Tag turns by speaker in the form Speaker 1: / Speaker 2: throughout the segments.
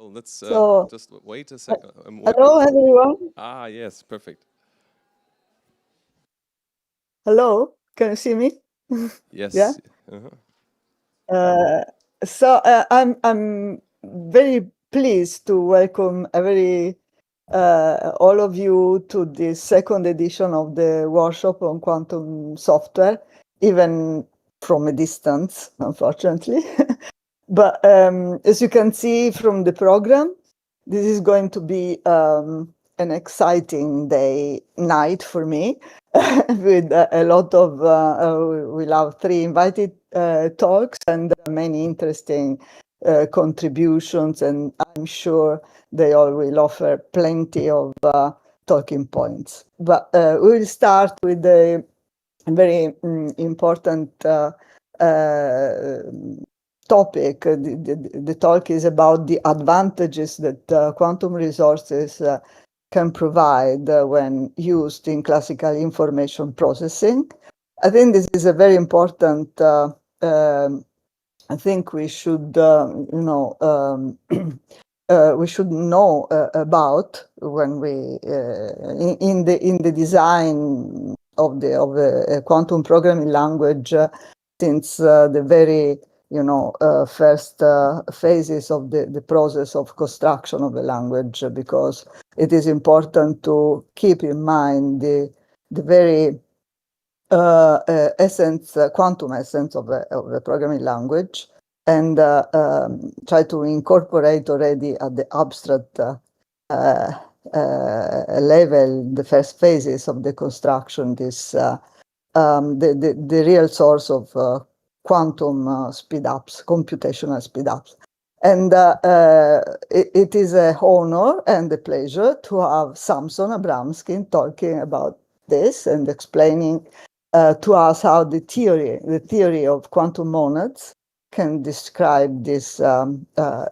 Speaker 1: Oh, let's
Speaker 2: So,
Speaker 1: just wait a second.
Speaker 2: hello everyone.
Speaker 1: Ah, yes, perfect.
Speaker 2: Hello, can you see me? Yeah.
Speaker 1: Yes. Uh-huh.
Speaker 2: I'm very pleased to welcome all of you to this second edition of the workshop on quantum software, even from a distance, unfortunately. But as you can see from the program, this is going to be an exciting night for me, with a lot of, we'll have 3 invited talks and many interesting contributions, and I'm sure they all will offer plenty of talking points. But we will start with a very important topic. The talk is about the advantages that quantum resources can provide when used in classical information processing. I think this is a very important. I think we should, we should know about when we in the design of the quantum programming language, since the very first phases of the process of construction of the language, because it is important to keep in mind the very essence, quantum essence of the programming language, and try to incorporate already at the abstract level, the first phases of the construction, this the real source of quantum speedups, computational speedups. And it is an honor and a pleasure to have Samson Abramsky talking about this and explaining to us how the theory of quantum monads can describe this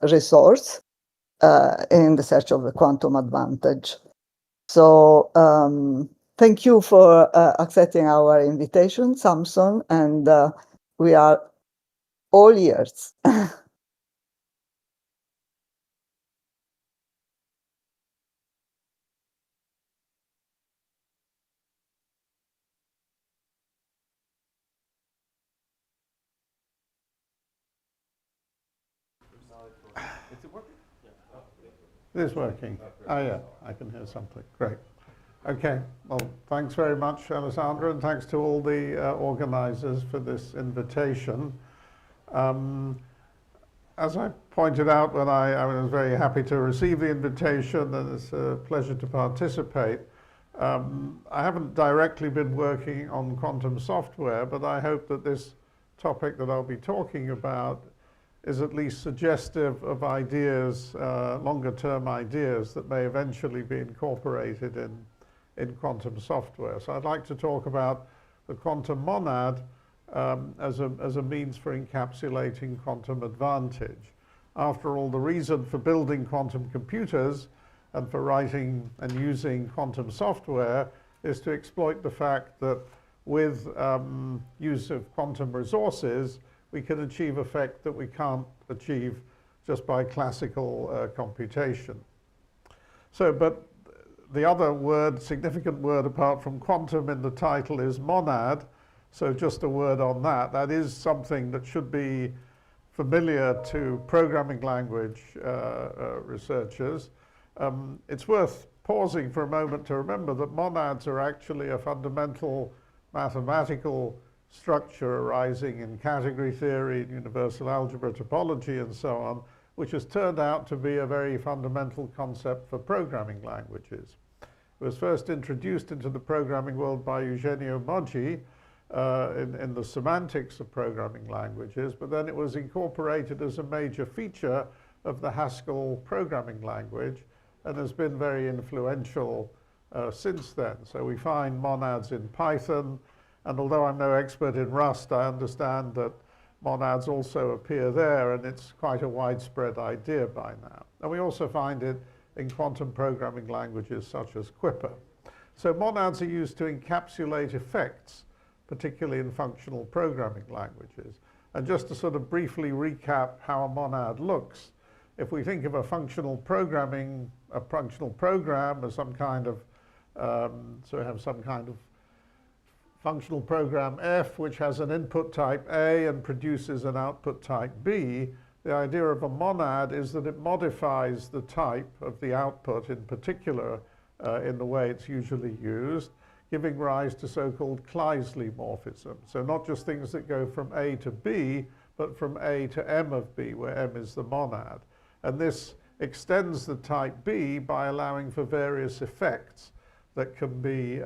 Speaker 2: resource in the search of the quantum advantage. So thank you for accepting our invitation, Samson, and we are all ears.
Speaker 3: Is it working? It is working. Oh yeah, I can hear something. Great. Okay, well, thanks very much, Alessandra, and thanks to all the organizers for this invitation. As I pointed out when I was very happy to receive the invitation, and it's a pleasure to participate. I haven't directly been working on quantum software, but I hope that this topic that I'll be talking about is at least suggestive of ideas, longer-term ideas that may eventually be incorporated in quantum software. So I'd like to talk about the quantum monad as a means for encapsulating quantum advantage. After all, the reason for building quantum computers and for writing and using quantum software is to exploit the fact that with use of quantum resources, we can achieve effect that we can't achieve just by classical computation. So, but the other word, significant word apart from quantum in the title is monad. So just a word on that. That is something that should be familiar to programming language researchers. It's worth pausing for a moment to remember that monads are actually a fundamental mathematical structure arising in category theory, universal algebra topology, and so on, which has turned out to be a very fundamental concept for programming languages. It was first introduced into the programming world by Eugenio Moggi in the semantics of programming languages, but then it was incorporated as a major feature of the Haskell programming language and has been very influential since then. So we find monads in Python, and although I'm no expert in Rust, I understand that monads also appear there, and it's quite a widespread idea by now. And we also find it in quantum programming languages such as Quipper. So monads are used to encapsulate effects, particularly in functional programming languages. And just to sort of briefly recap how a monad looks, if we think of a functional program as some kind of, so we have some kind of functional program F which has an input type A and produces an output type B, the idea of a monad is that it modifies the type of the output in particular in the way it's usually used, giving rise to so-called Kleisli morphisms. So not just things that go from A to B, but from A to M of B, where M is the monad. And this extends the type B by allowing for various effects that can be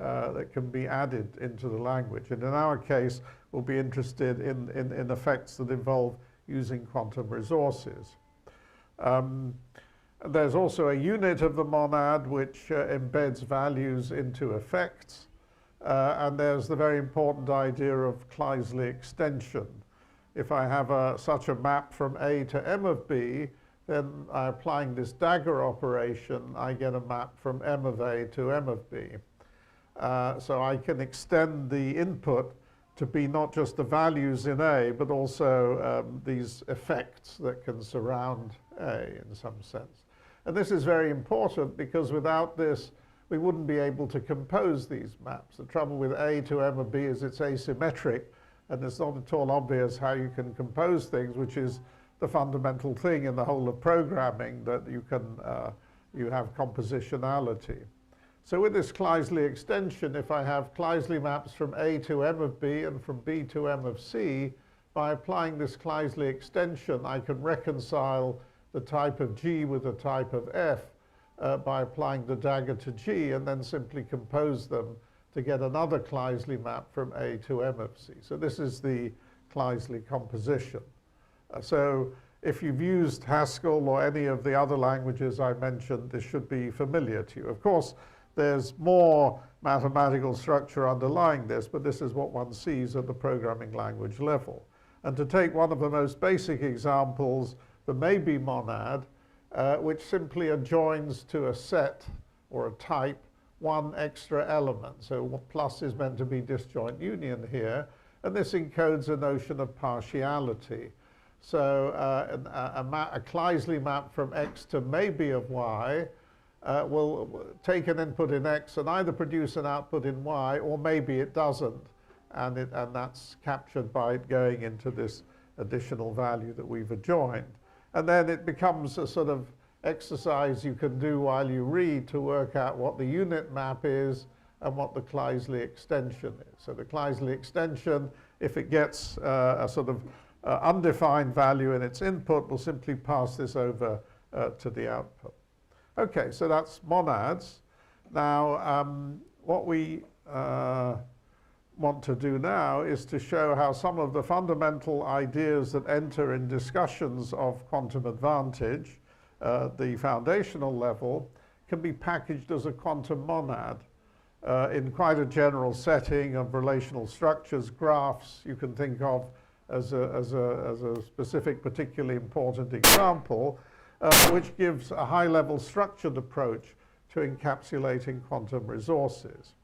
Speaker 3: added into the language. And in our case, we'll be interested in effects that involve using quantum resources. There's also a unit of the monad which embeds values into effects. And there's the very important idea of Kleisli extension. If I have such a map from A to M of B, then applying this dagger operation, I get a map from M of A to M of B. So I can extend the input to be not just the values in A, but also these effects that can surround A in some sense. And this is very important because without this, we wouldn't be able to compose these maps. The trouble with A to M of B is it's asymmetric, and it's not at all obvious how you can compose things, which is the fundamental thing in the whole of programming, that you have compositionality. So with this Kleisli extension, if I have Kleisli maps from A to M of B and from B to M of C, by applying this Kleisli extension, I can reconcile the type of G with the type of F by applying the dagger to G, and then simply compose them to get another Kleisli map from A to M of C. So this is the Kleisli composition. So if you've used Haskell or any of the other languages I mentioned, this should be familiar to you. Of course, there's more mathematical structure underlying this, but this is what one sees at the programming language level. And to take one of the most basic examples, the maybe monad, which simply adjoins to a set or a type one extra element. So plus is meant to be disjoint union here, and this encodes a notion of partiality. So a Kleisli map from X to maybe of Y will take an input in X and either produce an output in Y, or maybe it doesn't, and that's captured by it going into this additional value that we've adjoined. And then it becomes a sort of exercise you can do while you read to work out what the unit map is and what the Kleisli extension is. So the Kleisli extension, if it gets a sort of undefined value in its input, will simply pass this over to the output. Okay, so that's monads. Now, what we want to do now is to show how some of the fundamental ideas that enter in discussions of quantum advantage, the foundational level, can be packaged as a quantum monad in quite a general setting of relational structures. Graphs you can think of as a specific, particularly important example, which gives a high-level structured approach to encapsulating quantum resources.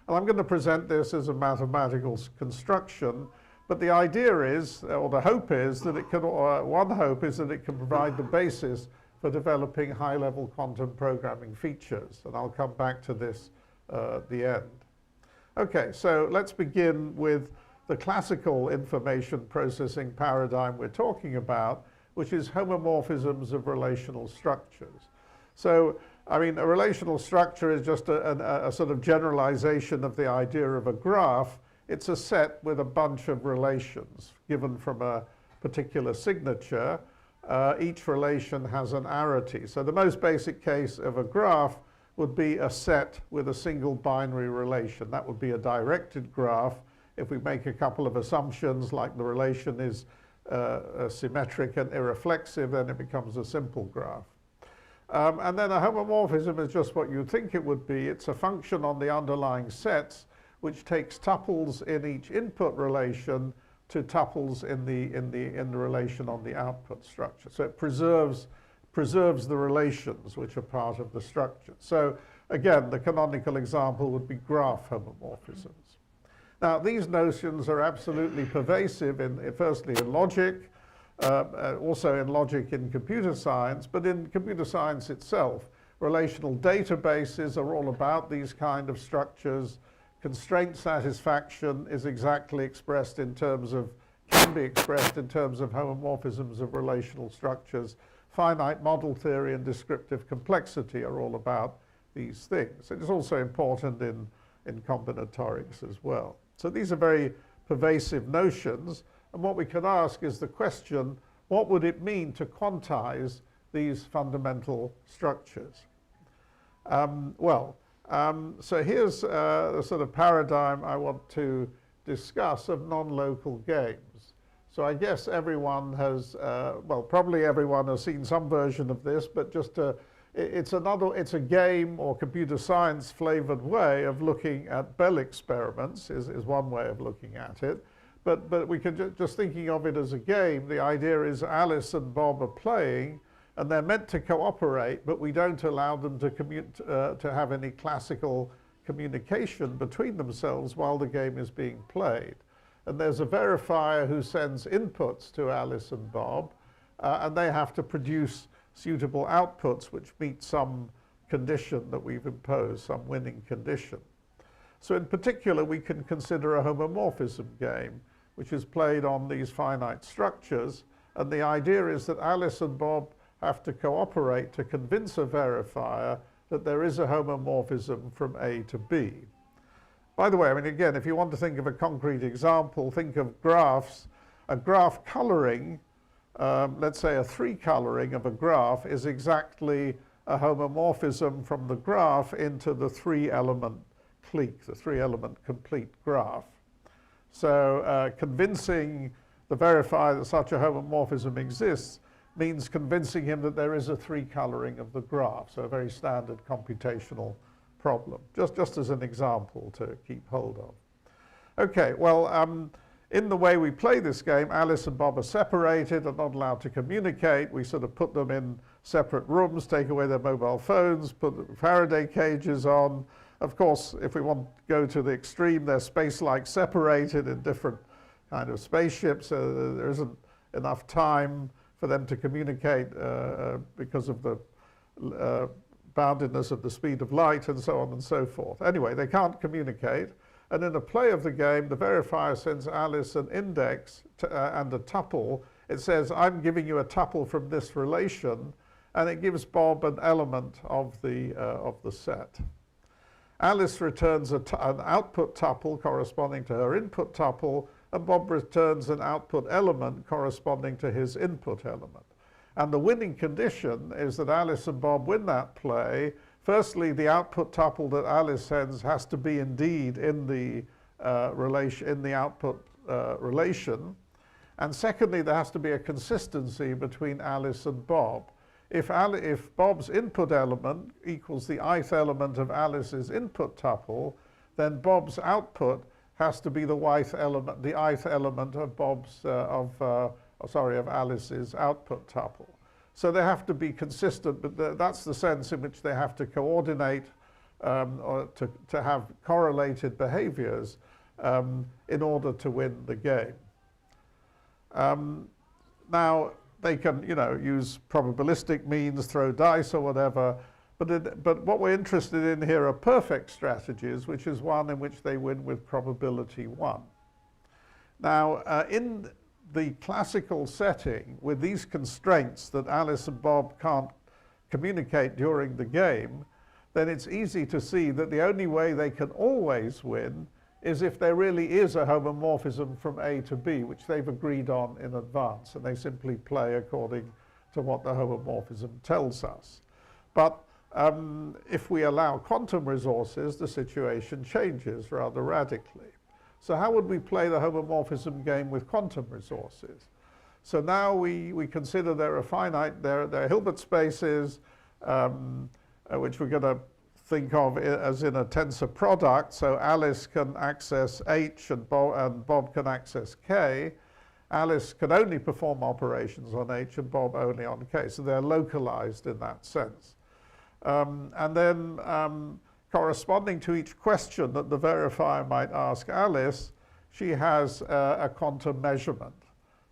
Speaker 3: And I'm going to present this as a mathematical construction, but the idea is, or the hope is, that it can, or one hope is that it can provide the basis for developing high-level quantum programming features. And I'll come back to this at the end. Okay, so let's begin with the classical information processing paradigm we're talking about, which is homomorphisms of relational structures. So, I mean, a relational structure is just a sort of generalization of the idea of a graph. It's a set with a bunch of relations given from a particular signature. Each relation has an arity. So the most basic case of a graph would be a set with a single binary relation. That would be a directed graph. If we make a couple of assumptions, like the relation is symmetric and irreflexive, then it becomes a simple graph. And then a homomorphism is just what you'd think it would be. It's a function on the underlying sets which takes tuples in each input relation to tuples in the relation on the output structure. So it preserves the relations which are part of the structure. So again, the canonical example would be graph homomorphisms. Now, these notions are absolutely pervasive, firstly in logic, also in logic in computer science, but in computer science itself. Relational databases are all about these kind of structures. Constraint satisfaction is exactly expressed in terms of, can be expressed in terms of homomorphisms of relational structures. Finite model theory and descriptive complexity are all about these things. It is also important in combinatorics as well. So these are very pervasive notions, and what we can ask is the question, what would it mean to quantize these fundamental structures? So here's the sort of paradigm I want to discuss of non-local games. So I guess everyone has, probably everyone has seen some version of this, but just it's a game or computer science flavored way of looking at Bell experiments is one way of looking at it. But we can just thinking of it as a game, the idea is Alice and Bob are playing, and they're meant to cooperate, but we don't allow them to have any classical communication between themselves while the game is being played. And there's a verifier who sends inputs to Alice and Bob, and they have to produce suitable outputs which meet some condition that we've imposed, some winning condition. So in particular, we can consider a homomorphism game, which is played on these finite structures, and the idea is that Alice and Bob have to cooperate to convince a verifier that there is a homomorphism from A to B. By the way, I mean, again, if you want to think of a concrete example, think of graphs. A graph coloring, let's say a 3 coloring of a graph, is exactly a homomorphism from the graph into the 3-element clique, the 3-element complete graph. So convincing the verifier that such a homomorphism exists means convincing him that there is a 3 coloring of the graph, so a very standard computational problem, just as an example to keep hold of. Okay, well, in the way we play this game, Alice and Bob are separated and not allowed to communicate. We sort of put them in separate rooms, take away their mobile phones, put Faraday cages on. Of course, if we want to go to the extreme, they're space-like separated in different kind of spaceships. There isn't enough time for them to communicate because of the boundedness of the speed of light and so on and so forth. Anyway, they can't communicate. And in a play of the game, the verifier sends Alice an index and a tuple. It says, I'm giving you a tuple from this relation, and it gives Bob an element of the set. Alice returns an output tuple corresponding to her input tuple, and Bob returns an output element corresponding to his input element. And the winning condition is that Alice and Bob win that play. Firstly, the output tuple that Alice sends has to be indeed in the output relation. And secondly, there has to be a consistency between Alice and Bob. If Bob's input element equals the ith element of Alice's input tuple, then Bob's output has to be the ith element of of Alice's output tuple. So they have to be consistent, but that's the sense in which they have to coordinate or to have correlated behaviors in order to win the game. Now, they can, use probabilistic means, throw dice or whatever, but what we're interested in here are perfect strategies, which is one in which they win with probability 1. Now, in the classical setting, with these constraints that Alice and Bob can't communicate during the game, then it's easy to see that the only way they can always win is if there really is a homomorphism from A to B, which they've agreed on in advance, and they simply play according to what the homomorphism tells us. But if we allow quantum resources, the situation changes rather radically. So how would we play the homomorphism game with quantum resources? So now we consider there are Hilbert spaces, which we're going to think of as in a tensor product. So Alice can access H and Bob can access K. Alice can only perform operations on H and Bob only on K. So they're localized in that sense. And then corresponding to each question that the verifier might ask Alice, she has a quantum measurement.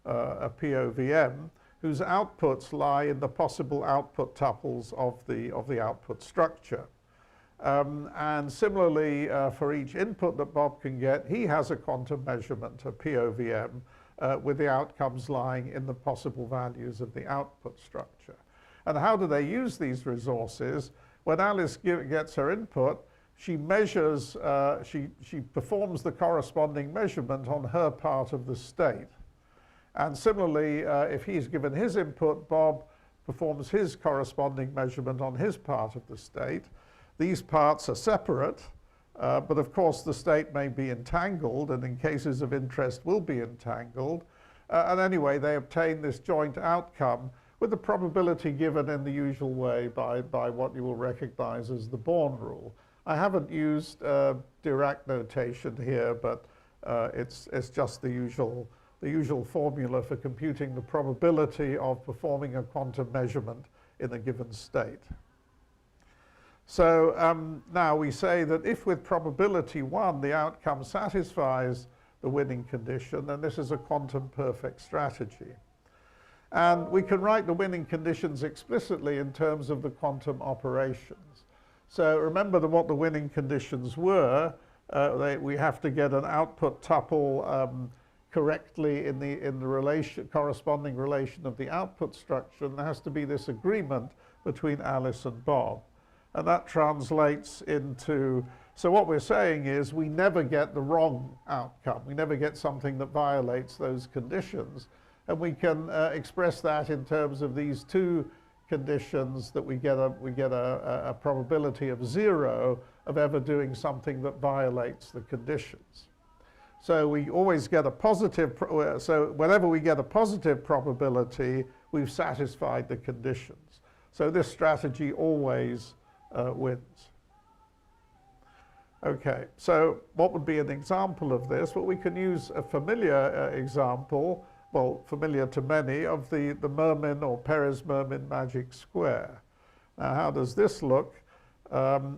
Speaker 3: a POVM, whose outputs lie in the possible output tuples of the output structure. And similarly, for each input that Bob can get, he has a quantum measurement, a POVM, with the outcomes lying in the possible values of the output structure. And how do they use these resources? When Alice gets her input, she measures, she performs the corresponding measurement on her part of the state. And similarly, if he's given his input, Bob performs his corresponding measurement on his part of the state. These parts are separate, but of course the state may be entangled, and in cases of interest will be entangled. And anyway, they obtain this joint outcome with the probability given in the usual way by what you will recognize as the Born rule. I haven't used Dirac notation here, but it's just the usual formula for computing the probability of performing a quantum measurement in a given state. So now we say that if with probability 1 the outcome satisfies the winning condition, then this is a quantum perfect strategy. And we can write the winning conditions explicitly in terms of the quantum operations. So remember what the winning conditions were. We have to get an output tuple correctly in the corresponding relation of the output structure, and there has to be this agreement between Alice and Bob. And that translates into, so what we're saying is we never get the wrong outcome. We never get something that violates those conditions. And we can express that in terms of these two conditions, that we get a probability of 0 of ever doing something that violates the conditions. So we always get a positive, so whenever we get a positive probability, we've satisfied the conditions. So this strategy always wins. Okay, so what would be an example of this? Well, we can use a familiar example, well, familiar to many, of the Mermin or Perez-Mermin magic square. Now, how does this look?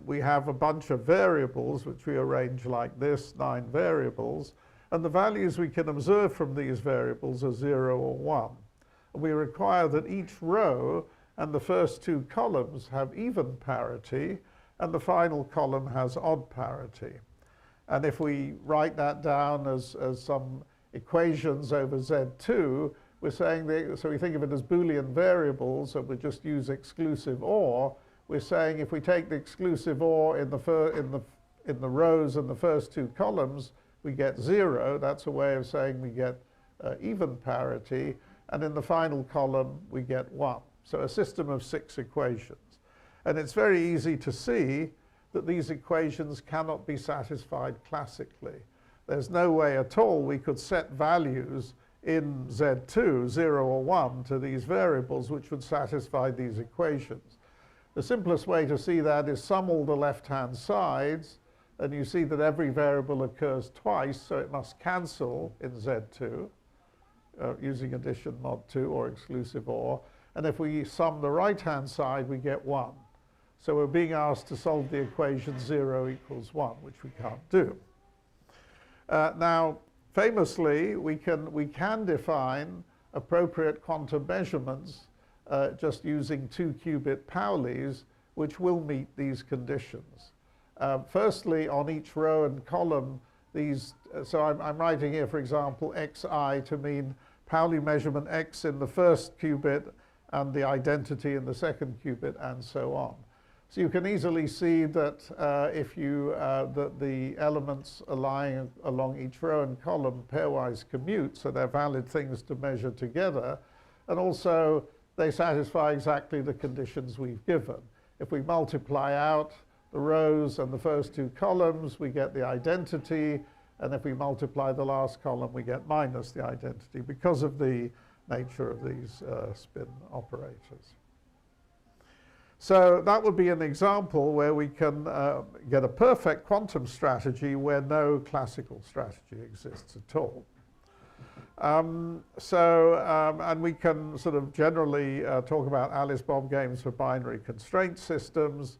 Speaker 3: We have a bunch of variables which we arrange like this, 9 variables, and the values we can observe from these variables are 0 or 1. And we require that each row and the first 2 columns have even parity, and the final column has odd parity. And if we write that down as some equations over Z2, we're saying, so we think of it as Boolean variables, and we just use exclusive OR. We're saying if we take the exclusive OR in the rows and the first 2 columns, we get 0. That's a way of saying we get even parity. And in the final column, we get 1. So a system of 6 equations. And it's very easy to see that these equations cannot be satisfied classically. There's no way at all we could set values in Z2, 0 or 1, to these variables which would satisfy these equations. The simplest way to see that is sum all the left-hand sides, and you see that every variable occurs twice, so it must cancel in Z2 using addition mod 2 or exclusive OR. And if we sum the right-hand side, we get 1. So we're being asked to solve the equation 0 equals 1, which we can't do. Now, famously, we can define appropriate quantum measurements just using 2-qubit Paulis, which will meet these conditions. Firstly, on each row and column, so I'm writing here, for example, xi to mean Pauli measurement x in the first qubit and the identity in the second qubit, and so on. So you can easily see that that the elements lying along each row and column pairwise commute, so they're valid things to measure together, and also they satisfy exactly the conditions we've given. If we multiply out the rows and the first 2 columns, we get the identity, and if we multiply the last column, we get minus the identity because of the nature of these spin operators. So that would be an example where we can get a perfect quantum strategy where no classical strategy exists at all. And we can sort of generally talk about Alice-Bob games for binary constraint systems,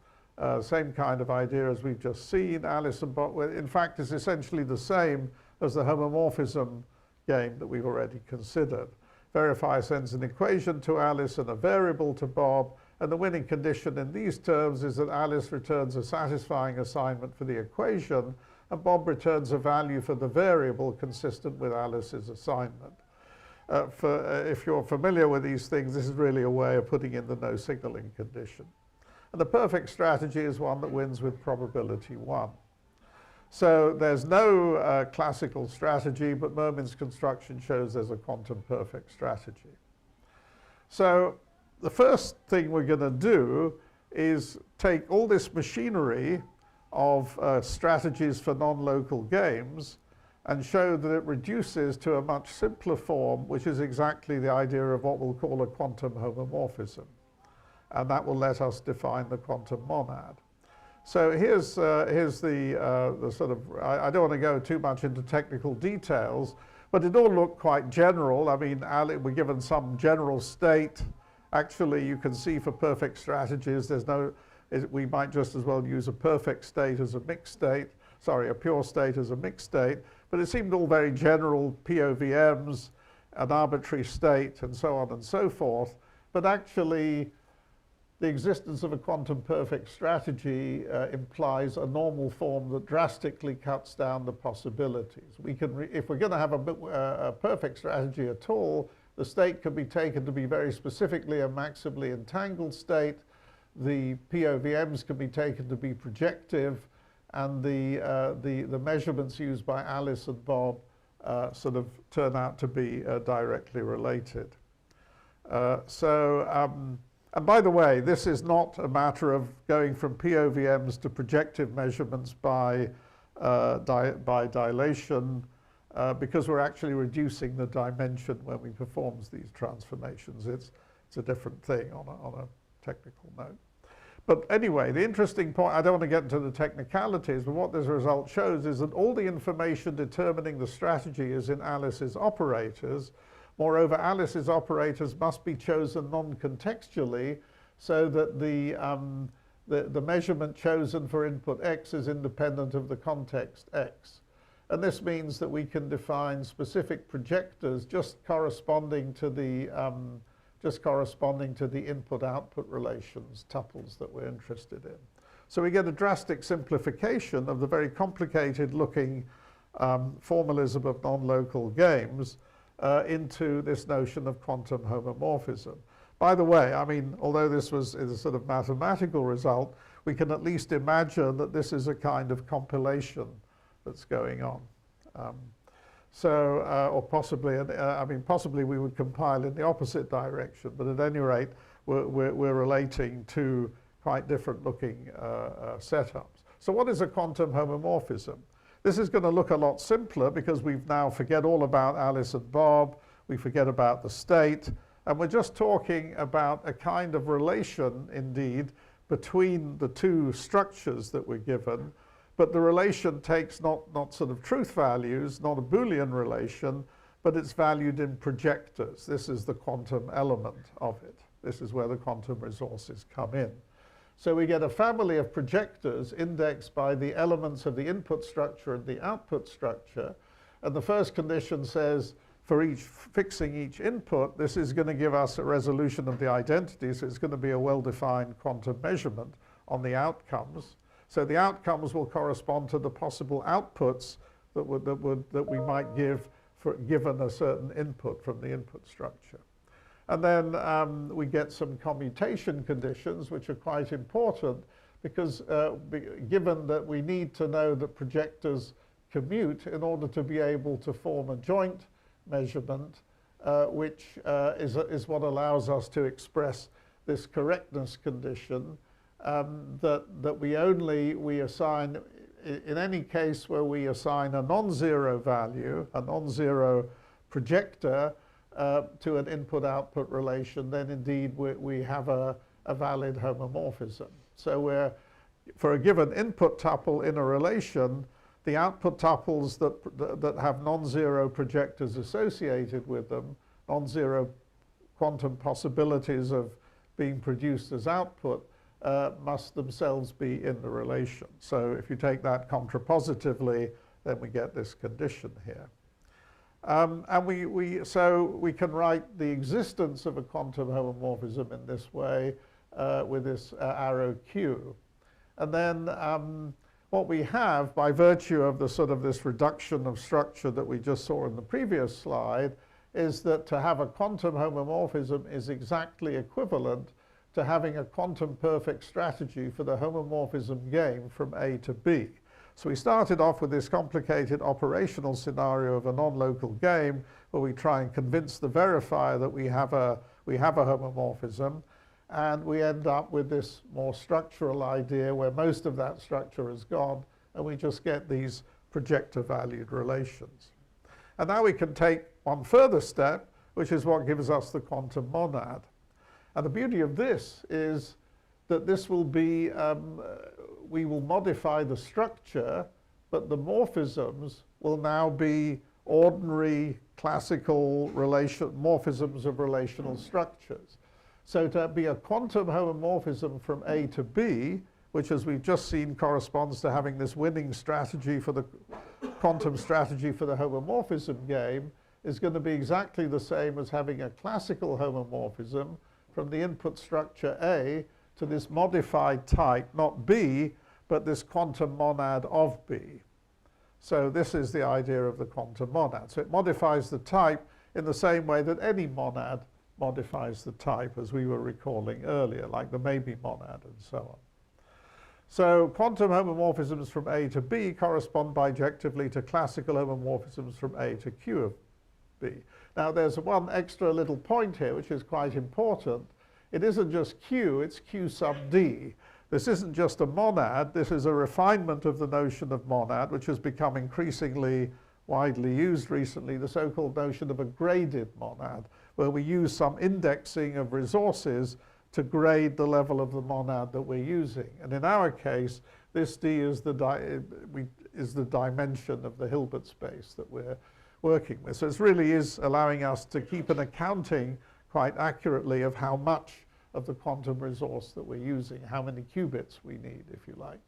Speaker 3: same kind of idea as we've just seen. Alice and Bob, in fact, is essentially the same as the homomorphism game that we've already considered. Verifier sends an equation to Alice and a variable to Bob, and the winning condition in these terms is that Alice returns a satisfying assignment for the equation, and Bob returns a value for the variable consistent with Alice's assignment. If you're familiar with these things, this is really a way of putting in the no signaling condition. And the perfect strategy is one that wins with probability 1. So there's no classical strategy, but Mermin's construction shows there's a quantum perfect strategy. So the first thing we're going to do is take all this machinery of strategies for non-local games and show that it reduces to a much simpler form, which is exactly the idea of what we'll call a quantum homomorphism. And that will let us define the quantum monad. So here's the sort of, I don't want to go too much into technical details, but it all looked quite general. I mean, we're given some general state. Actually, you can see for perfect strategies, we might just as well use a perfect state as a mixed state, sorry, a pure state as a mixed state, but it seemed all very general, POVMs, an arbitrary state, and so on and so forth. But actually, the existence of a quantum perfect strategy implies a normal form that drastically cuts down the possibilities. If we're going to have a perfect strategy at all, the state can be taken to be very specifically a maximally entangled state. The POVMs can be taken to be projective, and the measurements used by Alice and Bob sort of turn out to be directly related. And by the way, this is not a matter of going from POVMs to projective measurements by dilation, because we're actually reducing the dimension when we perform these transformations. It's a different thing on a technical note. But anyway, the interesting point, I don't want to get into the technicalities, but what this result shows is that all the information determining the strategy is in Alice's operators. Moreover, Alice's operators must be chosen non-contextually so that the measurement chosen for input x is independent of the context x. And this means that we can define specific projectors just corresponding to the input-output relations, tuples, that we're interested in. So we get a drastic simplification of the very complicated-looking formalism of non-local games into this notion of quantum homomorphism. By the way, I mean, although this is a sort of mathematical result, we can at least imagine that this is a kind of compilation that's going on. Or possibly, I mean, possibly we would compile in the opposite direction, but at any rate, we're relating to quite different looking setups. So what is a quantum homomorphism? This is going to look a lot simpler because we've now forget all about Alice and Bob, we forget about the state, and we're just talking about a kind of relation, indeed, between the two structures that we're given, but the relation takes not sort of truth values, not a Boolean relation, but it's valued in projectors. This is the quantum element of it. This is where the quantum resources come in. So we get a family of projectors indexed by the elements of the input structure and the output structure. And the first condition says, for fixing each input, this is going to give us a resolution of the identity. So it's going to be a well-defined quantum measurement on the outcomes. So the outcomes will correspond to the possible outputs that we might give given a certain input from the input structure. And then we get some commutation conditions, which are quite important because given that we need to know that projectors commute in order to be able to form a joint measurement, which is what allows us to express this correctness condition that we assign, in any case where we assign a non-zero value, a non-zero projector, to an input-output relation, then indeed we have a valid homomorphism. So for a given input tuple in a relation, the output tuples that have non-zero projectors associated with them, non-zero quantum possibilities of being produced as output, must themselves be in the relation. So if you take that contrapositively, then we get this condition here. And so we can write the existence of a quantum homomorphism in this way with this arrow Q. And then what we have, by virtue of the sort of this reduction of structure that we just saw in the previous slide, is that to have a quantum homomorphism is exactly equivalent to having a quantum perfect strategy for the homomorphism game from A to B. So we started off with this complicated operational scenario of a non-local game where we try and convince the verifier that we have a homomorphism, and we end up with this more structural idea where most of that structure is gone, and we just get these projector-valued relations. And now we can take one further step, which is what gives us the quantum monad. And the beauty of this is that this will be, we will modify the structure, but the morphisms will now be ordinary classical morphisms of relational structures. So to be a quantum homomorphism from A to B, which as we've just seen corresponds to having this winning strategy for the quantum strategy for the homomorphism game, is going to be exactly the same as having a classical homomorphism from the input structure A to this modified type, not B, but this quantum monad of B. So this is the idea of the quantum monad. So it modifies the type in the same way that any monad modifies the type, as we were recalling earlier, like the maybe monad and so on. So quantum homomorphisms from A to B correspond bijectively to classical homomorphisms from A to Q of B. Now there's one extra little point here which is quite important. It isn't just Q, it's Q sub D. This isn't just a monad, this is a refinement of the notion of monad, which has become increasingly widely used recently, the so-called notion of a graded monad, where we use some indexing of resources to grade the level of the monad that we're using. And in our case, this D is the dimension of the Hilbert space that we're working with. So it really is allowing us to keep an accounting quite accurately of how much of the quantum resource that we're using, how many qubits we need, if you like.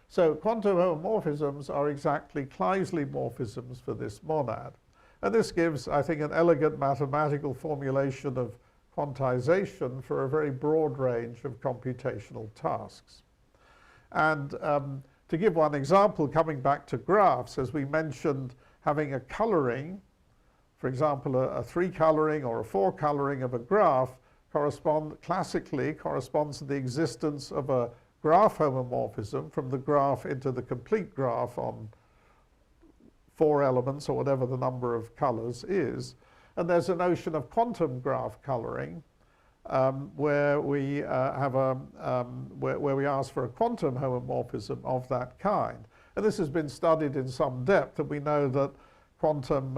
Speaker 3: So quantum homomorphisms are exactly Kleisli morphisms for this monad. And this gives, I think, an elegant mathematical formulation of quantization for a very broad range of computational tasks. And to give one example, coming back to graphs, as we mentioned, having a coloring, for example, a 3-coloring or a 4-coloring of a graph classically corresponds to the existence of a graph homomorphism from the graph into the complete graph on 4 elements or whatever the number of colors is. And there's a notion of quantum graph coloring where we have where we ask for a quantum homomorphism of that kind. And this has been studied in some depth, and we know that quantum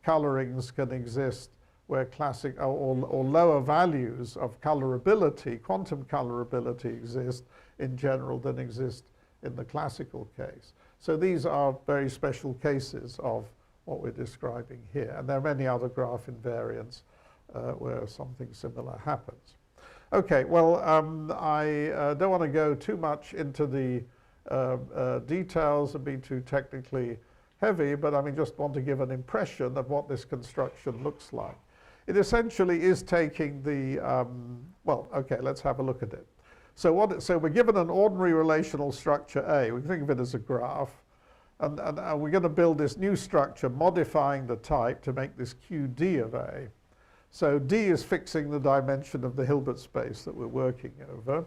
Speaker 3: colorings can exist where classic or lower values of colorability, quantum colorability, exist in general than exist in the classical case. So these are very special cases of what we're describing here. And there are many other graph invariants where something similar happens. Okay, well, I don't want to go too much into the details and be too technically heavy, but I mean, just want to give an impression of what this construction looks like. It essentially is taking the, well, okay, let's have a look at it. So we're given an ordinary relational structure A. We can think of it as a graph. And we're going to build this new structure, modifying the type to make this QD of A. So D is fixing the dimension of the Hilbert space that we're working over.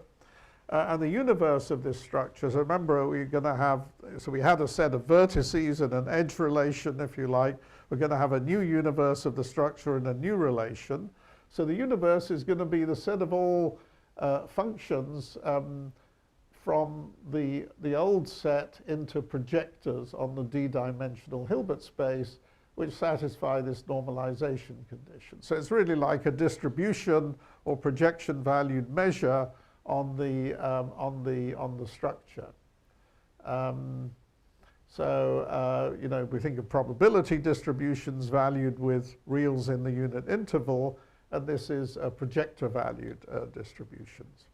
Speaker 3: And the universe of this structure, so remember we're going to have, so we had a set of vertices and an edge relation, if you like. We're going to have a new universe of the structure and a new relation. So the universe is going to be the set of all functions from the old set into projectors on the d-dimensional Hilbert space, which satisfy this normalization condition. So it's really like a distribution or projection valued measure on the structure. You know, we think of probability distributions valued with reals in the unit interval, and this is projector valued distributions.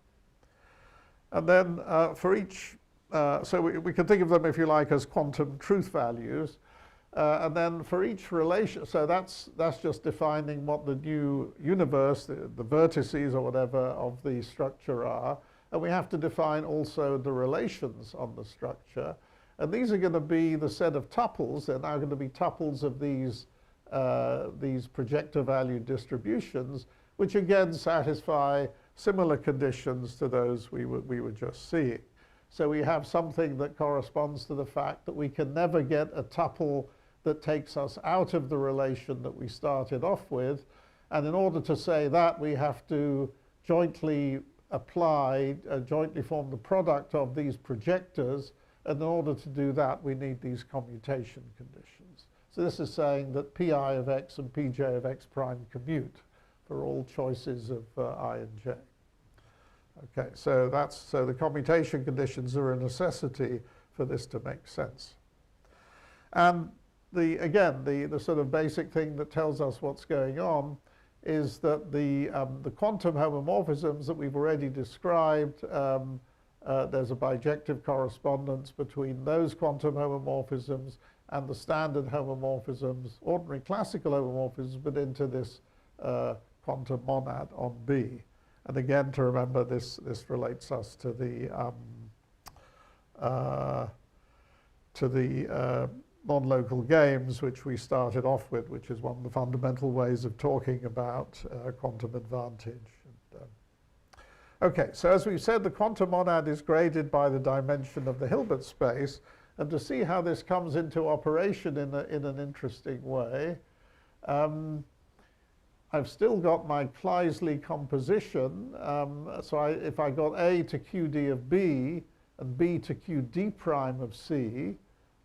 Speaker 3: And then for each, so we can think of them, if you like, as quantum truth values. And then for each relation, so that's just defining what the new universe, the vertices or whatever of the structure are. And we have to define also the relations on the structure. And these are going to be the set of tuples. They're now going to be tuples of these projector value distributions, which again satisfy similar conditions to those we were just seeing. So we have something that corresponds to the fact that we can never get a tuple that takes us out of the relation that we started off with. And in order to say that, we have to jointly apply, jointly form the product of these projectors. And in order to do that, we need these commutation conditions. So this is saying that pi of x and pj of x prime commute for all choices of I and j. Okay, so the commutation conditions are a necessity for this to make sense. And again, the sort of basic thing that tells us what's going on is that the quantum homomorphisms that we've already described, there's a bijective correspondence between those quantum homomorphisms and the standard homomorphisms, ordinary classical homomorphisms, but into this quantum monad on B. And again, to remember, this relates us to the non-local games, which we started off with, which is one of the fundamental ways of talking about quantum advantage. Okay, so as we've said, the quantum monad is graded by the dimension of the Hilbert space. And to see how this comes into operation in an interesting way, I've still got my Kleisli composition. So if I got A to QD of B and B to QD prime of C,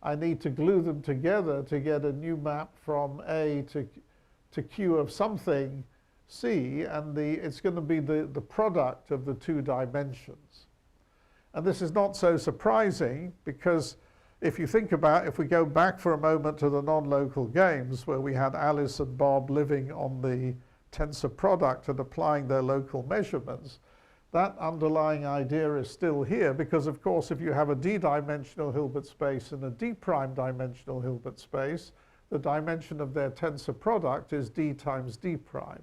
Speaker 3: I need to glue them together to get a new map from A to Q of something C, and it's going to be the product of the two dimensions. And this is not so surprising, because if you think about, if we go back for a moment to the non-local games where we had Alice and Bob living on the tensor product and applying their local measurements, that underlying idea is still here, because of course if you have a d-dimensional Hilbert space and a d-prime dimensional Hilbert space, the dimension of their tensor product is d times d prime.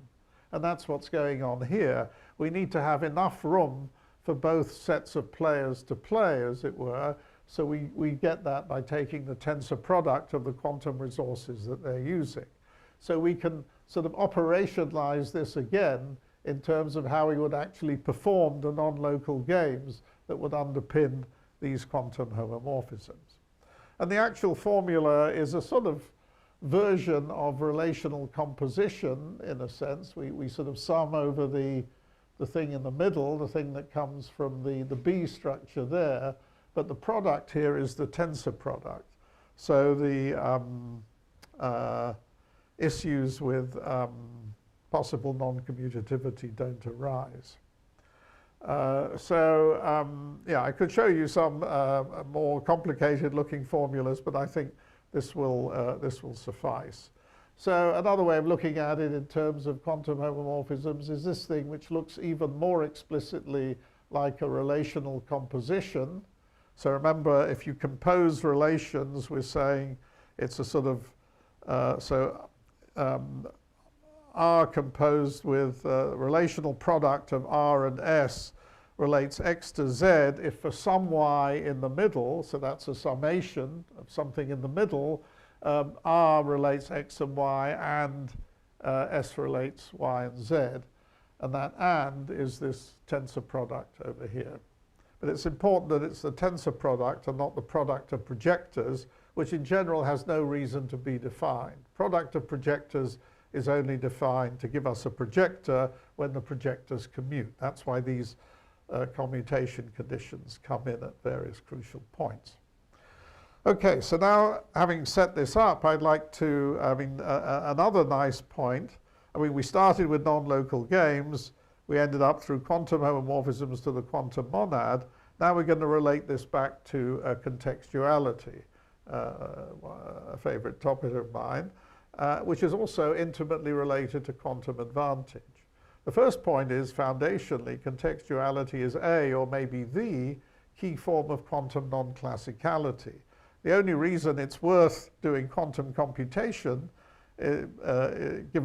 Speaker 3: And that's what's going on here. We need to have enough room for both sets of players to play, as it were. So we get that by taking the tensor product of the quantum resources that they're using. So we can sort of operationalize this again in terms of how we would actually perform the non-local games that would underpin these quantum homomorphisms. And the actual formula is a sort of version of relational composition, in a sense. We sort of sum over the thing in the middle, the thing that comes from the B structure there, but the product here is the tensor product. So the issues with possible non-commutativity don't arise. Yeah, I could show you some more complicated looking formulas, but I think this will suffice. So another way of looking at it in terms of quantum homomorphisms is this thing, which looks even more explicitly like a relational composition. So remember, if you compose relations, we're saying it's a sort of, R composed with relational product of R and S relates X to Z if for some Y in the middle, so that's a summation of something in the middle, R relates X and Y and S relates Y and Z. And that and is this tensor product over here. But it's important that it's the tensor product and not the product of projectors, which in general has no reason to be defined. Product of projectors is only defined to give us a projector when the projectors commute. That's why these commutation conditions come in at various crucial points. Okay, so now having set this up, I'd like to, another nice point. I mean, we started with non-local games. We ended up through quantum homomorphisms to the quantum monad. Now we're going to relate this back to contextuality, a favorite topic of mine, which is also intimately related to quantum advantage. The first point is, foundationally, contextuality is a, or maybe the, key form of quantum non-classicality. The only reason it's worth doing quantum computation, given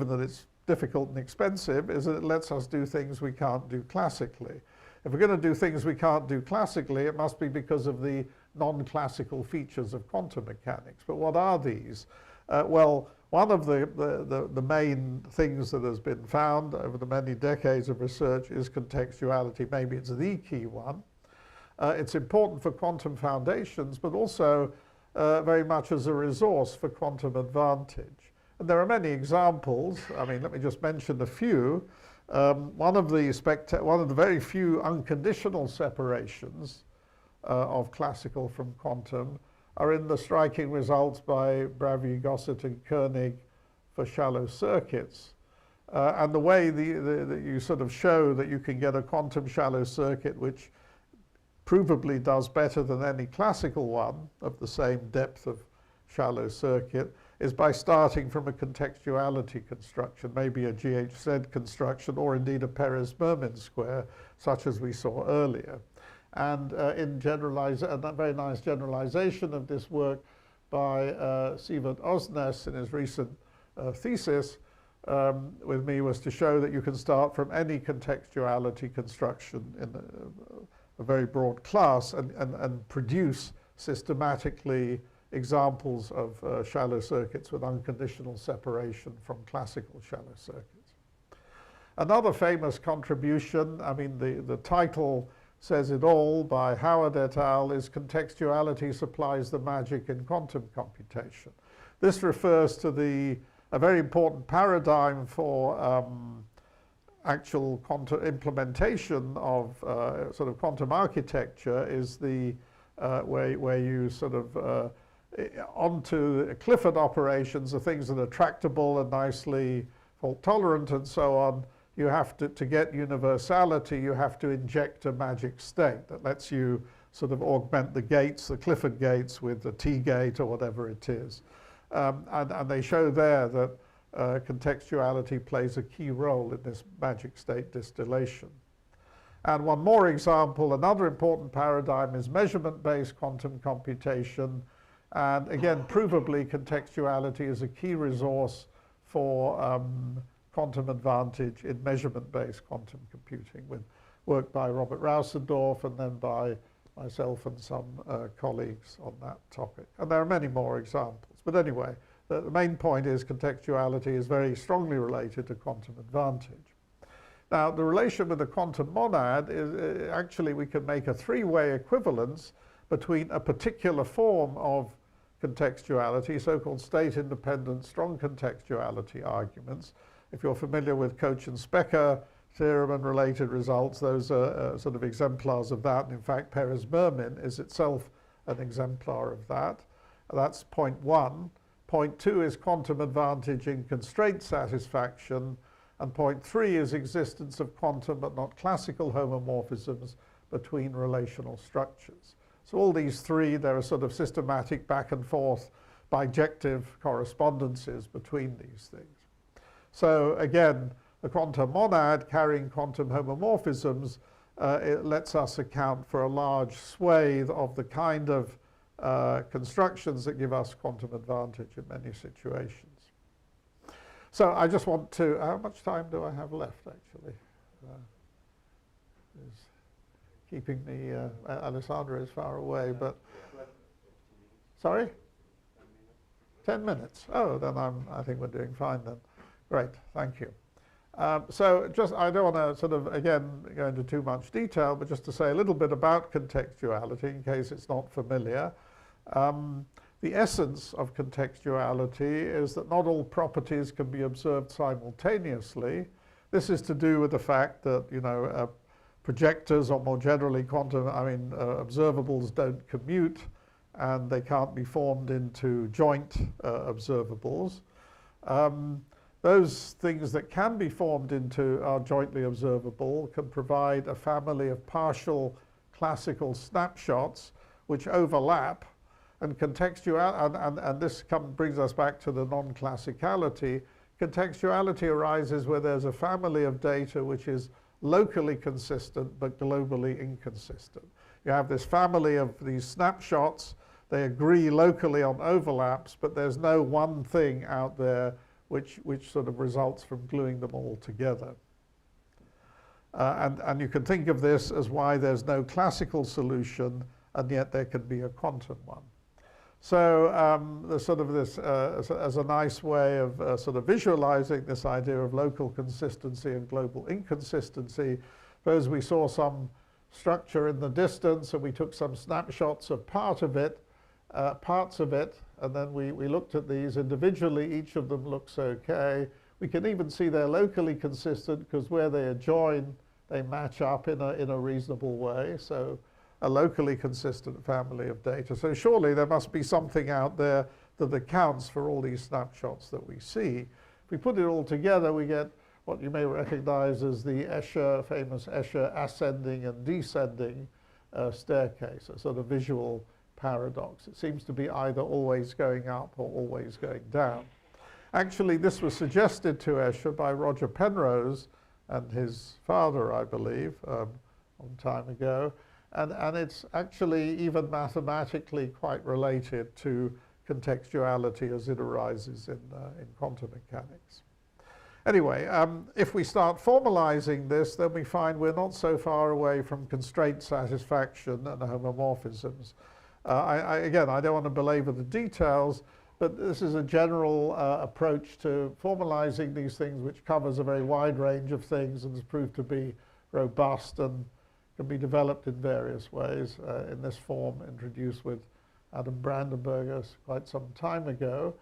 Speaker 3: that it's difficult and expensive, is that it lets us do things we can't do classically. If we're going to do things we can't do classically, it must be because of the non-classical features of quantum mechanics. But what are these? Well, one of the main things that has been found over the many decades of research is contextuality. Maybe it's the key one. It's important for quantum foundations, but also very much as a resource for quantum advantage. And there are many examples. I mean, let me just mention a few. One of the very few unconditional separations of classical from quantum are in the striking results by Bravy, Gossett, and Koenig for shallow circuits. And the way that you sort of show that you can get a quantum shallow circuit which provably does better than any classical one of the same depth of shallow circuit is by starting from a contextuality construction, maybe a GHZ construction, or indeed a Perez-Mermin square, such as we saw earlier. And a very nice generalization of this work by Sivert Osnes in his recent thesis with me was to show that you can start from any contextuality construction in a very broad class and produce systematically examples of shallow circuits with unconditional separation from classical shallow circuits. Another famous contribution, I mean the title says it all, by Howard et al., is Contextuality Supplies the Magic in Quantum Computation. This refers to a very important paradigm for actual quantum implementation of sort of quantum architecture, is the where you sort of onto Clifford operations, the things that are tractable and nicely fault tolerant and so on. You have to get universality, you have to inject a magic state that lets you sort of augment the gates, the Clifford gates, with the T gate or whatever it is. And they show there that contextuality plays a key role in this magic state distillation. And one more example, another important paradigm is measurement-based quantum computation. And again, provably, contextuality is a key resource for quantum advantage in measurement-based quantum computing, with work by Robert Rausendorf and then by myself and some colleagues on that topic. And there are many more examples. But anyway, the main point is contextuality is very strongly related to quantum advantage. Now, the relation with the quantum monad is actually we can make a three-way equivalence between a particular form of contextuality, so-called state-independent strong contextuality arguments. If you're familiar with Koch and Specker theorem and related results, those are sort of exemplars of that. And in fact, Perez-Mermin is itself an exemplar of that. That's point one. Point two is quantum advantage in constraint satisfaction. And point three is existence of quantum but not classical homomorphisms between relational structures. So all these three, there are sort of systematic back and forth bijective correspondences between these things. So again, the quantum monad carrying quantum homomorphisms, it lets us account for a large swathe of the kind of constructions that give us quantum advantage in many situations. So I just want to, how much time do I have left actually? Is keeping the, Alessandra is far away, but, sorry? 10 minutes. Oh, then I think we're doing fine then. Great, thank you. So just, I don't want to sort of, again, go into too much detail, but just to say a little bit about contextuality in case it's not familiar. The essence of contextuality is that not all properties can be observed simultaneously. This is to do with the fact that, you know, projectors, or more generally quantum, observables don't commute, and they can't be formed into joint observables. Those things that can be formed into are jointly observable can provide a family of partial classical snapshots which overlap, and and this brings us back to the non-classicality. Contextuality arises where there's a family of data which is locally consistent but globally inconsistent. You have this family of these snapshots They agree locally on overlaps, but there's no one thing out there which sort of results from gluing them all together. And you can think of this as why there's no classical solution, and yet there can be a quantum one. So there's sort of this, as a nice way of sort of visualizing this idea of local consistency and global inconsistency. Suppose we saw some structure in the distance and we took some snapshots of parts of it, and then we looked at these individually. Each of them looks okay. We can even see they're locally consistent because where they adjoin, they match up in a reasonable way. So a locally consistent family of data. So surely there must be something out there that accounts for all these snapshots that we see. If we put it all together, we get what you may recognize as the famous Escher ascending and descending staircase, a sort of visual paradox. It seems to be either always going up or always going down. Actually, this was suggested to Escher by Roger Penrose and his father, I believe, a long time ago. And it's actually even mathematically quite related to contextuality as it arises in quantum mechanics. Anyway, if we start formalizing this, then we find we're not so far away from constraint satisfaction and homomorphisms. Again, I don't want to belabor the details, but this is a general approach to formalizing these things, which covers a very wide range of things and has proved to be robust and can be developed in various ways in this form introduced with Adam Brandenburger quite some time ago.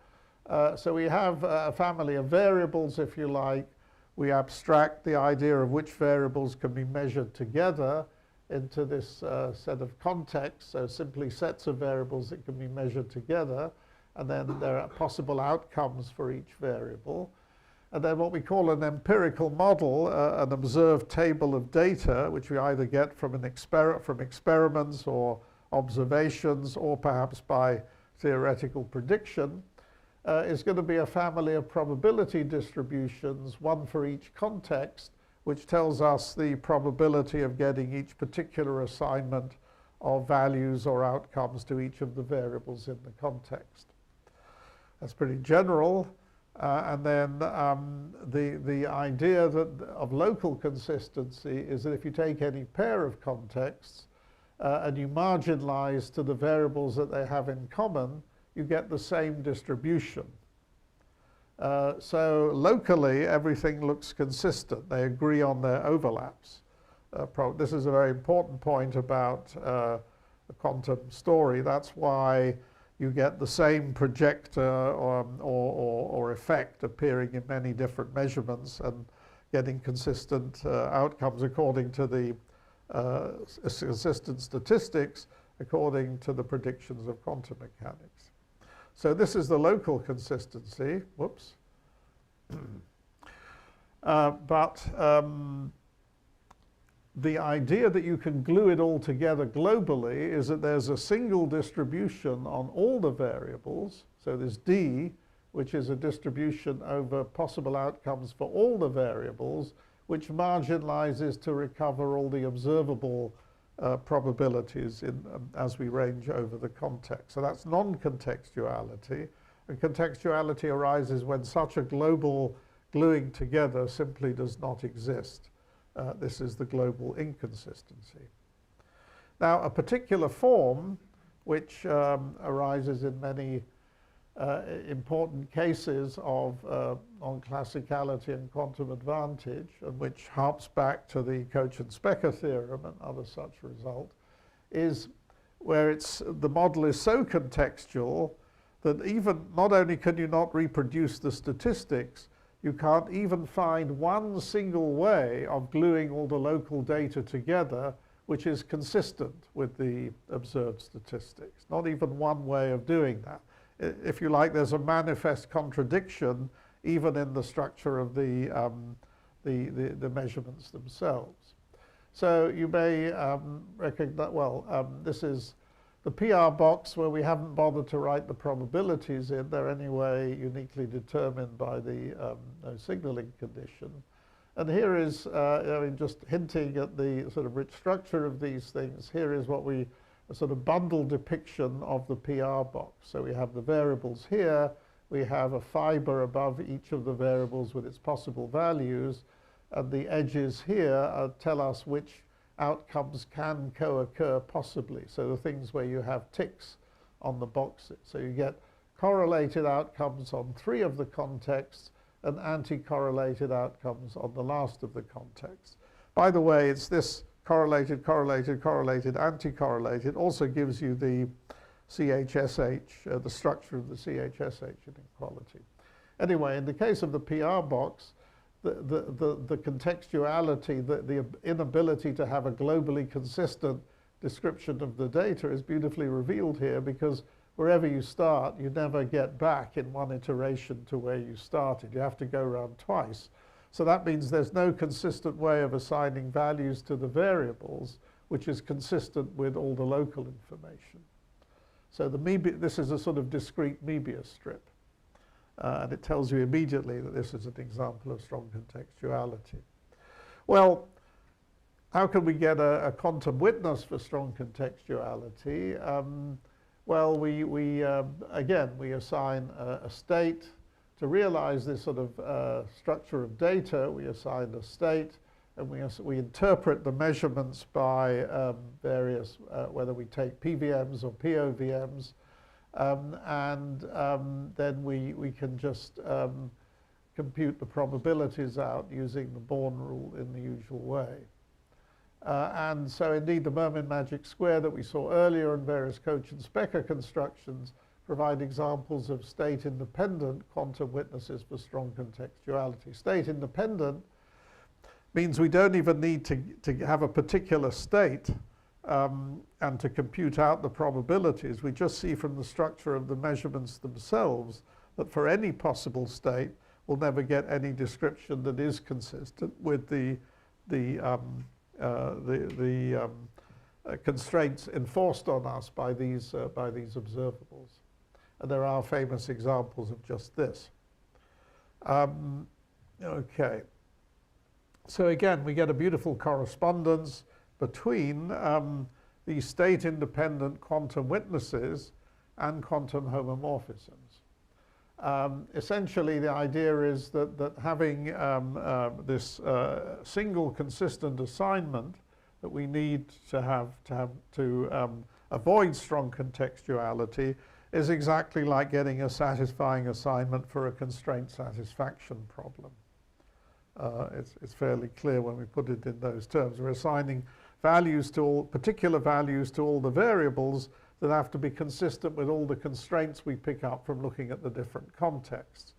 Speaker 3: So we have a family of variables, if you like. We abstract the idea of which variables can be measured together into this set of contexts, so simply sets of variables that can be measured together, and then there are possible outcomes for each variable. And then what we call an empirical model, an observed table of data, which we either get from experiments or observations, or perhaps by theoretical prediction, is going to be a family of probability distributions, one for each context, which tells us the probability of getting each particular assignment of values or outcomes to each of the variables in the context. That's pretty general. And then the idea of local consistency is that if you take any pair of contexts and you marginalize to the variables that they have in common, you get the same distribution. So locally, everything looks consistent. They agree on their overlaps. This is a very important point about the quantum story. That's why you get the same projector or effect appearing in many different measurements and getting consistent outcomes according to the consistent statistics according to the predictions of quantum mechanics. So this is the local consistency. Whoops. The idea that you can glue it all together globally is that there's a single distribution on all the variables. So there's D, which is a distribution over possible outcomes for all the variables, which marginalizes to recover all the observable probabilities as we range over the context. So that's non-contextuality. And contextuality arises when such a global gluing together simply does not exist. This is the global inconsistency. Now, a particular form, which arises in many important cases of non-classicality and quantum advantage, and which harps back to the Cauchy-Specker theorem and other such result, is where the model is so contextual that even not only can you not reproduce the statistics, you can't even find one single way of gluing all the local data together which is consistent with the observed statistics. Not even one way of doing that. If you like, there's a manifest contradiction even in the structure of the measurements themselves. So you may recognize, this is the PR box where we haven't bothered to write the probabilities in. They're anyway uniquely determined by the no signaling condition. And here is, just hinting at the sort of rich structure of these things, here is what we a sort of bundle depiction of the PR box. So we have the variables here, we have a fiber above each of the variables with its possible values, and the edges here tell us which outcomes can co-occur possibly. So the things where you have ticks on the boxes. So you get correlated outcomes on 3 of the contexts and anti-correlated outcomes on the last of the contexts. By the way, it's this correlated, correlated, correlated, anti-correlated also gives you the CHSH, the structure of the CHSH inequality. Anyway, in the case of the PR box, the contextuality, the inability to have a globally consistent description of the data is beautifully revealed here, because wherever you start, you never get back in one iteration to where you started. You have to go around twice. So that means there's no consistent way of assigning values to the variables, which is consistent with all the local information. So this is a sort of discrete Möbius strip. And it tells you immediately that this is an example of strong contextuality. Well, how can we get a quantum witness for strong contextuality? Well, again, we assign a state. To realize this sort of structure of data, we assign a state, and we interpret the measurements by various, whether we take PVMs or POVMs, then we can just compute the probabilities out using the Born rule in the usual way. And so indeed the Mermin magic square that we saw earlier and various Koch and Specker constructions provide examples of state-independent quantum witnesses for strong contextuality. State-independent means we don't even need to have a particular state and to compute out the probabilities. We just see from the structure of the measurements themselves that for any possible state, we'll never get any description that is consistent with the constraints enforced on us by these observables. And there are famous examples of just this. Okay. So again, we get a beautiful correspondence between these state-independent quantum witnesses and quantum homomorphisms. Essentially, the idea is that having this single consistent assignment that we need to avoid strong contextuality is exactly like getting a satisfying assignment for a constraint satisfaction problem. It's fairly clear when we put it in those terms. We're assigning values to particular values to all the variables that have to be consistent with all the constraints we pick up from looking at the different contexts.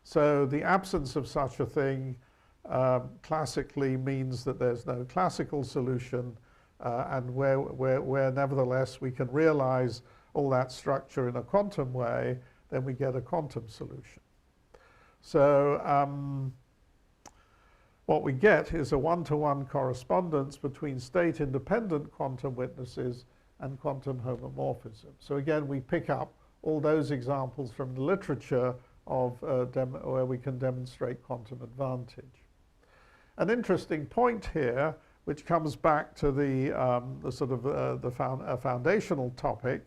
Speaker 3: So the absence of such a thing classically means that there's no classical solution, and where nevertheless we can realize all that structure in a quantum way, then we get a quantum solution. So what we get is a one-to-one correspondence between state-independent quantum witnesses and quantum homomorphism. So again, we pick up all those examples from the literature of where we can demonstrate quantum advantage. An interesting point here, which comes back to the sort of foundational topic,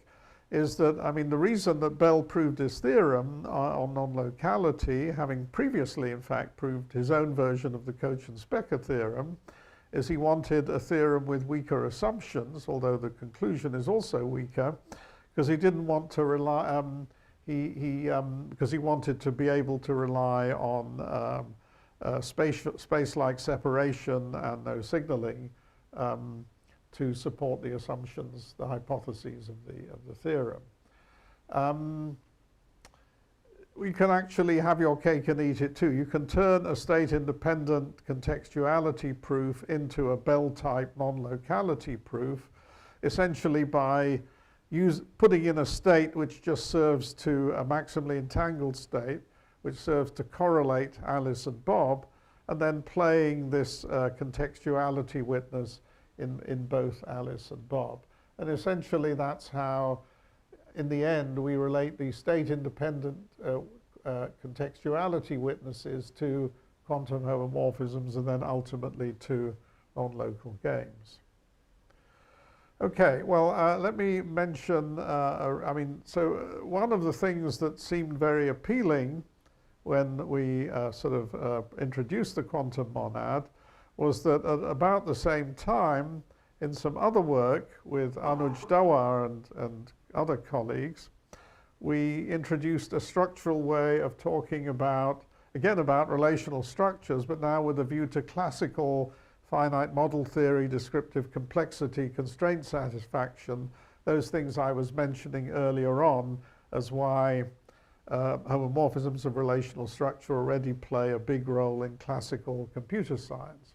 Speaker 3: is that, I mean, the reason that Bell proved his theorem on non-locality, having previously, in fact, proved his own version of the Koch and Specker theorem, is he wanted a theorem with weaker assumptions, although the conclusion is also weaker, because he didn't want to rely, because he wanted to be able to rely on space-like separation and no signaling to support the assumptions, the hypotheses of the theorem. We can actually have your cake and eat it too. You can turn a state-independent contextuality proof into a Bell-type non-locality proof, essentially by putting in a state which just serves to a maximally entangled state, which serves to correlate Alice and Bob, and then playing this contextuality witness in both Alice and Bob. And essentially that's how, in the end, we relate these state-independent contextuality witnesses to quantum homomorphisms and then ultimately to non-local games. Okay, well, let me mention, one of the things that seemed very appealing when we introduced the quantum monad was that at about the same time, in some other work with Anuj Dawar and other colleagues, we introduced a structural way of talking about, again, about relational structures, but now with a view to classical finite model theory, descriptive complexity, constraint satisfaction, those things I was mentioning earlier on as why homomorphisms of relational structure already play a big role in classical computer science.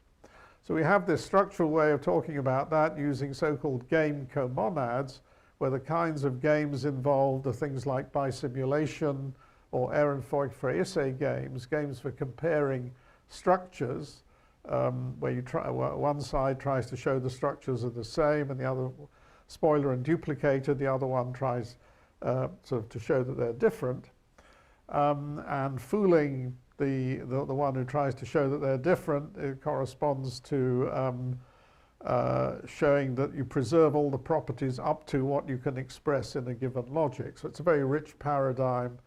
Speaker 3: So we have this structural way of talking about that using so-called game comonads, where the kinds of games involved are things like bisimulation or Ehrenfeucht-Freysse games, games for comparing structures, where one side tries to show the structures are the same, and the other, spoiler and duplicator, the other one tries to show that they're different, and fooling the one who tries to show that they're different, it corresponds to showing that you preserve all the properties up to what you can express in a given logic. So it's a very rich paradigm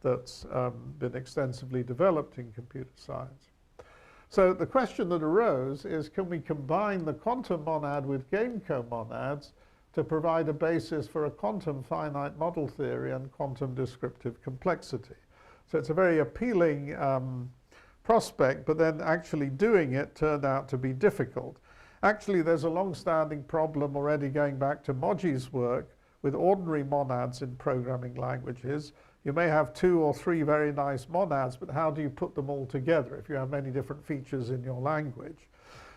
Speaker 3: that's been extensively developed in computer science. So the question that arose is, can we combine the quantum monad with game comonads to provide a basis for a quantum finite model theory and quantum descriptive complexity? So it's a very appealing prospect, but then actually doing it turned out to be difficult. Actually, there's a long-standing problem already going back to Moji's work with ordinary monads in programming languages. You may have 2 or 3 very nice monads, but how do you put them all together if you have many different features in your language?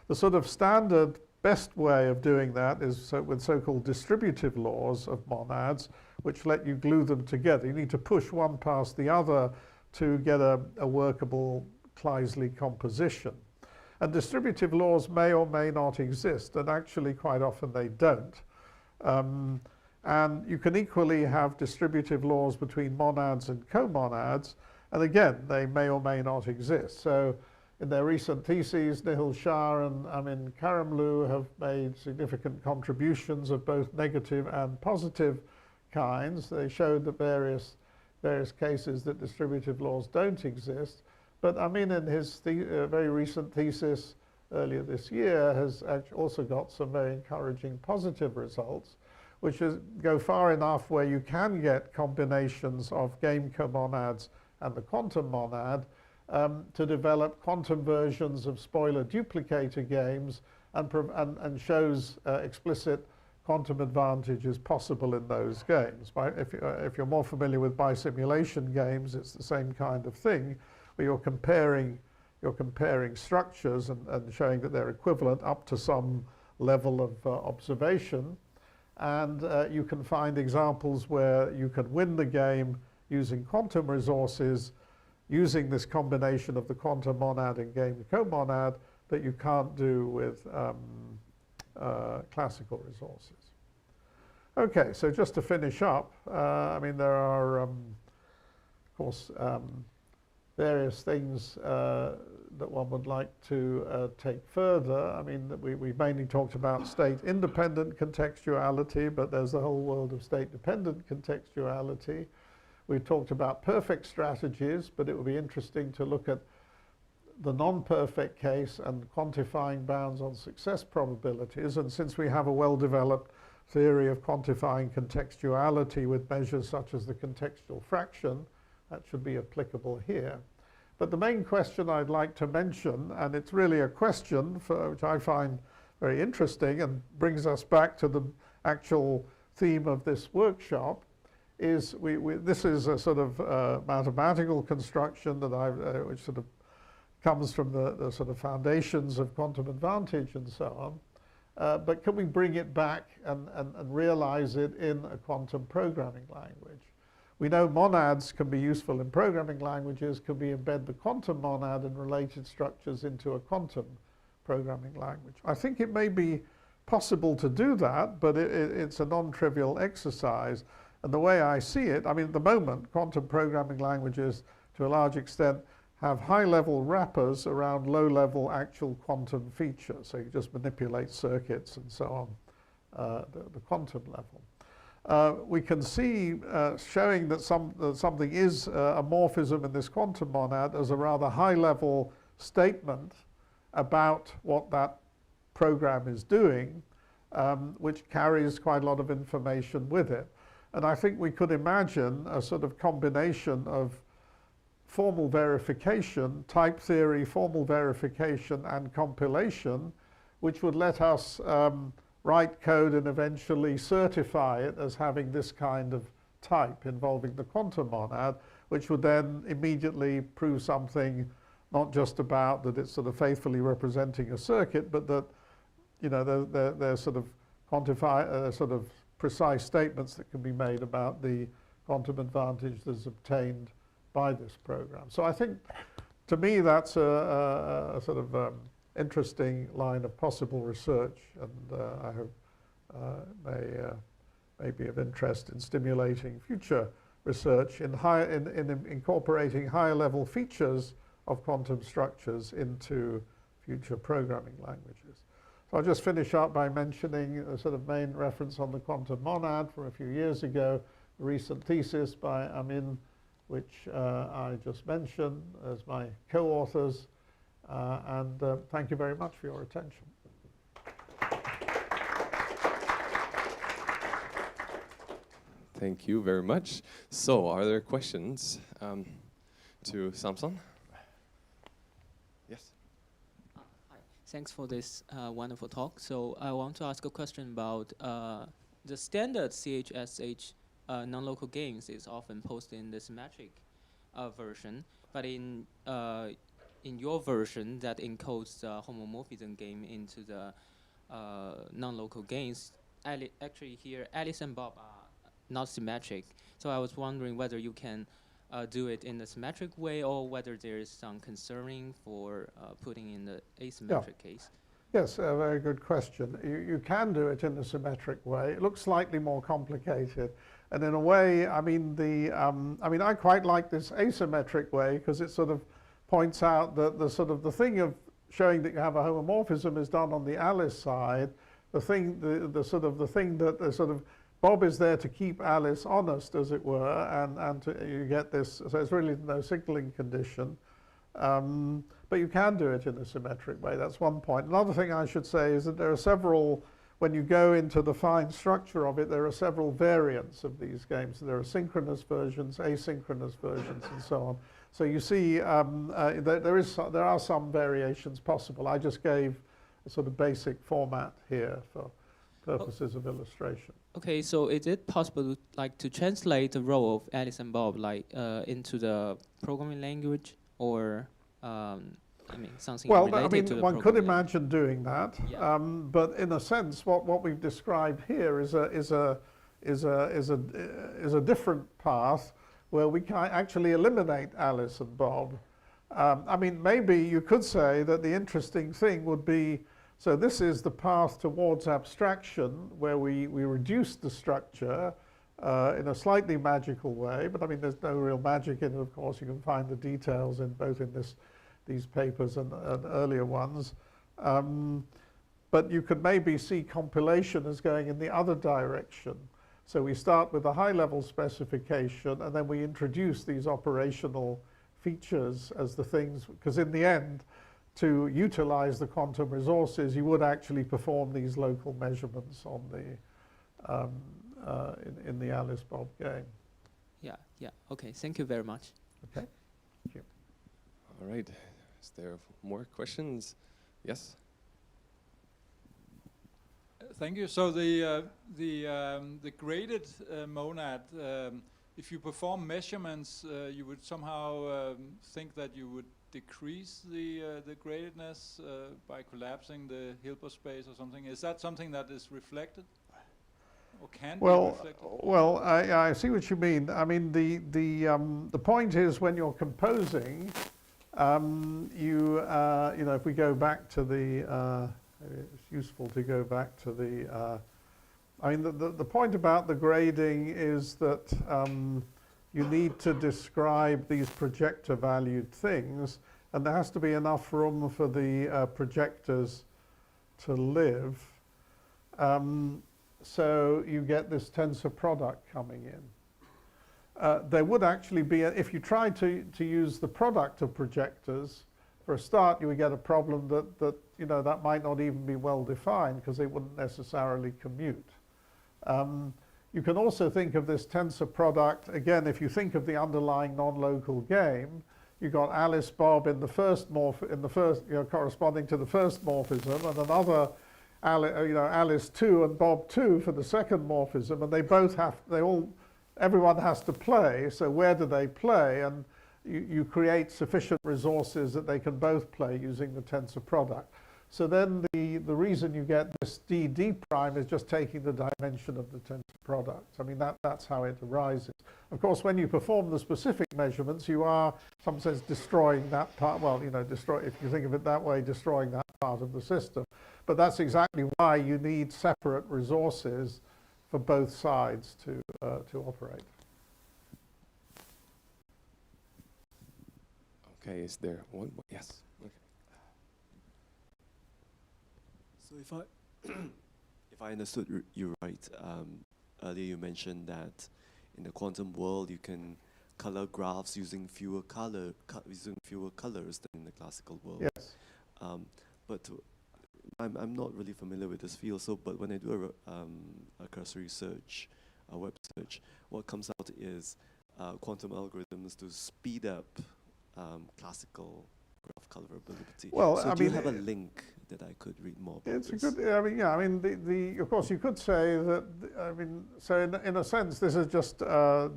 Speaker 3: The sort of standard best way of doing that is with so-called distributive laws of monads, which let you glue them together. You need to push one past the other to get a workable Kleisli composition. And distributive laws may or may not exist, and actually quite often they don't. And you can equally have distributive laws between monads and comonads, and again, they may or may not exist. So in their recent theses, Nihal Shah and Amin Karamlu have made significant contributions of both negative and positive kinds. They showed that various cases that distributive laws don't exist. But Amin, in his very recent thesis earlier this year, has actually also got some very encouraging positive results, which go far enough where you can get combinations of game comonads and the quantum monad to develop quantum versions of spoiler duplicator games, and shows explicit quantum advantages possible in those games. If you're more familiar with bisimulation games, it's the same kind of thing, where you're comparing structures and showing that they're equivalent up to some level of observation. And you can find examples where you can win the game using quantum resources, using this combination of the quantum monad and game comonad that you can't do with classical resources. Okay, so just to finish up, there are, of course, various things that one would like to take further. We mainly talked about state-independent contextuality, but there's the whole world of state-dependent contextuality. We talked about perfect strategies, but it would be interesting to look at the non-perfect case and quantifying bounds on success probabilities. And since we have a well-developed theory of quantifying contextuality with measures such as the contextual fraction, that should be applicable here. But the main question I'd like to mention, and it's really a question which I find very interesting and brings us back to the actual theme of this workshop, is this is a sort of mathematical construction that which sort of comes from the sort of foundations of quantum advantage and so on. But can we bring it back and realize it in a quantum programming language? We know monads can be useful in programming languages. Can we embed the quantum monad and related structures into a quantum programming language? I think it may be possible to do that, but it's a non-trivial exercise. And the way I see it, at the moment, quantum programming languages, to a large extent, have high-level wrappers around low-level actual quantum features. So you just manipulate circuits and so the quantum level. We can see showing that something is a morphism in this quantum monad as a rather high-level statement about what that program is doing, which carries quite a lot of information with it. And I think we could imagine a sort of combination of formal verification, type theory, formal verification, and compilation, which would let us write code and eventually certify it as having this kind of type involving the quantum monad, which would then immediately prove something not just about that it's sort of faithfully representing a circuit, but that, you know, they're sort of sort of precise statements that can be made about the quantum advantage that's obtained by this program. So I think, to me, that's a sort of interesting line of possible research, and I hope may be of interest in stimulating future research in incorporating higher level features of quantum structures into future programming languages. So I'll just finish up by mentioning a sort of main reference on the quantum monad from a few years ago, a recent thesis by Amin, which I just mentioned as my co-authors. And thank you very much for your attention.
Speaker 1: Thank you very much. So, are there questions to Samson? Yes.
Speaker 4: Hi. Thanks for this wonderful talk. So I want to ask a question about the standard CHSH non-local games is often posted in the symmetric version, but in your version that encodes the homomorphism game into the non-local games, actually here Alice and Bob are not symmetric. So I was wondering whether you can do it in the symmetric way, or whether there is some concerning for putting in the asymmetric case.
Speaker 3: Yes, a very good question. You can do it in the symmetric way. It looks slightly more complicated, and in a way, I mean, I quite like this asymmetric way because it sort of points out that the thing of showing that you have a homomorphism is done on the Alice side. The thing that Bob is there to keep Alice honest, as it were, and you get this. So it's really no signaling condition. But you can do it in a symmetric way. That's one point. Another thing I should say is that there are several, when you go into the fine structure of it, there are several variants of these games. There are synchronous versions, asynchronous versions, and so on. So you see there are some variations possible. I just gave a sort of basic format here for purposes of illustration.
Speaker 4: Okay, so is it possible to translate the role of Alice and Bob into the programming language, or something related to the
Speaker 3: one could imagine doing that,
Speaker 4: yeah.
Speaker 3: but in a sense, what we've described here is a different path where we can actually eliminate Alice and Bob. Maybe you could say that the interesting thing would be, so this is the path towards abstraction, where we reduce the structure in a slightly magical way, but there's no real magic in it, of course. You can find the details in both in these papers and earlier ones. But you could maybe see compilation as going in the other direction. So we start with a high-level specification, and then we introduce these operational features as the things, because in the end, to utilize the quantum resources, you would actually perform these local measurements on the in the Alice Bob game.
Speaker 4: Yeah. Okay. Thank you very much.
Speaker 3: Okay. Thank you.
Speaker 1: All right. Is there more questions? Yes.
Speaker 5: Thank you. So the graded monad, if you perform measurements, you would somehow think that you would decrease the gradedness by collapsing the Hilbert space or something. Is that something that is reflected, or can be reflected?
Speaker 3: Well, I see what you mean. The point is, when you're composing, if we go back to the, it's useful to go back to the. The point about the grading is that you need to describe these projector-valued things, and there has to be enough room for the projectors to live. so you get this tensor product coming in. There would actually be, if you tried to use the product of projectors, for a start you would get a problem that might not even be well defined because they wouldn't necessarily commute. You can also think of this tensor product, again, if you think of the underlying non-local game, you've got Alice, Bob in the first corresponding to the first morphism, and another Alice 2 and Bob 2 for the second morphism, and everyone has to play, so where do they play? And you create sufficient resources that they can both play using the tensor product. So then the reason you get this d prime is just taking the dimension of the tensor product. I mean, that's how it arises. Of course, when you perform the specific measurements, you are, in some sense, destroying that part. Well, if you think of it that way, destroying that part of the system. But that's exactly why you need separate resources for both sides to operate.
Speaker 1: Okay, is there one more? Yes. Okay.
Speaker 6: So if I understood you right, earlier you mentioned that in the quantum world you can color graphs using fewer colors than in the classical world.
Speaker 3: Yes.
Speaker 6: But I'm not really familiar with this field. So, but when I do a cursory search, a web search, what comes out is quantum algorithms to speed up classical graph colorability.
Speaker 3: Well,
Speaker 6: so do you have a link that I could read more about
Speaker 3: It's
Speaker 6: this?
Speaker 3: a good, I mean, yeah, I mean, of course, you could say that, I mean, so in a sense, this is just yeah,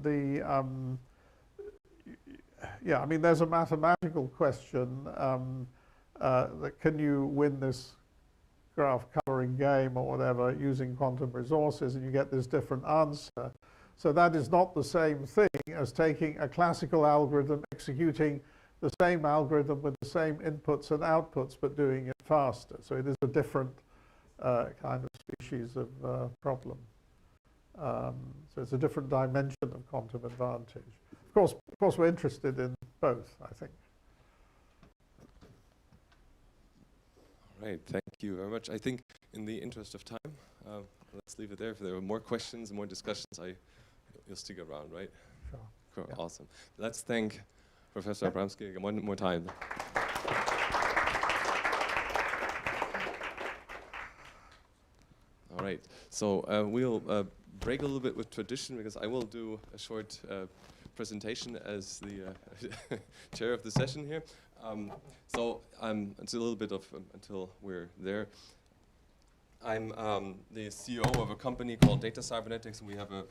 Speaker 3: I mean, there's a mathematical question that can you win this graph coloring game or whatever using quantum resources, and you get this different answer. So that is not the same thing as taking a classical algorithm, executing the same algorithm with the same inputs and outputs, but doing it faster. So it is a different kind of species of problem. So it's a different dimension of quantum advantage. Of course, we're interested in both, I think.
Speaker 1: All right, thank you very much. I think in the interest of time, let's leave it there. If there are more questions, more discussions, you'll stick around, right?
Speaker 3: Sure.
Speaker 1: Cool.
Speaker 3: Yeah.
Speaker 1: Awesome. Let's thank Professor Abramsky one more time. All right, so we'll break a little bit with tradition because I will do a short presentation as the chair of the session here. So it's a little bit of until we're there. I'm the CEO of a company called Data Cybernetics, and we have a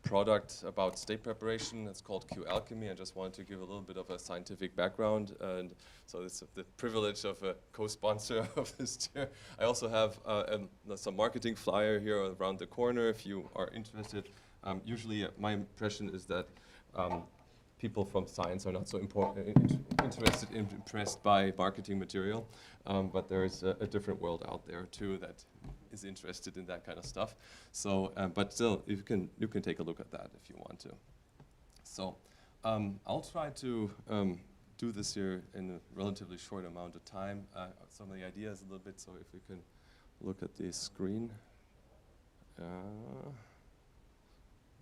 Speaker 1: product about state preparation. It's called Q-Alchemy. I just wanted to give a little bit of a scientific background, and so it's the privilege of a co-sponsor of this chair. I also have some marketing flyer here around the corner if you are interested. Usually my impression is that people from science are not so impressed by marketing material, but there is a different world out there too that is interested in that kind of stuff. So, but still, you can take a look at that if you want to. So, I'll try to do this here in a relatively short amount of time. Some of the ideas a little bit. So, if we can look at the screen,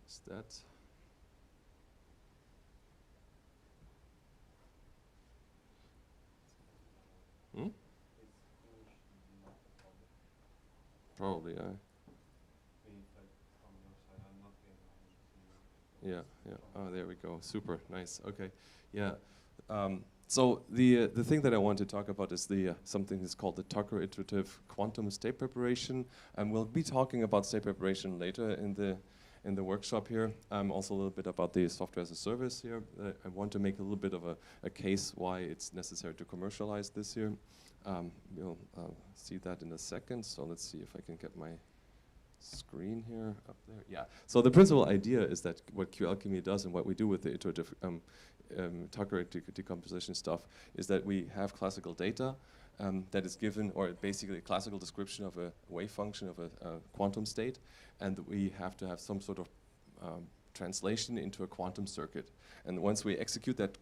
Speaker 1: is that? Probably, yeah. Oh, there we go. Super nice. Okay, yeah. So the thing that I want to talk about is something that's called the Tucker iterative quantum state preparation, and we'll be talking about state preparation later in the workshop here. Also a little bit about the software as a service here. I want to make a little bit of a case why it's necessary to commercialize this here. We'll see that in a second. So let's see if I can get my screen here up there. Yeah. So the principal idea is that what Q-Alchemy does and what we do with the iterative Tucker decomposition stuff is that we have classical data that is given, or basically a classical description of a wave function of a quantum state, and we have to have some sort of translation into a quantum circuit. And once we execute that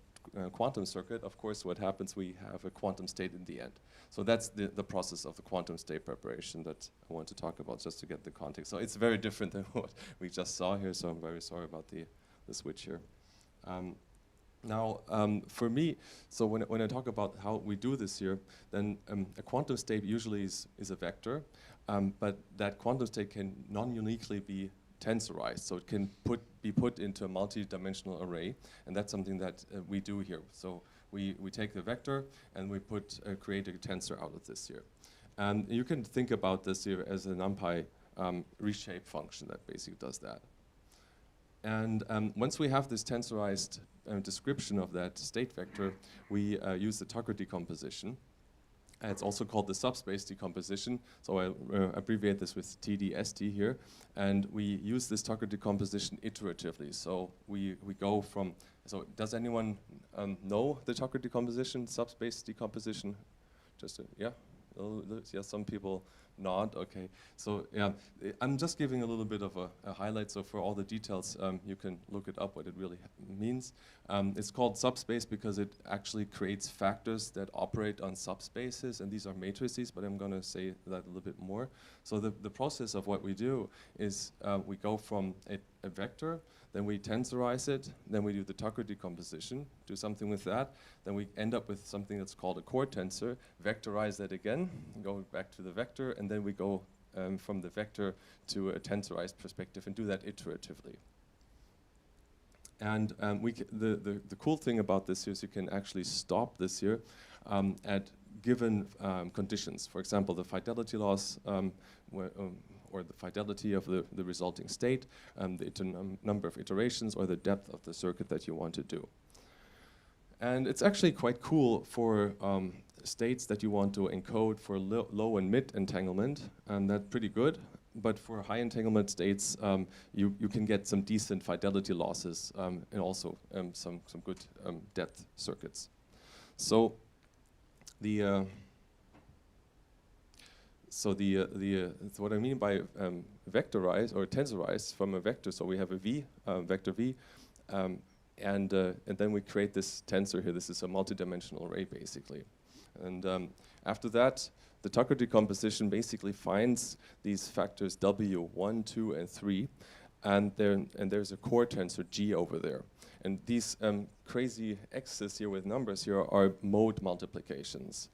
Speaker 1: quantum circuit, of course, what happens, we have a quantum state in the end. So that's the process of the quantum state preparation that I want to talk about, just to get the context. So it's very different than what we just saw here, so I'm very sorry about the switch here. Now, for me, so when I talk about how we do this here, then a quantum state usually is a vector, but that quantum state can non-uniquely be tensorized, so it can be put into a multi-dimensional array, and that's something that we do here. So we take the vector and we create a tensor out of this here. And you can think about this here as a NumPy reshape function that basically does that. And once we have this tensorized description of that state vector, we use the Tucker decomposition. It's also called the subspace decomposition, so I abbreviate this with TDST here. And we use this Tucker decomposition iteratively. So we go from, so does anyone know the Tucker decomposition, subspace decomposition? Just, yeah? Yeah, some people nod, okay. So yeah, I'm just giving a little bit of a highlight, so for all the details, you can look it up, what it really means. It's called subspace because it actually creates factors that operate on subspaces, and these are matrices, but I'm gonna say that a little bit more. So the process of what we do is we go from a vector, then we tensorize it, then we do the Tucker decomposition, do something with that, then we end up with something that's called a core tensor, vectorize that again, go back to the vector, and then we go from the vector to a tensorized perspective and do that iteratively. And the cool thing about this is you can actually stop this here at given conditions. For example, the fidelity loss or the fidelity of the resulting state, the number of iterations, or the depth of the circuit that you want to do. And it's actually quite cool for states that you want to encode for low and mid entanglement, and that's pretty good. But for high entanglement states, you can get some decent fidelity losses and also some good depth circuits. So so what I mean by vectorize or tensorize from a vector, so we have a v, vector v, and then we create this tensor here. This is a multidimensional array, basically. And after that, the Tucker decomposition basically finds these factors w, 1, 2, and 3, and there's a core tensor g over there. And these crazy x's here with numbers here are mode multiplications.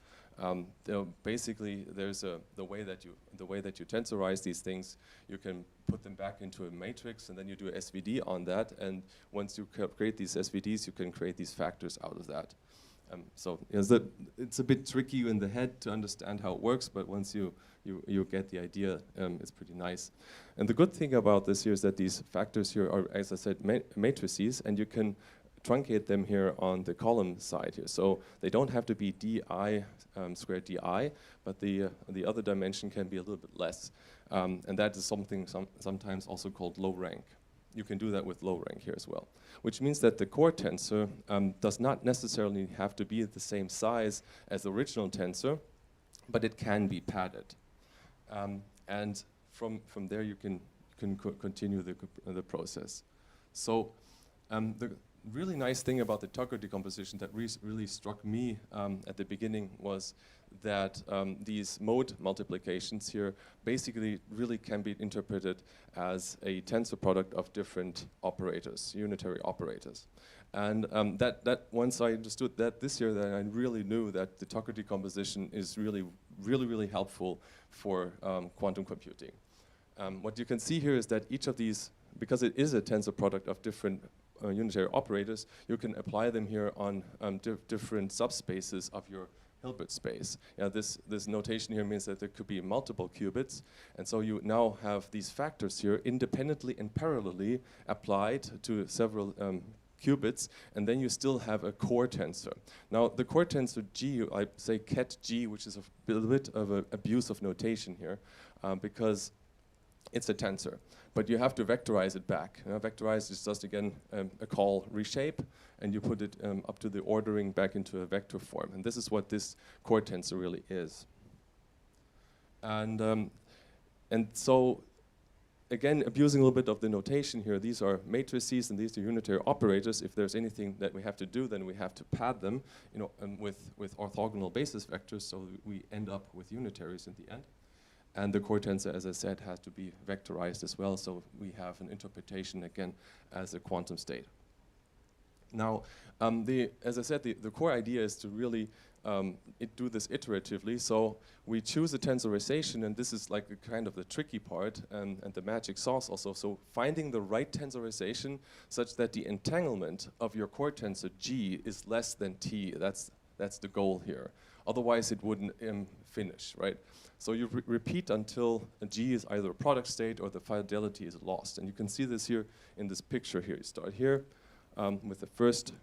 Speaker 1: Basically, there's the way that you tensorize these things, you can put them back into a matrix, and then you do a SVD on that. And once you create these SVDs, you can create these factors out of that. So it's a bit tricky in the head to understand how it works, but once you get the idea, it's pretty nice. And the good thing about this here is that these factors here are, as I said, matrices, and you can truncate them here on the column side here. So they don't have to be di squared di, but the other dimension can be a little bit less. And that is something sometimes also called low rank. You can do that with low rank here as well, which means that the core tensor does not necessarily have to be the same size as the original tensor, but it can be padded. And from there you can continue the process. So the really nice thing about the Tucker decomposition that really struck me at the beginning was that these mode multiplications here basically really can be interpreted as a tensor product of different operators, unitary operators. And that once I understood that this year, then I really knew that the Tucker decomposition is really helpful for quantum computing. What you can see here is that each of these, because it is a tensor product of different unitary operators, you can apply them here on different subspaces of your Hilbert space. Yeah, this notation here means that there could be multiple qubits, and so you now have these factors here independently and parallelly applied to several qubits, and then you still have a core tensor. Now, the core tensor G, I say ket G, which is a bit of an abuse of notation here, because it's a tensor, but you have to vectorize it back. Vectorize is just, again, a call reshape, and you put it up to the ordering back into a vector form. And this is what this core tensor really is. And so again, abusing a little bit of the notation here, these are matrices and these are unitary operators. If there's anything that we have to do, then we have to pad them, with orthogonal basis vectors, so we end up with unitaries in the end. And the core tensor, as I said, has to be vectorized as well, so we have an interpretation, again, as a quantum state. Now, as I said, the core idea is to really do this iteratively. So we choose a tensorization, and this is like kind of the tricky part and the magic sauce also. So finding the right tensorization such that the entanglement of your core tensor G is less than T. That's the goal here. Otherwise, it wouldn't finish, right? So you repeat until a G is either a product state or the fidelity is lost. And you can see this here in this picture here. You start here with the first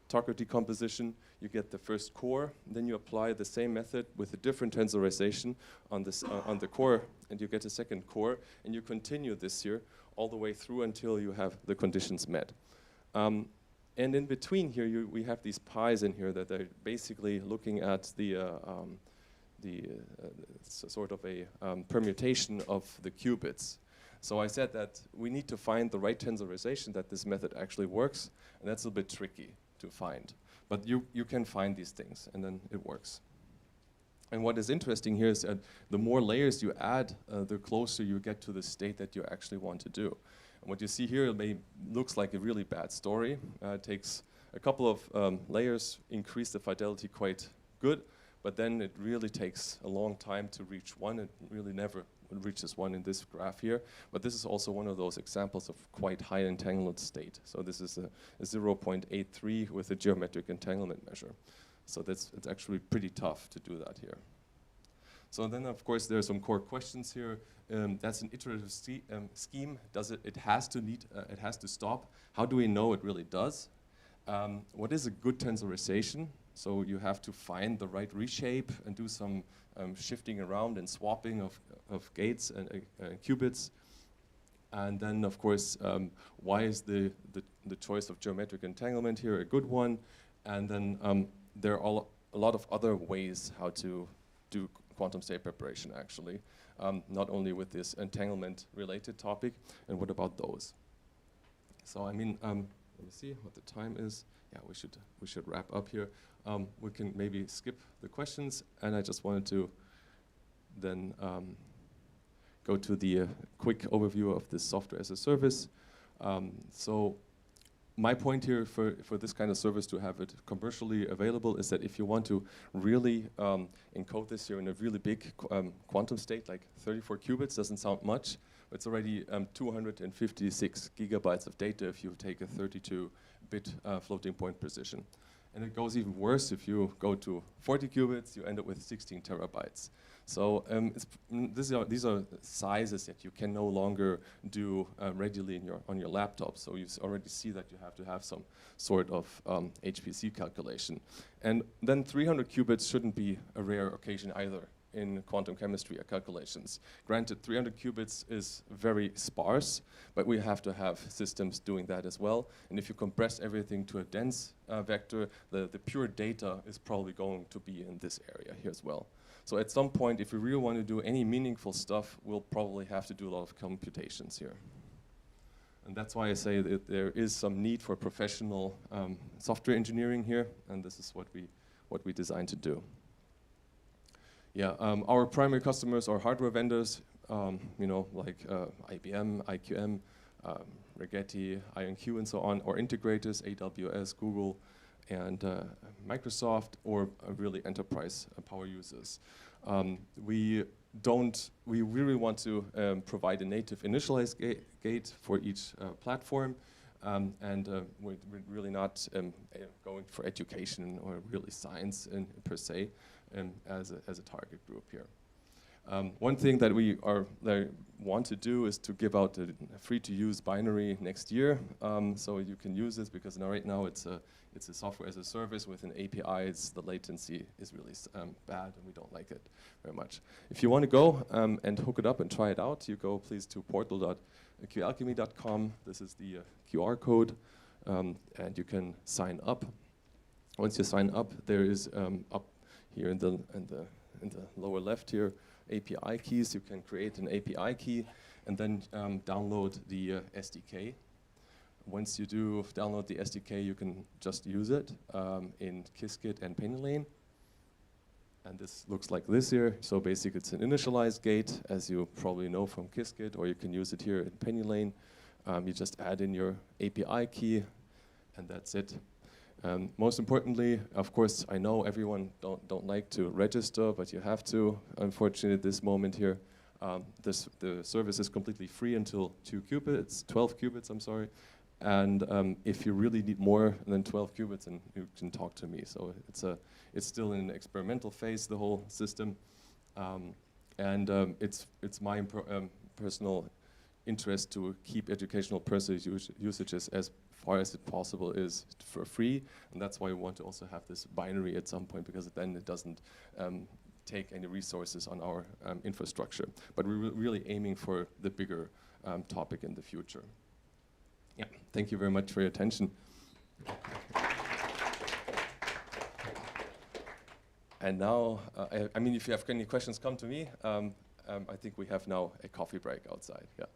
Speaker 1: Tucker decomposition. You get the first core. Then you apply the same method with a different tensorization on the core, and you get a second core. And you continue this here all the way through until you have the conditions met. And in between here, we have these pies in here that are basically looking at the sort of a permutation of the qubits. So I said that we need to find the right tensorization that this method actually works, and that's a bit tricky to find. But you can find these things, and then it works. And what is interesting here is that the more layers you add, the closer you get to the state that you actually want to do. And what you see here looks like a really bad story. It takes a couple of layers, increase the fidelity quite good, but then it really takes a long time to reach one. It really never reaches one in this graph here. But this is also one of those examples of quite high entanglement state. So this is a 0.83 with a geometric entanglement measure. So it's actually pretty tough to do that here. So then, of course, there are some core questions here. That's an iterative scheme. It has to stop. How do we know it really does? What is a good tensorization? So you have to find the right reshape and do some shifting around and swapping of gates and qubits. And then, of course, why is the choice of geometric entanglement here a good one? And then there are a lot of other ways how to do quantum state preparation, actually, not only with this entanglement-related topic. And what about those? So, I mean, let me see what the time is. Yeah, we should wrap up here. We can maybe skip the questions, and I just wanted to then go to the quick overview of this software as a service. So my point here for this kind of service to have it commercially available is that if you want to really encode this here in a really big quantum state, like 34 qubits doesn't sound much, but it's already 256 gigabytes of data if you take a 32-bit floating point precision. And it goes even worse if you go to 40 qubits, you end up with 16 terabytes. So these are sizes that you can no longer do readily on your laptop. So you already see that you have to have some sort of HPC calculation. And then 300 qubits shouldn't be a rare occasion either in quantum chemistry calculations. Granted, 300 qubits is very sparse, but we have to have systems doing that as well. And if you compress everything to a dense vector, the pure data is probably going to be in this area here as well. So at some point, if we really want to do any meaningful stuff, we'll probably have to do a lot of computations here. And that's why I say that there is some need for professional software engineering here, and this is what we designed to do. Yeah, our primary customers are hardware vendors, like IBM, IQM, Rigetti, IonQ, and so on, or integrators, AWS, Google, and Microsoft, or really enterprise power users. We really want to provide a native initialized gate for each platform, and we're really not going for education or really science per se. As a target group here. One thing that we want to do is to give out a free-to-use binary next year, so you can use this because right now it's a software as a service with an API. The latency is really bad, and we don't like it very much. If you want to go and hook it up and try it out, you go please to portal.qalchemy.com. This is the QR code, and you can sign up. Once you sign up, there is up here in the lower left here, API keys. You can create an API key and then download the SDK. Once you do download the SDK, you can just use it in Qiskit and PennyLane. And this looks like this here. So basically, it's an initialized gate, as you probably know from Qiskit, or you can use it here in PennyLane. You just add in your API key, and that's it. Most importantly, of course, I know everyone don't like to register, but you have to. Unfortunately, at this moment here, the service is completely free until 12 qubits, I'm sorry. And if you really need more than 12 qubits, then you can talk to me. So it's still in an experimental phase, the whole system. It's my personal interest to keep educational usages as far as it possible is for free, and that's why we want to also have this binary at some point, because then it doesn't take any resources on our infrastructure. But we're really aiming for the bigger topic in the future. Yeah, thank you very much for your attention. And now, I mean, if you have any questions, come to me. I think we have now a coffee break outside. Yeah.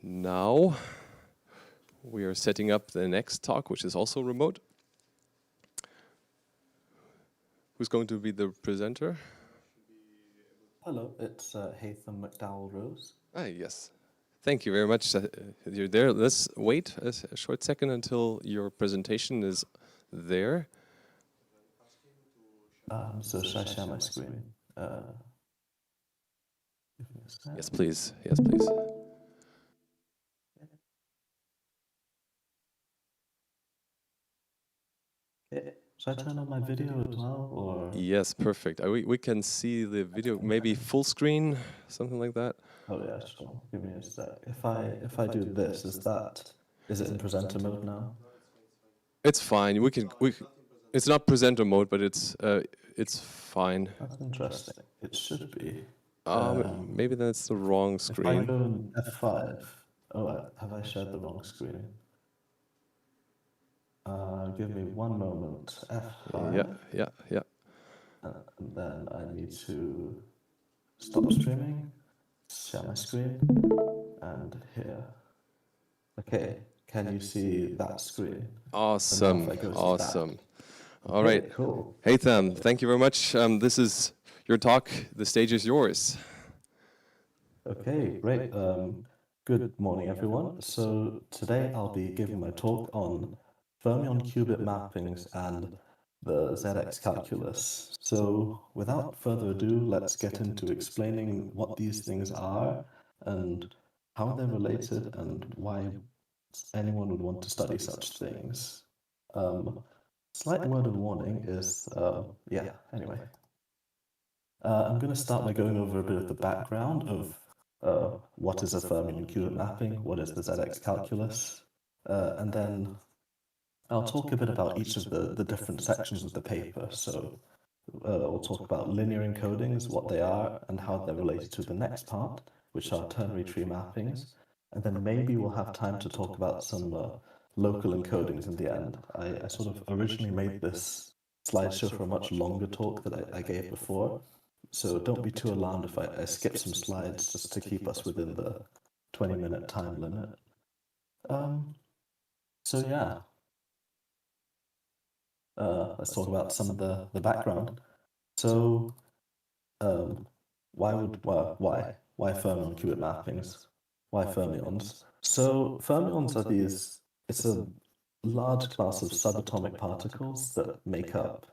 Speaker 1: now we are setting up the next talk, which is also remote. Who's going to be the presenter?
Speaker 7: Hello, it's Haytham McDowell-Rose.
Speaker 1: Ah, yes. Thank you very much. You're there. Let's wait a short second until your presentation is there.
Speaker 7: So should I share my screen? Give me a sec.
Speaker 1: Yes, please. Yes, please.
Speaker 7: Should I turn on my video as well, or?
Speaker 1: Yes, perfect. We can see the video, maybe full screen, something like that.
Speaker 7: Oh yeah, sure. Give me a sec. If I do this, is it in presenter mode now?
Speaker 1: It's fine. It's not presenter mode, but it's fine.
Speaker 7: That's interesting. It should be.
Speaker 1: Maybe that's the wrong
Speaker 7: If I
Speaker 1: screen.
Speaker 7: go in F5, have I shared the wrong screen? Give me one moment. F5.
Speaker 1: Yeah.
Speaker 7: And then I need to stop streaming, share my screen, and here. Okay, can you see that screen?
Speaker 1: Awesome.
Speaker 7: if I go to
Speaker 1: Awesome.
Speaker 7: that.
Speaker 1: All right.
Speaker 7: Cool.
Speaker 1: Haytham, thank you very much. This is your talk. The stage is yours.
Speaker 7: Okay, great. Good morning, everyone. So today I'll be giving my talk on fermion qubit mappings and the ZX calculus. So without further ado, let's get into explaining what these things are and how they're related and why anyone would want to study such things. Slight word of warning is, anyway. I'm going to start by going over a bit of the background of what is a fermion qubit mapping, what is the ZX calculus, and then I'll talk a bit about each of the different sections of the paper. So we'll talk about linear encodings, what they are, and how they're related to the next part, which are ternary tree mappings. And then maybe we'll have time to talk about some local encodings in the end. I sort of originally made this slideshow for a much longer talk that I gave before. So don't be too alarmed if I skip some slides just to keep us within the 20-minute time limit. So yeah. Let's talk about some of the background. So, why fermion qubit mappings? Why fermions? So fermions are it's a large class of subatomic particles that make up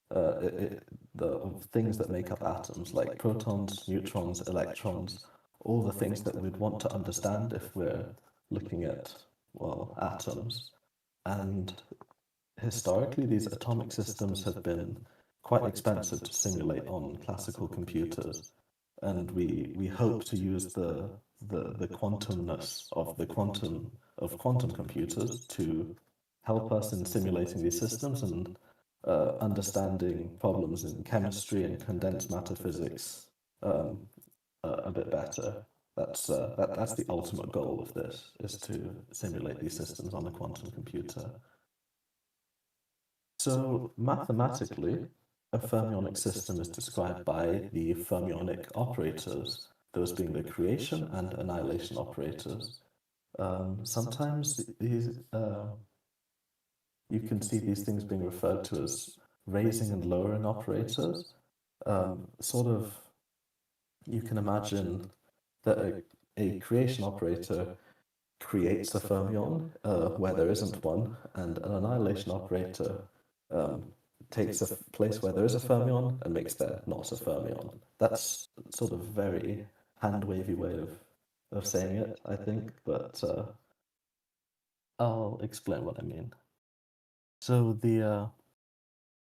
Speaker 7: the things that make up atoms, like protons, neutrons, electrons, all the things that we'd want to understand if we're looking at, well, atoms. And historically, these atomic systems have been quite expensive to simulate on classical computers, and we hope to use the quantumness of quantum computers to help us in simulating these systems and understanding problems in chemistry and condensed matter physics a bit better. That's the ultimate goal of this, is to simulate these systems on a quantum computer. So mathematically, a fermionic system is described by the fermionic operators, those being the creation and annihilation operators. Sometimes these you can see these things being referred to as raising and lowering operators. Sort of, you can imagine that a creation operator creates a fermion where there isn't one, and an annihilation operator takes a place where there is a fermion and makes there not a fermion. That's sort of very hand-wavy way of saying it, I think, but I'll explain what I mean. So the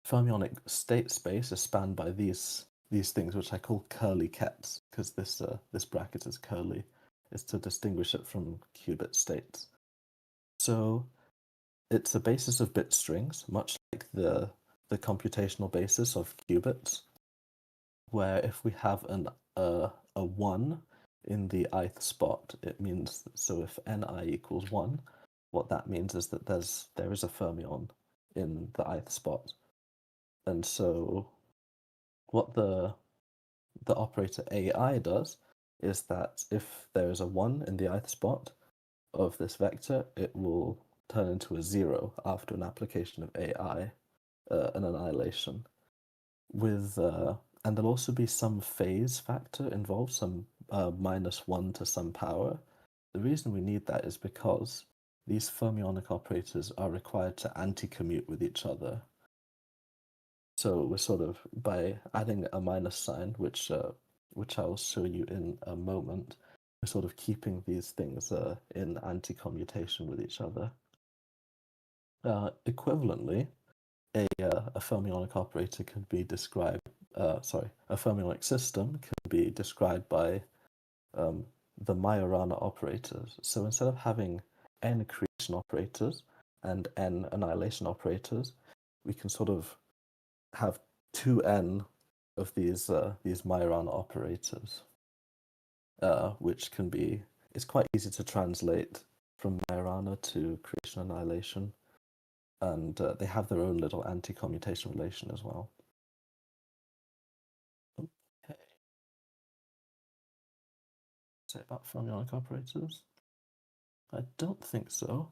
Speaker 7: fermionic state space is spanned by these things, which I call curly kets, because this bracket is curly. It's to distinguish it from qubit states. So it's a basis of bit strings, much like the computational basis of qubits, where if we have a 1 in the ith spot, it means, so if ni equals 1, what that means is that there is a fermion in the ith spot. And so what the operator AI does is that if there is a 1 in the ith spot of this vector, it will turn into a 0 after an application of AI, an annihilation. And there'll also be some phase factor involved, some -1 to some power. The reason we need that is because these fermionic operators are required to anti-commute with each other. So we're sort of, by adding a minus sign, which I'll show you in a moment, we're sort of keeping these things in anti-commutation with each other. Equivalently, a fermionic operator can be described, a fermionic system can be described by the Majorana operators. So instead of having n creation operators and n annihilation operators, we can sort of have 2n of these Majorana operators, which can be, it's quite easy to translate from Majorana to creation annihilation, and they have their own little anti-commutation relation as well. Okay. Say about fermionic operators? I don't think so.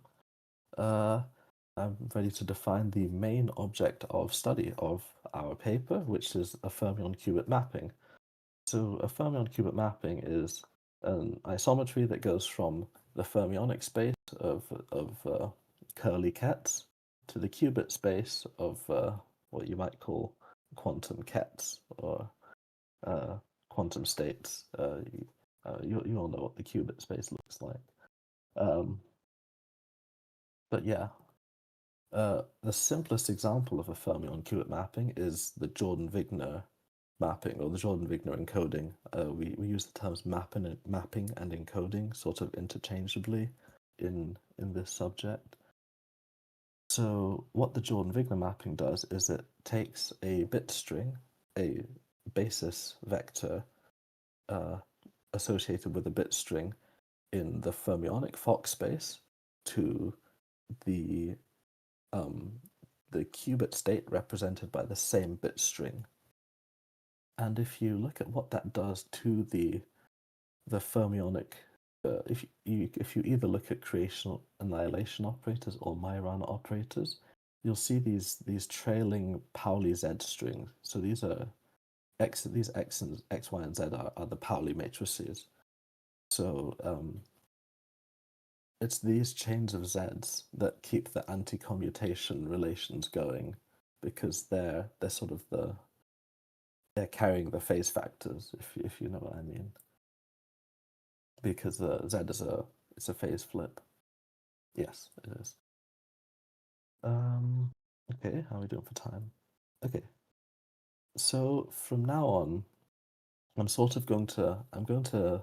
Speaker 7: I'm ready to define the main object of study of our paper, which is a fermion-qubit mapping. So a fermion-qubit mapping is an isometry that goes from the fermionic space of curly kets to the qubit space of what you might call quantum kets or quantum states. You all know what the qubit space looks like. But yeah, the simplest example of a fermion-qubit mapping is the Jordan-Wigner mapping, or the Jordan-Wigner encoding. We use the terms mapping and encoding sort of interchangeably in this subject. So what the Jordan-Wigner mapping does is it takes a bit string, a basis vector associated with a bit string in the fermionic Fock space to the qubit state represented by the same bit string. And if you look at what that does to the fermionic, if you either look at creation annihilation operators or Majorana operators, you'll see these trailing Pauli Z strings. So these are these X, Y, and Z are the Pauli matrices. So it's these chains of Z's that keep the anti-commutation relations going, because they're sort of they're carrying the phase factors, if you know what I mean. Because Z is a phase flip. Yes, it is. Okay, how are we doing for time? Okay. So from now on, I'm going to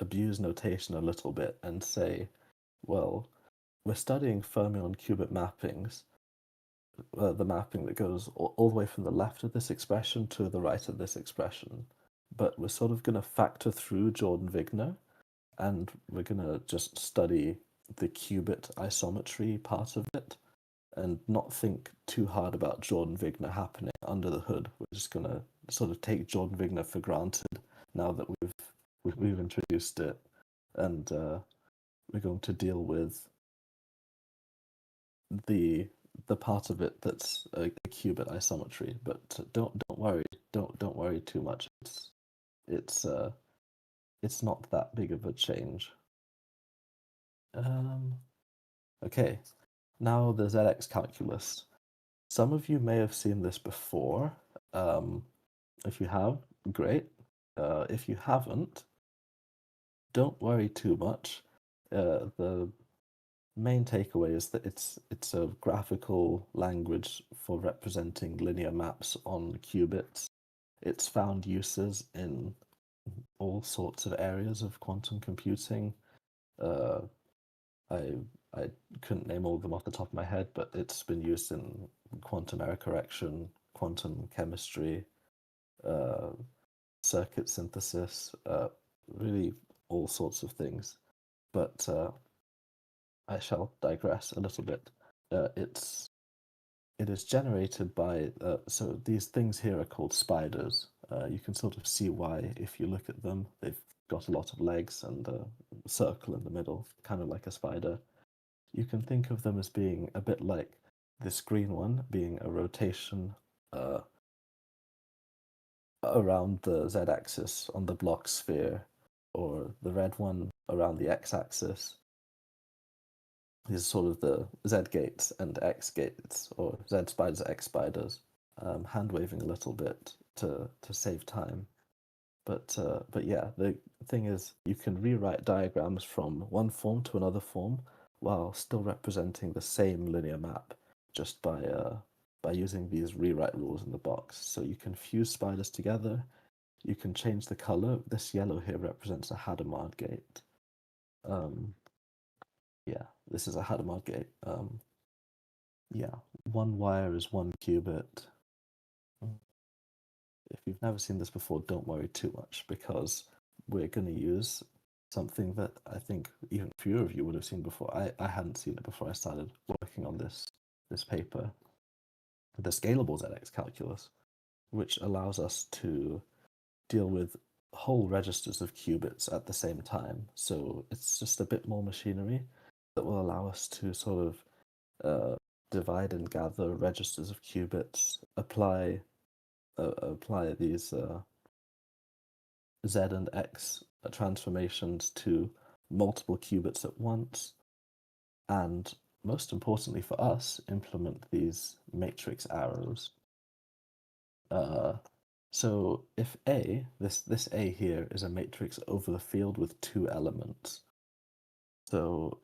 Speaker 7: abuse notation a little bit and say, well, we're studying fermion-qubit mappings, the mapping that goes all the way from the left of this expression to the right of this expression. But we're sort of going to factor through Jordan-Wigner, and we're going to just study the qubit isometry part of it and not think too hard about Jordan-Wigner happening under the hood. We're just going to sort of take Jordan-Wigner for granted now that we've introduced it, and we're going to deal with the part of it that's a qubit isometry. But don't worry too much. It's not that big of a change. Okay, now the ZX calculus. Some of you may have seen this before. If you have, great. If you haven't, don't worry too much. The main takeaway is that it's a graphical language for representing linear maps on qubits. It's found uses in all sorts of areas of quantum computing. I couldn't name all of them off the top of my head, but it's been used in quantum error correction, quantum chemistry, circuit synthesis, really all sorts of things. But I shall digress a little bit. It is generated by, so these things here are called spiders. You can sort of see why if you look at them. got a lot of legs and a circle in the middle, kind of like a spider. You can think of them as being a bit like this green one being a rotation around the z-axis on the block sphere, or the red one around the x-axis. These are sort of the z-gates and x-gates, or z-spiders, x-spiders, hand-waving a little bit to save time. But yeah, the thing is, you can rewrite diagrams from one form to another form while still representing the same linear map, just by using these rewrite rules in the box. So you can fuse spiders together, you can change the color. This yellow here represents a Hadamard gate. Yeah, this is a Hadamard gate. Yeah, one wire is one qubit. If you've never seen this before, don't worry too much, because we're going to use something that I think even fewer of you would have seen before. I hadn't seen it before I started working on this paper, the scalable ZX calculus, which allows us to deal with whole registers of qubits at the same time. So it's just a bit more machinery that will allow us to sort of divide and gather registers of qubits, apply these Z and X transformations to multiple qubits at once, and most importantly for us, implement these matrix arrows. So if A, this A here is a matrix over the field with two elements. So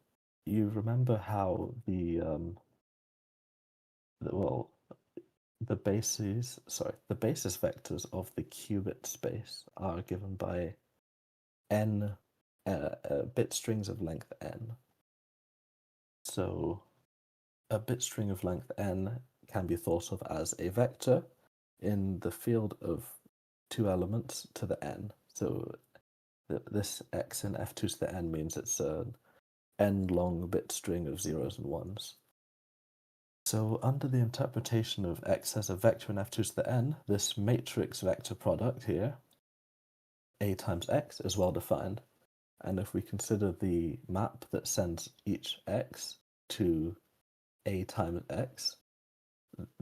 Speaker 7: you remember how the basis vectors of the qubit space are given by n bit strings of length n. So a bit string of length n can be thought of as a vector in the field of two elements to the n. So this x in f2 to the n means it's an n long bit string of zeros and ones. So under the interpretation of x as a vector in f2 to the n, this matrix vector product here, a times x, is well defined. And if we consider the map that sends each x to a times x,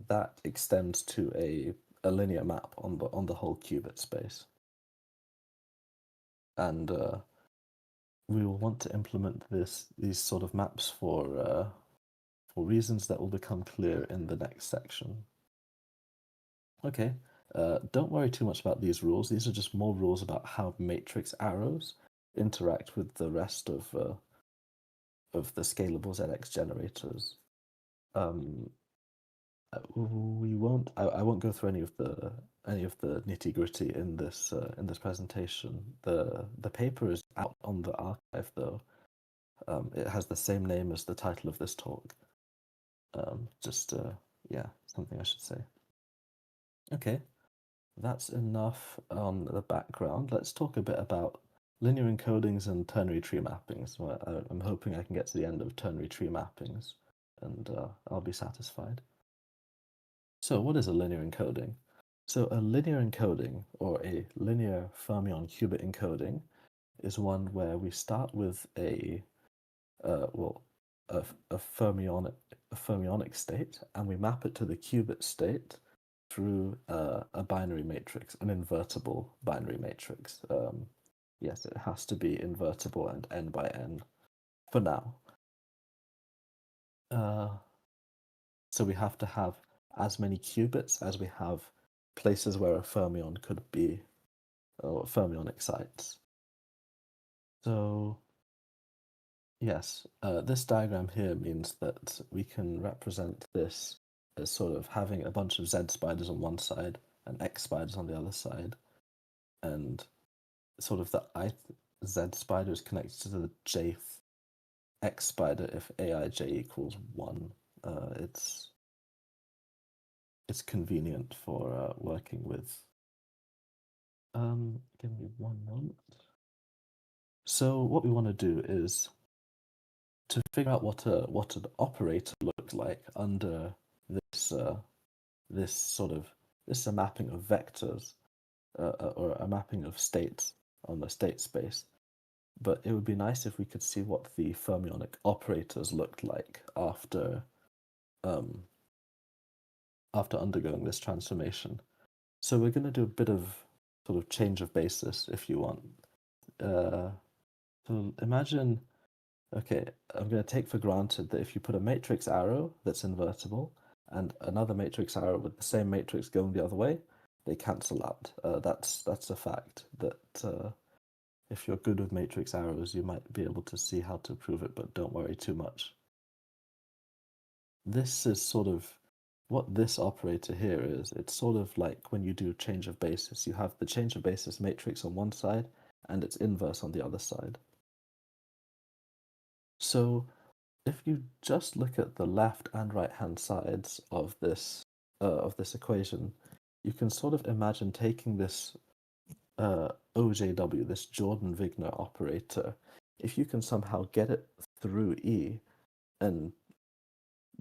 Speaker 7: that extends to a linear map on the whole qubit space. And we will want to implement these sort of maps for reasons that will become clear in the next section. Okay, don't worry too much about these rules. These are just more rules about how matrix arrows interact with the rest of the scalable ZX generators. We won't. I won't go through any of the nitty-gritty in this presentation. The paper is out on the archive though. It has the same name as the title of this talk. Yeah, something I should say. Okay, that's enough on the background. Let's talk a bit about linear encodings and ternary tree mappings. Well, I'm hoping I can get to the end of ternary tree mappings, and I'll be satisfied. So what is a linear encoding? So a linear encoding, or a linear fermion qubit encoding, is one where we start with a fermionic state, and we map it to the qubit state through a binary matrix, an invertible binary matrix. Yes, it has to be invertible and n by n for now. So we have to have as many qubits as we have places where a fermion could be, or fermionic sites. So yes, this diagram here means that we can represent this as sort of having a bunch of Z spiders on one side and X spiders on the other side, and sort of the ith Z spider is connected to the jth X spider if aij equals 1. It's convenient for working with. Give me one moment. So what we want to do is to figure out what an operator looks like under this this is a mapping of vectors or a mapping of states on a state space. But it would be nice if we could see what the fermionic operators looked like after undergoing this transformation. So we're going to do a bit of sort of change of basis, if you want. So imagine, okay, I'm going to take for granted that if you put a matrix arrow that's invertible and another matrix arrow with the same matrix going the other way, they cancel out. That's a fact that if you're good with matrix arrows, you might be able to see how to prove it, but don't worry too much. This is sort of what this operator here is. It's sort of like when you do change of basis. You have the change of basis matrix on one side and its inverse on the other side. So if you just look at the left and right hand sides of this equation, you can sort of imagine taking this OJW, this Jordan-Wigner operator. If you can somehow get it through E and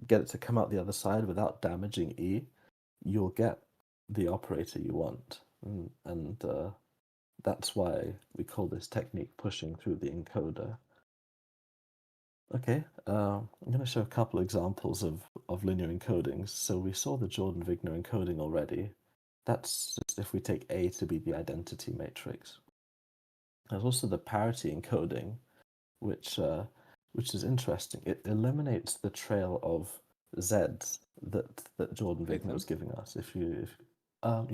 Speaker 7: get it to come out the other side without damaging E, you'll get the operator you want. And that's why we call this technique pushing through the encoder. Okay, I'm going to show a couple examples of linear encodings. So we saw the Jordan-Wigner encoding already. That's just if we take A to be the identity matrix. There's also the parity encoding, which is interesting. It eliminates the trail of Z's that Jordan-Wigner was giving us. Yes,
Speaker 1: Hey,
Speaker 7: can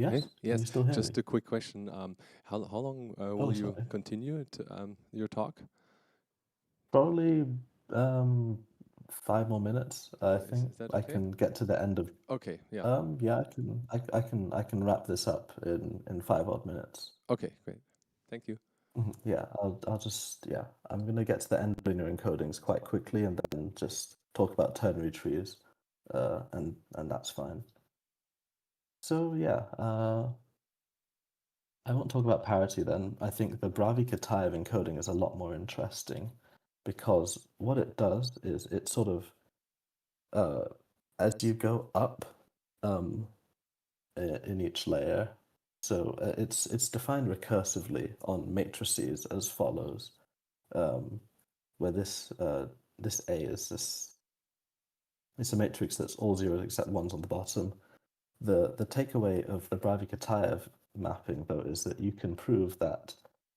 Speaker 1: yes.
Speaker 7: you still hear
Speaker 1: Just
Speaker 7: me?
Speaker 1: a quick question. How long will you
Speaker 7: sorry.
Speaker 1: continue your talk?
Speaker 7: Probably 5 more minutes. I think
Speaker 1: Is that
Speaker 7: I
Speaker 1: okay?
Speaker 7: can get to the end of.
Speaker 1: Okay. Yeah.
Speaker 7: Yeah, I can wrap this up in 5 odd minutes.
Speaker 1: Okay. Great. Thank you.
Speaker 7: Yeah, I'm gonna get to the end of linear encodings quite quickly and then just talk about ternary trees, and that's fine. So yeah, I won't talk about parity then. I think the Bravi-Kitaev encoding is a lot more interesting because what it does is it sort of, as you go up in each layer, so it's defined recursively on matrices as follows, where this A is this. It's a matrix that's all zeros except ones on the bottom. The takeaway of the Bravi-Kitaev mapping, though, is that you can prove that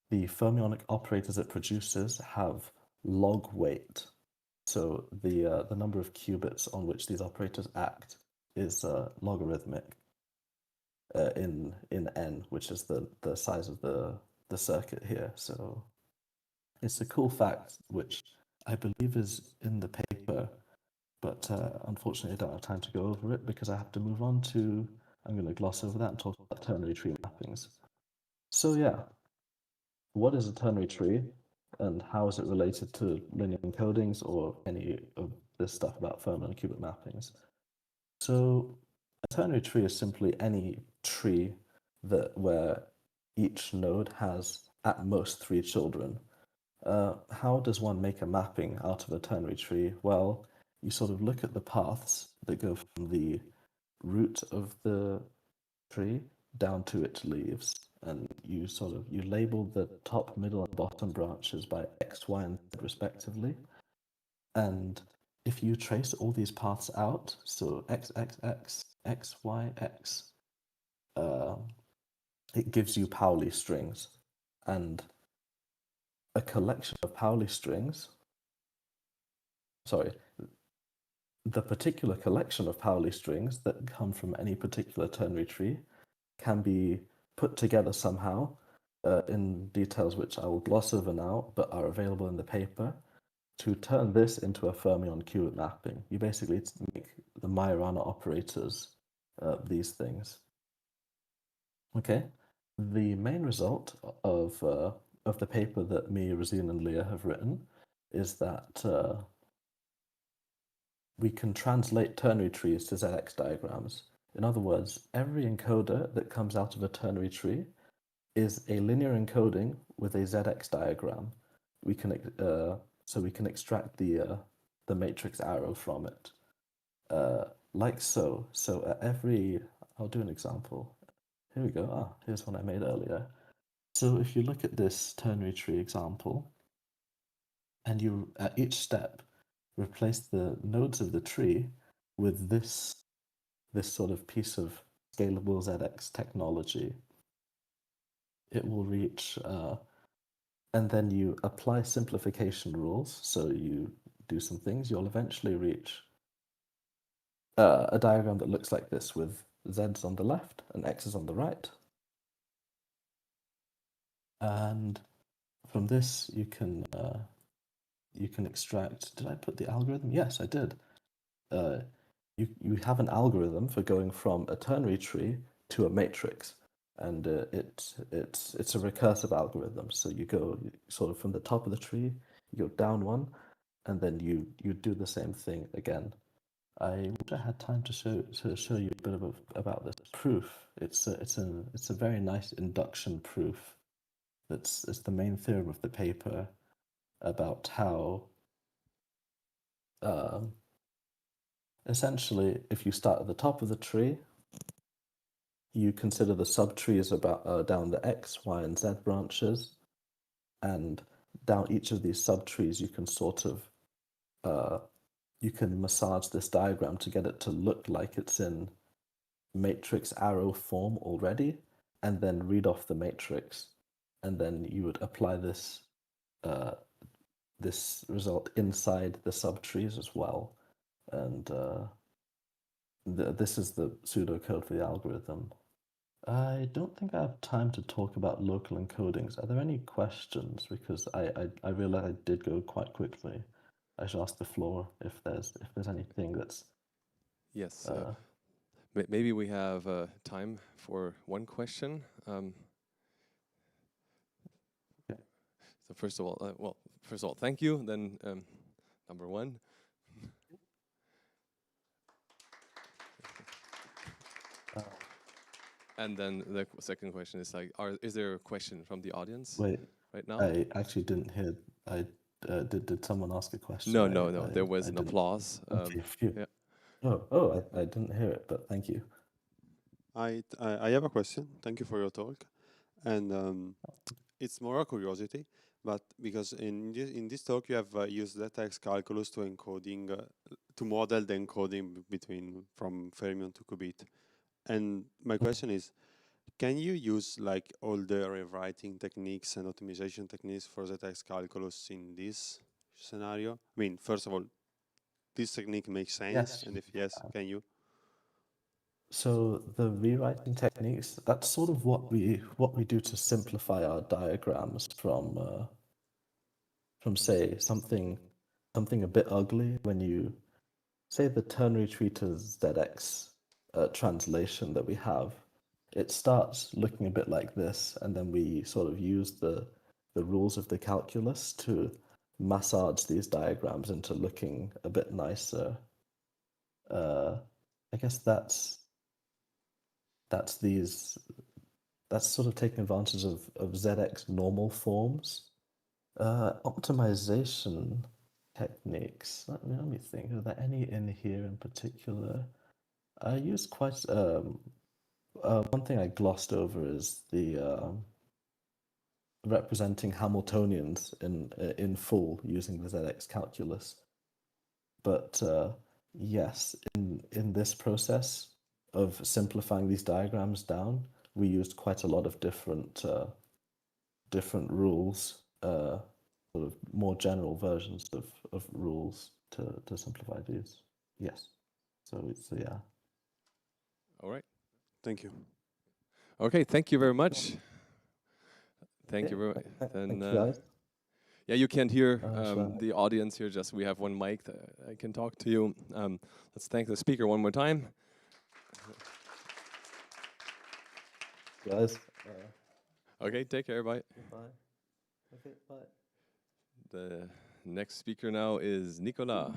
Speaker 7: the fermionic operators it produces have log weight. So the number of qubits on which these operators act is logarithmic in n, which is the size of the circuit here. So it's a cool fact, which I believe is in the paper, but unfortunately I don't have time to go over it because I have to move on to, I'm going to gloss over that and talk about ternary tree mappings. So yeah, what is a ternary tree and how is it related to linear encodings or any of this stuff about Fermionic qubit mappings? So a ternary tree is simply any tree where each node has at most 3 children. How does one make a mapping out of a ternary tree? Well, you sort of look at the paths that go from the root of the tree down to its leaves, and you label the top, middle, and bottom branches by X, Y, and Z respectively. And if you trace all these paths out, so X, X, X, X, Y, X, it gives you Pauli strings. And a collection of Pauli strings, the particular collection of Pauli strings that come from any particular ternary tree can be put together somehow in details which I will gloss over now, but are available in the paper, to turn this into a fermion qubit mapping. You basically make the Majorana operators these things. Okay, the main result of the paper that me, Razine, and Leah have written is that we can translate ternary trees to ZX diagrams. In other words, every encoder that comes out of a ternary tree is a linear encoding with a ZX diagram. We can extract the matrix arrow from it, like so. So at every, I'll do an example. Here we go. Here's one I made earlier. So if you look at this ternary tree example, and you, at each step, replace the nodes of the tree with this sort of piece of scalable ZX technology, it will reach, and then you apply simplification rules, so you do some things, you'll eventually reach a diagram that looks like this with Z's on the left and X's on the right. And from this, you can extract. Did I put the algorithm? Yes, I did. You have an algorithm for going from a ternary tree to a matrix, and it's a recursive algorithm. So you go sort of from the top of the tree, you go down one, and then you do the same thing again. I wish I had time to show you a bit about this proof. It's a very nice induction proof. It's the main theorem of the paper about how essentially, if you start at the top of the tree, you consider the subtrees about down the X, Y, and Z branches, and down each of these subtrees, you can sort of you can massage this diagram to get it to look like it's in matrix arrow form already, and then read off the matrix, and then you would apply this this result inside the subtrees as well, and this is the pseudocode for the algorithm. I don't think I have time to talk about local encodings. Are there any questions? Because I realize I did go quite quickly. I should ask the floor if there's anything that's
Speaker 1: Yes. Maybe we have time for one question. So first of all, thank you. Then number one. And then the second question is like, is there a question from the audience?
Speaker 7: Wait,
Speaker 1: right now?
Speaker 7: I actually didn't hear. Did someone ask a question?
Speaker 1: No. There was an applause.
Speaker 7: Okay, phew.
Speaker 1: Yeah.
Speaker 7: I didn't hear it, but thank you.
Speaker 8: I have a question. Thank you for your talk, and it's more a curiosity. But because in this talk you have used ZX calculus to encoding to model the encoding from fermion to qubit, and my question is, can you use like all the rewriting techniques and optimization techniques for ZX calculus in this scenario? I mean, first of all, this technique makes sense,
Speaker 7: Yes.
Speaker 8: and if yes, can you?
Speaker 7: So the rewriting techniques, that's sort of what we do to simplify our diagrams from say something a bit ugly. When you say the ternary tree to ZX translation that we have, it starts looking a bit like this, and then we sort of use the rules of the calculus to massage these diagrams into looking a bit nicer. I guess that's sort of taking advantage of ZX normal forms. Optimization techniques. Let me think. Are there any in here in particular? I use quite one thing I glossed over is the representing Hamiltonians in full using the ZX calculus. But yes, in this process of simplifying these diagrams down, we used quite a lot of different rules, sort of more general versions of rules to simplify these. Yes. So yeah.
Speaker 1: All right.
Speaker 8: Thank you.
Speaker 1: Okay. Thank you very much. Thank you very much.
Speaker 7: Thank you, guys.
Speaker 1: Yeah, you can't hear
Speaker 7: Sure.
Speaker 1: the audience here. Just we have one mic that I can talk to you. Let's thank the speaker one more time.
Speaker 7: Guys.
Speaker 1: Okay, take care. Bye.
Speaker 7: Bye. Okay, bye.
Speaker 1: The next speaker now is Nicolas,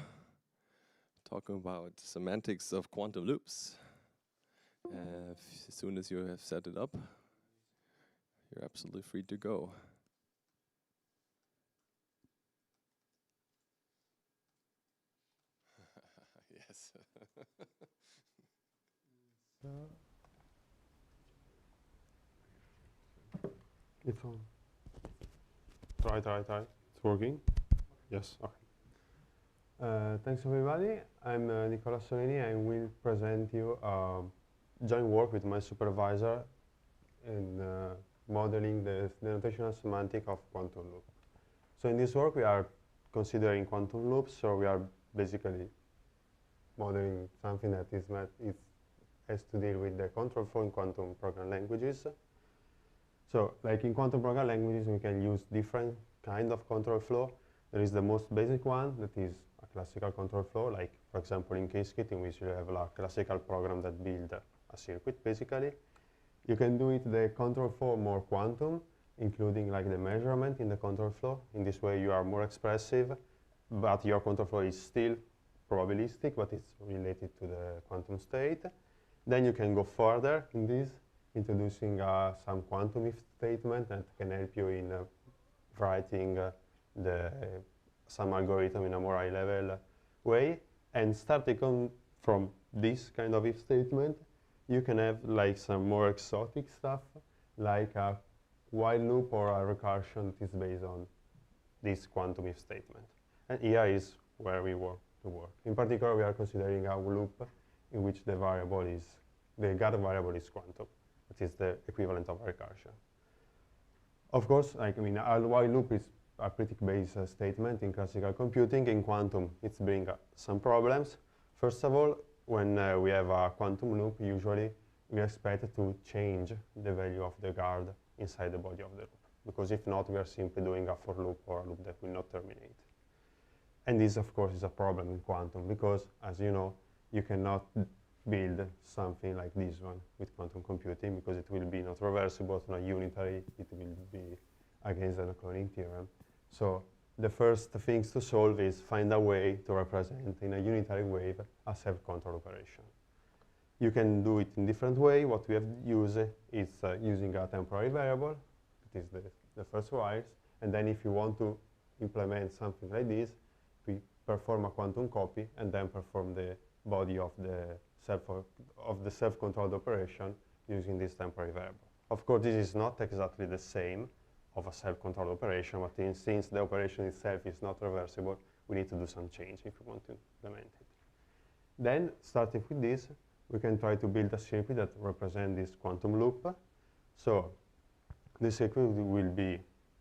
Speaker 1: talking about semantics of quantum loops. As soon as you have set it up, you're absolutely free to go. Yes.
Speaker 8: It's on. Try. It's working? Yes, okay. Thanks everybody. I'm Nicola Solini. I will present you joint work with my supervisor in modeling the notational semantic of quantum loop. So in this work we are considering quantum loops, so we are basically modeling something that has to deal with the control flow in quantum program languages. So like in quantum program languages, we can use different kind of control flow. There is the most basic one that is a classical control flow, like for example in Qiskit, in which you have a classical program that builds a circuit basically. You can do it the control flow more quantum, including like the measurement in the control flow. In this way you are more expressive, but your control flow is still probabilistic, but it's related to the quantum state. Then you can go further in this, introducing some quantum if statement that can help you in writing some algorithm in a more high-level way. And starting from this kind of if statement, you can have like some more exotic stuff, like a while loop or a recursion that is based on this quantum if statement. And here is where we want to work. In particular, we are considering a loop in which the guard variable is quantum. That is the equivalent of a recursion. Of course, like, I mean, a while loop is a pretty basic statement in classical computing. In quantum, it's bringing some problems. First of all, when we have a quantum loop, usually we expect to change the value of the guard inside the body of the loop. Because if not, we are simply doing a for loop or a loop that will not terminate. And this, of course, is a problem in quantum because, as you know, you cannot build something like this one with quantum computing because it will be not reversible, not unitary, it will be against the cloning theorem. So the first things to solve is find a way to represent in a unitary wave a self-control operation. You can do it in different way. What we have used is using a temporary variable, that is the first wires, and then if you want to implement something like this, we perform a quantum copy and then perform the body of the self-controlled operation using this temporary variable. Of course, this is not exactly the same of a self-controlled operation, but since the operation itself is not reversible, we need to do some change if we want to implement it. Then, starting with this, we can try to build a circuit that represents this quantum loop. So, this circuit will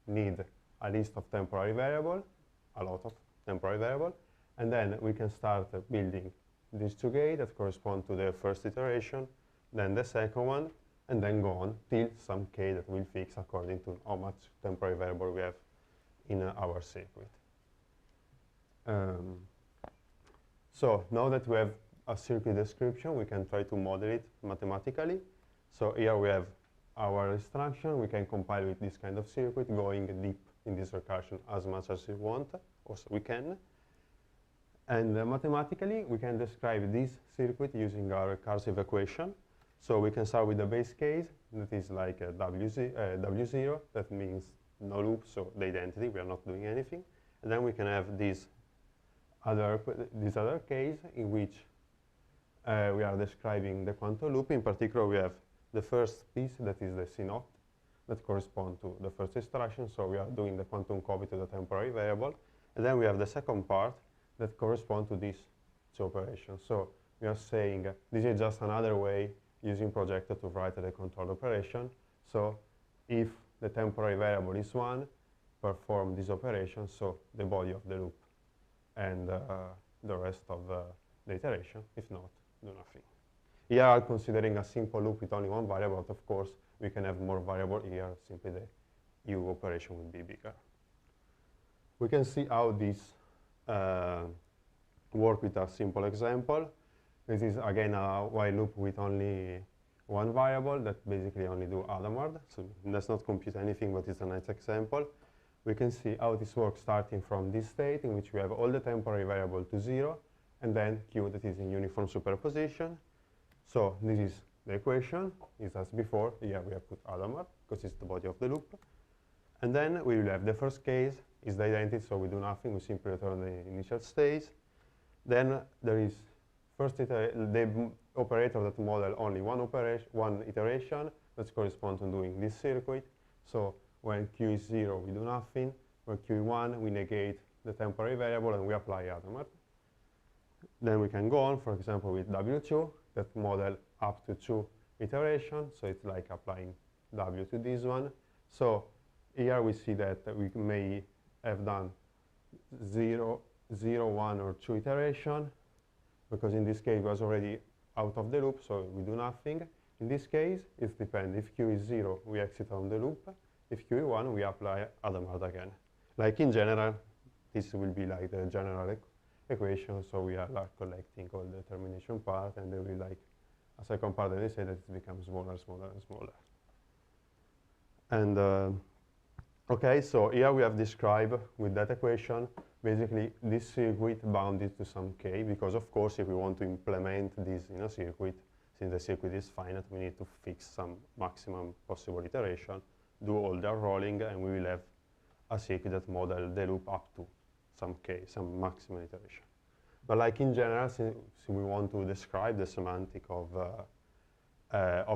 Speaker 8: need a list of temporary variables, a lot of temporary variables, and then we can start building these two gates that correspond to the first iteration, then the second one, and then go on till some k that will fix according to how much temporary variable we have in our circuit. So now that we have a circuit description, we can try to model it mathematically. So here we have our instruction. We can compile with this kind of circuit, going deep in this recursion as much as we want, or we can. And mathematically, we can describe this circuit using our recursive equation. So we can start with the base case, that is like a W0, that means no loop, so the identity, we are not doing anything. And then we can have this other case in which we are describing the quantum loop. In particular, we have the first piece, that is the C0, that corresponds to the first instruction. So we are doing the quantum copy to the temporary variable. And then we have the second part that corresponds to these two operations. So we are saying this is just another way using projector to write the control operation. So if the temporary variable is 1, perform this operation, so the body of the loop, and the rest of the iteration. If not, do nothing. Here I'm considering a simple loop with only one variable, but of course we can have more variable here, simply the U operation will be bigger. We can see how this work with a simple example. This is again a while loop with only one variable that basically only do Hadamard. So it does not compute anything, but it's a nice example. We can see how this works starting from this state in which we have all the temporary variable to 0, and then Q that is in uniform superposition. So this is the equation. It's as before. Here we have put Hadamard because it's the body of the loop. And then we will have the first case is the identity, so we do nothing. We simply return the initial state. Then there is the operator that model only one iteration that corresponds to doing this circuit. So
Speaker 9: When Q is 0, we do nothing. When Q is 1, we negate the temporary variable and we apply Hadamard. Then we can go on, for example, with W2, that model up to 2 iterations. So it's like applying W to this one. So here we see that we may have done 0, 1, or 2 iteration, because in this case it was already out of the loop, so we do nothing. In this case, it depends. If Q is 0, we exit on the loop. If Q is 1, we apply Hadamard again. Like in general, this will be like the general equation, so we are like collecting all the termination part, and then we like a second part, and they say that it becomes smaller, smaller, and smaller. And okay, so here we have described with that equation basically this circuit bounded to some k, because of course if we want to implement this in a circuit, since the circuit is finite, we need to fix some maximum possible iteration, do all the rolling, and we will have a circuit that model the loop up to some k, some maximum iteration. But like in general, since we want to describe the semantic of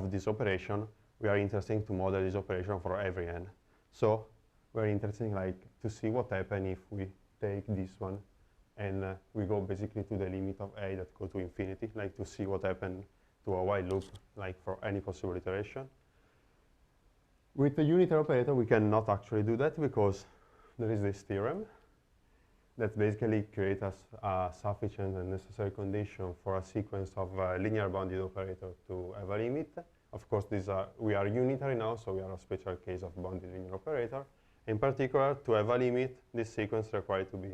Speaker 9: this operation, we are interested to model this operation for every n. So we're interested like to see what happens if we take this one and we go basically to the limit of a that go to infinity, like to see what happens to a while loop, like for any possible iteration. With the unitary operator, we cannot actually do that because there is this theorem that basically creates a sufficient and necessary condition for a sequence of linear bounded operator to have a limit. Of course, we are unitary now, so we are a special case of bounded linear operator. In particular, to have a limit, this sequence requires to be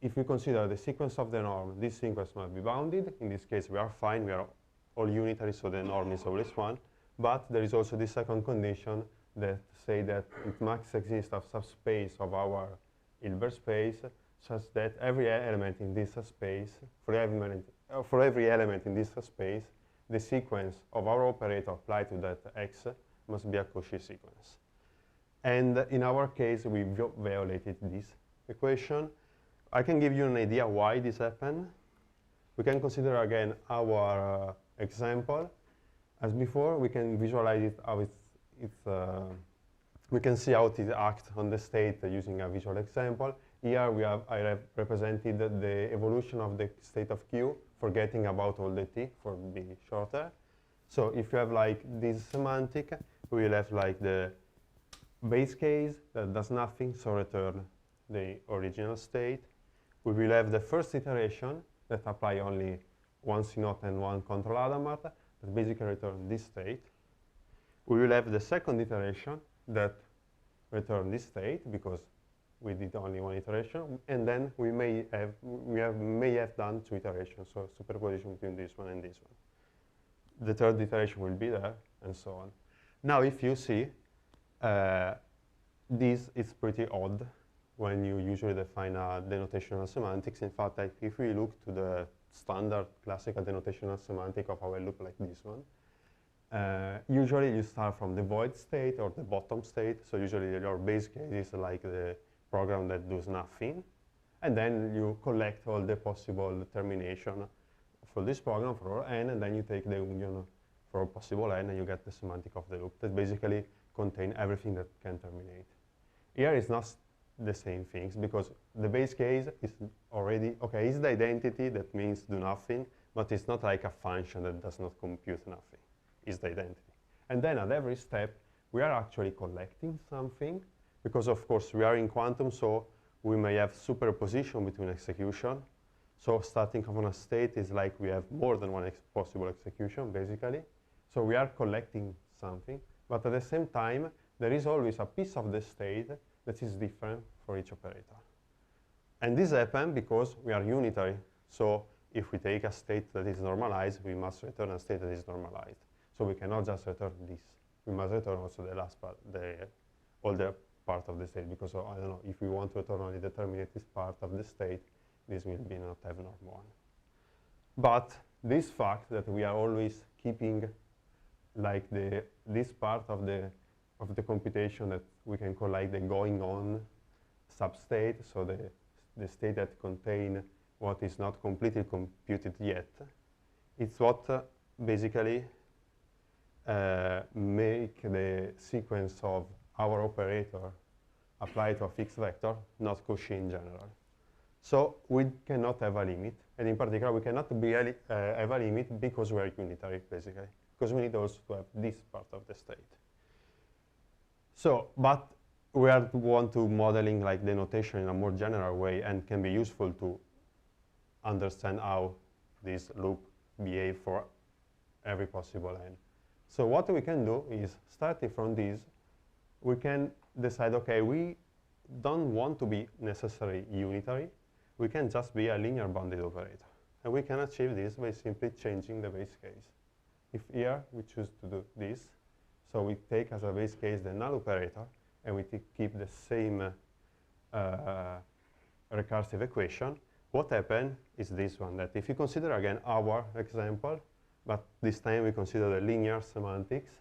Speaker 9: if we consider the sequence of the norm, this sequence must be bounded. In this case, we are fine. We are all unitary, so the norm is always 1. But there is also this second condition that say that it must exist a subspace of our Hilbert space, such that every element in this space, for every element in this space, the sequence of our operator applied to that x must be a Cauchy sequence. And in our case, we violated this equation. I can give you an idea why this happened. We can consider again our example. As before, we can visualize it how we can see how it acts on the state using a visual example. Here I have represented the evolution of the state of Q, forgetting about all the t for being shorter. So if you have like this semantic, we will have like the base case that does nothing, so return the original state. We will have the first iteration that apply only one CNOT and one control Hadamard that basically return this state. We will have the second iteration that return this state because we did only one iteration, and then we may have done 2 iterations, so superposition between this one and this one. The third iteration will be there, and so on. Now, if you see, this is pretty odd when you usually define a denotational semantics. In fact, like if we look to the standard classical denotational semantic of our loop like this one, usually you start from the void state or the bottom state. So usually your base case is like the program that does nothing. And then you collect all the possible termination for this program for n, and then you take the union for possible n, and you get the semantic of the loop that basically contain everything that can terminate. Here is not the same things because the base case is already, okay, it's the identity that means do nothing, but it's not like a function that does not compute nothing. It's the identity. And then at every step, we are actually collecting something because, of course, we are in quantum, so we may have superposition between execution. So starting from a state is like we have more than one possible execution, basically. So we are collecting something, but at the same time, there is always a piece of the state that is different for each operator. And this happens because we are unitary. So if we take a state that is normalized, we must return a state that is normalized. So we cannot just return this. We must return also the last part, all the part of the state, because I don't know, if we want to return only the terminated part of the state, this will be not have norm 1. But this fact that we are always keeping like this part of the computation that we can call like the going on substate, so the state that contain what is not completely computed yet, it's what basically make the sequence of our operator applied to a fixed vector, not Cauchy in general. So we cannot have a limit, and in particular we cannot have a limit because we are unitary, basically, because we need also to have this part of the state. So, but we want to modeling like the notation in a more general way and can be useful to understand how this loop behave for every possible n. So what we can do is, starting from this, we can decide, okay, we don't want to be necessarily unitary. We can just be a linear bounded operator. And we can achieve this by simply changing the base case. If here we choose to do this, so we take as a base case the null operator, and we keep the same recursive equation, what happens is this one, that if you consider again our example, but this time we consider the linear semantics,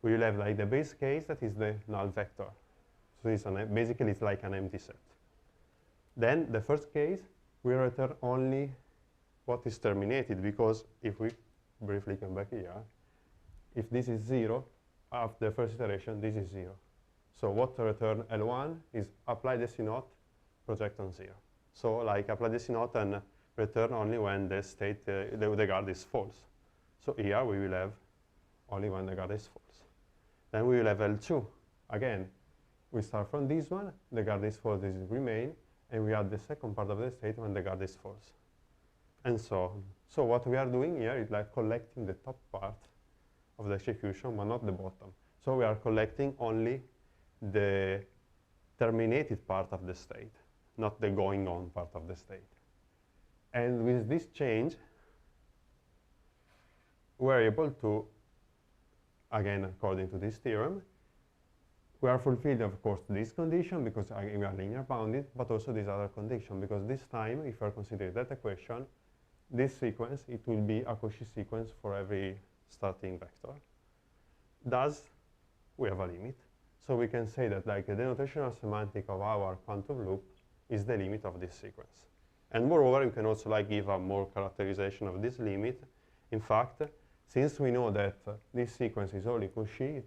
Speaker 9: we will have like the base case that is the null vector. So it's basically it's like an empty set. Then the first case, we return only what is terminated, because if we briefly come back here, if this is 0, after the first iteration, this is 0. So what return L1 is apply the C0, project on 0. So like apply the C0 and return only when the state, the guard is false. So here we will have only when the guard is false. Then we will have L2. Again, we start from this one, the guard is false, this is remain, and we add the second part of the state when the guard is false. And so on. So what we are doing here is like collecting the top part of the execution, but not the bottom. So we are collecting only the terminated part of the state, not the going on part of the state. And with this change, we're able to, again, according to this theorem, we are fulfilled, of course, this condition because we are linear bounded, but also this other condition, because this time, if we are considering that equation, this sequence, it will be a Cauchy sequence for every starting vector. Thus, we have a limit. So we can say that like the denotational semantic of our quantum loop is the limit of this sequence. And moreover, you can also like give a more characterization of this limit. In fact, since we know that this sequence is only Cauchy,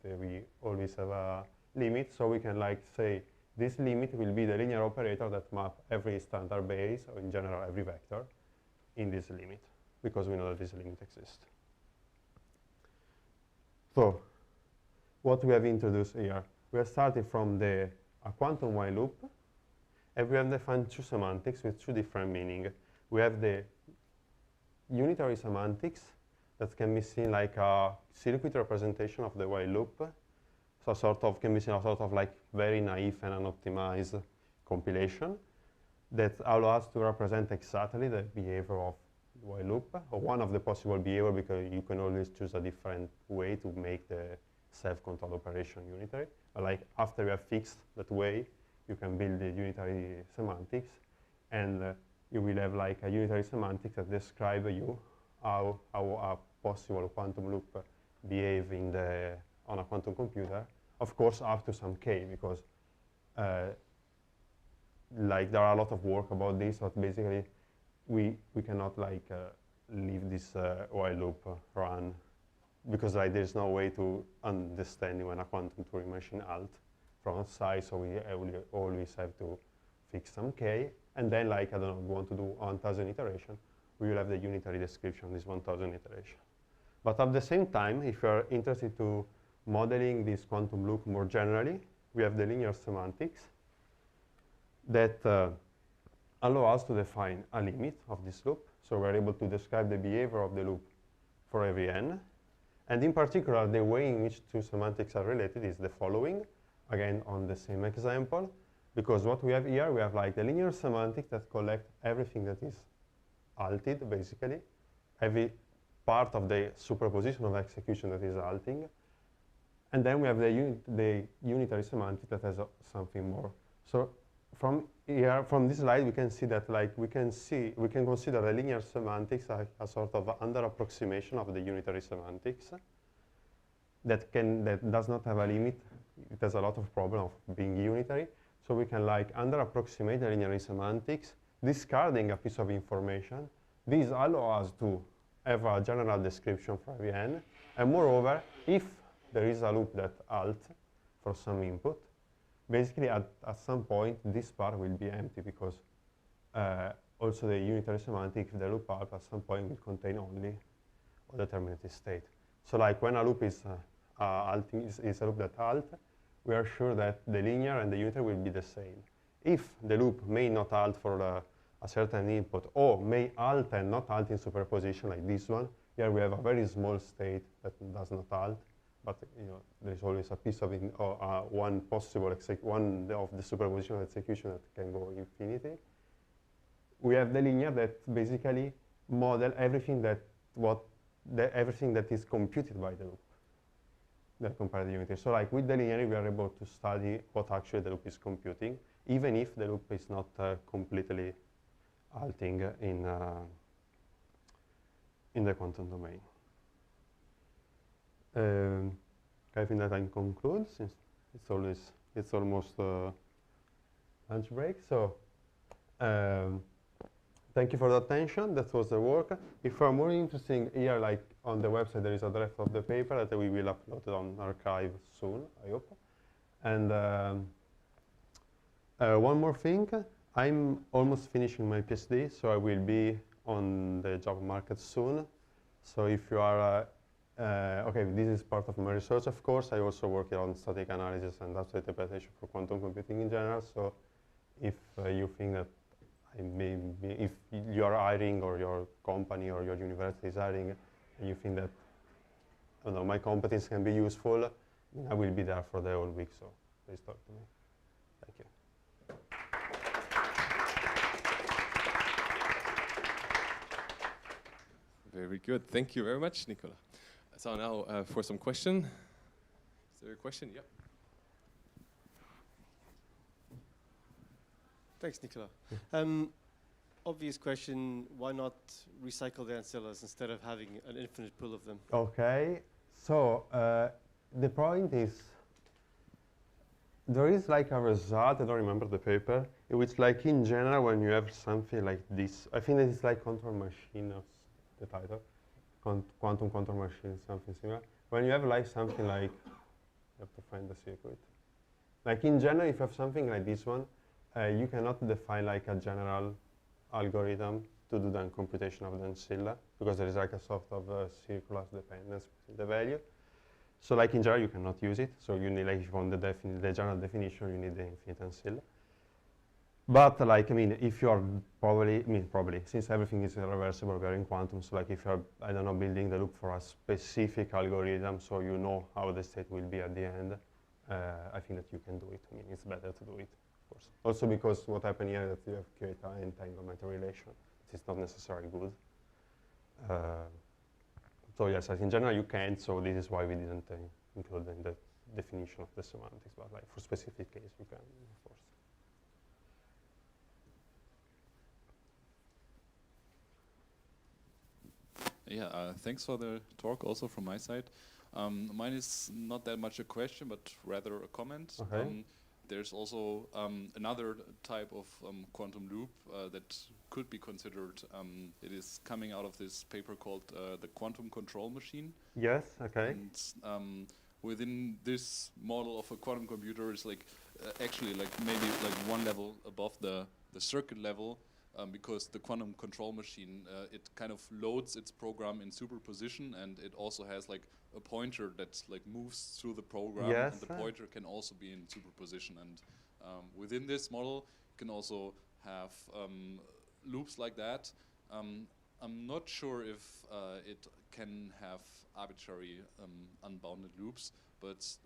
Speaker 9: we always have a limit, so we can like say this limit will be the linear operator that map every standard base, or in general every vector, in this limit, because we know that this limit exists. So, what we have introduced here, we are starting from a quantum while loop, and we have defined two semantics with two different meanings. We have the unitary semantics that can be seen like a circuit representation of the while loop. So sort of can be seen as sort of like very naive and unoptimized compilation that allows us to represent exactly the behavior of the while loop, or one of the possible behavior, because you can always choose a different way to make the self-control operation unitary. Like after you have fixed that way, you can build the unitary semantics, and you will have like a unitary semantics that describe you how a possible quantum loop behave on a quantum computer. Of course, up to some k, because like there are a lot of work about this, but basically we cannot like leave this while loop run, because like there's no way to understand when a quantum Turing machine alt from outside, so we always have to fix some k, and then like I don't know, we want to do 1,000 iteration, we will have the unitary description, this 1,000 iteration. But at the same time, if you are interested to modeling this quantum loop more generally, we have the linear semantics that allow us to define a limit of this loop. So we're able to describe the behavior of the loop for every n. And in particular, the way in which two semantics are related is the following, again on the same example, because what we have here, we have like the linear semantic that collect everything that is alted, basically, every part of the superposition of execution that is alting. And then we have the unitary semantic that has something more. So from here, from this slide, we can see that like we can consider the linear semantics like a sort of under approximation of the unitary semantics that does not have a limit. It has a lot of problem of being unitary. So we can like under approximate the linear semantics, discarding a piece of information. These allow us to have a general description for every n. And moreover, if there is a loop that alt for some input, basically at some point this part will be empty because also the unitary semantic, the loop alt at some point will contain only a determinative state. So like when a loop is alting is a loop that alt, we are sure that the linear and the unitary will be the same. If the loop may not alt for a certain input, or may alt and not alt in superposition like this one, here we have a very small state that does not alt, but there is always a piece of one possible one of the superposition execution that can go infinity. We have the linear that basically model everything that everything that is computed by the loop that compare the unitary. So like with the linear, we are able to study what actually the loop is computing, even if the loop is not completely alting in the quantum domain. I think that I conclude since it's almost lunch break. So thank you for the attention. That was the work. If you are more interested here, like on the website, there is a draft of the paper that we will upload on archive soon, I hope. And one more thing, I'm almost finishing my PhD, so I will be on the job market soon. So if you are, okay, this is part of my research, of course. I also work on static analysis and data interpretation for quantum computing in general. So if you think that if you are hiring or your company or your university is hiring and you think that my competence can be useful, I will be there for the whole week, so please talk to me. Thank you.
Speaker 1: Very good. Thank you very much, Nicola. So now for some question. Is there a question? Yep.
Speaker 10: Thanks, Nicola. Obvious question, why not recycle the ancillas instead of having an infinite pool of them?
Speaker 9: Okay, so the point is, there is like a result, I don't remember the paper, in which like in general when you have something like this, I think that it's like control machine, the title, quantum control machine, something similar. When you have like something like, you have to find the circuit. Like in general, if you have something like this one, you cannot define like a general algorithm to do the computation of the ancilla, because there is like a sort of circular dependence in the value. So like in general, you cannot use it. So you need, like, if you want the general definition, you need the infinite ancilla. But like, I mean, if you are probably, since everything is irreversible, we are in quantum, so like if you're, I don't know, building the loop for a specific algorithm, so you know how the state will be at the end, I think that you can do it. I mean, it's better to do it, of course. Also because what happened here is that you have created an entanglement relation. It's not necessarily good. So yes, in general you can, so this is why we didn't include in the definition of the semantics, but like for specific case you can, of course.
Speaker 11: Yeah, thanks for the talk also from my side. Mine is not that much a question, but rather a comment.
Speaker 9: Okay.
Speaker 11: There's also another type of quantum loop that could be considered. It is coming out of this paper called the quantum control machine.
Speaker 9: Yes, okay.
Speaker 11: And within this model of a quantum computer is like actually like maybe like one level above the circuit level, because the quantum control machine, it kind of loads its program in superposition, and it also has like a pointer that like moves through the program,
Speaker 9: yes,
Speaker 11: and the pointer can also be in superposition. And within this model, you can also have loops like that. I'm not sure if it can have arbitrary unbounded loops, but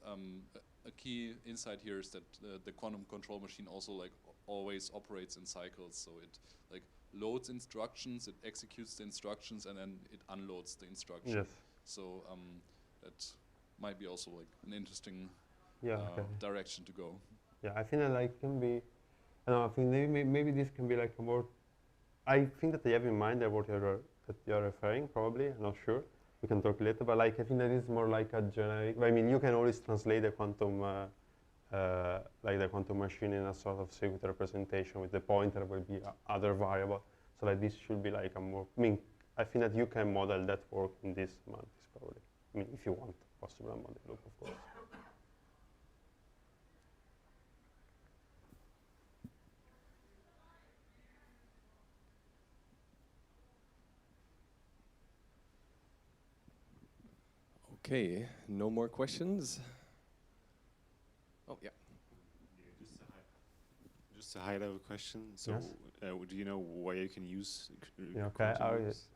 Speaker 11: a key insight here is that the quantum control machine also like always operates in cycles, so it like loads instructions, it executes the instructions, and then it unloads the instruction.
Speaker 9: Yes.
Speaker 11: So that might be also like an interesting
Speaker 9: okay.
Speaker 11: direction to go.
Speaker 9: Yeah, I think that like can be, I don't know, I think maybe this can be like a more, I think that I have in mind that what you're referring, probably, I'm not sure. We can talk later, but like I think that is more like a generic, I mean, you can always translate the quantum, like the quantum machine in a sort of circuit representation with the pointer will be other variable. So like this should be like a more, I mean, I think that you can model that work in this semantics probably, I mean, if you want. possible unbounded loop, of course.
Speaker 1: Okay, no more questions? Oh, yeah.
Speaker 8: Just a high-level question. So,
Speaker 9: Yes.
Speaker 8: Do you know where you can use
Speaker 9: Okay,
Speaker 8: quantum loops?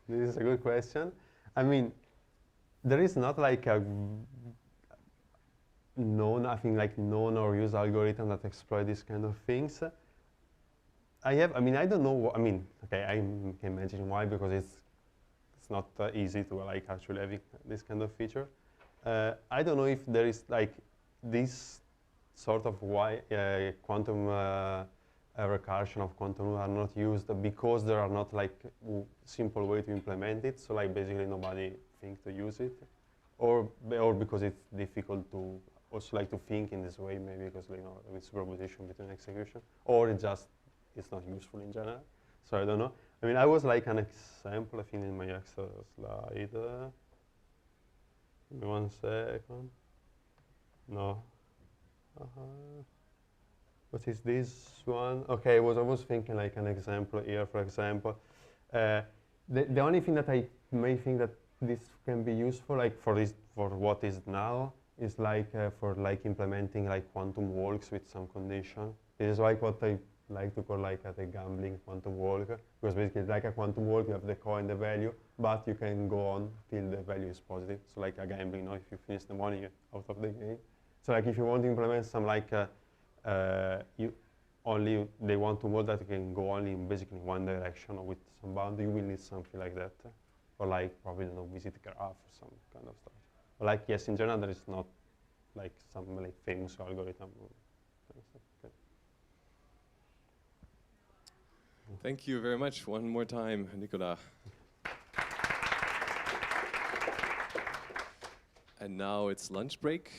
Speaker 9: this is a good question. I mean, there is not like a known, I think, like known or used algorithm that exploit these kind of things. I mean, I don't know. I mean, okay, I can imagine why, because it's not easy to like actually have this kind of feature. I don't know if there is like this sort of quantum recursion of quantum are not used because there are not like simple way to implement it. So like basically nobody think to use it, or because it's difficult to also like to think in this way, maybe because with superposition between execution, or it's not useful in general. So I don't know. I mean, I was like an example, I think, in my extra slide. Give me 1 second. No. What is this one? Okay, I was thinking like an example here, for example. The only thing that I may think that this can be useful, like for what is now, is like for like implementing like quantum walks with some condition. This is like what I like to call like the gambling quantum walk, because basically it's like a quantum walk, you have the coin, the value, but you can go on till the value is positive. So like a gambling, if you finish the money, you're out of the game. So like if you want to implement some like they want to model that you can go only in basically one direction or with some boundary, you will need something like that, or like probably visit graph or some kind of stuff. But like yes, in general there is not like some like famous algorithm. Okay.
Speaker 1: Thank you very much. One more time, Nicola. And now it's lunch break.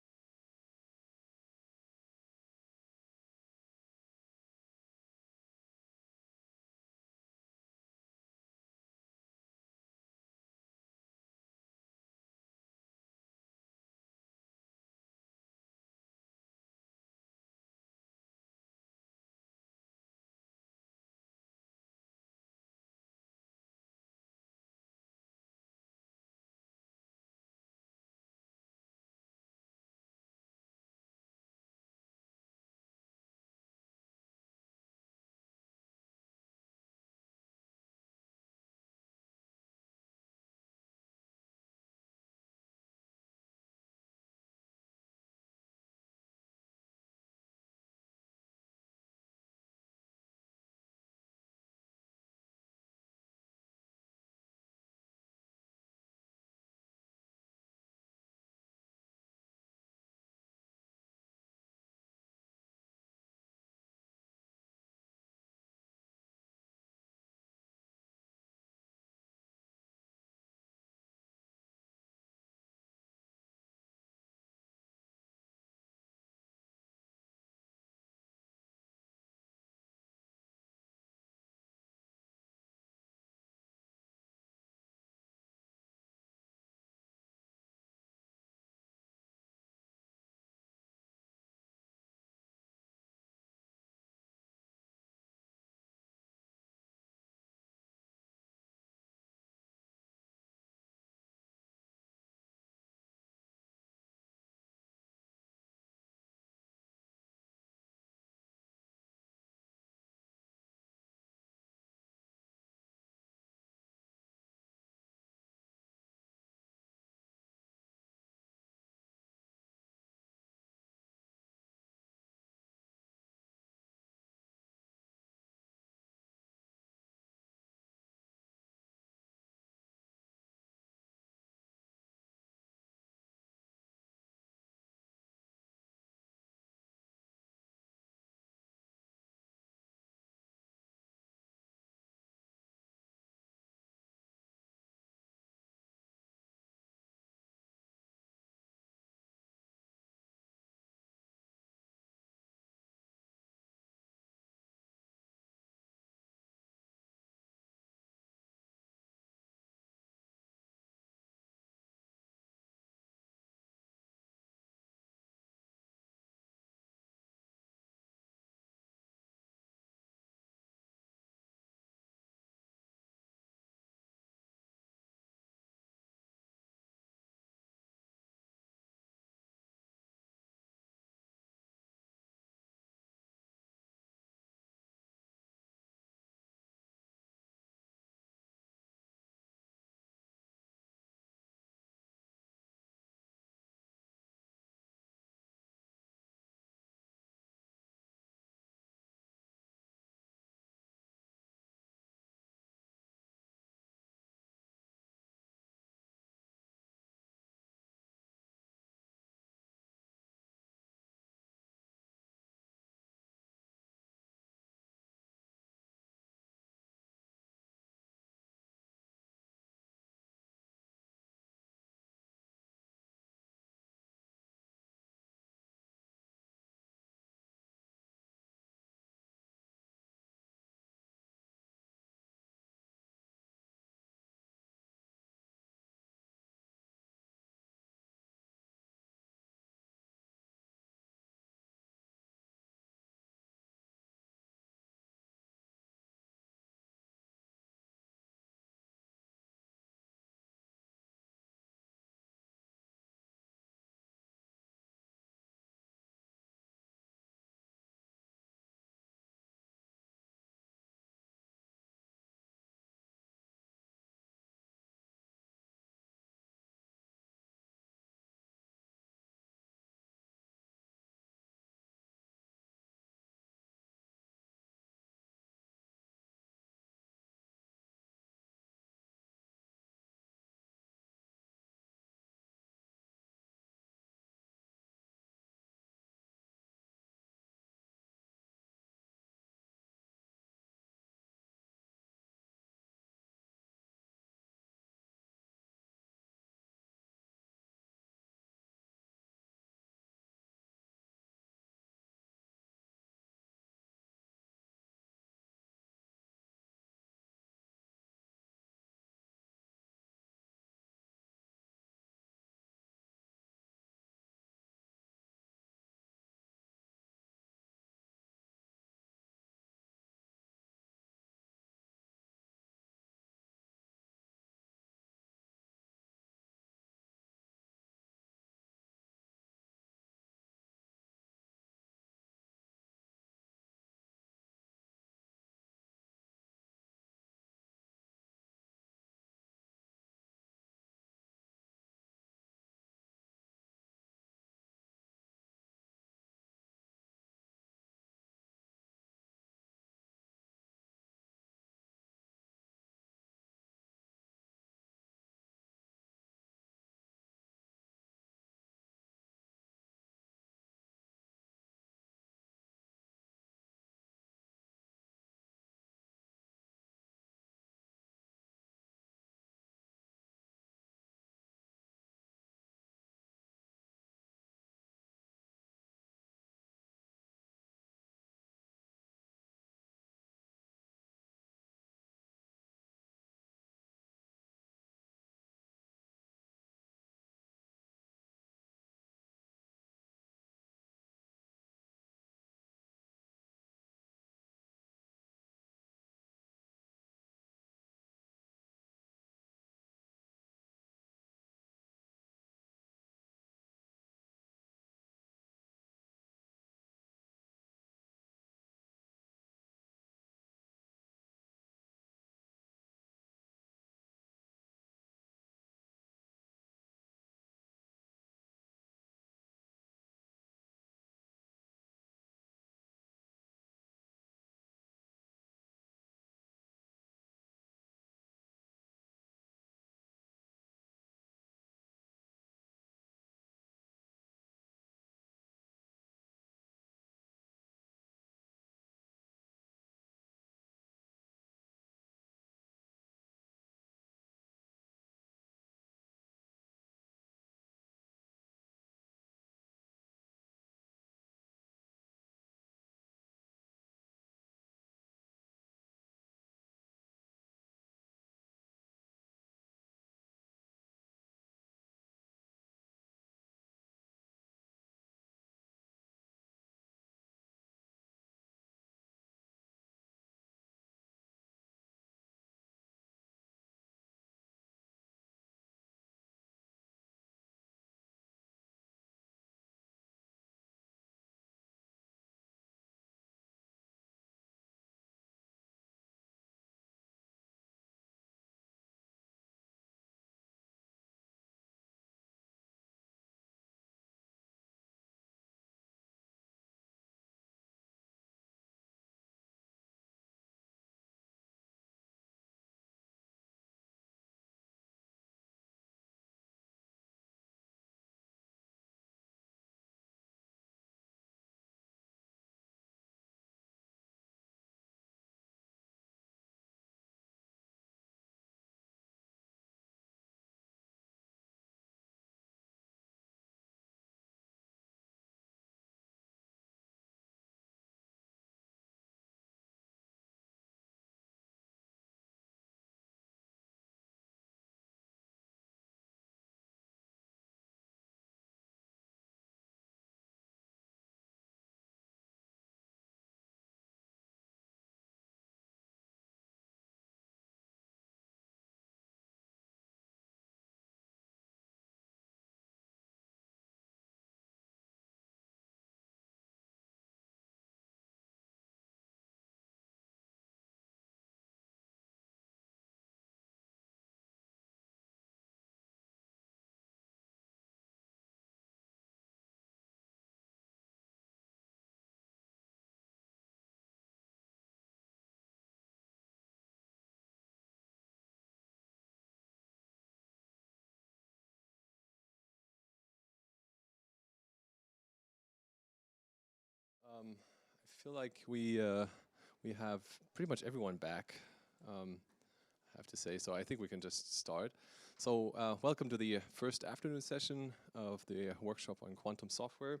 Speaker 1: I feel like we have pretty much everyone back, I have to say, so I think we can just start. So welcome to the first afternoon session of the workshop on quantum software.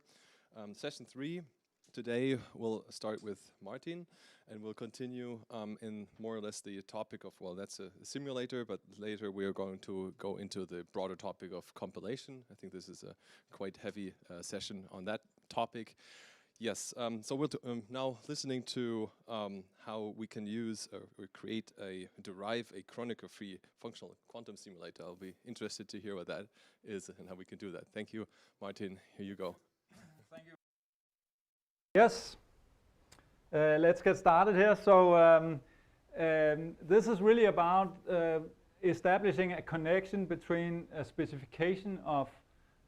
Speaker 1: Session 3. Today we'll start with Martin, and we'll continue in more or less the topic of, well, that's a simulator, but later we are going to go into the broader topic of compilation. I think this is a quite heavy session on that topic. Yes, so we're now listening to how we can use or derive a Kronecker-free functional quantum simulator. I'll be interested to hear what that is and how we can do that. Thank you, Martin. Here you go.
Speaker 5: Thank you. Yes, let's get started here. So this is really about establishing a connection between a specification of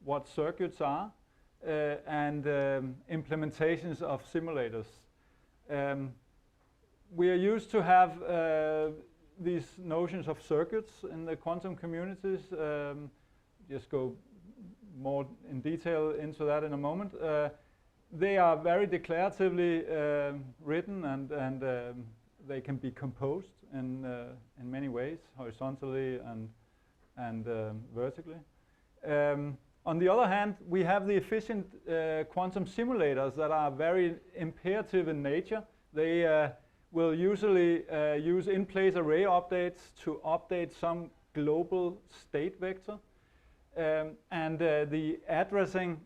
Speaker 5: what circuits are and implementations of simulators. We are used to have these notions of circuits in the quantum communities. Just go more in detail into that in a moment. They are very declaratively written, and they can be composed in many ways, horizontally and vertically. On the other hand, we have the efficient quantum simulators that are very imperative in nature. They will usually use in-place array updates to update some global state vector. And the addressing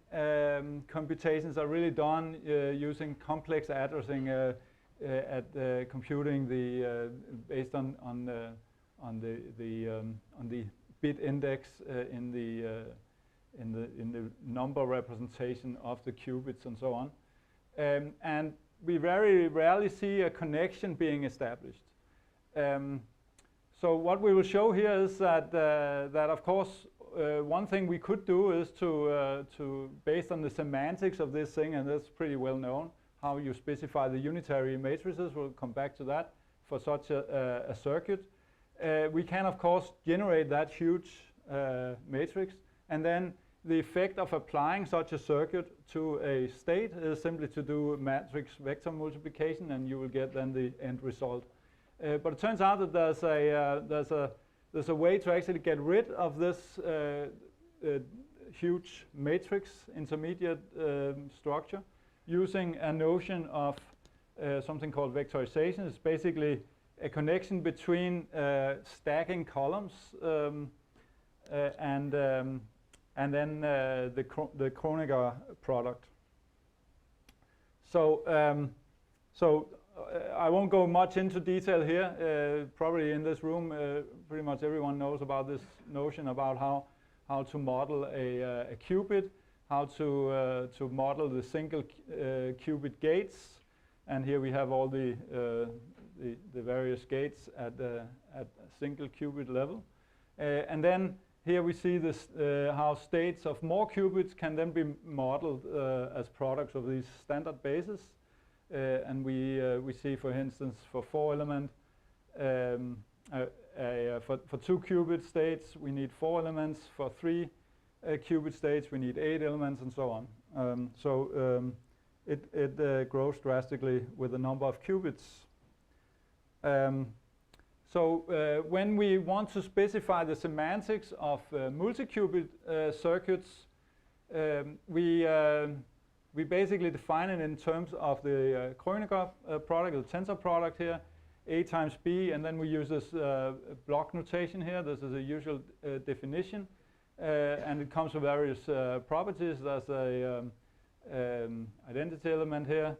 Speaker 5: computations are really done using complex addressing at computing based on the bit index in the number representation of the qubits and so on. And we very rarely see a connection being established. So what we will show here is that of course, one thing we could do is to based on the semantics of this thing, and that's pretty well known, how you specify the unitary matrices. We'll come back to that for such a circuit. We can, of course, generate that huge matrix, and then the effect of applying such a circuit to a state is simply to do matrix vector multiplication, and you will get then the end result. But it turns out that there's a way to actually get rid of this huge matrix intermediate structure using a notion of something called vectorization. It's basically a connection between stacking columns and then the Kronecker product. So I won't go much into detail here. Probably in this room, pretty much everyone knows about this notion about how to model a qubit, how to model the single qubit gates, and here we have all the various gates at a single qubit level, and then here we see this how states of more qubits can then be modeled as products of these standard bases. And we see, for instance, for 4-element, for 2 qubit states, we need 4 elements. For 3 qubit states, we need 8 elements, and so on. It grows drastically with the number of qubits. When we want to specify the semantics of multi-qubit circuits, we basically define it in terms of the Kronecker product, the tensor product here, A times B, and then we use this block notation here. This is a usual definition, and it comes with various properties. There's a identity element here,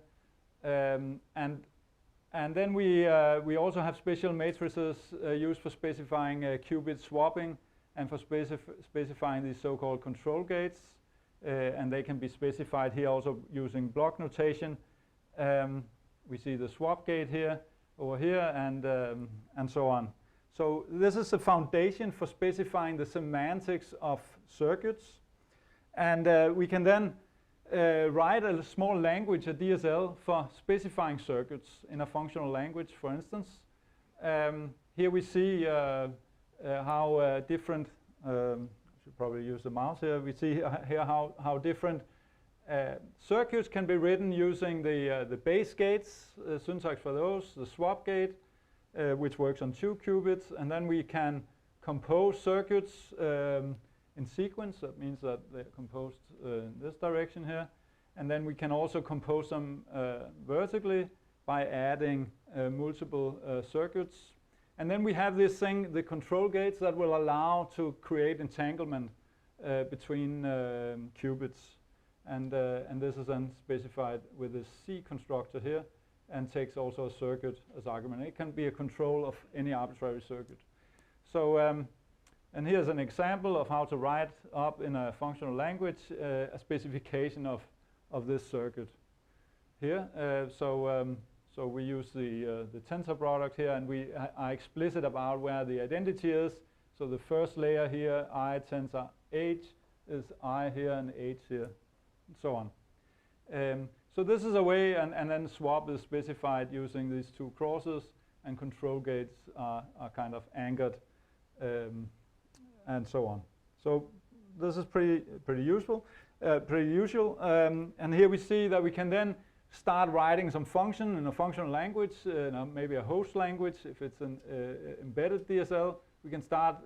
Speaker 5: and then we also have special matrices used for specifying qubit swapping and for specifying these so-called control gates. And they can be specified here also using block notation. We see the swap gate here, over here, and so on. So this is the foundation for specifying the semantics of circuits. And we can then write a small language, a DSL, for specifying circuits in a functional language, for instance. Here we see how different should probably use the mouse here. We see here how different Circuits can be written using the base gates, syntax for those, the swap gate, which works on 2 qubits, and then we can compose circuits in sequence. That means that they're composed in this direction here. And then we can also compose them vertically by adding multiple circuits. And then we have this thing, the control gates, that will allow to create entanglement between qubits. And this is then specified with this C constructor here, and takes also a circuit as argument. It can be a control of any arbitrary circuit. So, and here's an example of how to write up in a functional language a specification of this circuit here. So we use the tensor product here, and we are explicit about where the identity is. So the first layer here, I tensor H, is I here and H here, and so on. So this is a way, and then swap is specified using these 2 crosses, and control gates are kind of anchored, and so on. So this is pretty useful, pretty usual. And here we see that we can then start writing some function in a functional language, maybe a host language. If it's an embedded DSL, we can start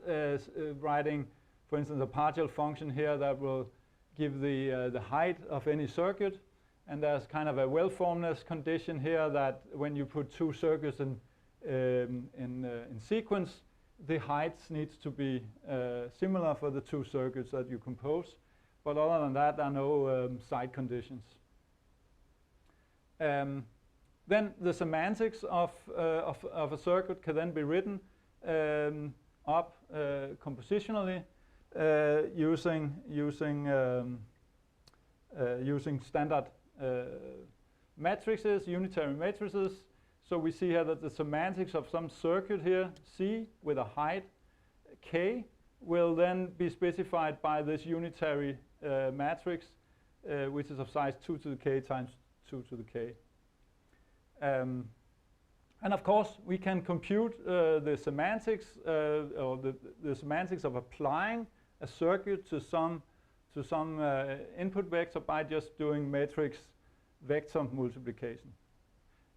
Speaker 5: writing, for instance, a partial function here that will give the height of any circuit. And there's kind of a well-formedness condition here that when you put 2 circuits in sequence, the heights needs to be similar for the 2 circuits that you compose. But other than that, there are no side conditions. Then the semantics of a circuit can then be written up compositionally using standard matrices, unitary matrices. So we see here that the semantics of some circuit here, C, with a height K, will then be specified by this unitary matrix, which is of size 2 to the K times 2 to the K. And of course, we can compute the semantics, or the semantics of applying a circuit to some input vector by just doing matrix vector multiplication.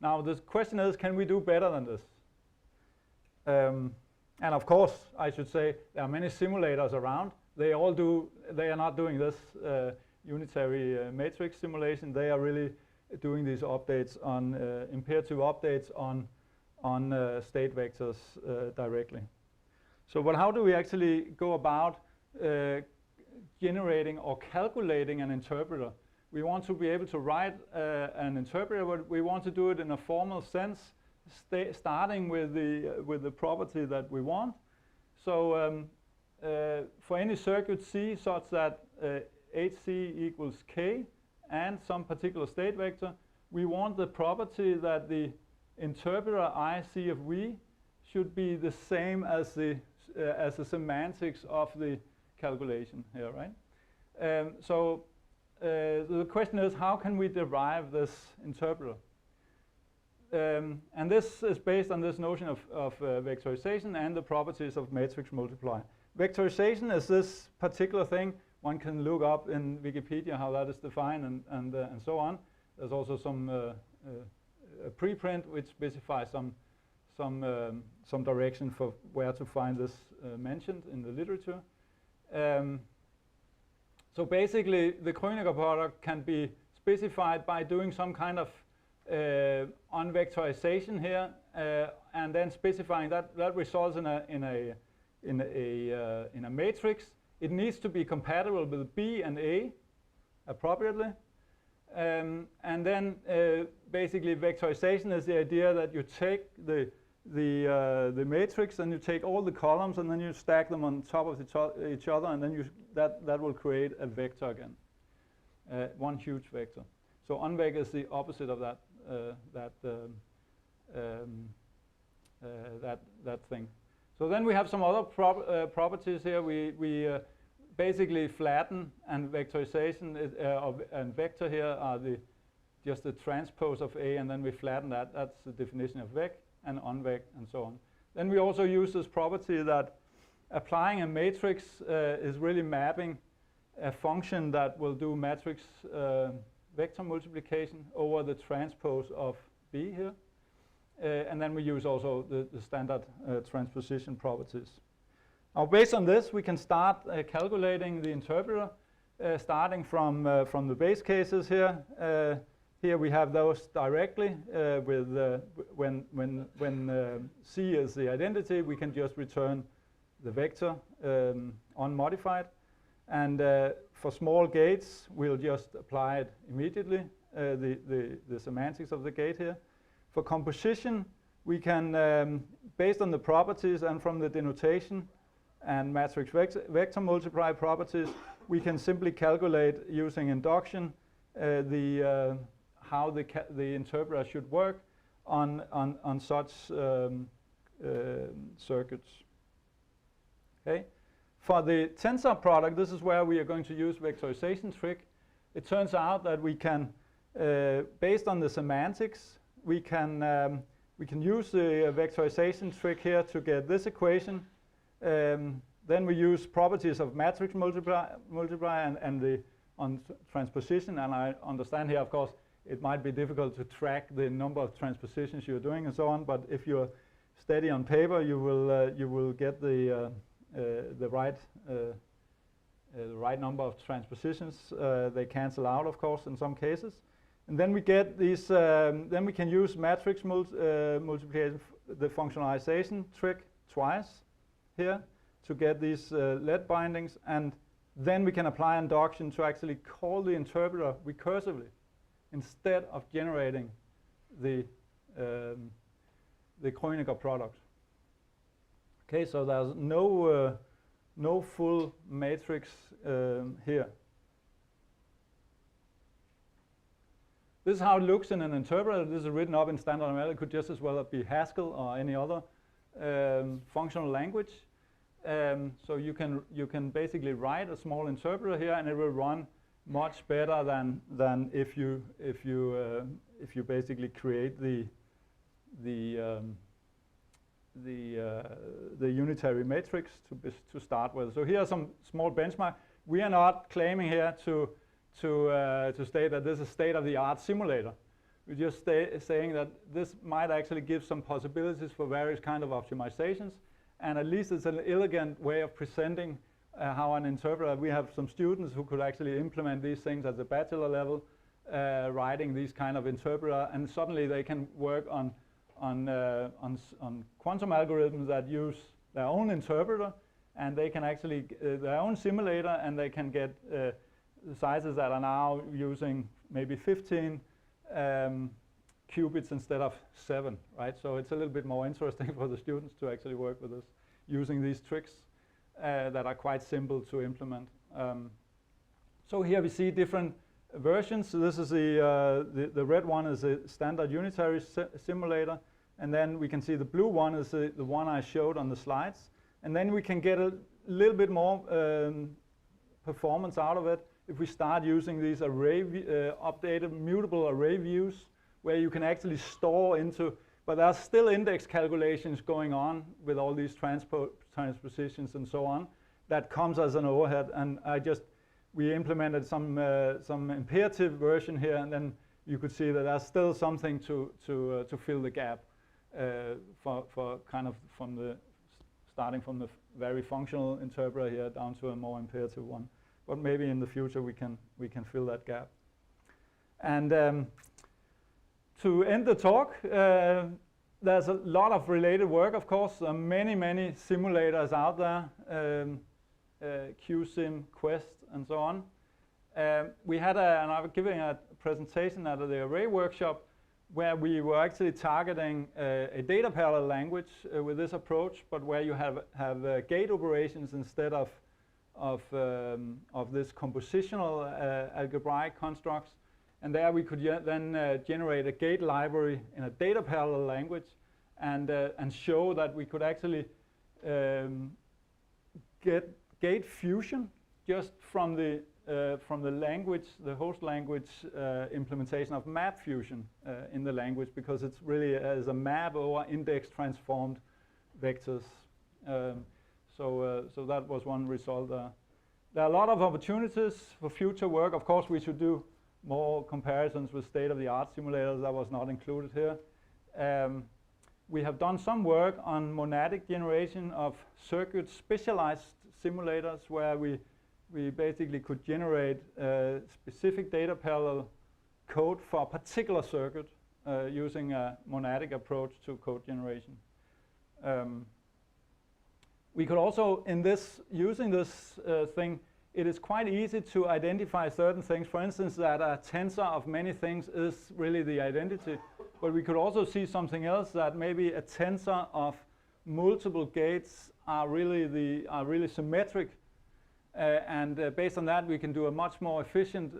Speaker 5: Now the question is, can we do better than this? And of course, I should say there are many simulators around. They are not doing this unitary matrix simulation. They are really doing these updates on imperative updates on state vectors directly. So, but how do we actually go about generating or calculating an interpreter? We want to be able to write an interpreter, but we want to do it in a formal sense, starting with the property that we want. So for any circuit C such that HC equals K and some particular state vector, we want the property that the interpreter IC of V should be the same as the semantics of the calculation here, right? So the question is, how can we derive this interpreter? And this is based on this notion of vectorization and the properties of matrix multiply. Vectorization is this particular thing. One can look up in Wikipedia how that is defined and so on. There's also some a preprint which specifies some direction for where to find this mentioned in the literature. So basically, the Kronecker product can be specified by doing some kind of unvectorization here, and then specifying that results in a matrix. It needs to be compatible with B and A appropriately, and then basically vectorization is the idea that you take the matrix and you take all the columns and then you stack them on top of each other, and then that will create a vector again, one huge vector. So unvec is the opposite of that thing. So then we have some other properties here. We basically flatten, and vectorization and vector here are just the transpose of A, and then we flatten that. That's the definition of vec and unvec and so on. Then we also use this property that applying a matrix is really mapping a function that will do matrix vector multiplication over the transpose of B here. And then we use also the standard transposition properties. Now, based on this, we can start calculating the interpreter, starting from the base cases here. Here we have those directly with when C is the identity, we can just return the vector unmodified. And for small gates, we'll just apply it immediately, the semantics of the gate here. For composition, we can, based on the properties and from the denotation and matrix vector multiply properties, we can simply calculate using induction how the interpreter should work on such circuits. Okay. For the tensor product, this is where we are going to use vectorization trick. It turns out that we can, based on the semantics, we can use the vectorization trick here to get this equation. Then we use properties of matrix multiply and the on transposition. And I understand here, of course, it might be difficult to track the number of transpositions you're doing and so on. But if you're steady on paper, you will get the right number of transpositions. They cancel out, of course, in some cases. And then we get these, then we can use matrix multiplication, the functionalization trick twice here to get these lead bindings. And then we can apply induction to actually call the interpreter recursively instead of generating the Kronecker product. Okay, so there's no full matrix here. This is how it looks in an interpreter. This is written up in standard ML. It could just as well be Haskell or any other functional language. So you can basically write a small interpreter here, and it will run much better than if you basically create the unitary matrix to start with. So here are some small benchmark. We are not claiming here to state that this is state-of-the-art simulator. We're just saying that this might actually give some possibilities for various kind of optimizations, and at least it's an elegant way of presenting how an interpreter. We have some students who could actually implement these things at the bachelor level, writing these kind of interpreter, and suddenly they can work on quantum algorithms that use their own interpreter, and they can actually their own simulator, and they can get sizes that are now using maybe 15 qubits instead of 7, right? So it's a little bit more interesting for the students to actually work with this, using these tricks that are quite simple to implement. So here we see different versions. So this is the red one is a standard unitary simulator, and then we can see the blue one is the one I showed on the slides. And then we can get a little bit more performance out of it if we start using these array updated mutable array views, where you can actually store into, but there are still index calculations going on with all these transpositions and so on. That comes as an overhead, and we implemented some imperative version here, and then you could see that there's still something to fill the gap for kind of starting from the very functional interpreter here down to a more imperative one. But maybe in the future we can fill that gap. And to end the talk, there's a lot of related work, of course. There are many simulators out there, QSim, Quest, and so on. We had and I was giving a presentation at the Array workshop where we were actually targeting a data parallel language with this approach, but where you have gate operations instead of this compositional algebraic constructs. And there we could then generate a gate library in a data parallel language, and show that we could actually get gate fusion just from the language, the host language implementation of map fusion in the language, because it's really as a map over index transformed vectors. So that was one result. There are a lot of opportunities for future work. Of course, we should do more comparisons with state-of-the-art simulators. That was not included here. We have done some work on monadic generation of circuit specialized simulators where we basically could generate specific data parallel code for a particular circuit using a monadic approach to code generation. We could also, using this thing, it is quite easy to identify certain things. For instance, that a tensor of many things is really the identity. But we could also see something else, that maybe a tensor of multiple gates are really symmetric. Based on that, we can do a much more efficient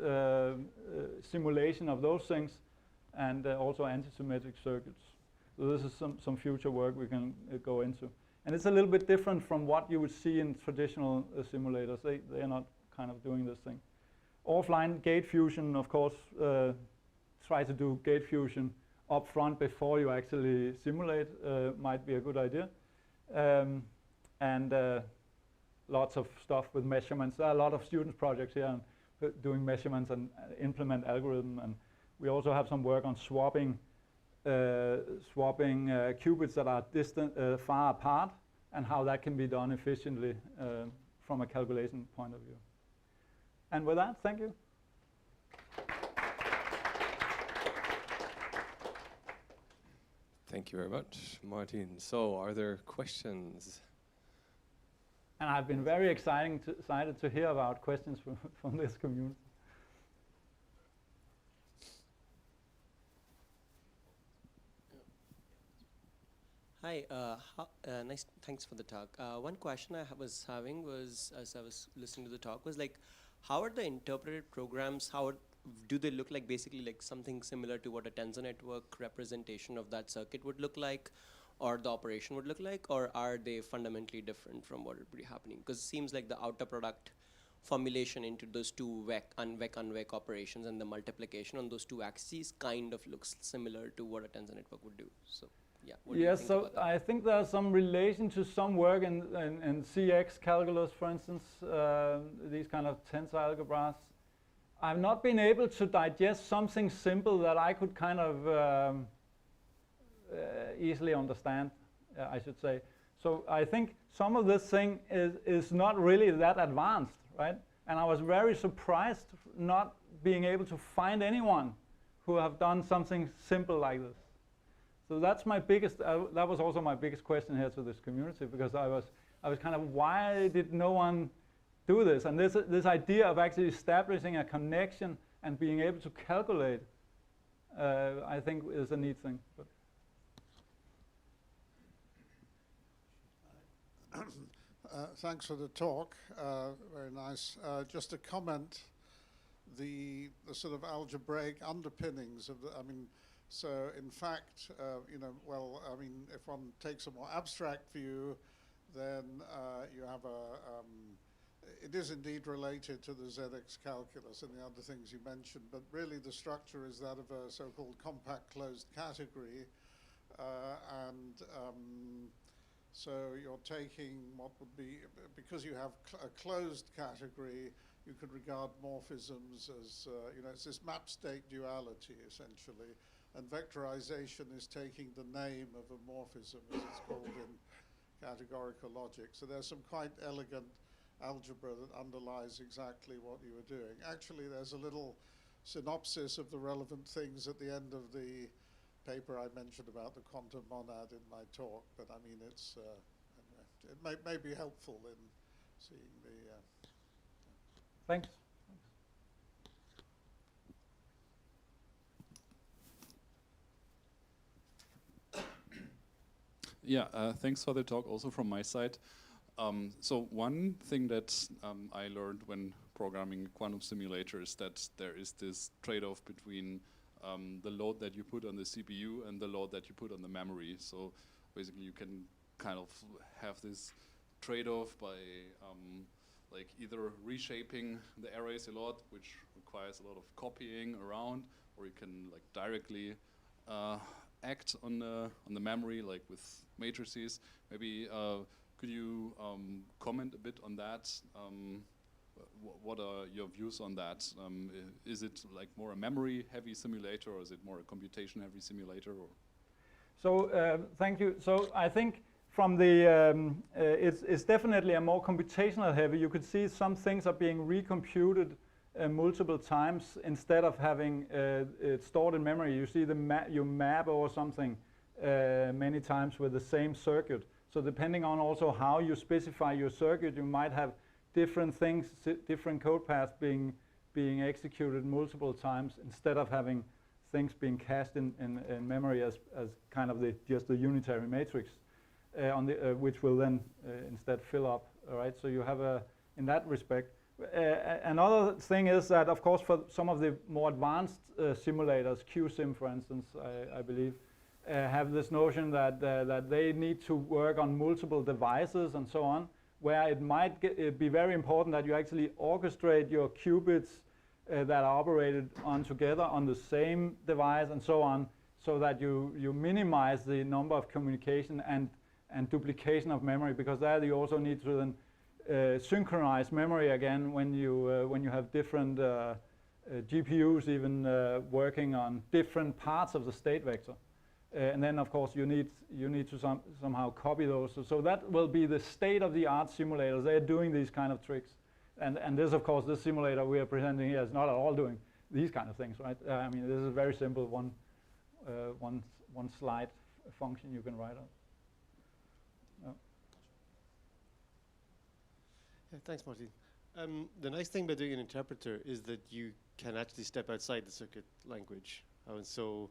Speaker 5: simulation of those things, and also antisymmetric circuits. So this is some future work we can go into. And it's a little bit different from what you would see in traditional simulators. They are not kind of doing this thing. Offline gate fusion, of course, try to do gate fusion up front before you actually simulate might be a good idea. Lots of stuff with measurements. There are a lot of students' projects here doing measurements and implement algorithm. And we also have some work on swapping qubits that are distant, far apart, and how that can be done efficiently from a calculation point of view. And with that, thank you.
Speaker 1: Thank you very much, Martin. So, are there questions?
Speaker 5: And I've been very excited to hear about questions from this community.
Speaker 12: Hi, nice. Thanks for the talk. One question I was having was, as I was listening to the talk, was like, how are the interpreted programs? Do they look like basically like something similar to what a tensor network representation of that circuit would look like, or the operation would look like, or are they fundamentally different from what would be happening? Because it seems like the outer product formulation into those two unvec operations and the multiplication on those two axes kind of looks similar to what a tensor network would do. So. Yeah,
Speaker 5: yes, so I think there's some relation to some work in CX calculus, for instance, these kind of tensor algebras. I've not been able to digest something simple that I could kind of easily understand, I should say. So I think some of this thing is not really that advanced, right? And I was very surprised not being able to find anyone who have done something simple like this. So that's my biggest, that was also my biggest question here to this community, because I was kind of, why did no one do this? And this idea of actually establishing a connection and being able to calculate, I think is a neat thing. But
Speaker 3: thanks for the talk, very nice. Just a comment, the sort of algebraic underpinnings of the, so in fact, if one takes a more abstract view, then you have it is indeed related to the ZX calculus and the other things you mentioned, but really the structure is that of a so-called compact closed category, so you're taking what would be, because you have a closed category, you could regard morphisms as, it's this map state duality essentially. And vectorization is taking the name of a morphism, as it's called in categorical logic. So there's some quite elegant algebra that underlies exactly what you were doing. Actually, there's a little synopsis of the relevant things at the end of the paper I mentioned about the quantum monad in my talk, but it's it may be helpful in seeing the...
Speaker 5: Thanks.
Speaker 11: Yeah, thanks for the talk also from my side. So one thing that I learned when programming quantum simulators, that there is this trade-off between the load that you put on the CPU and the load that you put on the memory. So basically you can kind of have this trade-off by like either reshaping the arrays a lot, which requires a lot of copying around, or you can like directly act on the memory, like with matrices. Maybe could you comment a bit on that? what are your views on that? Is it like more a memory-heavy simulator, or is it more a computation-heavy simulator? Or?
Speaker 5: So thank you. So I think from the it's definitely a more computational heavy. You could see some things are being recomputed multiple times instead of having it stored in memory. You see you map over something many times with the same circuit. So depending on also how you specify your circuit, you might have different things, different code paths being executed multiple times instead of having things being cached in memory as kind of just the unitary matrix which will then instead fill up. All right, so you have in that respect. Another thing is that, of course, for some of the more advanced simulators, QSim, for instance, I believe, have this notion that they need to work on multiple devices and so on, where it might be very important that you actually orchestrate your qubits that are operated on together on the same device and so on, so that you minimize the number of communication and duplication of memory, because there you also need to then synchronize memory again when you have different GPUs even working on different parts of the state vector. And then, of course, you need to somehow copy those. So that will be the state-of-the-art simulators. They're doing these kind of tricks. And this, of course, this simulator we are presenting here is not at all doing these kind of things, right? I mean, this is a very simple one slide function you can write on.
Speaker 10: Yeah, thanks, Martin. The nice thing by doing an interpreter is that you can actually step outside the circuit language. And so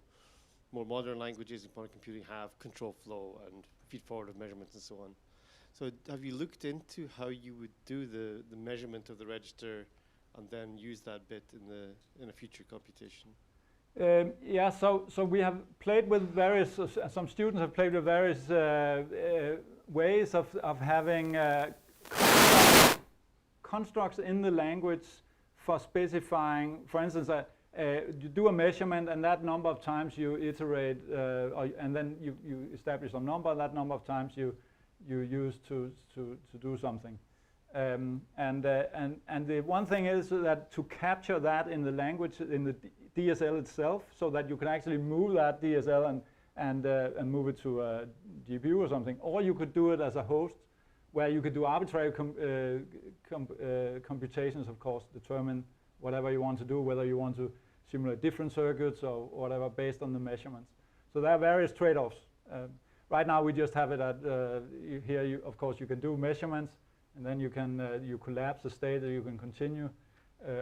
Speaker 10: more modern languages in quantum computing have control flow and feed forward of measurements and so on. So have you looked into how you would do the measurement of the register and then use that bit in a future computation?
Speaker 5: Yeah, so we have played with various, some students have played with various ways of having constructs in the language for specifying, for instance, you do a measurement and that number of times you iterate, and then you establish some number, that number of times you use to do something. And the one thing is that to capture that in the language, in the DSL itself, so that you can actually move that DSL and move it to a GPU or something, or you could do it as a host, where you could do arbitrary computations, of course, determine whatever you want to do, whether you want to simulate different circuits or whatever based on the measurements. So there are various trade-offs. Right now we just have it at, here of course you can do measurements, and then you can you collapse the state, or you can continue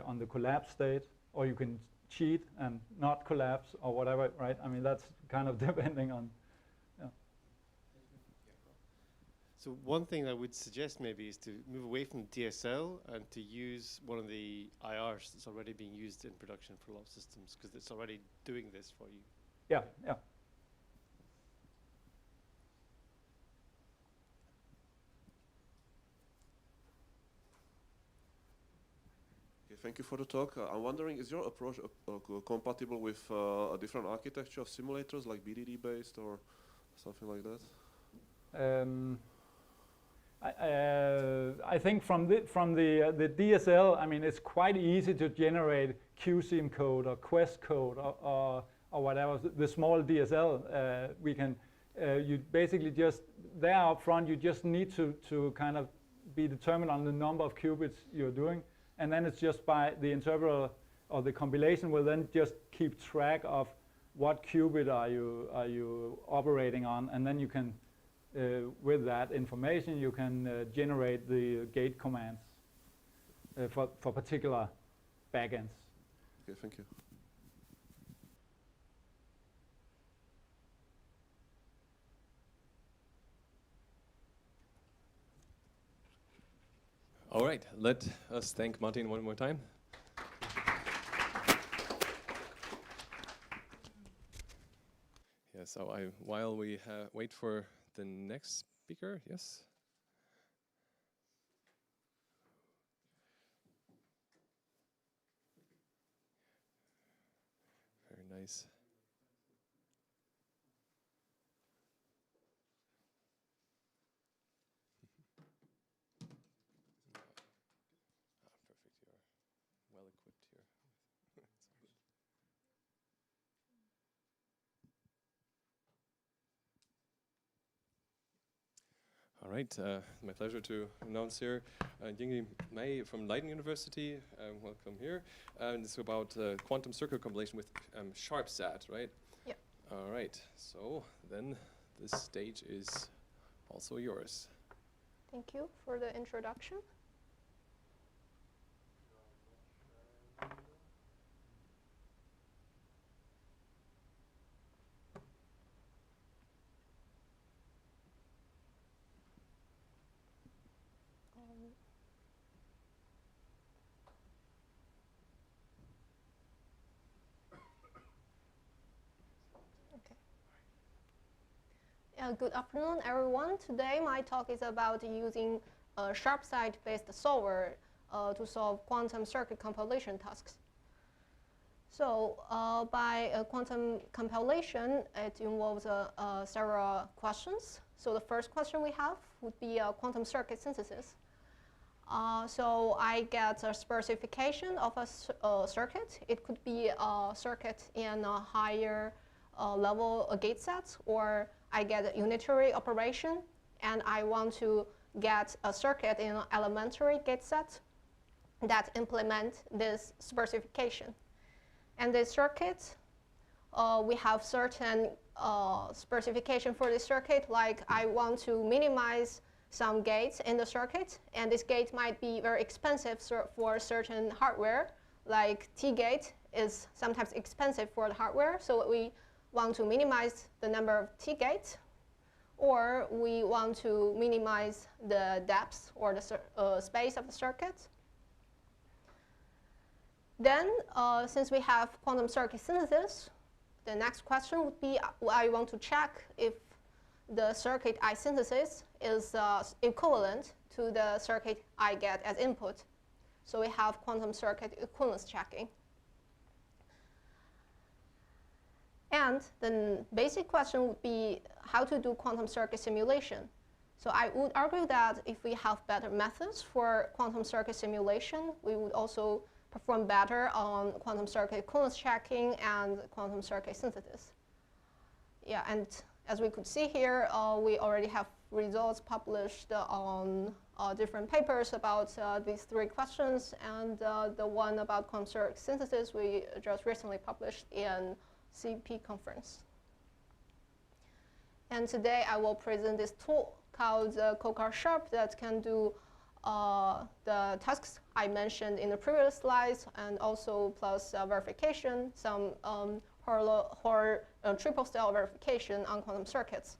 Speaker 5: on the collapse state, or you can cheat and not collapse or whatever, right? I mean, that's kind of depending on.
Speaker 10: So one thing I would suggest maybe is to move away from DSL and to use one of the IRs that's already being used in production for a lot of systems, because it's already doing this for you.
Speaker 5: Yeah, yeah.
Speaker 13: Okay, thank you for the talk. I'm wondering, is your approach compatible with a different architecture of simulators, like BDD-based or something like that?
Speaker 5: I think from the DSL, I mean, it's quite easy to generate QSIM code or Quest code or whatever. The small DSL, we can, you basically just, there up front, you just need to kind of be determined on the number of qubits you're doing. And then it's just by the interpreter or the compilation will then just keep track of what qubit are you operating on, and then you can, with that information, you can generate the gate commands for particular backends.
Speaker 13: Okay, thank you.
Speaker 1: All right, let us thank Martin one more time. Yeah, so while we wait for the next speaker, yes? Very nice. All right, my pleasure to announce here Yingyi Mei from Leiden University. Welcome here. And it's about quantum circuit compilation with sharpSAT, right?
Speaker 14: Yeah.
Speaker 1: All right, so then this stage is also yours.
Speaker 14: Thank you for the introduction. Good afternoon, everyone. Today, my talk is about using a sharpSAT-based solver to solve quantum circuit compilation tasks. So, by quantum compilation, it involves several questions. So, the first question we have would be quantum circuit synthesis. So, I get a specification of a circuit. It could be a circuit in a higher level gate set, or I get a unitary operation, and I want to get a circuit in an elementary gate set that implement this specification. And this circuit, we have certain specification for this circuit, like I want to minimize some gates in the circuit, and this gate might be very expensive for certain hardware, like T-gate is sometimes expensive for the hardware, so we want to minimize the number of T-gates, or we want to minimize the depth or the space of the circuit. Then, since we have quantum circuit synthesis, the next question would be, I want to check if the circuit I synthesis is equivalent to the circuit I get as input. So we have quantum circuit equivalence checking. And the basic question would be how to do quantum circuit simulation. So I would argue that if we have better methods for quantum circuit simulation, we would also perform better on quantum circuit equivalence checking and quantum circuit synthesis. Yeah, and as we could see here, we already have results published on different papers about these three questions, and the one about quantum circuit synthesis we just recently published in CP conference. And today I will present this tool called CoCar-Sharp that can do the tasks I mentioned in the previous slides, and also plus verification, some Hoare triple style verification on quantum circuits.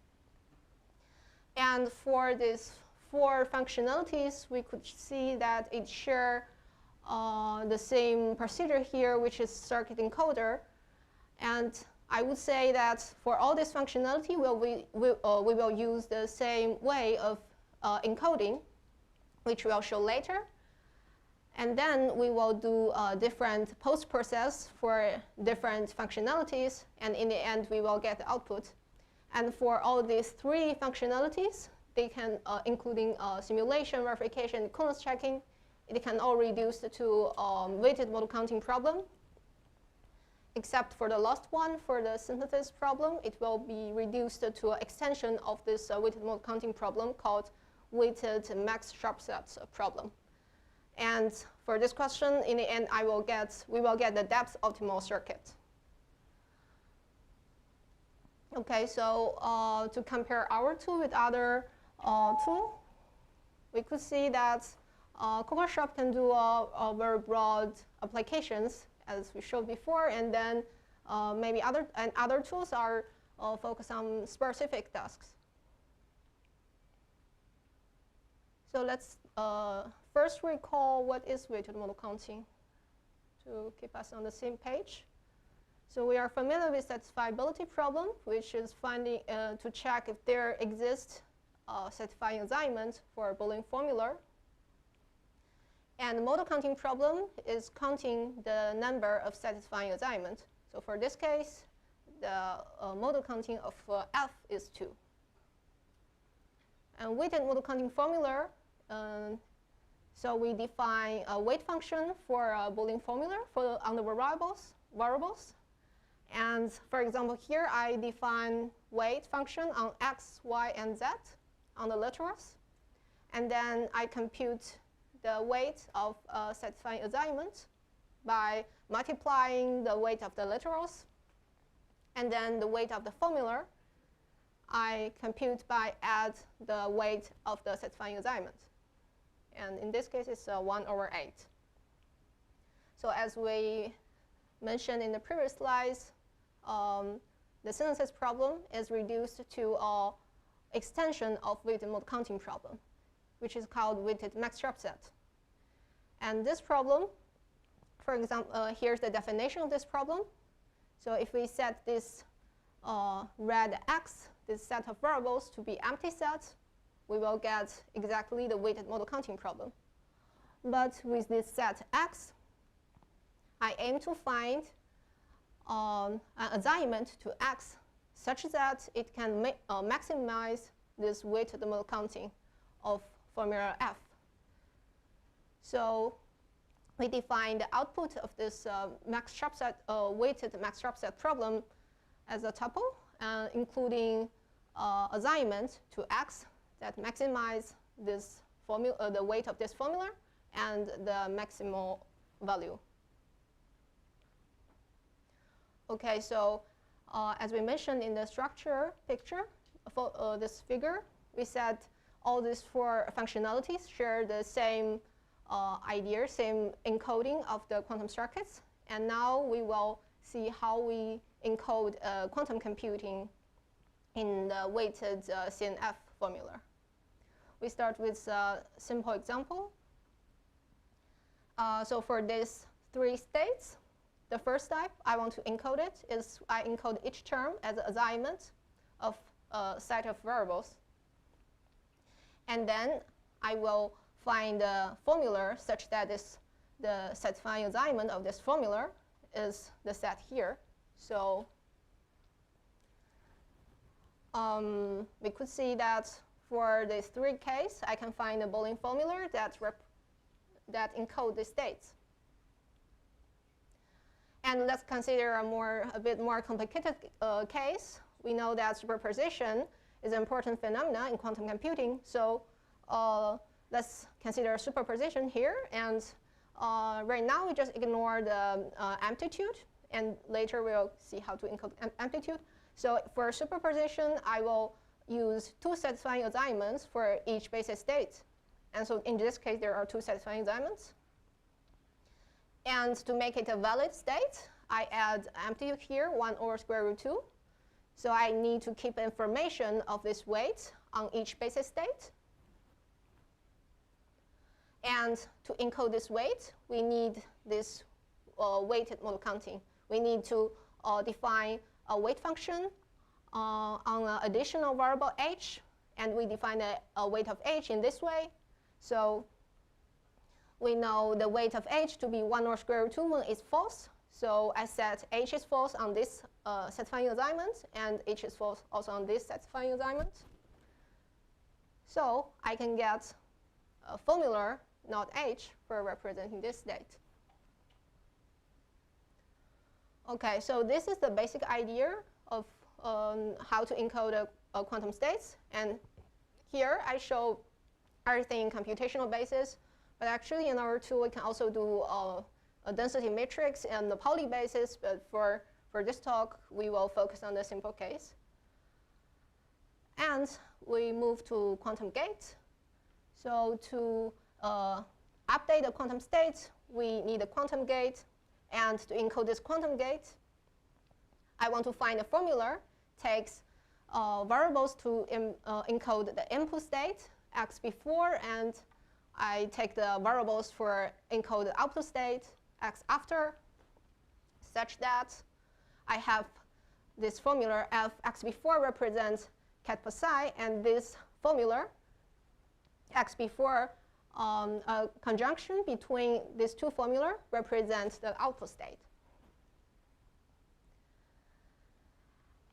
Speaker 14: And for these four functionalities, we could see that it shares the same procedure here, which is circuit encoder. And I would say that for all this functionality, we will use the same way of encoding, which we'll show later. And then we will do different post-process for different functionalities. And in the end, we will get the output. And for all these three functionalities, they can, including simulation, verification, equivalence checking, it can all reduce to weighted model counting problem. Except for the last one, for the synthesis problem, it will be reduced to an extension of this weighted model counting problem called weighted max sharpSAT problem. And for this question, in the end, we will get the depth optimal circuit. Okay, so to compare our tool with other tool, we could see that CoCar-Sharp can do very broad applications, as we showed before, and then maybe other tools are focused on specific tasks. So let's first recall what is weighted model counting to keep us on the same page. So we are familiar with satisfiability problem, which is finding to check if there exists satisfying assignment for a Boolean formula. And the model counting problem is counting the number of satisfying assignments. So for this case, the model counting of f is 2. And weighted model counting formula, so we define a weight function for a Boolean formula on the variables. And for example, here I define weight function on x, y, and z. on the literals. And then I compute the weight of satisfying assignment by multiplying the weight of the literals. And then the weight of the formula I compute by add the weight of the satisfying assignment. And in this case, it's 1/8. So as we mentioned in the previous slides, the synthesis problem is reduced to an extension of weighted mode counting problem, which is called weighted max sharpSAT. And this problem, for example, here's the definition of this problem. So if we set this red X, this set of variables, to be empty set, we will get exactly the weighted model counting problem. But with this set X, I aim to find an assignment to X such that it can maximize this weighted model counting of formula F. So we define the output of this max sharpSAT, weighted max sharpSAT problem as a tuple, including assignment to X that maximize this formula, the weight of this formula, and the maximal value. Okay, so as we mentioned in the structure picture for this figure, we said all these four functionalities share the same idea, same encoding of the quantum circuits. And now we will see how we encode quantum computing in the weighted CNF formula. We start with a simple example. So for these three states, the first type I want to encode it is I encode each term as an assignment of a set of variables. And then I will find a formula such that the satisfying assignment of this formula is the set here. So we could see that for these three cases, I can find a Boolean formula that encode the states. And let's consider a bit more complicated case. We know that superposition is an important phenomenon in quantum computing. So let's consider superposition here. And right now, we just ignore the amplitude. And later, we'll see how to encode amplitude. So for superposition, I will use two satisfying assignments for each basis state. And so in this case, there are two satisfying assignments. And to make it a valid state, I add amplitude here, 1/√2. So I need to keep information of this weight on each basis state. And to encode this weight, we need this weighted model counting. We need to define a weight function on an additional variable h, and we define a weight of h in this way. So we know the weight of h to be 1/√2 when it's false. So I set h is false on this satisfying assignment, and h is false also on this satisfying assignment. So I can get a formula, not h, for representing this state. Okay, so this is the basic idea of how to encode a quantum states. And here I show everything in computational basis. But actually, in our tool, we can also do a density matrix and the Pauli basis. But for this talk, we will focus on the simple case. And we move to quantum gate. So to update the quantum state, we need a quantum gate. And to encode this quantum gate, I want to find a formula, takes variables to encode the input state, x before, and I take the variables for encode the output state, x after, such that I have this formula f x before represents ket psi, and this formula x before a conjunction between these two formula represents the output state.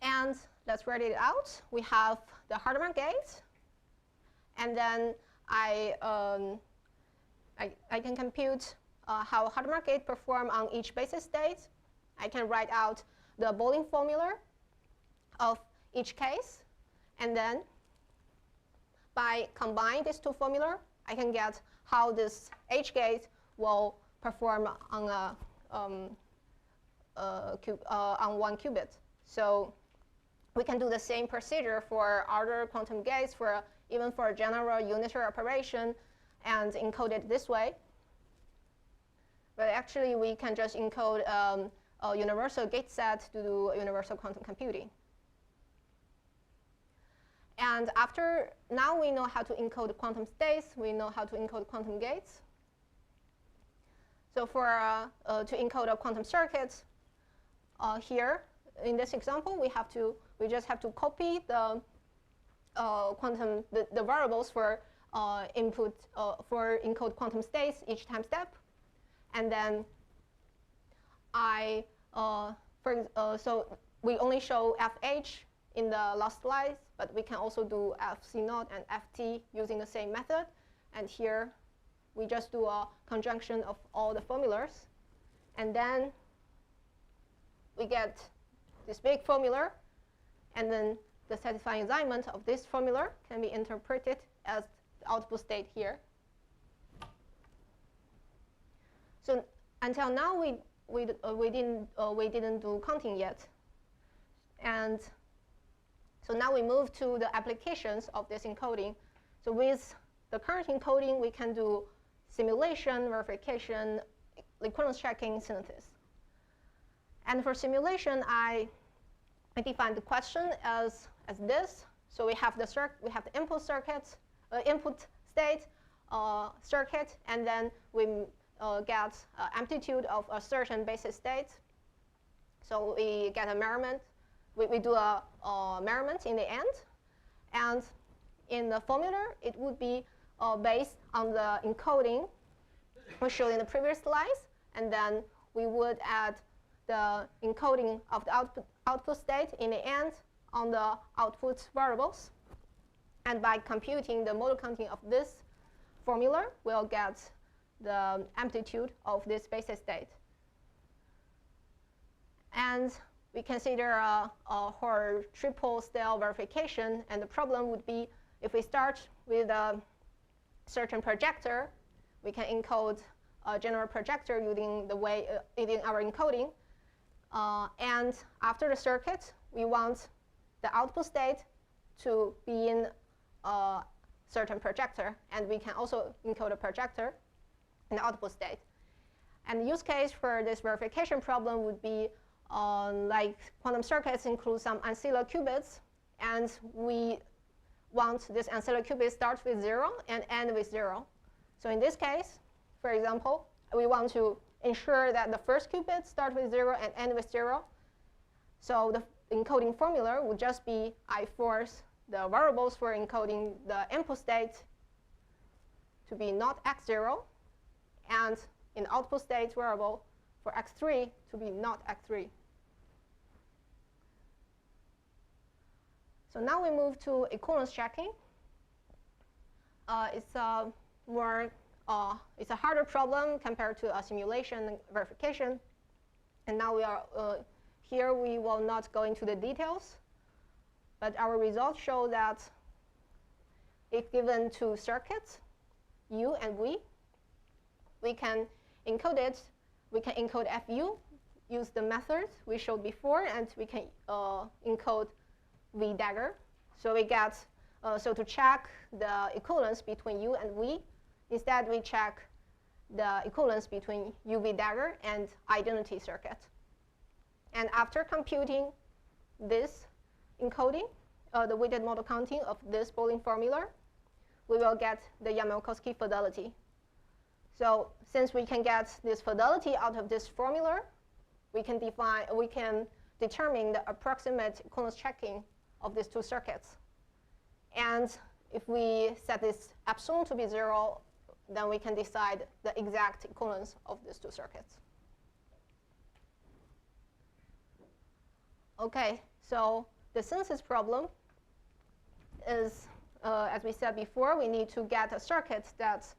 Speaker 14: And let's write it out. We have the Hadamard gate, and then I can compute how Hadamard gate perform on each basis state. I can write out the Boolean formula of each case, and then by combining these two formula, I can get how this H gate will perform on a on one qubit. So we can do the same procedure for other quantum gates, for even for a general unitary operation, and encode it this way. But actually, we can just encode a universal gate set to do universal quantum computing. And now we know how to encode quantum states. We know how to encode quantum gates. So for to encode a quantum circuit, here in this example, we just have to copy the the variables for input for encode quantum states each time step, and then so we only show FH in the last slide, but we can also do FC0 and FT using the same method. And here we just do a conjunction of all the formulas, and then we get this big formula, and then the satisfying assignment of this formula can be interpreted as the output state here. So until now, we didn't do counting yet, and so now we move to the applications of this encoding. So with the current encoding, we can do simulation, verification, equivalence checking, synthesis. And for simulation, I define the question as this. So we have the input circuit, input state circuit, and then we get amplitude of a certain basis state. So we get a Mermin. We do a Mermin in the end, and in the formula, it would be based on the encoding we showed in the previous slides, and then we would add the encoding of the output state in the end on the output variables. And by computing the model counting of this formula, we'll get the amplitude of this basis state. And we consider a Hoare triple style verification, and the problem would be if we start with a certain projector, we can encode a general projector using our encoding. And after the circuit, we want the output state to be in a certain projector, and we can also encode a projector in the output state. And the use case for this verification problem would be like quantum circuits include some ancillar qubits, and we want this ancillar qubit start with 0 and end with 0. So in this case, for example, we want to ensure that the first qubit start with 0 and end with 0. So the encoding formula would just be I force the variables for encoding the input state to be not x0, and in the output state variable for x3 to be not x3. So now we move to equivalence checking. It's a harder problem compared to a simulation and verification. And now we are here. We will not go into the details, but our results show that if given two circuits, U and V, we can encode it. We can encode FU, use the method we showed before, and we can encode V dagger. So we get so to check the equivalence between U and V, instead we check the equivalence between UV dagger and identity circuit. And after computing this encoding, the weighted model counting of this Boolean formula, we will get the Yamelkowski fidelity. So since we can get this fidelity out of this formula, we can determine the approximate equivalence checking of these two circuits. And if we set this epsilon to be 0, then we can decide the exact equivalence of these two circuits. Okay, so the synthesis problem is, as we said before, we need to get a circuit that's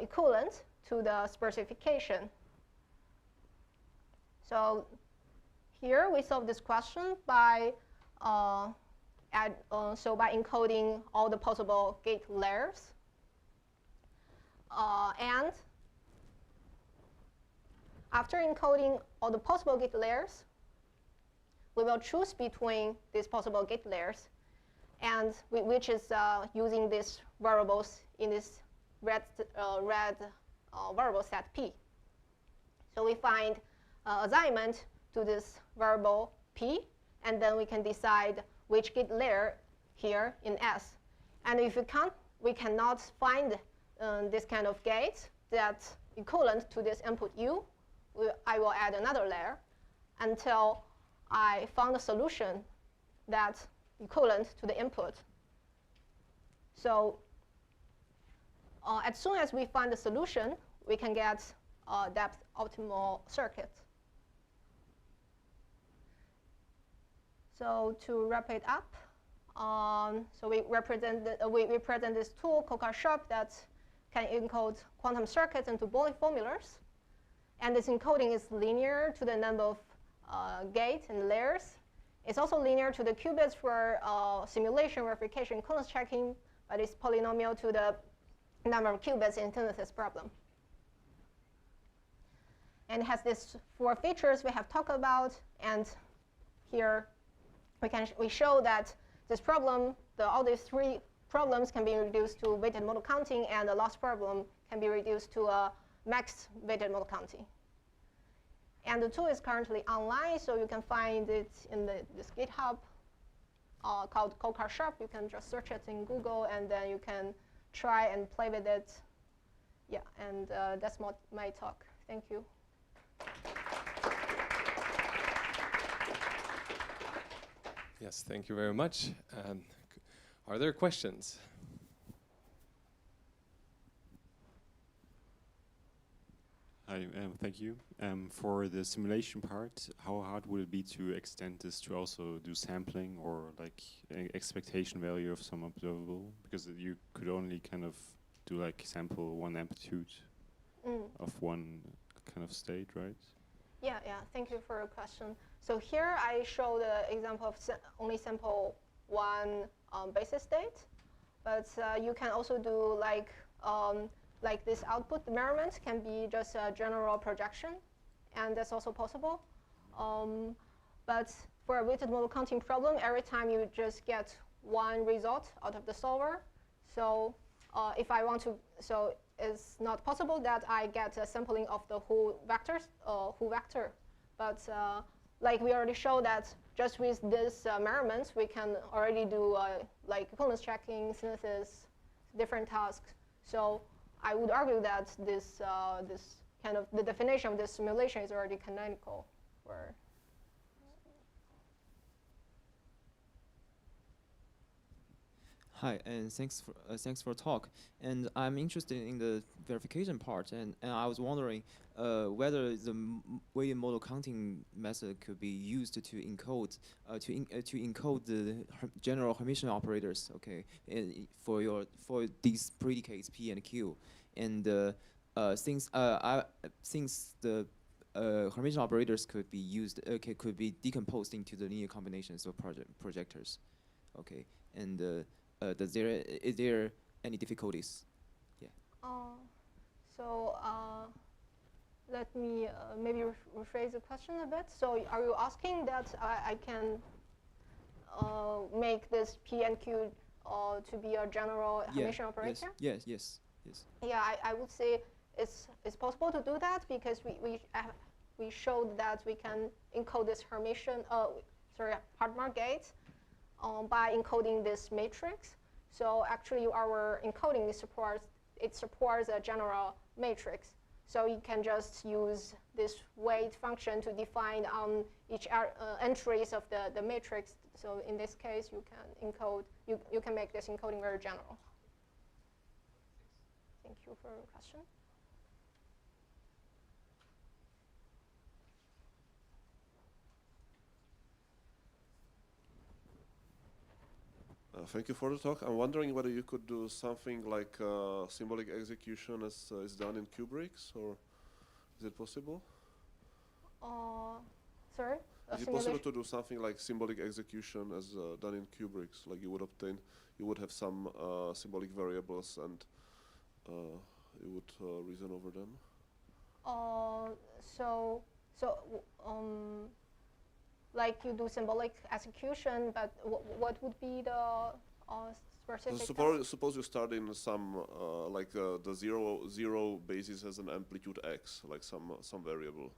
Speaker 14: equivalent to the specification. So here we solve this question by so by encoding all the possible gate layers, and after encoding all the possible gate layers, we will choose between these possible gate layers, and which is using these variables in this red variable set P. So we find assignment to this variable P, and then we can decide which gate layer here in S. And if we cannot find this kind of gate that's equivalent to this input U, I will add another layer until I found a solution that's equivalent to the input. So as soon as we find the solution, we can get a depth optimal circuit. So to wrap it up, so we present this tool called sharp that can encode quantum circuits into Boolean formulas. And this encoding is linear to the number of gates and layers. It's also linear to the qubits for simulation, verification, coulomb checking, but it's polynomial to the number of qubits in synthesis problem. And it has these 4 features we have talked about. And here we show that this problem, all these 3 problems can be reduced to weighted model counting, and the last problem can be reduced to a max weighted model counting. And the tool is currently online, so you can find it in this GitHub called sharp. You can just search it in Google, and then you can try and play with it. Yeah, and that's my talk. Thank you.
Speaker 1: Yes, thank you very much. Are there questions?
Speaker 15: Hi, thank you. For the simulation part, how hard would it be to extend this to also do sampling or like expectation value of some observable? Because you could only kind of do like sample one amplitude of one kind of state, right?
Speaker 14: Yeah. Thank you for your question. So here I show the example of only sample one basis state, but you can also do like this output measurement can be just a general projection, and that's also possible. But for a weighted model counting problem, every time you just get one result out of the solver. So if I want to, so it's not possible that I get a sampling of the whole vector. But like we already showed that just with this measurements, we can already do like equivalence checking, synthesis, different tasks. So I would argue that this kind of the definition of this simulation is already canonical.
Speaker 16: Hi, and thanks for talk. And I'm interested in the verification part, and I was wondering whether the weighted model counting method could be used to encode the general Hermitian operators, okay, for these predicates P and Q, and since the Hermitian operators could be used, could be decomposed into the linear combinations of projectors, okay, and is there any difficulties? Yeah.
Speaker 14: So let me maybe rephrase the question a bit. So are you asking that I can make this P and Q to be a general Hermitian operator?
Speaker 16: Yes.
Speaker 14: Yeah, I would say it's possible to do that because we showed that we can encode this Hermitian Hartmark gate by encoding this matrix. So actually our encoding supports a general matrix. So you can just use this weight function to define each entries of the matrix. So in this case, you can encode, you can make this encoding very general. Thank you for your question.
Speaker 13: Thank you for the talk. I'm wondering whether you could do something like symbolic execution as is done in Kubrick's, or is it possible?
Speaker 14: Sorry?
Speaker 13: Is it possible to do something like symbolic execution as done in Kubrick's? Like you would have some symbolic variables and you would reason over them?
Speaker 14: Like you do symbolic execution, but what would be the specific?
Speaker 13: Suppose you start in some like the zero basis has an amplitude x, like some variable.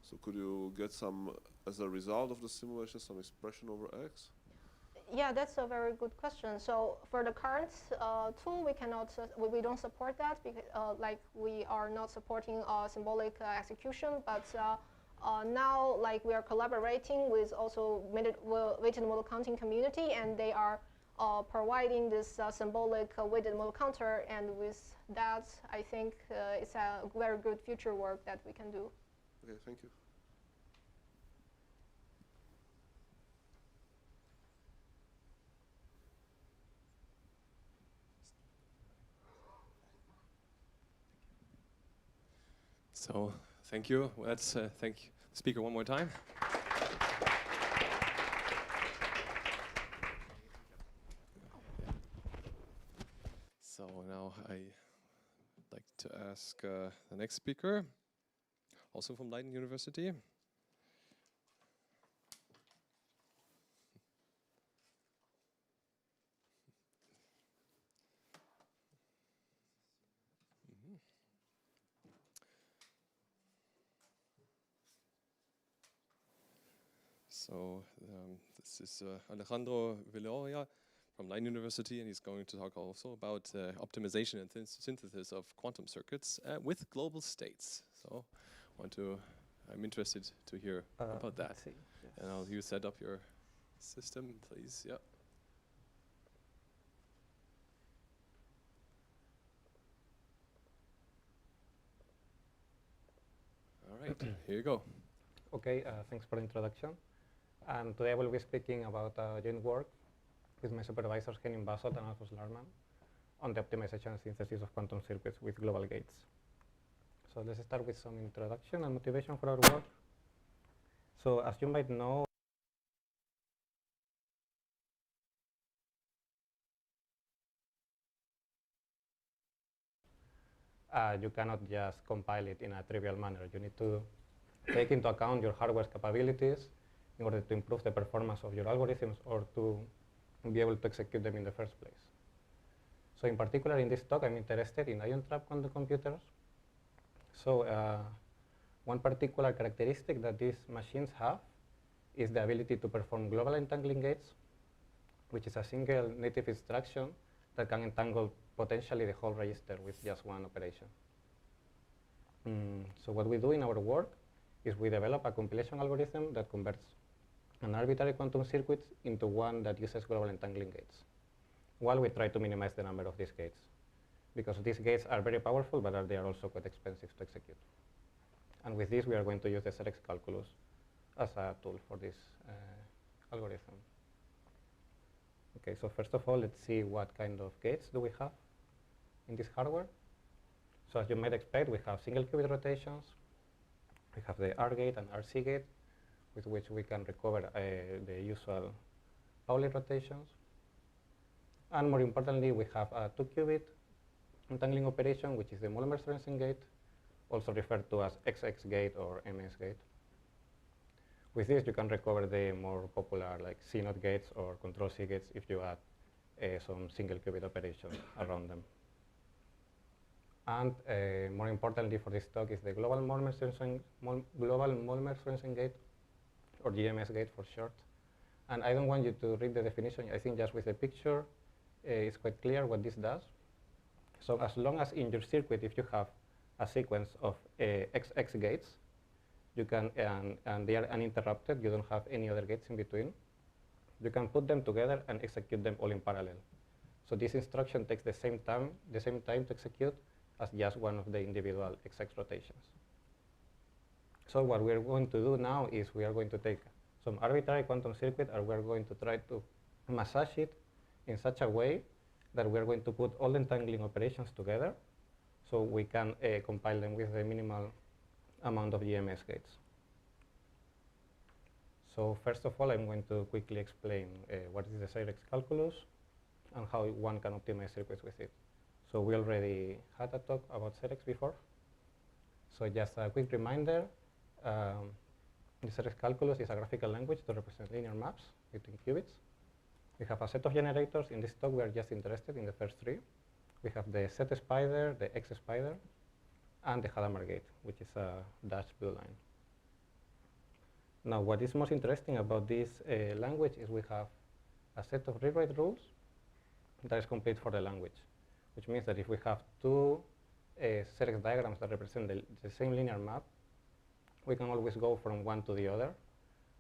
Speaker 13: So could you get some, as a result of the simulation, some expression over x?
Speaker 14: Yeah, that's a very good question. So for the current tool, we cannot, we don't support that because like we are not supporting symbolic execution. But now, like we are collaborating with also weighted model counting community, and they are providing this symbolic weighted model counter. And with that, I think it's a very good future work that we can do.
Speaker 13: Okay, thank you.
Speaker 1: So thank you. Let's thank the speaker one more time. So now I'd like to ask the next speaker, also from Leiden University. So this is Alejandro Villoria from Leiden University, and he's going to talk also about optimization and synthesis of quantum circuits with global states. So I'm interested to hear about that.
Speaker 17: Yes.
Speaker 1: And I'll you set up your system, please. Yeah. All right, here you go.
Speaker 17: Okay, thanks for the introduction. And today I will be speaking about joint work with my supervisors Henning Basselt and Alfons Larman on the optimization and synthesis of quantum circuits with global gates. So let's start with some introduction and motivation for our work. So as you might know, you cannot just compile it in a trivial manner. You need to take into account your hardware's capabilities in order to improve the performance of your algorithms or to be able to execute them in the first place. So in particular in this talk I'm interested in ion trap quantum computers. So one particular characteristic that these machines have is the ability to perform global entangling gates, which is a single native instruction that can entangle potentially the whole register with just one operation. So what we do in our work is we develop a compilation algorithm that converts an arbitrary quantum circuit into one that uses global entangling gates, while we try to minimize the number of these gates, because these gates are very powerful, but they are also quite expensive to execute. And with this, we are going to use the ZX calculus as a tool for this algorithm. Okay, so first of all, let's see what kind of gates do we have in this hardware. So as you might expect, we have single qubit rotations. We have the R gate and RC gate, with which we can recover the usual Pauli rotations. And more importantly, we have a 2-qubit entangling operation, which is the Mollmer-Sorensen gate, also referred to as XX gate or MS gate. With this, you can recover the more popular like C0 gates or control C gates if you add some single qubit operations around them. And more importantly for this talk is the global Mollmer-Sorensen gate, or GMS gate for short. And I don't want you to read the definition. I think just with the picture, it's quite clear what this does. So as long as in your circuit, if you have a sequence of XX gates, you can, and they are uninterrupted, you don't have any other gates in between, you can put them together and execute them all in parallel. So this instruction takes the same time to execute as just one of the individual XX rotations. So what we're going to do now is we are going to take some arbitrary quantum circuit and we're going to try to massage it in such a way that we're going to put all the entangling operations together so we can compile them with the minimal amount of GMS gates. So first of all, I'm going to quickly explain what is the ZX calculus and how one can optimize circuits with it. So we already had a talk about ZX before. So just a quick reminder, the ZX calculus is a graphical language to represent linear maps between qubits. We have a set of generators. In this talk, we are just interested in the first three. We have the Z spider, the X spider, and the Hadamard gate, which is a dashed blue line. Now, what is most interesting about this language is we have a set of rewrite rules that is complete for the language, which means that if we have two ZX diagrams that represent the same linear map, we can always go from one to the other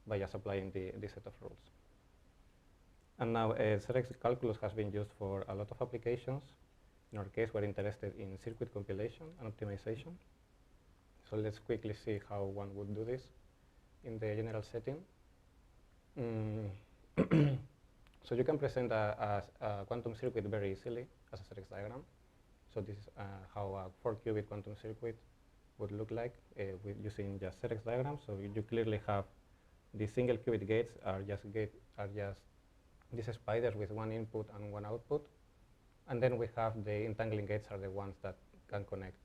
Speaker 17: by just applying this set of rules. And now ZX calculus has been used for a lot of applications. In our case, we're interested in circuit compilation and optimization. So let's quickly see how one would do this in the general setting. So you can present a quantum circuit very easily as a ZX diagram. So this is how a 4-qubit quantum circuit would look like with using just ZX diagrams. So you clearly have the single qubit gates are just these spiders with one input and one output. And then we have the entangling gates are the ones that can connect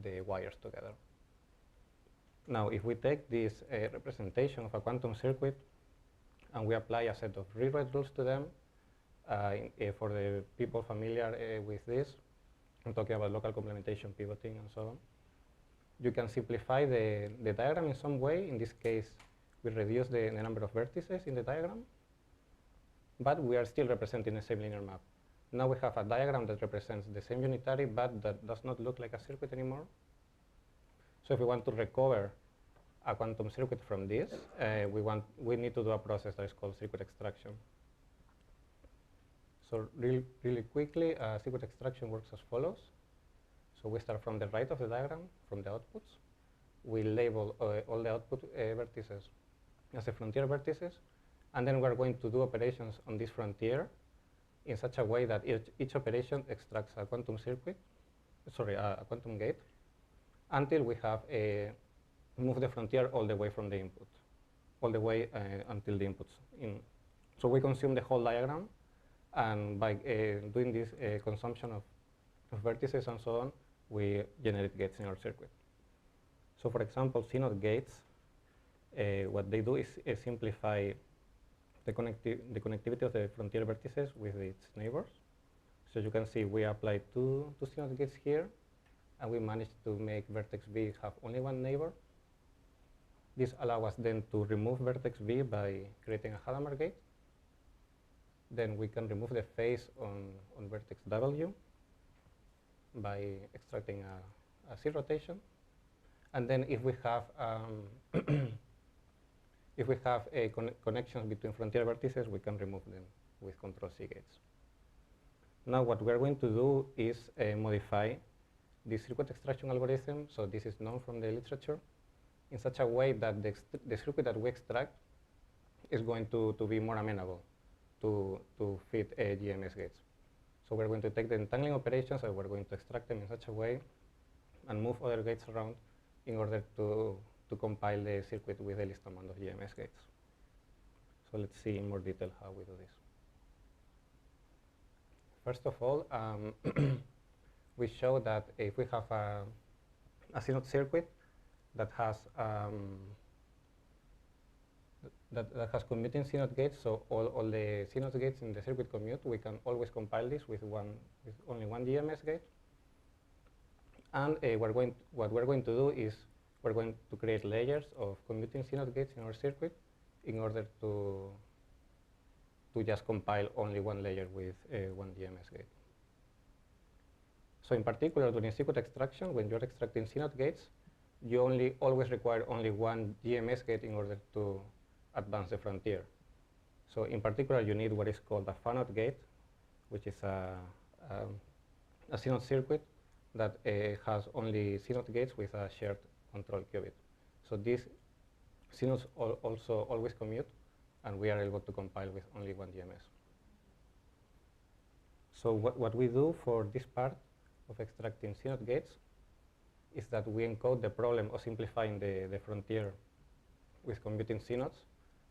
Speaker 17: the wires together. Now, if we take this representation of a quantum circuit and we apply a set of rewrite rules to them, for the people familiar with this, I'm talking about local complementation, pivoting, and so on, you can simplify the diagram in some way. In this case, we reduce the number of vertices in the diagram, but we are still representing the same linear map. Now we have a diagram that represents the same unitary, but that does not look like a circuit anymore. So if we want to recover a quantum circuit from this, we need to do a process that is called circuit extraction. So really quickly, circuit extraction works as follows. So we start from the right of the diagram, from the outputs. We label all the output vertices as the frontier vertices, and then we're going to do operations on this frontier in such a way that each operation extracts a quantum circuit, a quantum gate, until we have move the frontier all the way from the input, all the way until the inputs in. So we consume the whole diagram, and by doing this consumption of vertices and so on, we generate gates in our circuit. So for example, CNOT gates, what they do is simplify the connectivity of the frontier vertices with its neighbors. So you can see we applied two CNOT gates here, and we managed to make vertex V have only one neighbor. This allows us then to remove vertex V by creating a Hadamard gate. Then we can remove the phase on vertex W by extracting a C rotation. And then if we have connections between frontier vertices, we can remove them with control C gates. Now what we're going to do is modify the circuit extraction algorithm, so this is known from the literature, in such a way that the circuit that we extract is going to be more amenable to fit GMS gates. So we're going to take the entangling operations and we're going to extract them in such a way and move other gates around in order to compile the circuit with the least amount of GMS gates. So let's see in more detail how we do this. First of all, we show that if we have a CNOT circuit that has commuting CNOT gates, so all the CNOT gates in the circuit commute, we can always compile this with only one GMS gate. And what we're going to do is we're going to create layers of commuting CNOT gates in our circuit in order to just compile only one layer with one GMS gate. So in particular, during circuit extraction, when you're extracting CNOT gates, you always require only one GMS gate in order to advance the frontier. So in particular, you need what is called a FANOT gate, which is a CNOT circuit that has only CNOT gates with a shared control qubit. So these CNOTs also always commute, and we are able to compile with only one GMS. So what we do for this part of extracting CNOT gates is that we encode the problem of simplifying the frontier with commuting CNOTs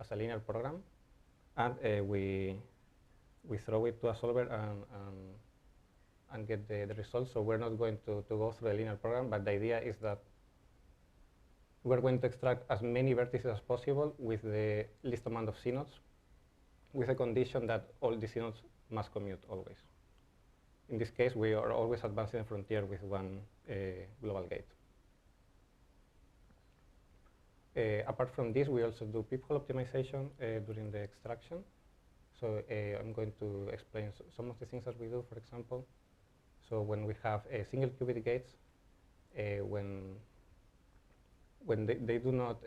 Speaker 17: as a linear program, and we throw it to a solver and get the results. So we're not going to go through a linear program, but the idea is that we're going to extract as many vertices as possible with the least amount of CNOTs, with a condition that all the CNOTs must commute always. In this case, we are always advancing the frontier with one global gate. Apart from this, we also do peephole optimization during the extraction. So I'm going to explain some of the things that we do, for example. So when we have single qubit gates, when they do not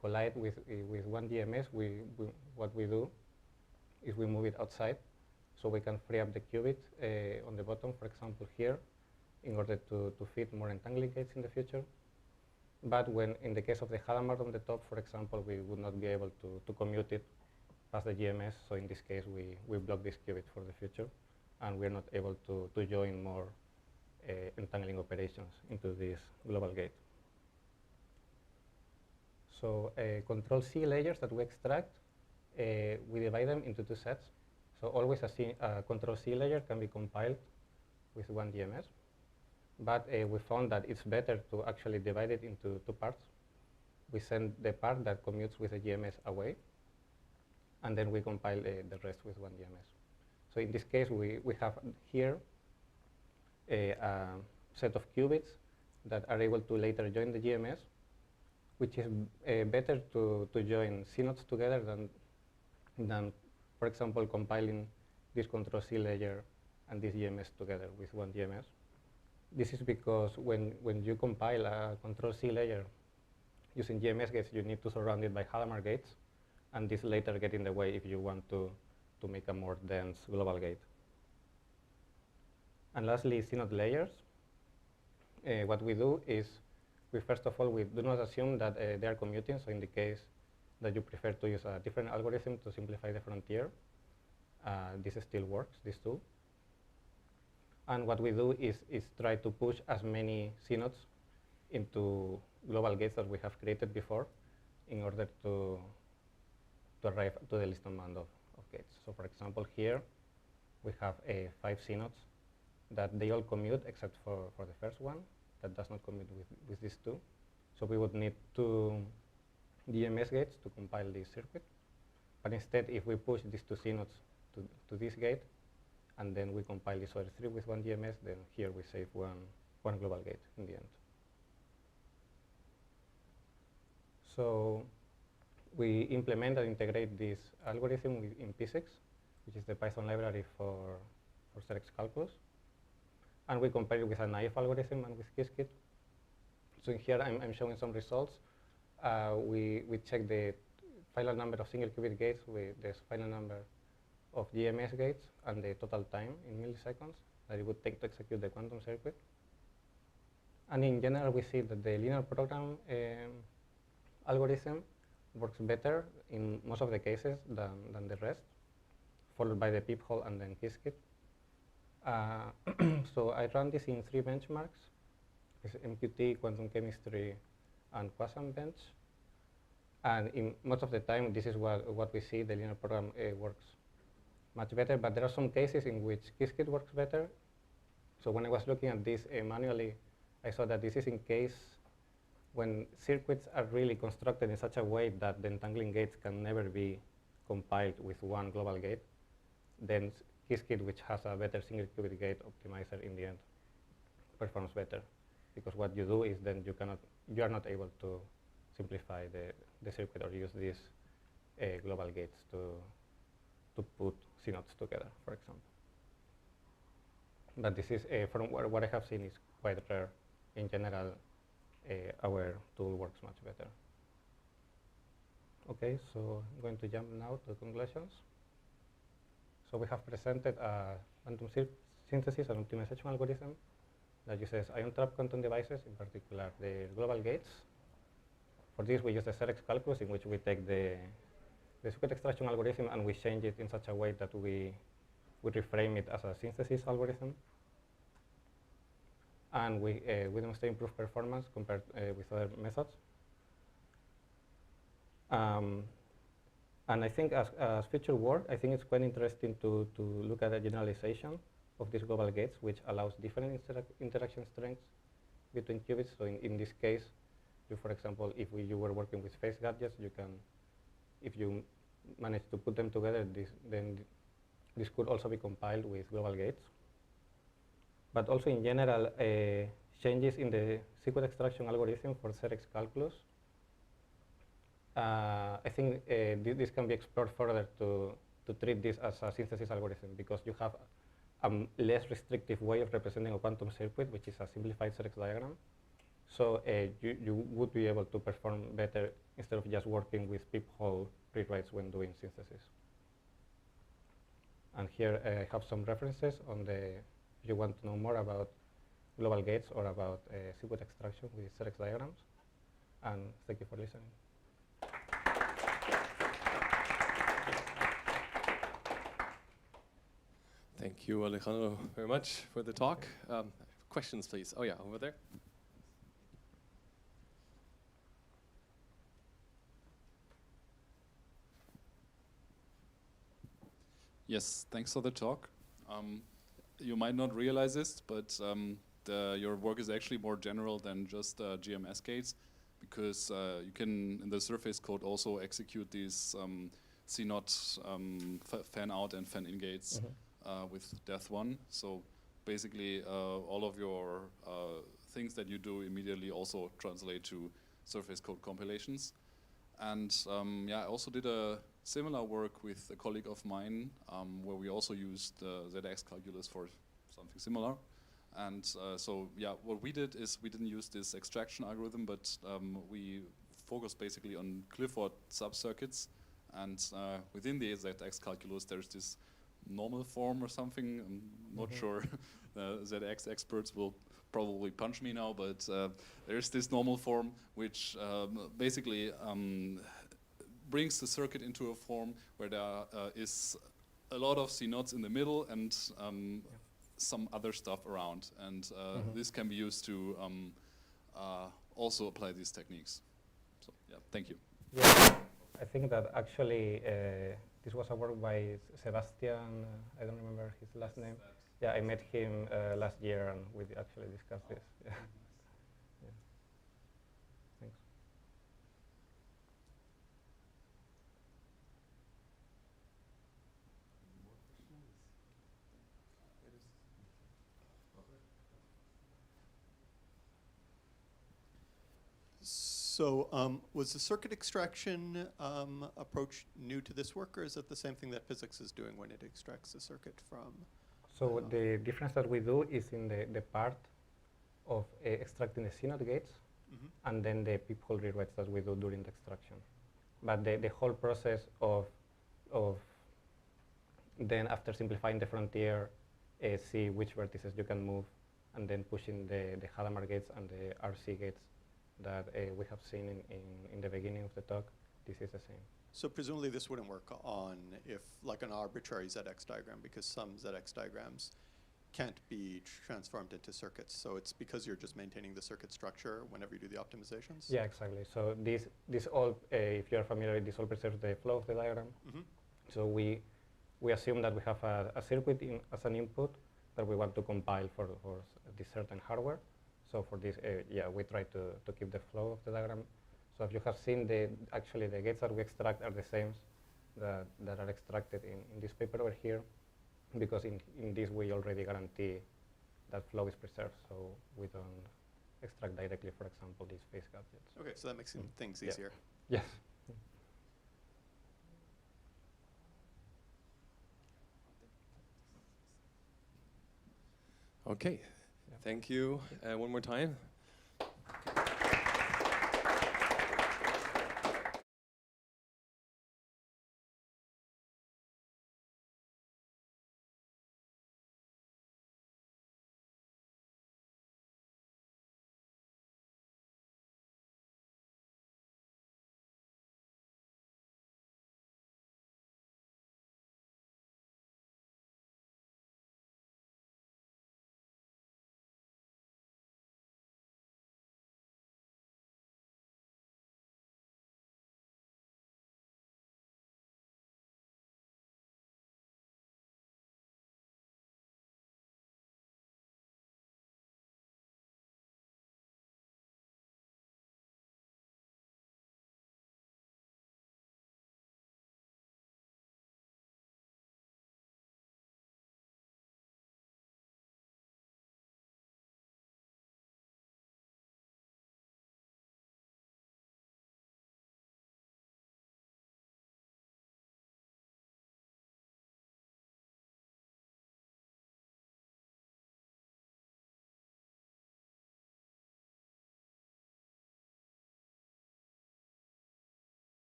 Speaker 17: collide with one DMS, what we do is we move it outside, so we can free up the qubit on the bottom, for example, here, in order to fit more entangling gates in the future. But when, in the case of the Hadamard on the top, for example, we would not be able to commute it past the GMS, so in this case, we block this qubit for the future, and we're not able to join more entangling operations into this global gate. So control C layers that we extract, we divide them into two sets. So always a control C layer can be compiled with one GMS. But we found that it's better to actually divide it into two parts. We send the part that commutes with the GMS away, and then we compile the rest with one GMS. So in this case, we have here a set of qubits that are able to later join the GMS, which is better to join CNOTs together than, for example, compiling this control C layer and this GMS together with one GMS. This is because when you compile a control C layer using GMS gates, you need to surround it by Hadamard gates, and this later get in the way if you want to make a more dense global gate. And lastly, CNOT layers. What we do is, first of all, we do not assume that they are commuting. So in the case that you prefer to use a different algorithm to simplify the frontier, this still works, this too. And what we do is try to push as many CNOTs into global gates that we have created before in order to arrive to the least amount of gates. So for example, here we have 5 CNOTs that they all commute except for the first one that does not commute with these two. So we would need 2 DMS gates to compile this circuit. But instead, if we push these 2 CNOTs to this gate, and then we compile this other 3 with one GMS, then here we save one global gate in the end. So we implement and integrate this algorithm in P6, which is the Python library for ZX calculus. And we compare it with a naive algorithm and with Qiskit. So in here I'm showing some results. We check the final number of single qubit gates with the final number of GMS gates and the total time in milliseconds that it would take to execute the quantum circuit. And in general, we see that the linear program algorithm works better in most of the cases than the rest, followed by the peephole and then Qiskit. So I ran this in 3 benchmarks. It's MQT, quantum chemistry, and Quasam bench. And in most of the time, this is what we see, the linear program works much better, but there are some cases in which Qiskit works better. So when I was looking at this manually, I saw that this is in case when circuits are really constructed in such a way that the entangling gates can never be compiled with one global gate, then Qiskit, which has a better single qubit gate optimizer in the end, performs better. Because what you do is then you are not able to simplify the circuit or use these global gates to put CNOTs together, for example. But this is, from what I have seen, is quite rare. In general, our tool works much better. Okay, so I'm going to jump now to conclusions. So we have presented a quantum synthesis and optimization algorithm that uses ion trap quantum devices, in particular the global gates. For this, we use the ZX calculus, in which we take the circuit extraction algorithm and we change it in such a way that we reframe it as a synthesis algorithm. And we demonstrate improved performance compared with other methods. And I think as future work, I think it's quite interesting to look at a generalization of these global gates, which allows different interaction strengths between qubits. So in this case, you, for example, if you were working with phase gadgets, you can, if you manage to put them together, then this could also be compiled with global gates. But also in general, changes in the secret extraction algorithm for ZX calculus, I think this can be explored further to treat this as a synthesis algorithm, because you have a less restrictive way of representing a quantum circuit, which is a simplified ZX diagram. So you would be able to perform better instead of just working with peephole rewrites when doing synthesis. And here I have some references on if you want to know more about global gates or about secret extraction with ZX diagrams. And thank you for listening.
Speaker 1: Thank you, Alejandro, very much for the talk. Questions, please. Oh, yeah, over there.
Speaker 11: Yes, thanks for the talk. You might not realize this, but your work is actually more general than just GMS gates, because you can, in the surface code, also execute these CNOT fan out and fan in gates with deth1. So basically, all of your things that you do immediately also translate to surface code compilations. And yeah, I also did a similar work with a colleague of mine, where we also used ZX calculus for something similar. And so yeah, what we did is we didn't use this extraction algorithm, but we focused basically on Clifford subcircuits. And within the ZX calculus, there's this normal form or something. I'm not sure. ZX experts will probably punch me now, but there's this normal form which basically brings the circuit into a form where there is a lot of CNOTs in the middle and some other stuff around. And this can be used to also apply these techniques. So yeah, thank you.
Speaker 17: Yeah, I think that actually this was a work by Sebastian, I don't remember his last name. Yeah, I met him last year and we actually discussed this. Yeah. Yeah. Thanks.
Speaker 18: So was the circuit extraction approach new to this work, or is it the same thing that physics is doing when it extracts the circuit from?
Speaker 17: So the difference that we do is in the part of extracting the CNOT gates and then the peephole rewrites that we do during the extraction. But the whole process of then after simplifying the frontier, see which vertices you can move, and then pushing the Hadamard gates and the RC gates that we have seen in the beginning of the talk, this is the same.
Speaker 18: So presumably this wouldn't work on if like an arbitrary ZX diagram, because some ZX diagrams can't be transformed into circuits. So it's because you're just maintaining the circuit structure whenever you do the optimizations?
Speaker 17: Yeah, exactly. So this all, if you're familiar, this all preserves the flow of the diagram. So we assume that we have a circuit as an input that we want to compile for this certain hardware. So for this, yeah, we try to keep the flow of the diagram. So if you have seen, actually the gates that we extract are the same that are extracted in this paper over here, because in this we already guarantee that flow is preserved, so we don't extract directly, for example, these phase gadgets.
Speaker 18: Okay, so that makes things easier.
Speaker 17: Yes.
Speaker 1: Okay, thank you. One more time.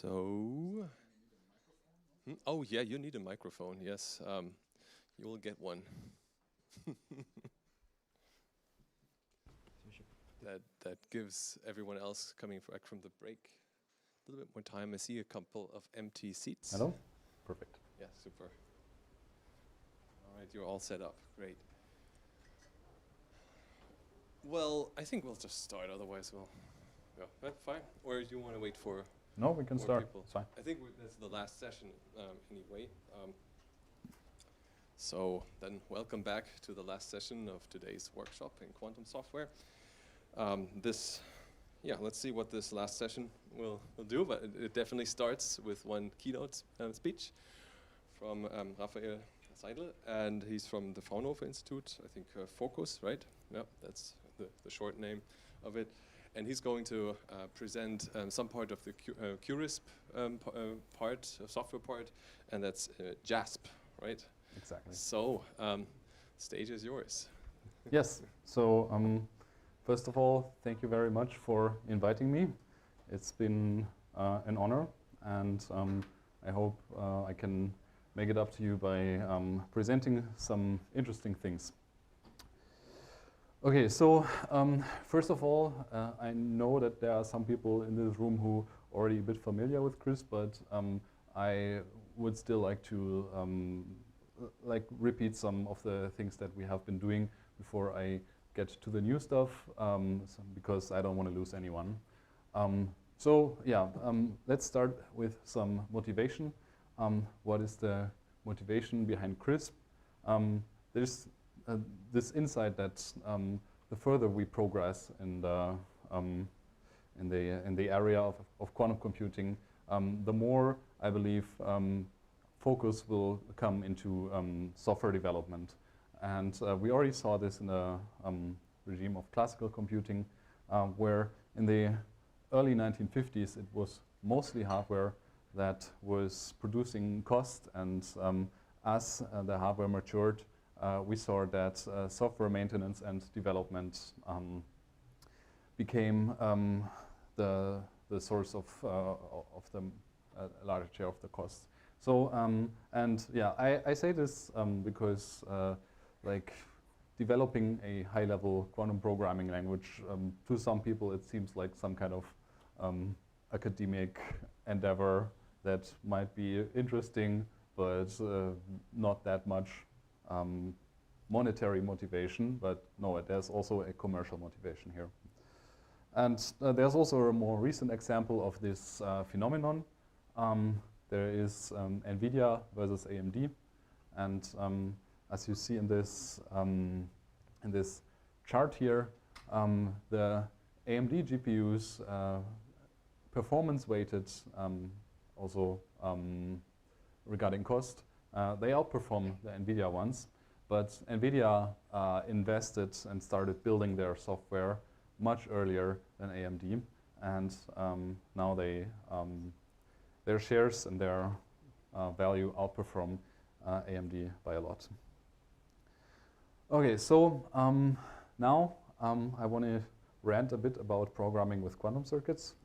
Speaker 1: So, oh yeah, you need a microphone. Yes, you will get one. that gives everyone else coming back from the break a little bit more time. I see a couple of empty seats.
Speaker 19: Hello? Perfect.
Speaker 1: Yeah, super. All right, you're all set up. Great. Well, I think we'll just start. Otherwise, we'll go. Fine. Or do you want to wait for?
Speaker 19: No, we can start.
Speaker 1: People?
Speaker 19: It's fine.
Speaker 1: I think this is the last session anyway. So then, welcome back to the last session of today's workshop in quantum software. Let's see what this last session will do, but it definitely starts with one keynote speech from Raphael Seidel, and he's from the Fraunhofer Institute, I think Focus, right? Yeah, that's the short name of it. And he's going to present some part of the QRISP part, software part, and that's JASP, right?
Speaker 19: Exactly.
Speaker 1: So, stage is yours.
Speaker 19: Yes, so first of all, thank you very much for inviting me. It's been an honor, and I hope I can make it up to you by presenting some interesting things. Okay, so first of all, I know that there are some people in this room who are already a bit familiar with QRISP, but I would still like to repeat some of the things that we have been doing before I get to the new stuff, because I don't want to lose anyone. Let's start with some motivation. What is the motivation behind QRISP? There's this insight that the further we progress in the area of quantum computing, the more I believe focus will come into software development. And we already saw this in the regime of classical computing, where in the early 1950s it was mostly hardware that was producing cost, and as the hardware matured, we saw that software maintenance and development became the source of the larger share of the costs. So I say this because developing a high-level quantum programming language, to some people it seems like some kind of academic endeavor that might be interesting, but not that much monetary motivation. But no, there's also a commercial motivation here. And there's also a more recent example of this phenomenon. There is NVIDIA versus AMD, and as you see in this chart here, the AMD GPUs, performance-weighted, also regarding cost, they outperform the NVIDIA ones. But NVIDIA invested and started building their software much earlier than AMD, and now their shares and their value outperform AMD by a lot. Okay, so now I want to rant a bit about programming with quantum circuits.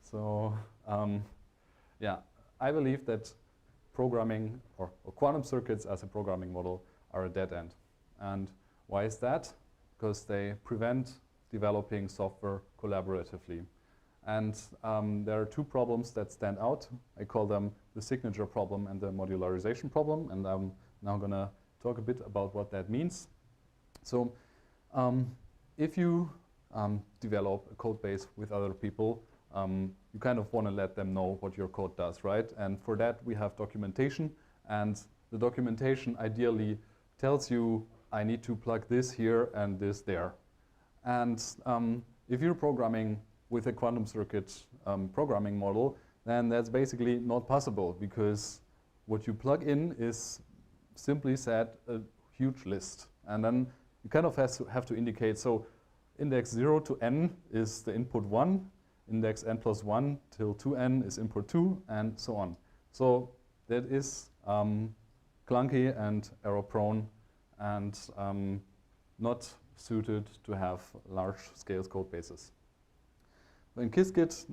Speaker 19: So I believe that programming or quantum circuits as a programming model are a dead end. And why is that? Because they prevent developing software collaboratively. And there are two problems that stand out. I call them the signature problem and the modularization problem, and I'm now going to talk a bit about what that means. So if you develop a code base with other people, you kind of want to let them know what your code does, right? And for that we have documentation, and the documentation ideally tells you I need to plug this here and this there. And if you're programming with a quantum circuit programming model, then that's basically not possible, because what you plug in is simply said a huge list. And then you kind of have to indicate, so index 0 to n is the input 1, index n plus 1 till 2n is input 2, and so on. So that is clunky and error prone, and not suited to have large scale code bases. In Qiskit,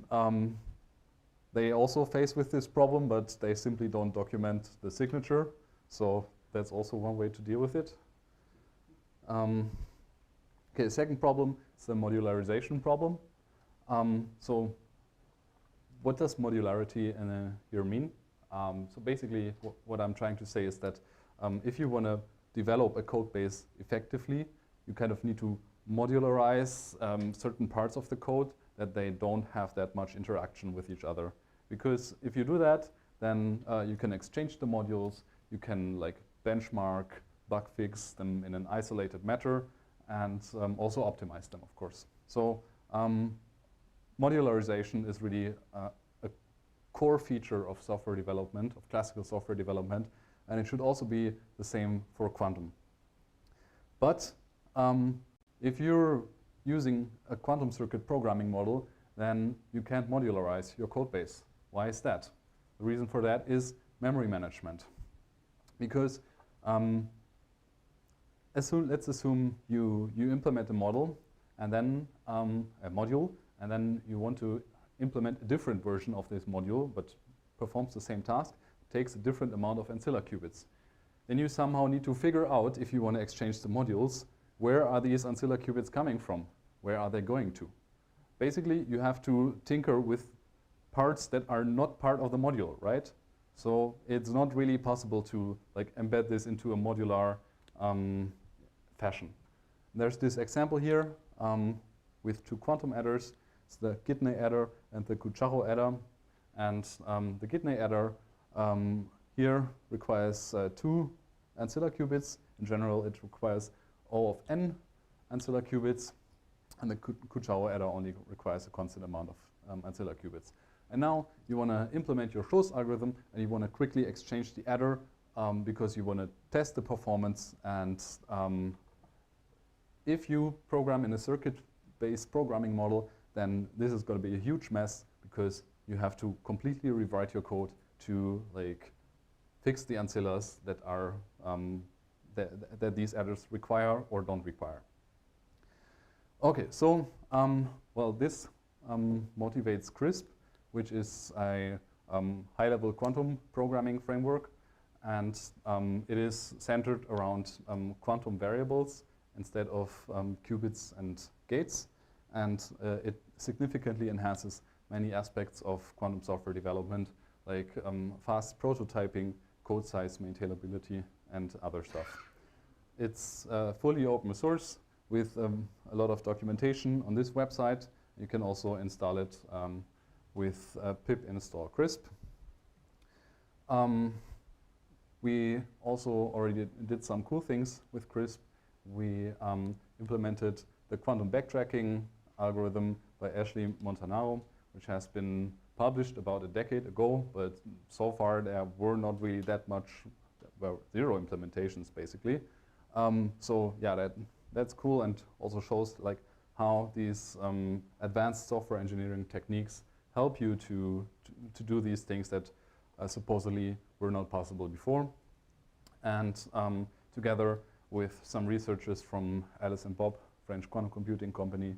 Speaker 19: they also face with this problem, but they simply don't document the signature. So that's also one way to deal with it. Okay, the second problem is the modularization problem. So what does modularity here mean? So basically what I'm trying to say is that if you want to develop a code base effectively, you kind of need to modularize certain parts of the code that they don't have that much interaction with each other. Because if you do that, then you can exchange the modules, you can like benchmark, bug fix them in an isolated matter, and also optimize them, of course. So modularization is really a core feature of software development, of classical software development, and it should also be the same for quantum. But if you're using a quantum circuit programming model, then you can't modularize your code base. Why is that? The reason for that is memory management. Because let's assume you implement a model and then a module, and then you want to implement a different version of this module, but performs the same task, takes a different amount of ancilla qubits. Then you somehow need to figure out, if you want to exchange the modules, where are these ancilla qubits coming from? Where are they going to? Basically, you have to tinker with parts that are not part of the module, right? So it's not really possible to like embed this into a modular fashion. There's this example here with two quantum adders. It's the Gidney adder and the Cucharro adder. And the Gidney adder here requires 2 ancilla qubits. In general, it requires O of n ancilla qubits. And the Cucharro adder only requires a constant amount of ancilla qubits. And now you want to implement your Shor's algorithm, and you want to quickly exchange the adder because you want to test the performance. And if you program in a circuit-based programming model, then this is going to be a huge mess because you have to completely rewrite your code to like fix the ancillas that are that these adders require or don't require. Okay, so well, this motivates CRISP, which is a high-level quantum programming framework, and it is centered around quantum variables instead of qubits and gates, and it significantly enhances many aspects of quantum software development, like fast prototyping, code size maintainability, and other stuff. It's fully open source with a lot of documentation on this website. You can also install it with pip install CRISP. We also already did some cool things with CRISP. We implemented the quantum backtracking algorithm by Ashley Montanaro, which has been published about a decade ago, but so far there were not really that much, well, 0 implementations basically. So yeah, that's cool, and also shows like how these advanced software engineering techniques help you to do these things that supposedly were not possible before. And together with some researchers from Alice and Bob, French quantum computing company,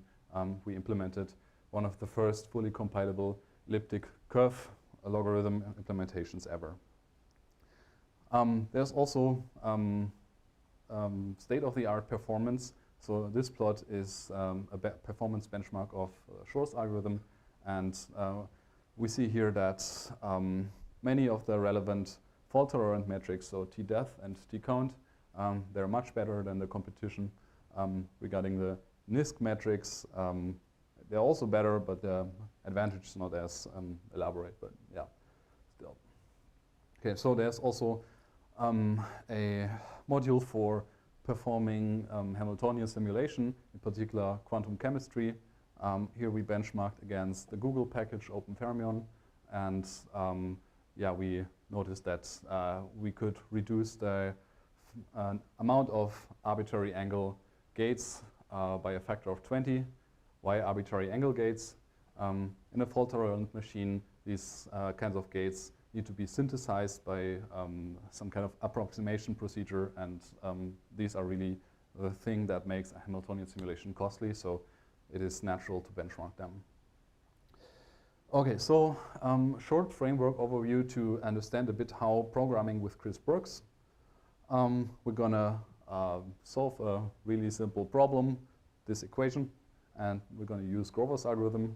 Speaker 19: we implemented one of the first fully compilable elliptic curve logarithm implementations ever. There's also state-of-the-art performance. So this plot is a performance benchmark of Shor's algorithm, and we see here that many of the relevant fault-tolerant metrics, so t-depth and t-count, they're much better than the competition. Regarding the NISQ metrics, they're also better, but the advantage is not as elaborate, but yeah, still. Okay, so there's also a module for performing Hamiltonian simulation, in particular quantum chemistry. Here we benchmarked against the Google package OpenFermion, and yeah, we noticed that we could reduce the amount of arbitrary angle gates by a factor of 20. Why arbitrary angle gates? In a fault-tolerant machine, these kinds of gates need to be synthesized by some kind of approximation procedure, and these are really the thing that makes a Hamiltonian simulation costly, so it is natural to benchmark them. Okay, so short framework overview to understand a bit how programming with CRISP works. We're gonna solve a really simple problem, this equation, and we're gonna use Grover's algorithm.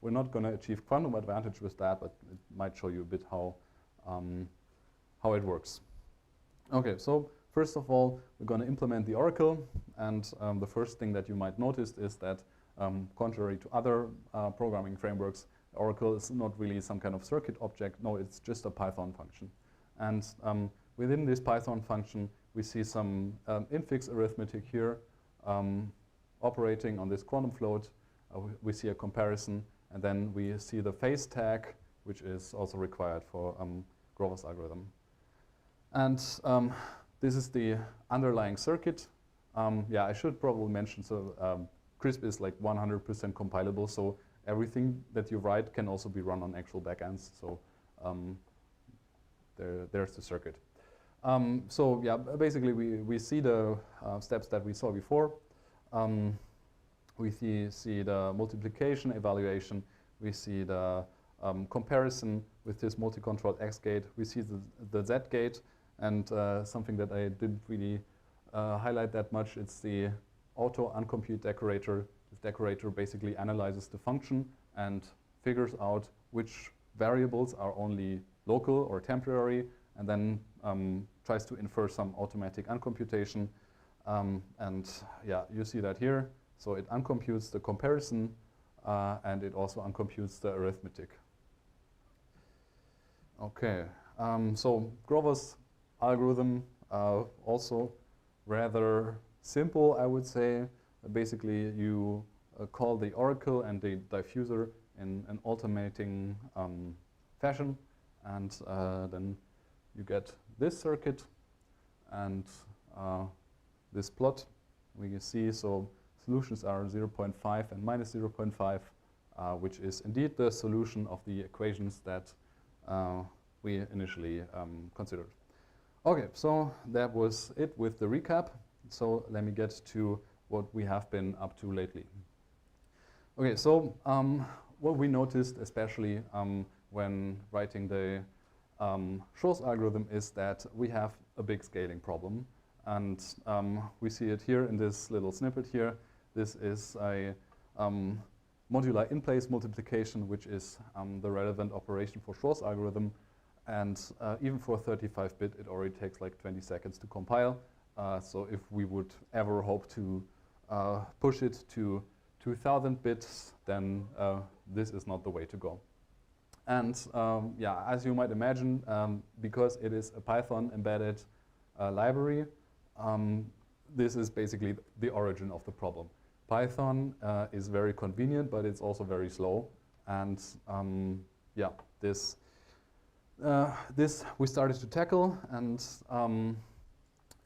Speaker 19: We're not gonna achieve quantum advantage with that, but it might show you a bit how it works. Okay, so first of all, we're gonna implement the oracle, and the first thing that you might notice is that contrary to other programming frameworks, Oracle is not really some kind of circuit object. No, it's just a Python function. And within this Python function, we see some infix arithmetic here operating on this quantum float. We see a comparison, and then we see the phase tag, which is also required for Grover's algorithm. And this is the underlying circuit. Yeah, I should probably mention, so CRISP is like 100% compilable, so everything that you write can also be run on actual backends. So there's the circuit. So yeah, basically we see the steps that we saw before. We see the multiplication evaluation. We see the comparison with this multi-controlled X gate. We see the Z gate, and something that I didn't really highlight that much, it's the auto uncompute decorator. This decorator basically analyzes the function and figures out which variables are only local or temporary, and then tries to infer some automatic uncomputation. And yeah, you see that here. So it uncomputes the comparison, and it also uncomputes the arithmetic. Okay, so Grover's algorithm also rather simple, I would say. Basically, you call the oracle and the diffuser in an alternating fashion, and then you get this circuit and this plot. We see so solutions are 0.5 and minus 0.5, which is indeed the solution of the equations that we initially considered. Okay, so that was it with the recap. So let me get to what we have been up to lately. Okay, so what we noticed, especially when writing the Shor's algorithm, is that we have a big scaling problem. And we see it here in this little snippet here. This is a modular in-place multiplication, which is the relevant operation for Shor's algorithm. And even for 35-bit, it already takes like 20 seconds to compile. So if we would ever hope to push it to 2000 bits, then this is not the way to go. And yeah, as you might imagine, because it is a Python embedded library, this is basically the origin of the problem. Python is very convenient, but it's also very slow. And yeah, this we started to tackle, and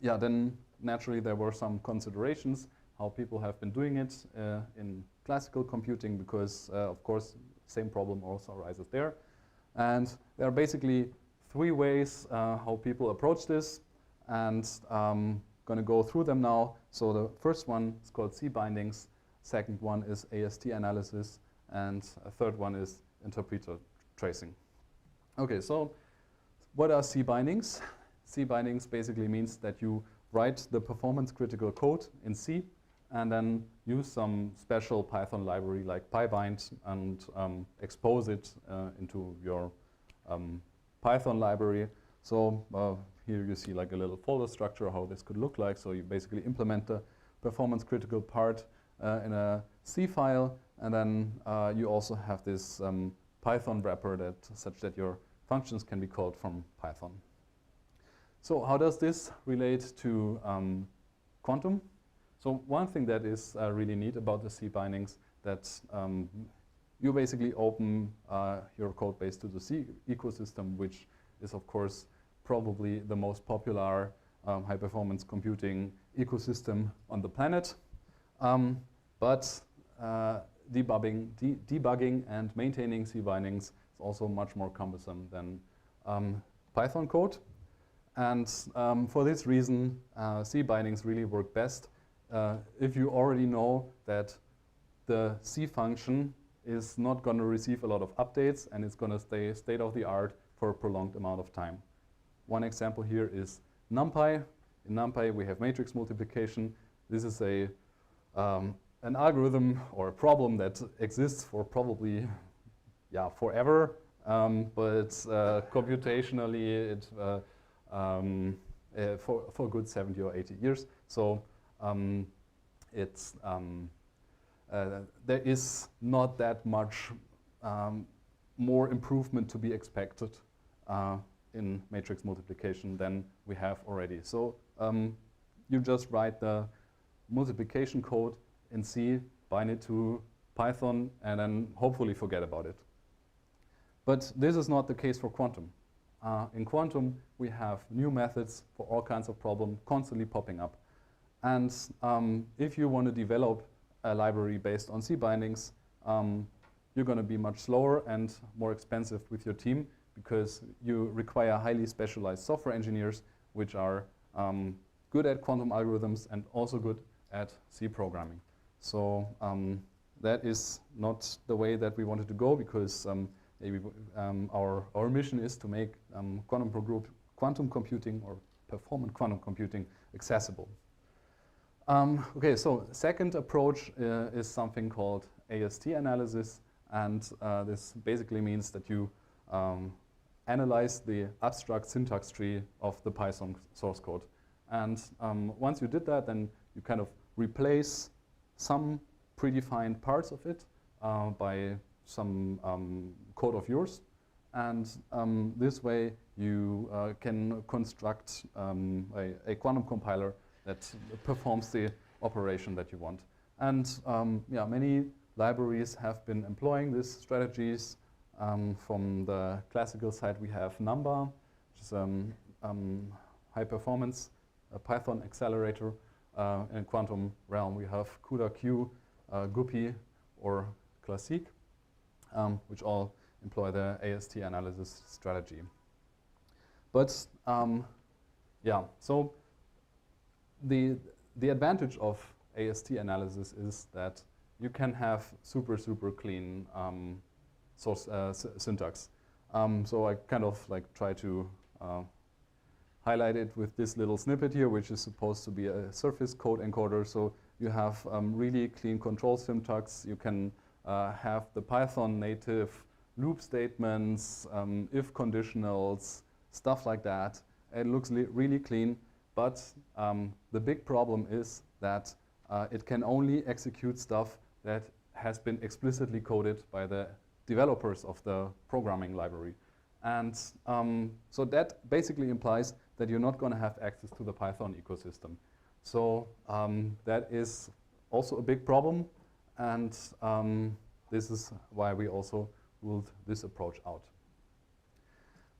Speaker 19: yeah, then naturally there were some considerations how people have been doing it in classical computing, because of course same problem also arises there. And there are basically three ways how people approach this, and I'm going to go through them now. So the first one is called C-bindings, second one is AST analysis, and a third one is interpreter tracing. Okay, so what are C-bindings? C-bindings basically means that you write the performance critical code in C and then use some special Python library like PyBind and expose it into your Python library. So here you see like a little folder structure, how this could look like. So you basically implement the performance critical part in a C file, and then you also have this Python wrapper such that your functions can be called from Python. So how does this relate to quantum? So one thing that is really neat about the C-bindings, that you basically open your code base to the C ecosystem, which is of course probably the most popular high-performance computing ecosystem on the planet. But debugging and maintaining C-bindings is also much more cumbersome than Python code. And for this reason, C-bindings really work best if you already know that the C function is not going to receive a lot of updates, and it's going to stay state-of-the-art for a prolonged amount of time. One example here is NumPy. In NumPy, we have matrix multiplication. This is an algorithm or a problem that exists for probably forever, but computationally for a good 70 or 80 years. So there is not that much more improvement to be expected in matrix multiplication than we have already. So you just write the multiplication code in C, bind it to Python, and then hopefully forget about it. But this is not the case for quantum. In quantum, we have new methods for all kinds of problems constantly popping up. And if you want to develop a library based on C bindings, you're going to be much slower and more expensive with your team, because you require highly specialized software engineers which are good at quantum algorithms and also good at C programming. So that is not the way that we wanted to go, because our mission is to make quantum computing or performant quantum computing accessible. Okay, so second approach is something called AST analysis, and this basically means that you analyze the abstract syntax tree of the Python source code. And once you did that, then you kind of replace some predefined parts of it by some code of yours. And this way you can construct a quantum compiler that performs the operation that you want. And many libraries have been employing these strategies. From the classical side, we have Numba, which is high performance Python accelerator. In quantum realm, we have CUDA-Q, Guppy, or Kleisli, which all employ the AST analysis strategy. But so the advantage of AST analysis is that you can have super clean source syntax. So I kind of try to highlight it with this little snippet here, which is supposed to be a surface code encoder. So you have really clean control syntax. You can have the Python native loop statements, if conditionals, stuff like that. It looks really clean, but the big problem is that it can only execute stuff that has been explicitly coded by the developers of the programming library. And so that basically implies that you're not going to have access to the Python ecosystem. So that is also a big problem, and this is why we also ruled this approach out.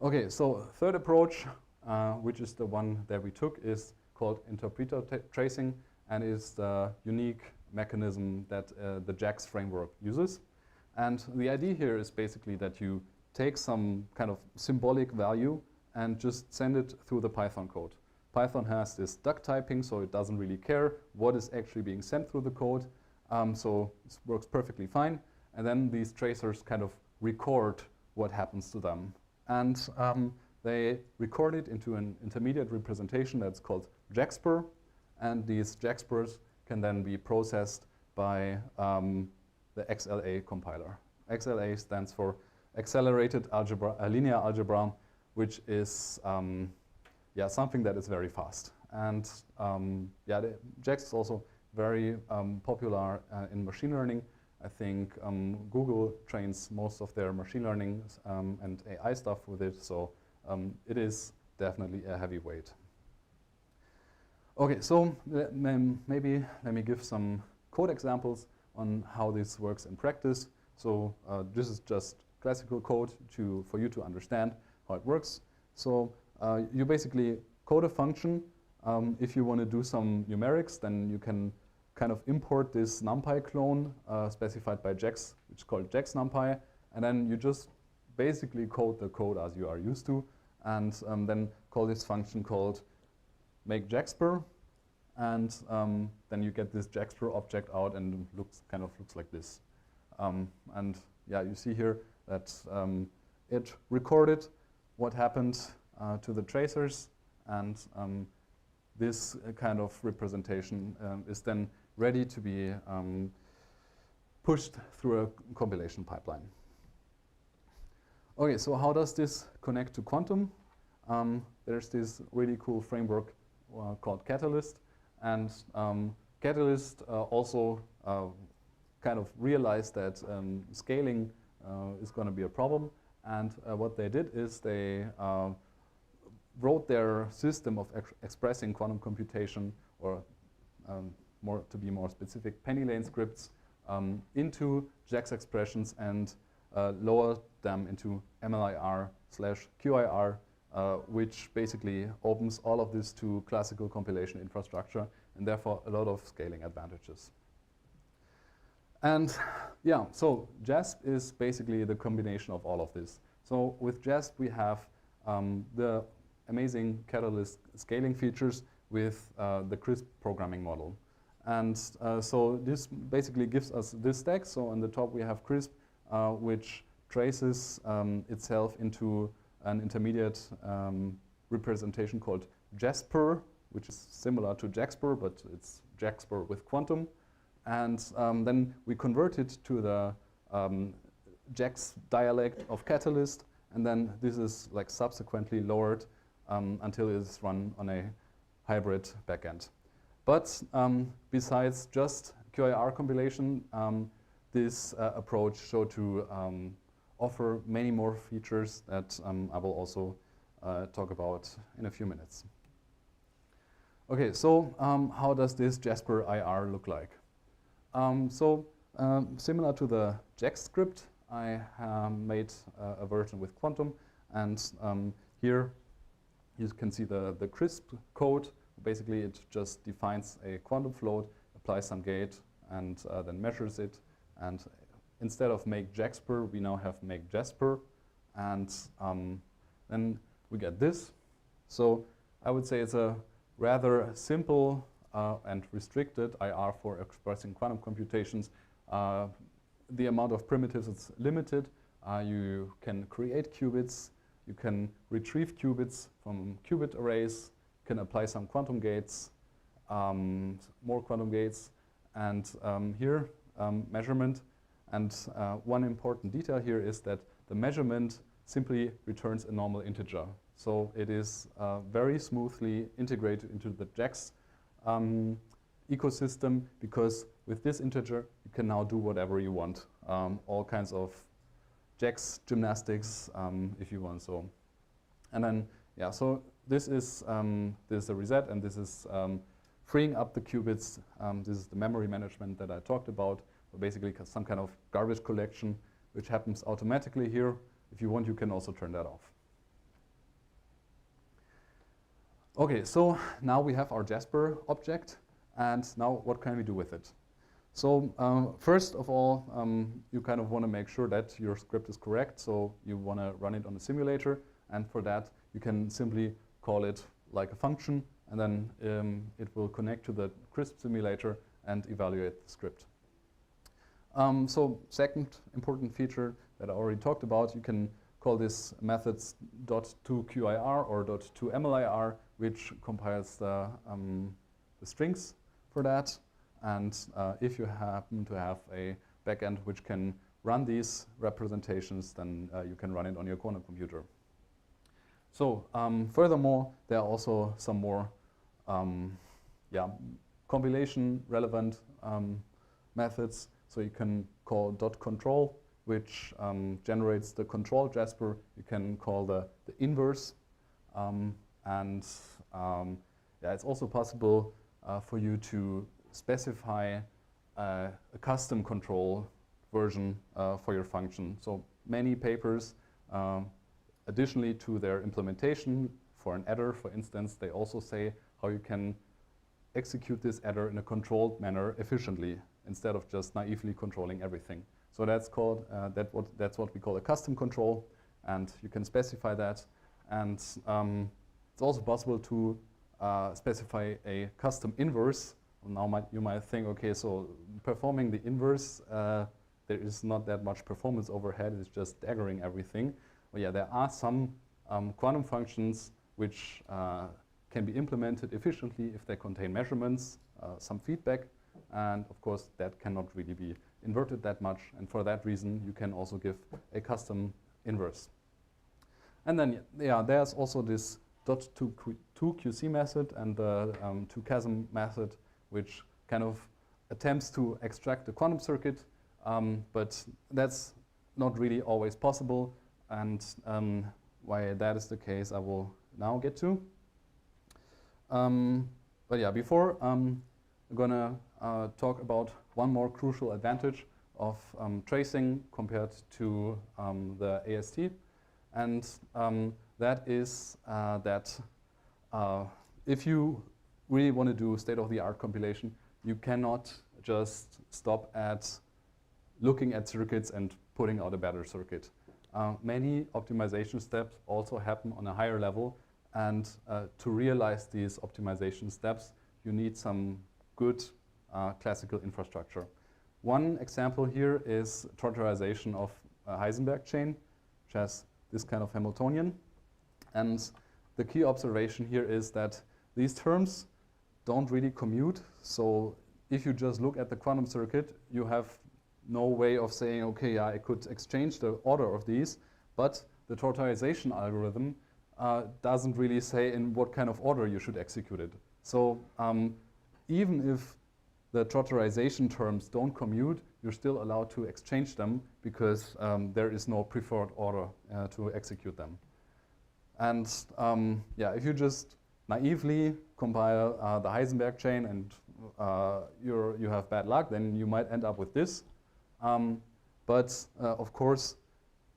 Speaker 19: Okay, so third approach, which is the one that we took, is called interpreter tracing, and is the unique mechanism that the JAX framework uses. And the idea here is basically that you take some kind of symbolic value and just send it through the Python code. Python has this duck typing, so it doesn't really care what is actually being sent through the code. So this works perfectly fine. And then these tracers kind of record what happens to them. And they record it into an intermediate representation that's called JAXPR. And these JAXPRs can then be processed by the XLA compiler. XLA stands for Accelerated Algebra, Linear Algebra, which is something that is very fast. And the JAX is also very popular in machine learning. I think Google trains most of their machine learning and AI stuff with it, so it is definitely a heavyweight. Okay, so maybe let me give some code examples on how this works in practice. So this is just classical code for you to understand how it works. So you basically code a function. If you want to do some numerics, then you can kind of import this NumPy clone specified by JAX, which is called JAX NumPy, and then you just basically code the code as you are used to, and then call this function called make JAXPR, and then you get this JAXPR object out, and it looks like this. And yeah, you see here that it recorded what happened to the tracers, and this kind of representation is then ready to be pushed through a compilation pipeline. Okay, so how does this connect to quantum? There's this really cool framework called Catalyst, and Catalyst also kind of realized that scaling is going to be a problem, and what they did is they wrote their system of expressing quantum computation, or to be more specific, penny lane scripts into JAX expressions and lowered them into MLIR/QIR, which basically opens all of this to classical compilation infrastructure, and therefore a lot of scaling advantages. And yeah, so JASP is basically the combination of all of this. So with JASP we have the amazing Catalyst scaling features with the CRISP programming model. And so this basically gives us this stack. So on the top we have CRISP, which traces itself into an intermediate representation called JASPER, which is similar to JAXPER, but it's JAXPER with quantum. And then we convert it to the JAX dialect of Catalyst, and then this is like subsequently lowered until it is run on a hybrid backend. But besides just QIR compilation, this approach showed to offer many more features that I will also talk about in a few minutes. Okay, so how does this Jasper IR look like? Similar to the JAX script, I made a version with quantum, and here you can see the CRISP code. Basically, it just defines a quantum float, applies some gate, and then measures it. And instead of make JAXPER, we now have make JASPER, and then we get this. So I would say it's a rather simple and restricted IR for expressing quantum computations. The amount of primitives is limited. You can create qubits, you can retrieve qubits from qubit arrays, you can apply some quantum gates, more quantum gates, and here measurement. And one important detail here is that the measurement simply returns a normal integer. So it is very smoothly integrated into the JAX ecosystem, because with this integer you can now do whatever you want, all kinds of JAX gymnastics if you want. So, and then yeah, so this is the reset, and this is freeing up the qubits. This is the memory management that I talked about. So basically some kind of garbage collection which happens automatically here. If you want, you can also turn that off. Okay, so now we have our Jasper object, and now what can we do with it? So first of all, you kind of want to make sure that your script is correct, so you want to run it on a simulator, and for that you can simply call it like a function, and then it will connect to the CRISP simulator and evaluate the script. So second important feature that I already talked about, you can call this methods .toQIR or .toMLIR, which compiles the strings for that. And if you happen to have a backend which can run these representations, then you can run it on your quantum computer. So furthermore, there are also some more compilation relevant methods. So you can call .control, which generates the control Jasper. You can call the inverse. It's also possible for you to specify a custom control version for your function. So many papers, additionally to their implementation for an adder, for instance, they also say how you can execute this adder in a controlled manner efficiently, instead of just naively controlling everything. So that's called that's what we call a custom control, and you can specify that. And it's also possible to specify a custom inverse. Now you might think, okay, so performing the inverse there is not that much performance overhead, it's just staggering everything. Well, yeah, there are some quantum functions which can be implemented efficiently if they contain measurements, some feedback, and of course that cannot really be inverted that much, and for that reason you can also give a custom inverse. And then yeah, there's also this dot2QC method and the 2QASM method, which kind of attempts to extract the quantum circuit, but that's not really always possible, and why that is the case I will now get to. But yeah, before I'm gonna talk about one more crucial advantage of tracing compared to the AST, and that is that if you really want to do state-of-the-art compilation, you cannot just stop at looking at circuits and putting out a better circuit. Many optimization steps also happen on a higher level, and to realize these optimization steps, you need some good classical infrastructure. One example here is trotterization of a Heisenberg chain, which has this kind of Hamiltonian. And the key observation here is that these terms don't really commute. So if you just look at the quantum circuit, you have no way of saying, okay, yeah, I could exchange the order of these, but the trotterization algorithm doesn't really say in what kind of order you should execute it. So even if the trotterization terms don't commute, you're still allowed to exchange them because there is no preferred order to execute them. And yeah, if you just naively compile the Heisenberg chain and you have bad luck, then you might end up with this. But of course,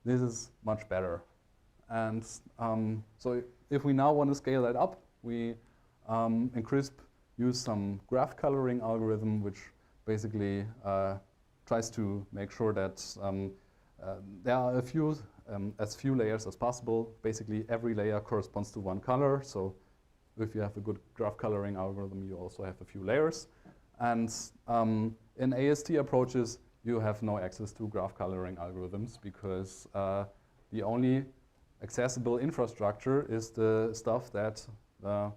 Speaker 19: this is much better. And so if we now want to scale that up, we in CRISP use some graph coloring algorithm, which basically tries to make sure that there are as few layers as possible. Basically, every layer corresponds to one color. So if you have a good graph coloring algorithm, you also have a few layers. And in AST approaches, you have no access to graph coloring algorithms because the only accessible infrastructure is the stuff that the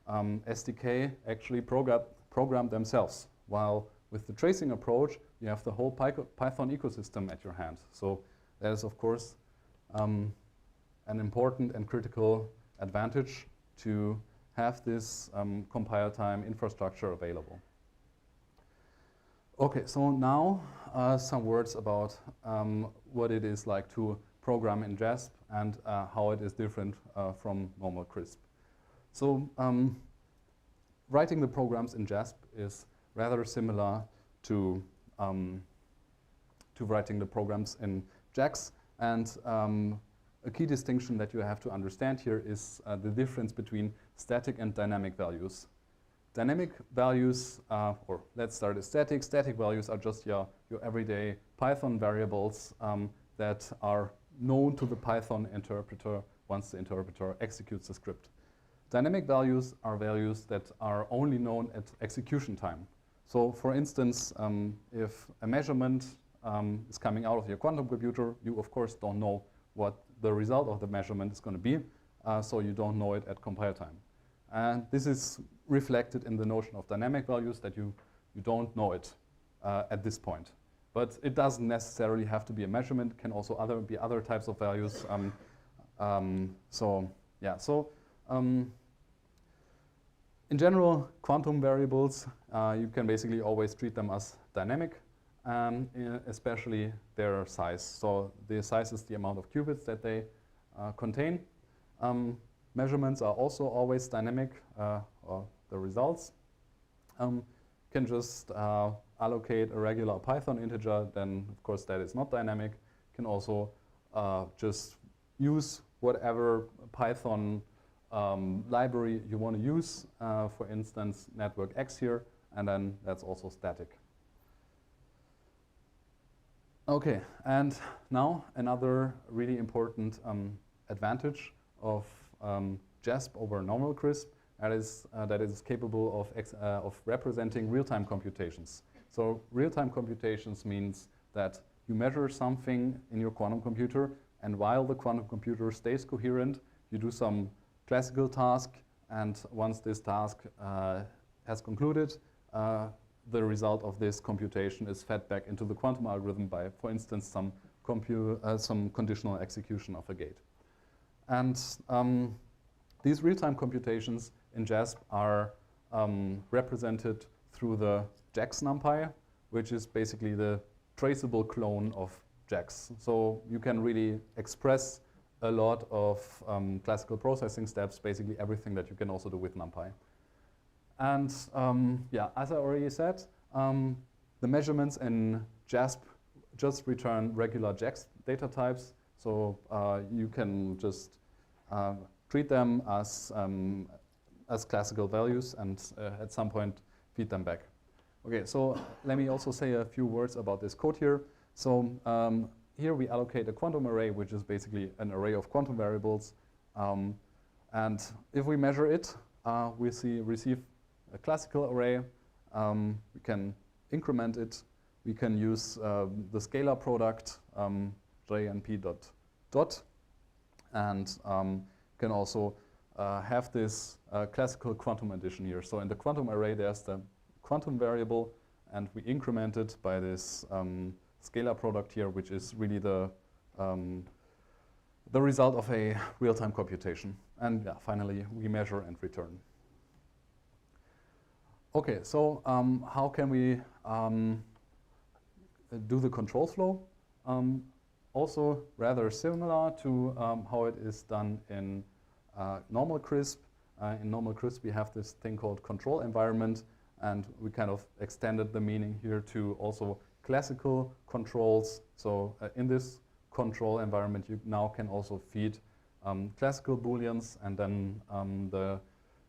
Speaker 19: SDK actually programmed themselves. While with the tracing approach, you have the whole Python ecosystem at your hand. So that is, of course, an important and critical advantage to have this compile time infrastructure available. Okay, so now some words about what it is like to program in JASP and how it is different from normal CRISP. So writing the programs in JASP is rather similar to writing the programs in JAX, and a key distinction that you have to understand here is the difference between static and dynamic values. Dynamic values, or let's start with static. Static values are just your everyday Python variables that are known to the Python interpreter once the interpreter executes the script. Dynamic values are values that are only known at execution time. So for instance, if a measurement is coming out of your quantum computer, you of course don't know what the result of the measurement is going to be, so you don't know it at compile time. And this is reflected in the notion of dynamic values, that you don't know it at this point. But it doesn't necessarily have to be a measurement. It can also be other types of values. In general, quantum variables, you can basically always treat them as dynamic, especially their size. So the size is the amount of qubits that they contain. Measurements are also always dynamic, or the results. Can just allocate a regular Python integer, then of course that is not dynamic. Can also just use whatever Python library you want to use, for instance, network X here, and then that's also static. Okay, and now another really important advantage of JASP over normal CRISP, that is capable of representing real-time computations. So real-time computations means that you measure something in your quantum computer, and while the quantum computer stays coherent, you do some classical task, and once this task has concluded, the result of this computation is fed back into the quantum algorithm by, for instance, some conditional execution of a gate. And these real-time computations in JASP are represented through the JAX NumPy, which is basically the traceable clone of JAX. So you can really express a lot of classical processing steps, basically everything that you can also do with NumPy. And yeah, as I already said, the measurements in JASP just return regular JAX data types. So you can just treat them as classical values and at some point feed them back. Okay, so let me also say a few words about this code here. So here we allocate a quantum array, which is basically an array of quantum variables. And if we measure it, we receive a classical array. We can increment it. We can use the scalar product, j and p dot dot. And can also have this classical quantum addition here. So in the quantum array, there's the quantum variable, and we increment it by this scalar product here, which is really the result of a real-time computation. And yeah, finally, we measure and return. Okay, so how can we do the control flow? Also rather similar to how it is done in normal CRISP. In normal CRISP, we have this thing called control environment, and we kind of extended the meaning here to also classical controls. So in this control environment, you now can also feed classical booleans, and then the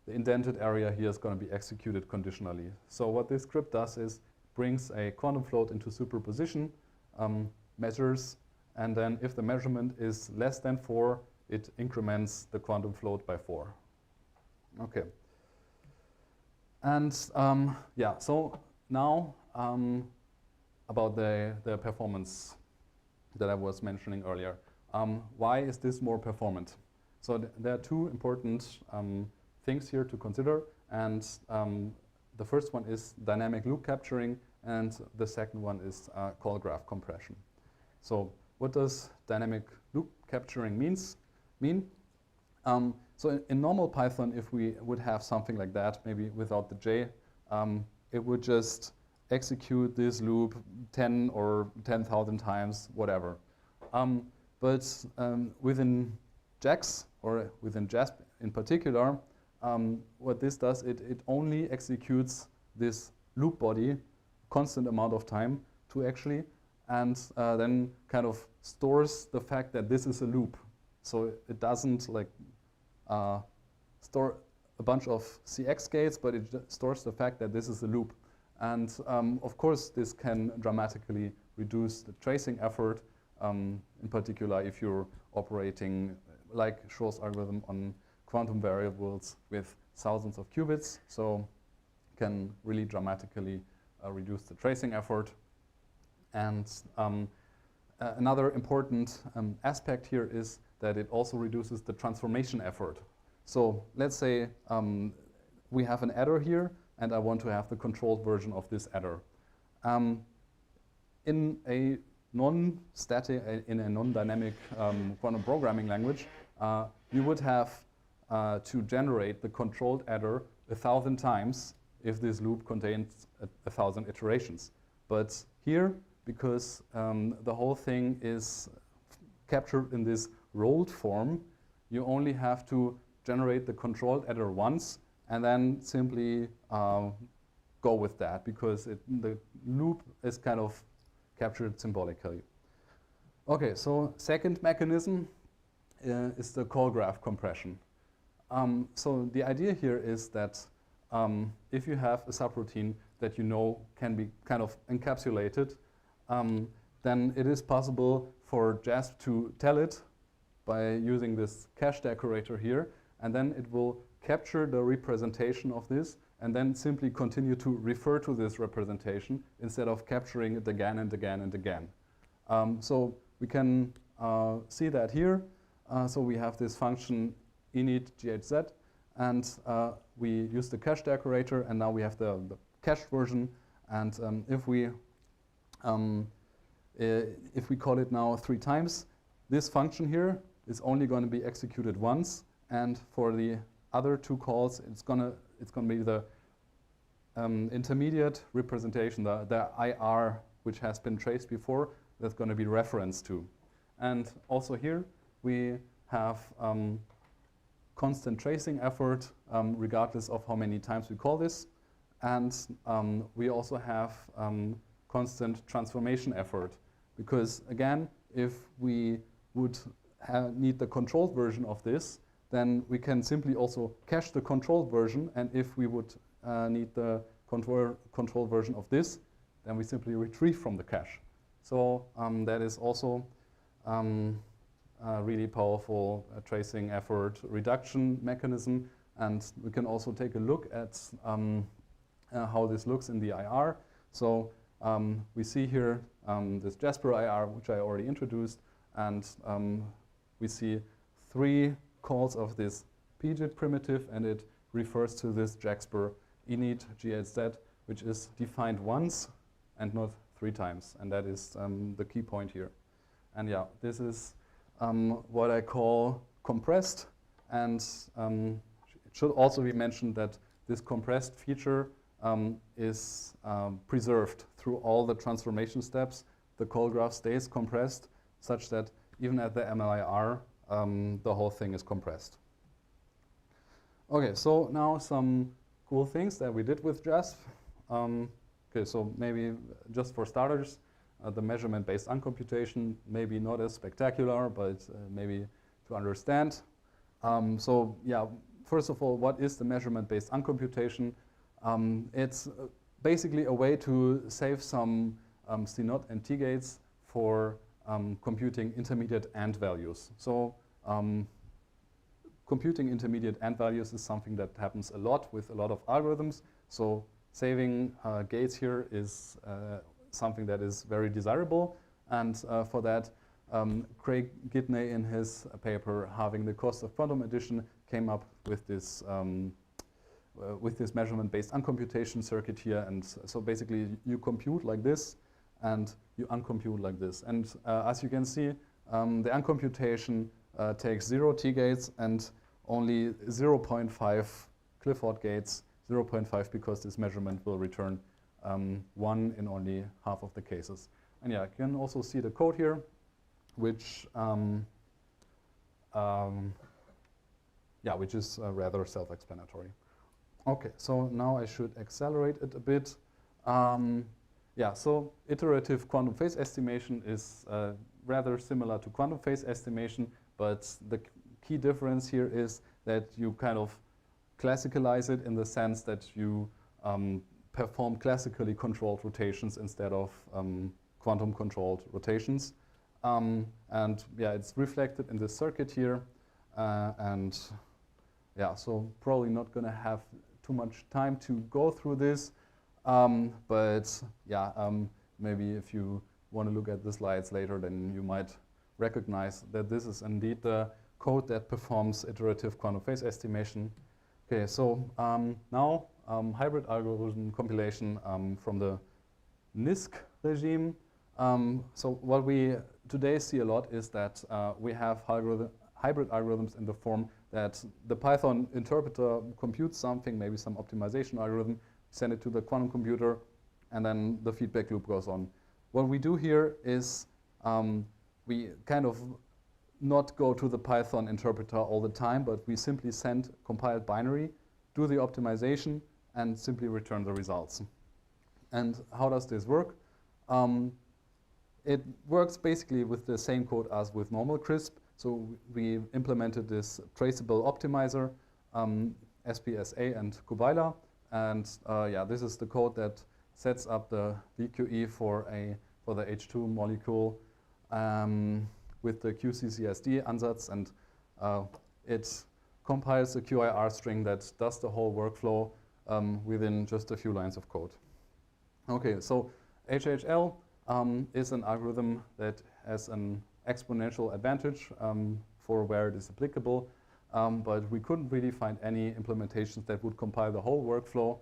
Speaker 19: indented area here is going to be executed conditionally. So what this script does is brings a quantum float into superposition, measures, and then if the measurement is less than 4, it increments the quantum float by 4. Okay. And yeah, so now about the performance that I was mentioning earlier. Why is this more performant? So there are two important things here to consider, and the first one is dynamic loop capturing, and the second one is call graph compression. So what does dynamic loop capturing mean? So in normal Python, if we would have something like that, maybe without the J, it would just execute this loop 10 or 10,000 times, whatever. But within JAX, or within JASP in particular, what this does, it only executes this loop body constant amount of time to actually, and then kind of stores the fact that this is a loop. So it doesn't like store a bunch of CX gates, but it stores the fact that this is a loop. And of course, this can dramatically reduce the tracing effort, in particular if you're operating like Shor's algorithm on quantum variables with thousands of qubits. So can really dramatically reduce the tracing effort. And another important aspect here is that it also reduces the transformation effort. So let's say we have an adder here, and I want to have the controlled version of this adder. In a non-static, in a non-dynamic quantum programming language, you would have to generate the controlled adder 1,000 times if this loop contains 1,000 iterations. But here, because the whole thing is captured in this rolled form, you only have to generate the controlled adder once and then simply go with that, because the loop is kind of captured symbolically. Okay, so second mechanism is the call graph compression. So the idea here is that if you have a subroutine that you know can be kind of encapsulated, then it is possible for JASP to tell it by using this cache decorator here, and then it will capture the representation of this and then simply continue to refer to this representation instead of capturing it again and again and again. So we can see that here. So we have this function init ghz, and we use the cache decorator, and now we have the cached version. And if we call it now 3 times, this function here is only going to be executed once, and for the other 2 calls, it's gonna be the intermediate representation, the IR, which has been traced before, that's going to be referenced to. And also here we have constant tracing effort regardless of how many times we call this, and we also have constant transformation effort, because again, if we would need the controlled version of this, then we can simply also cache the controlled version, and if we would need the control version of this, then we simply retrieve from the cache. So that is also a really powerful tracing effort reduction mechanism, and we can also take a look at how this looks in the IR. So we see here this Jasper IR, which I already introduced, and we see 3 calls of this pgit primitive, and it refers to this Jasper init ghz, which is defined once and not 3 times, and that is the key point here. And yeah, this is what I call compressed, and it should also be mentioned that this compressed feature is preserved through all the transformation steps. The call graph stays compressed such that even at the MLIR, the whole thing is compressed. Okay, so now some cool things that we did with JASP. Okay, so maybe just for starters, the measurement-based uncomputation, maybe not as spectacular, but maybe to understand. So yeah, first of all, what is the measurement-based uncomputation? It's basically a way to save some C0 and T gates for computing intermediate AND values. So computing intermediate AND values is something that happens a lot with a lot of algorithms. So saving gates here is something that is very desirable. And for that, Craig Gidney, in his paper, Halving the Cost of Quantum Addition, came up with this measurement-based uncomputation circuit here. And so basically, you compute like this, and you uncompute like this. And as you can see, the uncomputation takes 0 T gates and only 0.5 Clifford gates, 0.5 because this measurement will return 1 in only half of the cases. And yeah, you can also see the code here, which which is rather self-explanatory. Okay, so now I should accelerate it a bit. Yeah, so iterative quantum phase estimation is rather similar to quantum phase estimation, but the key difference here is that you kind of classicalize it in the sense that you perform classically controlled rotations instead of quantum controlled rotations. And yeah, it's reflected in this circuit here. And yeah, so probably not going to have too much time to go through this. But yeah, maybe if you want to look at the slides later, then you might recognize that this is indeed the code that performs iterative quantum phase estimation. Okay, so now hybrid algorithm compilation from the NISC regime. So what we today see a lot is that we have hybrid algorithms in the form that the Python interpreter computes something, maybe some optimization algorithm, send it to the quantum computer, and then the feedback loop goes on. What we do here is we kind of not go to the Python interpreter all the time, but we simply send compiled binary, do the optimization, and simply return the results. And how does this work? It works basically with the same code as with normal CRISP. So we implemented this traceable optimizer, SPSA and Kubila. And yeah, this is the code that sets up the VQE for the H2 molecule with the QCCSD ansatz, and it compiles a QIR string that does the whole workflow within just a few lines of code. Okay, so HHL is an algorithm that has an exponential advantage for where it is applicable, but we couldn't really find any implementations that would compile the whole workflow.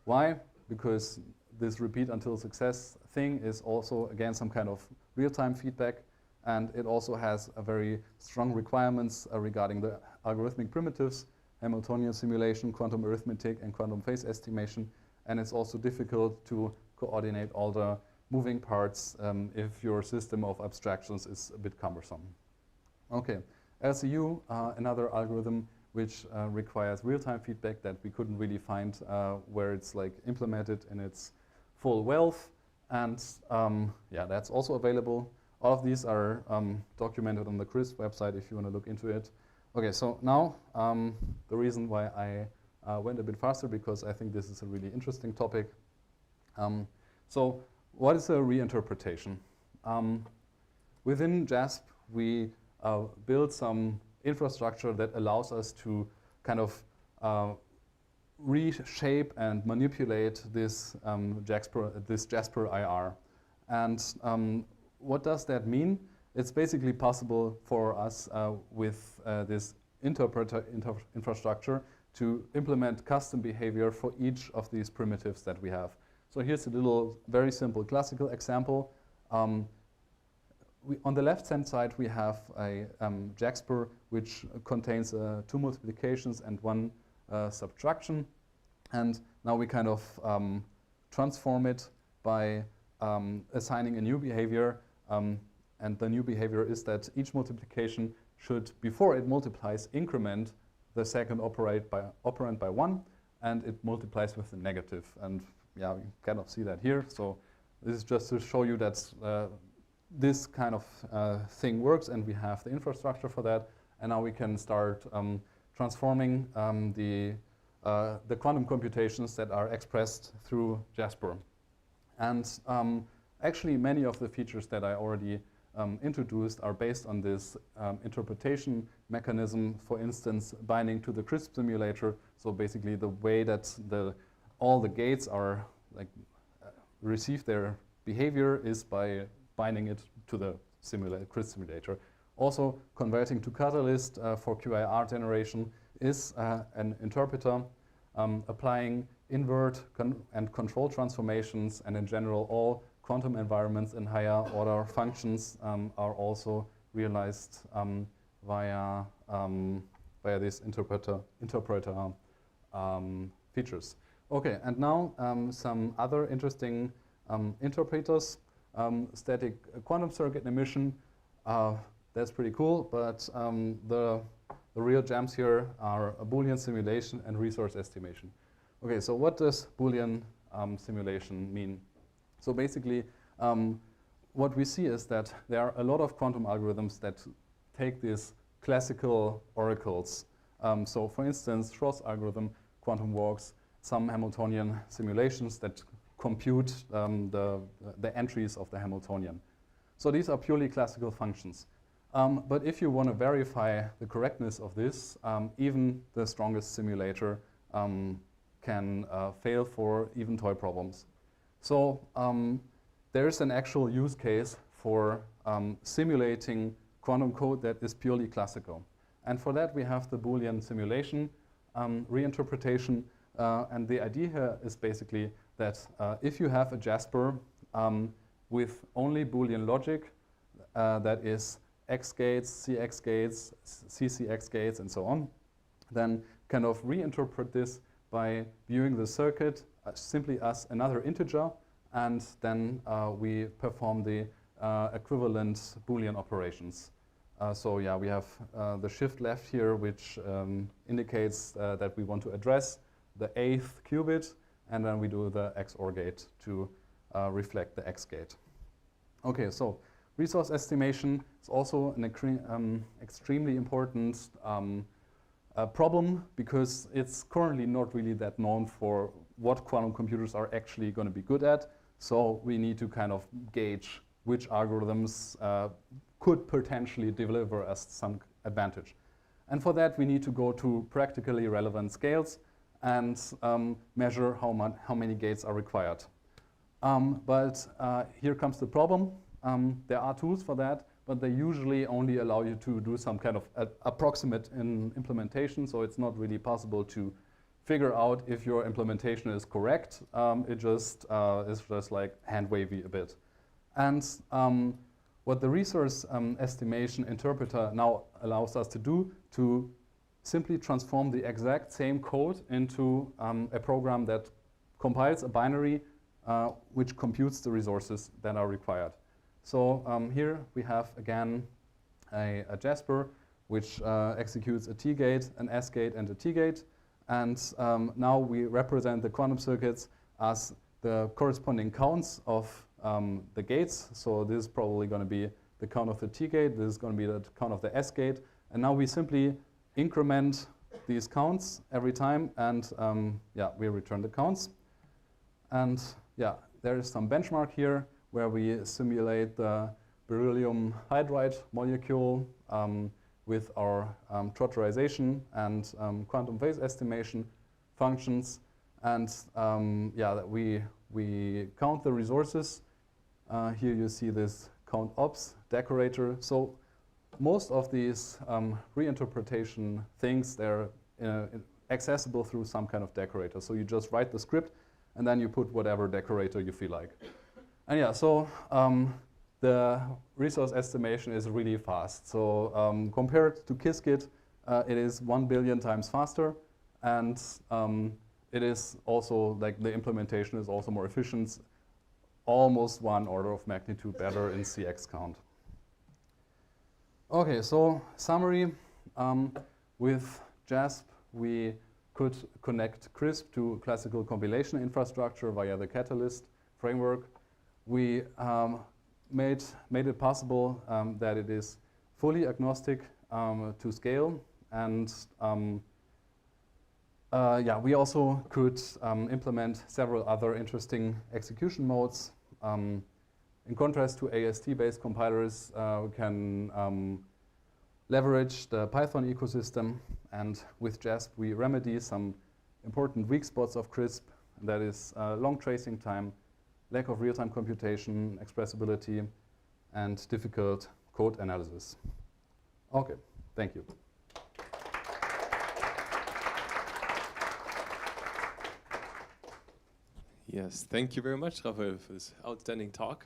Speaker 19: Why? Because this repeat until success thing is also, again, some kind of real-time feedback, and it also has a very strong requirements regarding the algorithmic primitives, Hamiltonian simulation, quantum arithmetic, and quantum phase estimation, and it's also difficult to coordinate all the moving parts if your system of abstractions is a bit cumbersome. Okay, LCU, another algorithm which requires real-time feedback that we couldn't really find where it's like implemented in its full wealth, and yeah, that's also available. All of these are documented on the CRISP website if you want to look into it. Okay, so now the reason why I went a bit faster, because I think this is a really interesting topic. So what is a reinterpretation? Within JASP, we build some infrastructure that allows us to kind of reshape and manipulate this Jasper IR. And what does that mean? It's basically possible for us with this interpreter infrastructure to implement custom behavior for each of these primitives that we have. So here's a little very simple classical example. On the left-hand side, we have a Jasper which contains 2 multiplications and 1 subtraction. And now we kind of transform it by assigning a new behavior. And the new behavior is that each multiplication should, before it multiplies, increment the second operand by 1, and it multiplies with a negative. And yeah, you kind of see that here. So this is just to show you that this kind of thing works, and we have the infrastructure for that. And now we can start transforming the quantum computations that are expressed through Jasper. And actually, many of the features that I already introduced are based on this interpretation mechanism, for instance, binding to the CRISP simulator. So basically the way that all the gates are receive their behavior is by binding it to the CRISP simulator. Also, converting to Catalyst for QIR generation is an interpreter. Applying invert and control transformations, and in general all quantum environments in higher order functions are also realized via these interpreter features. Okay, and now some other interesting interpreters. Static quantum circuit emission, that's pretty cool, but the real gems here are a Boolean simulation and resource estimation. Okay, so what does Boolean simulation mean? So basically, what we see is that there are a lot of quantum algorithms that take these classical oracles. So for instance, Schroth's algorithm, quantum walks, some Hamiltonian simulations that compute the entries of the Hamiltonian. So these are purely classical functions. But if you want to verify the correctness of this, even the strongest simulator can fail for even toy problems. So there is an actual use case for simulating quantum code that is purely classical. And for that, we have the Boolean simulation reinterpretation. And the idea here is basically that if you have a Jasper with only Boolean logic that is X gates, CX gates, CCX gates, and so on, then kind of reinterpret this by viewing the circuit simply as another integer, and then we perform the equivalent Boolean operations. So yeah, we have the shift left here, which indicates that we want to address the 8th qubit, and then we do the XOR gate to reflect the X gate. Okay, so resource estimation is also an extremely important problem, because it's currently not really that known for what quantum computers are actually going to be good at. So we need to kind of gauge which algorithms could potentially deliver us some advantage. And for that, we need to go to practically relevant scales and measure how many gates are required. But here comes the problem. There are tools for that, but they usually only allow you to do some kind of approximate implementation, so it's not really possible to figure out if your implementation is correct. It just is just like hand-wavy a bit. And what the resource estimation interpreter now allows us to do to simply transform the exact same code into a program that compiles a binary which computes the resources that are required. So here we have again a JASP which executes a T-gate, an S-gate, and a T-gate. And now we represent the quantum circuits as the corresponding counts of the gates. So this is probably going to be the count of the T-gate. This is going to be the count of the S-gate. And now we simply increment these counts every time, and yeah, we return the counts. And yeah, there is some benchmark here where we simulate the beryllium hydride molecule with our trotterization and quantum phase estimation functions. And yeah, we count the resources. Here you see this count ops decorator. So most of these reinterpretation things, they're accessible through some kind of decorator. So you just write the script, and then you put whatever decorator you feel like. And yeah, so the resource estimation is really fast. So compared to Qiskit, it is 1 billion times faster, and it is also, like, the implementation is also more efficient, almost 1 order of magnitude better in CX count. Okay, so summary, with JASP, we could connect CRISP to classical compilation infrastructure via the Catalyst framework. We made it possible that it is fully agnostic to scale, and yeah, we also could implement several other interesting execution modes. In contrast to AST-based compilers, we can leverage the Python ecosystem, and with JASP we remedy some important weak spots of CRISP, and that is long tracing time, lack of real-time computation, expressibility, and difficult code analysis. Okay, thank you.
Speaker 1: Yes, thank you very much, Raphael, for this outstanding talk.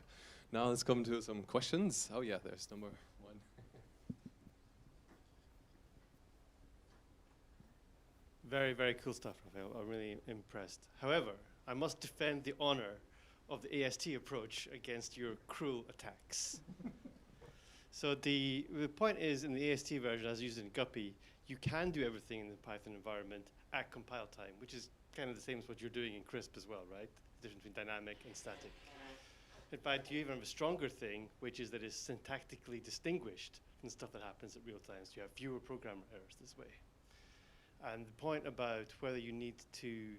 Speaker 1: Now let's come to some questions. Oh yeah, there's number 1.
Speaker 10: Very, very cool stuff, Raphael. I'm really impressed. However, I must defend the honor of the AST approach against your cruel attacks. So the point is, in the AST version, as used in Guppy, you can do everything in the Python environment at compile time, which is kind of the same as what you're doing in CRISP as well, right? The difference between dynamic and static. In fact, you even have a stronger thing, which is that it's syntactically distinguished from stuff that happens at real time, so you have fewer programmer errors this way. And the point about whether you need to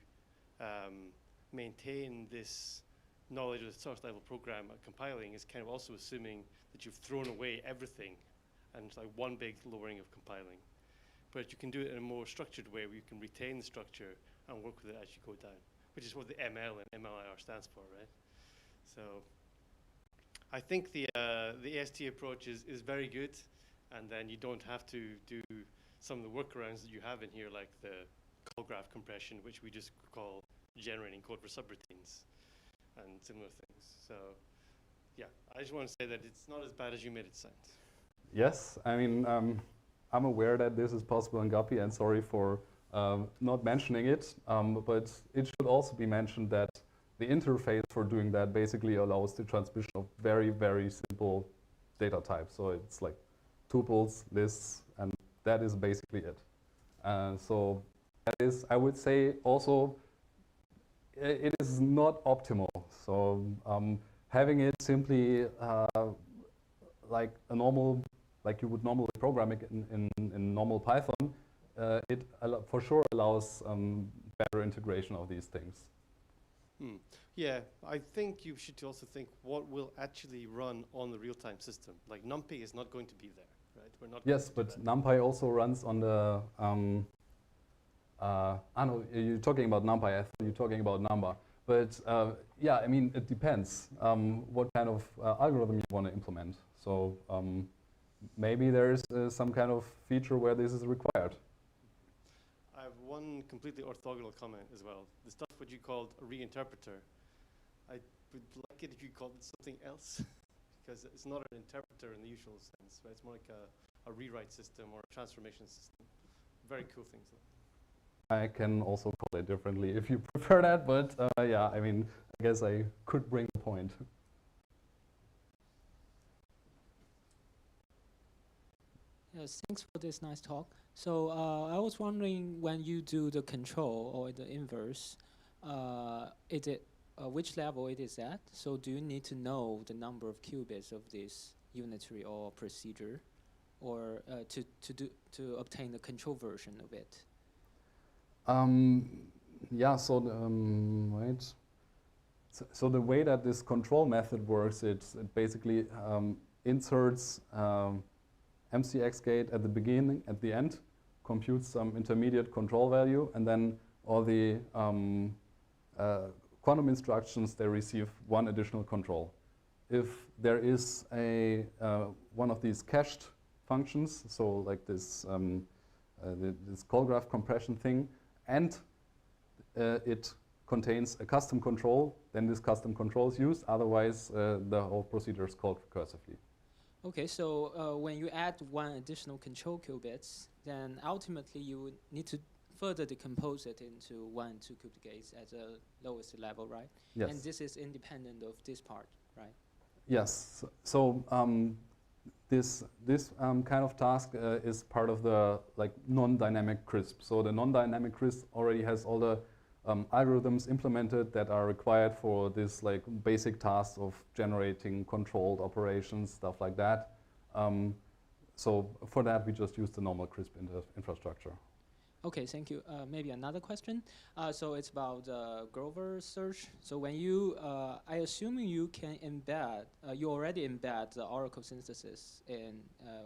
Speaker 10: maintain this knowledge of the source level program at compiling is kind of also assuming that you've thrown away everything and it's like one big lowering of compiling. But you can do it in a more structured way where you can retain the structure and work with it as you go down, which is what the ML and MLIR stands for, right? So I think the AST approach is very good, and then you don't have to do some of the workarounds that you have in here, like the call graph compression, which we just call generating code for subroutines and similar things. So yeah, I just want to say that it's not as bad as you made it sound.
Speaker 19: Yes, I mean, I'm aware that this is possible in Guppy, and sorry for not mentioning it, but it should also be mentioned that the interface for doing that basically allows the transmission of very, very simple data types. So it's like tuples, lists, and that is basically it. So that is, I would say, also, it is not optimal. So having it simply like a normal, like you would normally program it in normal Python, it for sure allows better integration of these things.
Speaker 10: Yeah, I think you should also think what will actually run on the real-time system. Like NumPy is not going to be there, right? We're not.
Speaker 19: Yes, but NumPy also runs on the. I know you're talking about NumPy. I thought you're talking about Number, But yeah, I mean, it depends what kind of algorithm you want to implement. So maybe there's some kind of feature where this is required.
Speaker 10: I have one completely orthogonal comment as well. The stuff what you called a reinterpreter, I would like it if you called it something else, because it's not an interpreter in the usual sense, but it's more like a rewrite system or a transformation system. Very cool things.
Speaker 19: I can also call it differently if you prefer that, but yeah, I mean, I guess I could bring the point.
Speaker 4: Yes, thanks for this nice talk. So I was wondering, when you do the control or the inverse, which level it is at? So do you need to know the number of qubits of this unitary or procedure, or to obtain the control version of it?
Speaker 19: Yeah, so right. So the way that this control method works, it basically inserts MCX gate at the beginning, at the end, computes some intermediate control value, and then all the quantum instructions, they receive one additional control. If there is one of these cached functions, so like this this call graph compression thing, and it contains a custom control, then this custom control is used. Otherwise, the whole procedure is called recursively.
Speaker 4: Okay, so when you add one additional control qubits, then ultimately you would need to further decompose it into 1 and 2 qubit gates at the lowest level, right?
Speaker 19: Yes.
Speaker 4: And this is independent of this part, right?
Speaker 19: Yes. So this kind of task is part of the non-dynamic CRISP. So the non-dynamic CRISP already has all the algorithms implemented that are required for this basic task of generating controlled operations, stuff like that. So for that, we just use the normal CRISP infrastructure.
Speaker 4: Okay, thank you. Maybe another question. So it's about Grover search. So when you, I assume you can embed, you already embed the oracle synthesis in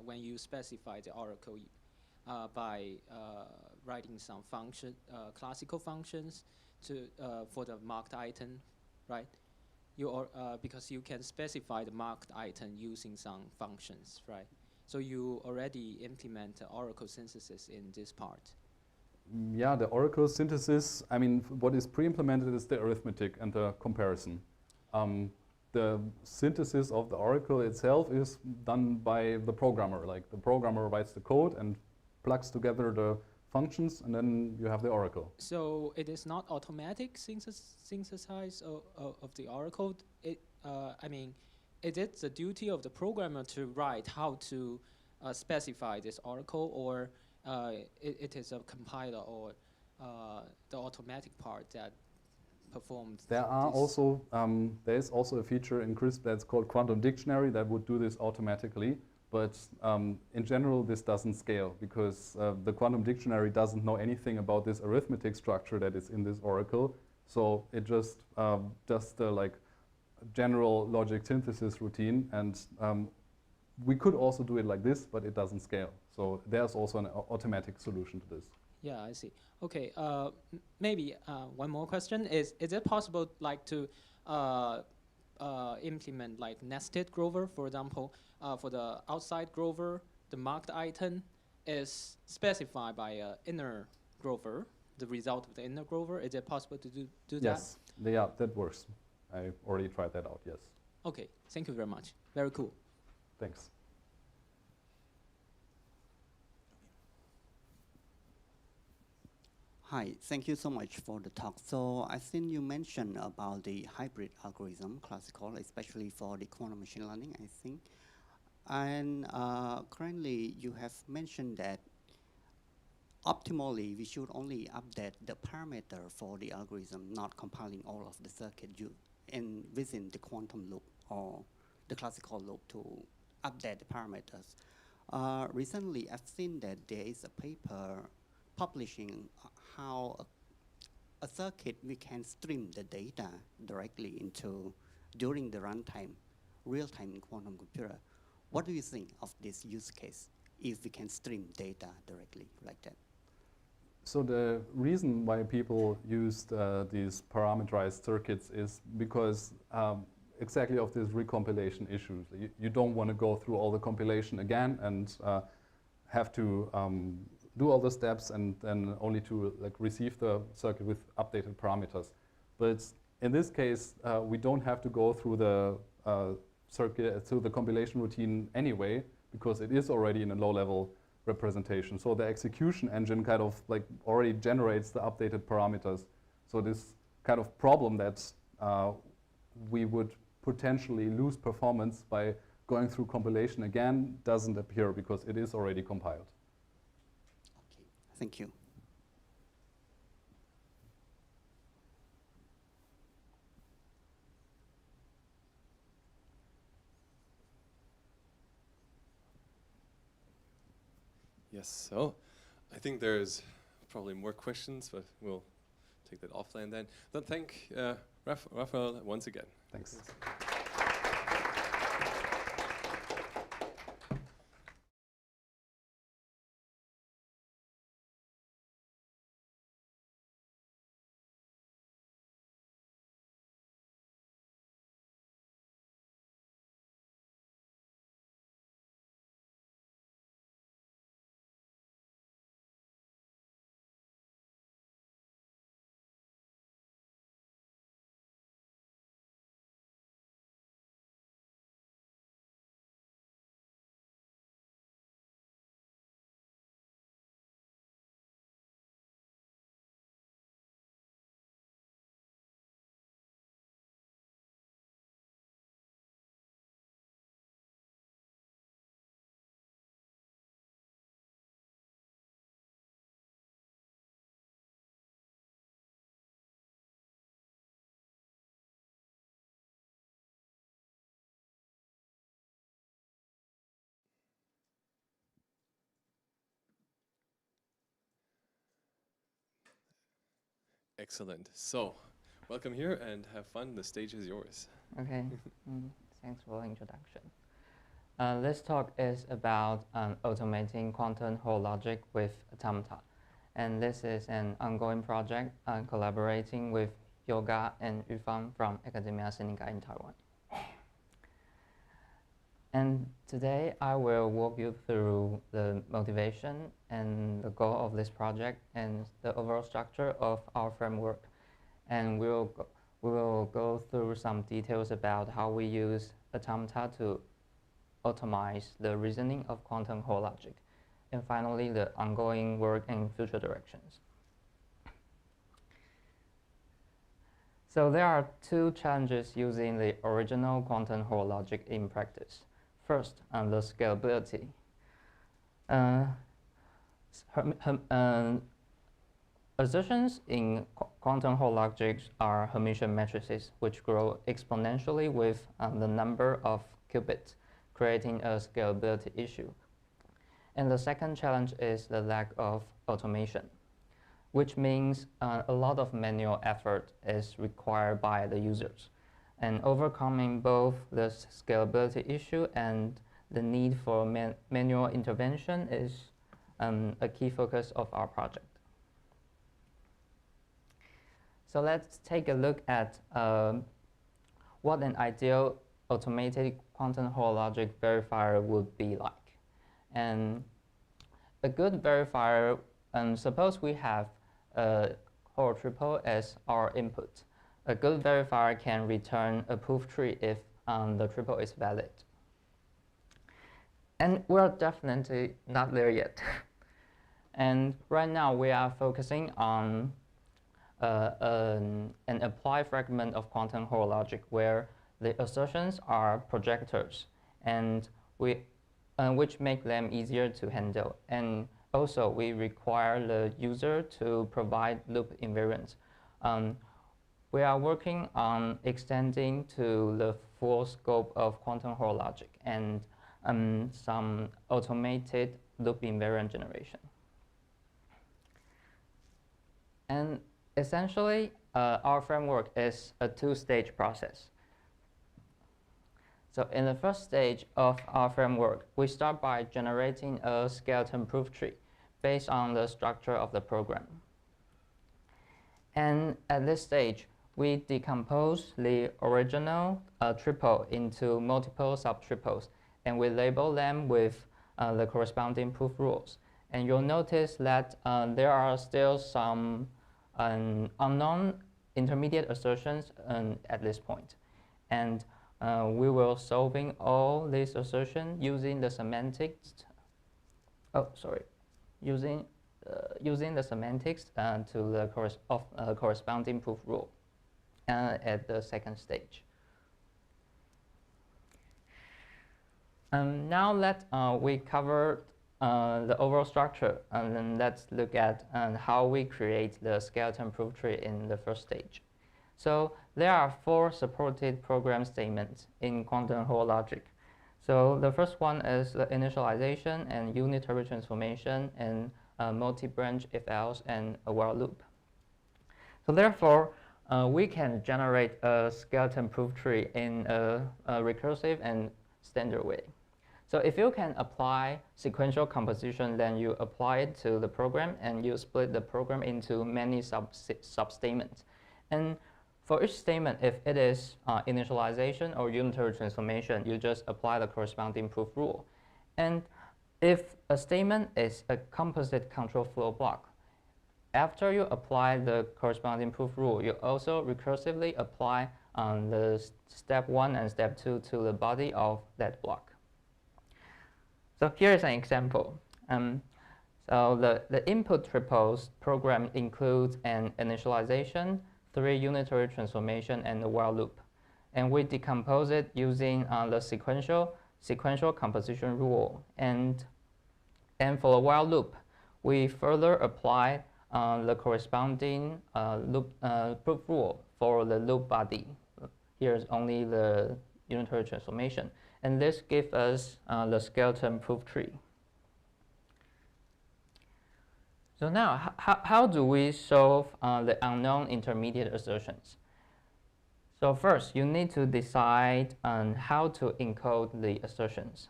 Speaker 4: when you specify the oracle by writing some function, classical functions for the marked item, right? Because you can specify the marked item using some functions, right? So you already implement the oracle synthesis in this part.
Speaker 19: Yeah, the oracle synthesis, I mean, what is pre-implemented is the arithmetic and the comparison. The synthesis of the oracle itself is done by the programmer. Like the programmer writes the code and plugs together the functions, and then you have the oracle.
Speaker 4: So it is not automatic synthesis of the oracle. I mean, is it the duty of the programmer to write how to specify this oracle, or it is a compiler or the automatic part that performs?
Speaker 19: There is also a feature in CRISP that's called quantum dictionary that would do this automatically. But in general, this doesn't scale because the quantum dictionary doesn't know anything about this arithmetic structure that is in this oracle. So it just does the general logic synthesis routine, and we could also do it like this, but it doesn't scale. So there's also an automatic solution to this.
Speaker 4: Yeah, I see. Okay, maybe one more question is it possible to implement nested Grover, for example, for the outside Grover, the marked item is specified by an inner Grover, the result of the inner Grover. Is it possible to do that?
Speaker 19: Yes, yeah, that works. I already tried that out, yes.
Speaker 4: Okay, thank you very much. Very cool.
Speaker 19: Thanks.
Speaker 20: Hi, thank you so much for the talk. So I think you mentioned about the hybrid algorithm, classical, especially for the quantum machine learning, I think. And currently you have mentioned that optimally we should only update the parameter for the algorithm, not compiling all of the circuit within the quantum loop or the classical loop to update the parameters. Recently I've seen that there is a paper publishing how a circuit we can stream the data directly into during the runtime, real-time in quantum computer. What do you think of this use case if we can stream data directly like that?
Speaker 19: So the reason why people used these parameterized circuits is because exactly of these recompilation issues. You don't want to go through all the compilation again and have to do all the steps and then only to receive the circuit with updated parameters. But in this case, we don't have to go through the circuit, through the compilation routine anyway, because it is already in a low-level representation. So the execution engine kind of already generates the updated parameters. So this kind of problem that we would potentially lose performance by going through compilation again doesn't appear because it is already compiled.
Speaker 20: Okay, thank you.
Speaker 1: Yes, so I think there's probably more questions, but we'll take that offline then. Then thank Raphael once again.
Speaker 19: Thanks.
Speaker 1: Excellent. So, welcome here and have fun. The stage is yours.
Speaker 21: Okay. Thanks for the introduction. This talk is about automating quantum Hoare logic with automata. And this is an ongoing project collaborating with Yoga and Yufang from Academia Sinica in Taiwan. And today I will walk you through the motivation and the goal of this project and the overall structure of our framework. And we will go through some details about how we use automata to automate the reasoning of quantum Hoare logic. And finally, the ongoing work and future directions. So there are two challenges using the original quantum Hoare logic in practice. First, the scalability. Assertions in quantum Hoare logic are Hermitian matrices, which grow exponentially with the number of qubits, creating a scalability issue. And the second challenge is the lack of automation, which means a lot of manual effort is required by the users. And overcoming both the scalability issue and the need for manual intervention is a key focus of our project. So let's take a look at what an ideal automated quantum Hoare logic verifier would be like. And a good verifier, suppose we have a Hoare triple as our input. A good verifier can return a proof tree if the triple is valid. And we're definitely not there yet. And right now we are focusing on an applied fragment of quantum Hoare logic where the assertions are projectors, and which make them easier to handle. And also we require the user to provide loop invariants. We are working on extending to the full scope of quantum Hoare logic and some automated loop invariant generation. And essentially, our framework is a two-stage process. So in the first stage of our framework, we start by generating a skeleton proof tree based on the structure of the program. And at this stage, we decompose the original triple into multiple subtriples, and we label them with the corresponding proof rules. And you'll notice that there are still some unknown intermediate assertions at this point. And we will solving all these assertions using the semantics. Using the semantics to the corresponding proof rule at the second stage. Now that we covered the overall structure, and then let's look at how we create the skeleton proof tree in the first stage. So there are 4 supported program statements in quantum Hoare logic. So the first one is the initialization and unitary transformation and multi-branch if-else and a while loop. So therefore, we can generate a skeleton proof tree in a recursive and standard way. So if you can apply sequential composition, then you apply it to the program and you split the program into many sub-statements. And for each statement, if it is initialization or unitary transformation, you just apply the corresponding proof rule. And if a statement is a composite control flow block, after you apply the corresponding proof rule, you also recursively apply the step 1 and step 2 to the body of that block. So here is an example. So the input triples program includes an initialization, 3 unitary transformation, and a while loop. And we decompose it using the sequential composition rule. And for the while loop, we further apply the corresponding proof rule for the loop body. Here's only the unitary transformation. And this gives us the skeleton proof tree. So now, how do we solve the unknown intermediate assertions? So first, you need to decide on how to encode the assertions.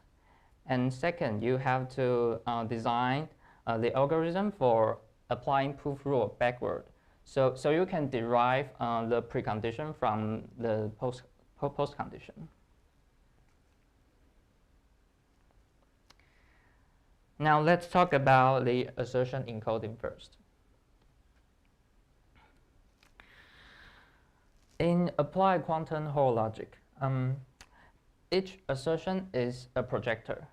Speaker 21: And second, you have to design the algorithm for applying proof rule backward. So you can derive the precondition from the post condition. Now let's talk about the assertion encoding first. In applied quantum Hoare logic, each assertion is a projector.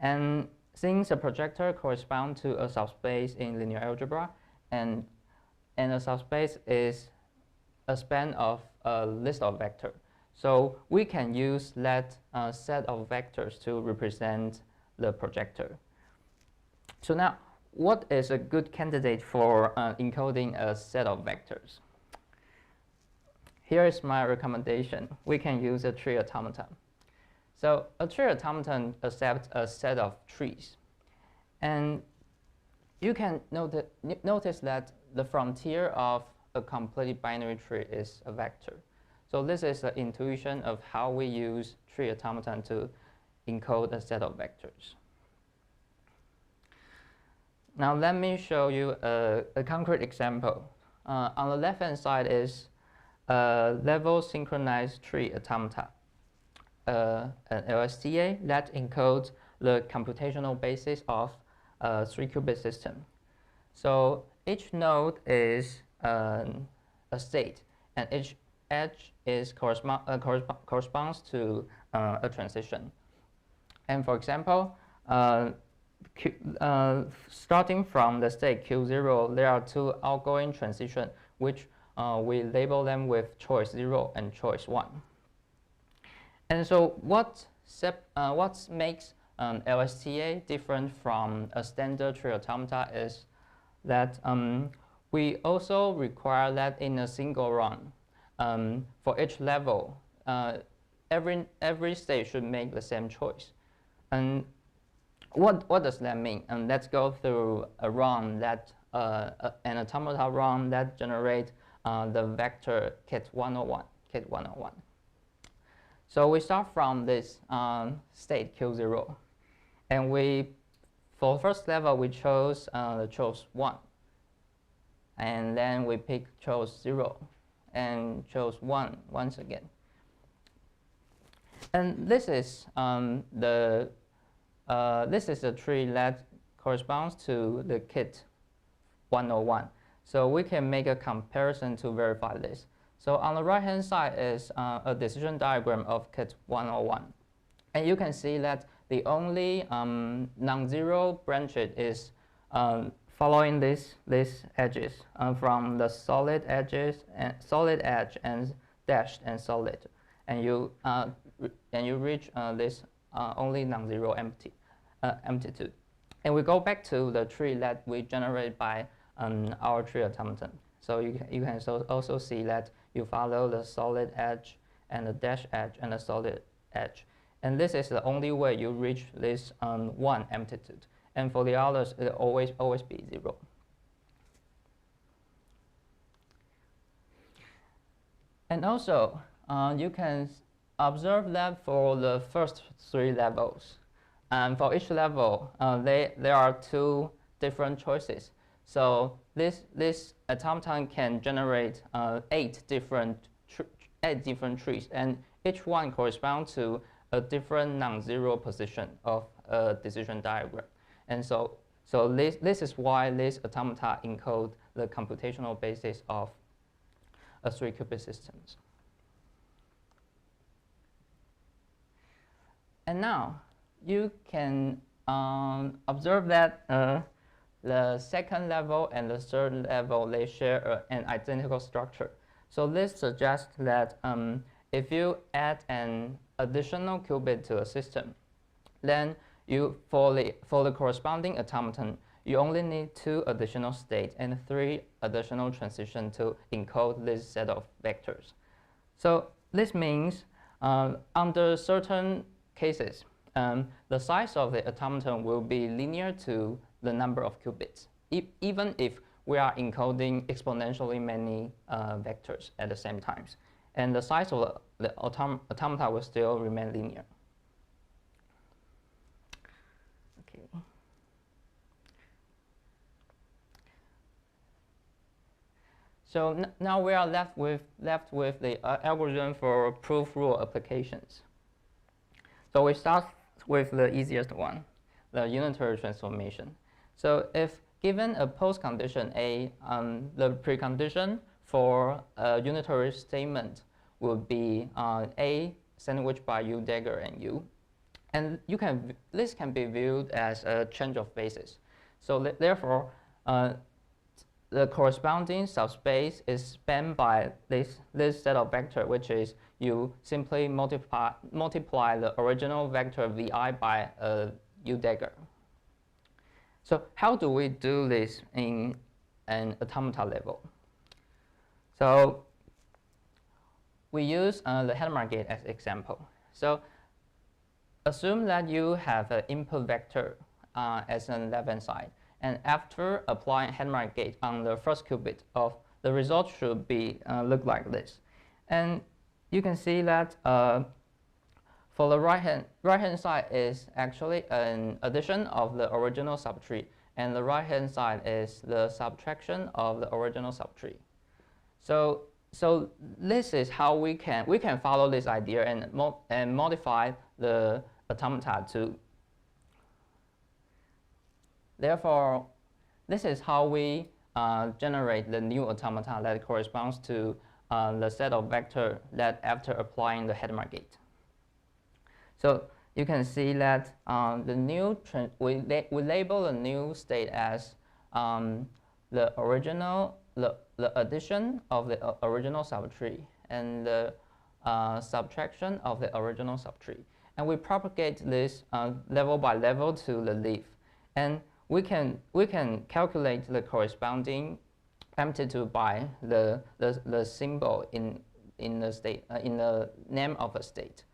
Speaker 21: And since a projector corresponds to a subspace in linear algebra, and a subspace is a span of a list of vectors, so we can use that set of vectors to represent the projector. So now, what is a good candidate for encoding a set of vectors? Here is my recommendation. We can use a tree automaton. So a tree automaton accepts a set of trees. And you can notice that the frontier of a completely binary tree is a vector. So this is the intuition of how we use tree automaton to encode a set of vectors. Now let me show you a concrete example. On the left-hand side is a level synchronized tree automata, an LSTA that encodes the computational basis of a 3-qubit system. So each node is a state, and each edge is corresponds to a transition. And for example, starting from the state Q0, there are 2 outgoing transitions, which we label them with choice 0 and choice 1. And so what makes an LSTA different from a standard tree automata is that we also require that in a single run, for each level, every state should make the same choice. And what does that mean? And let's go through a run that an automata run that generates the vector kit101. So we start from this state Q0, and for first level we chose 1, and then we chose 0 and chose 1 once again. And this is the tree that corresponds to the kit 101. So we can make a comparison to verify this. So on the right-hand side is a decision diagram of kit 101. And you can see that the only non-zero branch is following these edges from the solid edge and dashed and solid, and you reach this only non-zero amplitude. And we go back to the tree that we generate by our tree automaton. So you can also see that you follow the solid edge and the dash edge and the solid edge. And this is the only way you reach this 1 amplitude. And for the others, it will always be 0. And also, you can observe that for the first 3 levels. And for each level, there are 2 different choices. So this automaton can generate 8 different trees, and each one corresponds to a different non-zero position of a decision diagram. And so this is why this automata encode the computational basis of a 3-qubit systems. And now you can observe that the second level and the third level, they share an identical structure. So this suggests that if you add an additional qubit to a system, then for the corresponding automaton, you only need 2 additional states and 3 additional transitions to encode this set of vectors. So this means under certain cases, the size of the automaton will be linear to the number of qubits, even if we are encoding exponentially many vectors at the same time. And the size of the automata will still remain linear. Okay. So now we are left with the algorithm for proof rule applications. So we start with the easiest one, the unitary transformation. So if given a post condition A, the precondition for a unitary statement would be A sandwiched by U dagger and U. And this can be viewed as a change of basis. So therefore, the corresponding subspace is spanned by this set of vector, which is you simply multiply the original vector Vi by a U dagger. So how do we do this in an automata level? So we use the Hadamard gate as example. So assume that you have an input vector as an left-hand side, and after applying Hadamard gate on the first qubit, the result should be look like this. And you can see that for the right-hand side is actually an addition of the original subtree, and the right-hand side is the subtraction of the original subtree. So this is how we can follow this idea and modify the automata to. Therefore, this is how we generate the new automata that corresponds to the set of vector that after applying the Hadamard gate. So you can see that the new we label the new state as the addition of the original subtree and the subtraction of the original subtree, and we propagate this level by level to the leaf, and we can calculate the corresponding amplitude by the symbol in the state in the name of a state.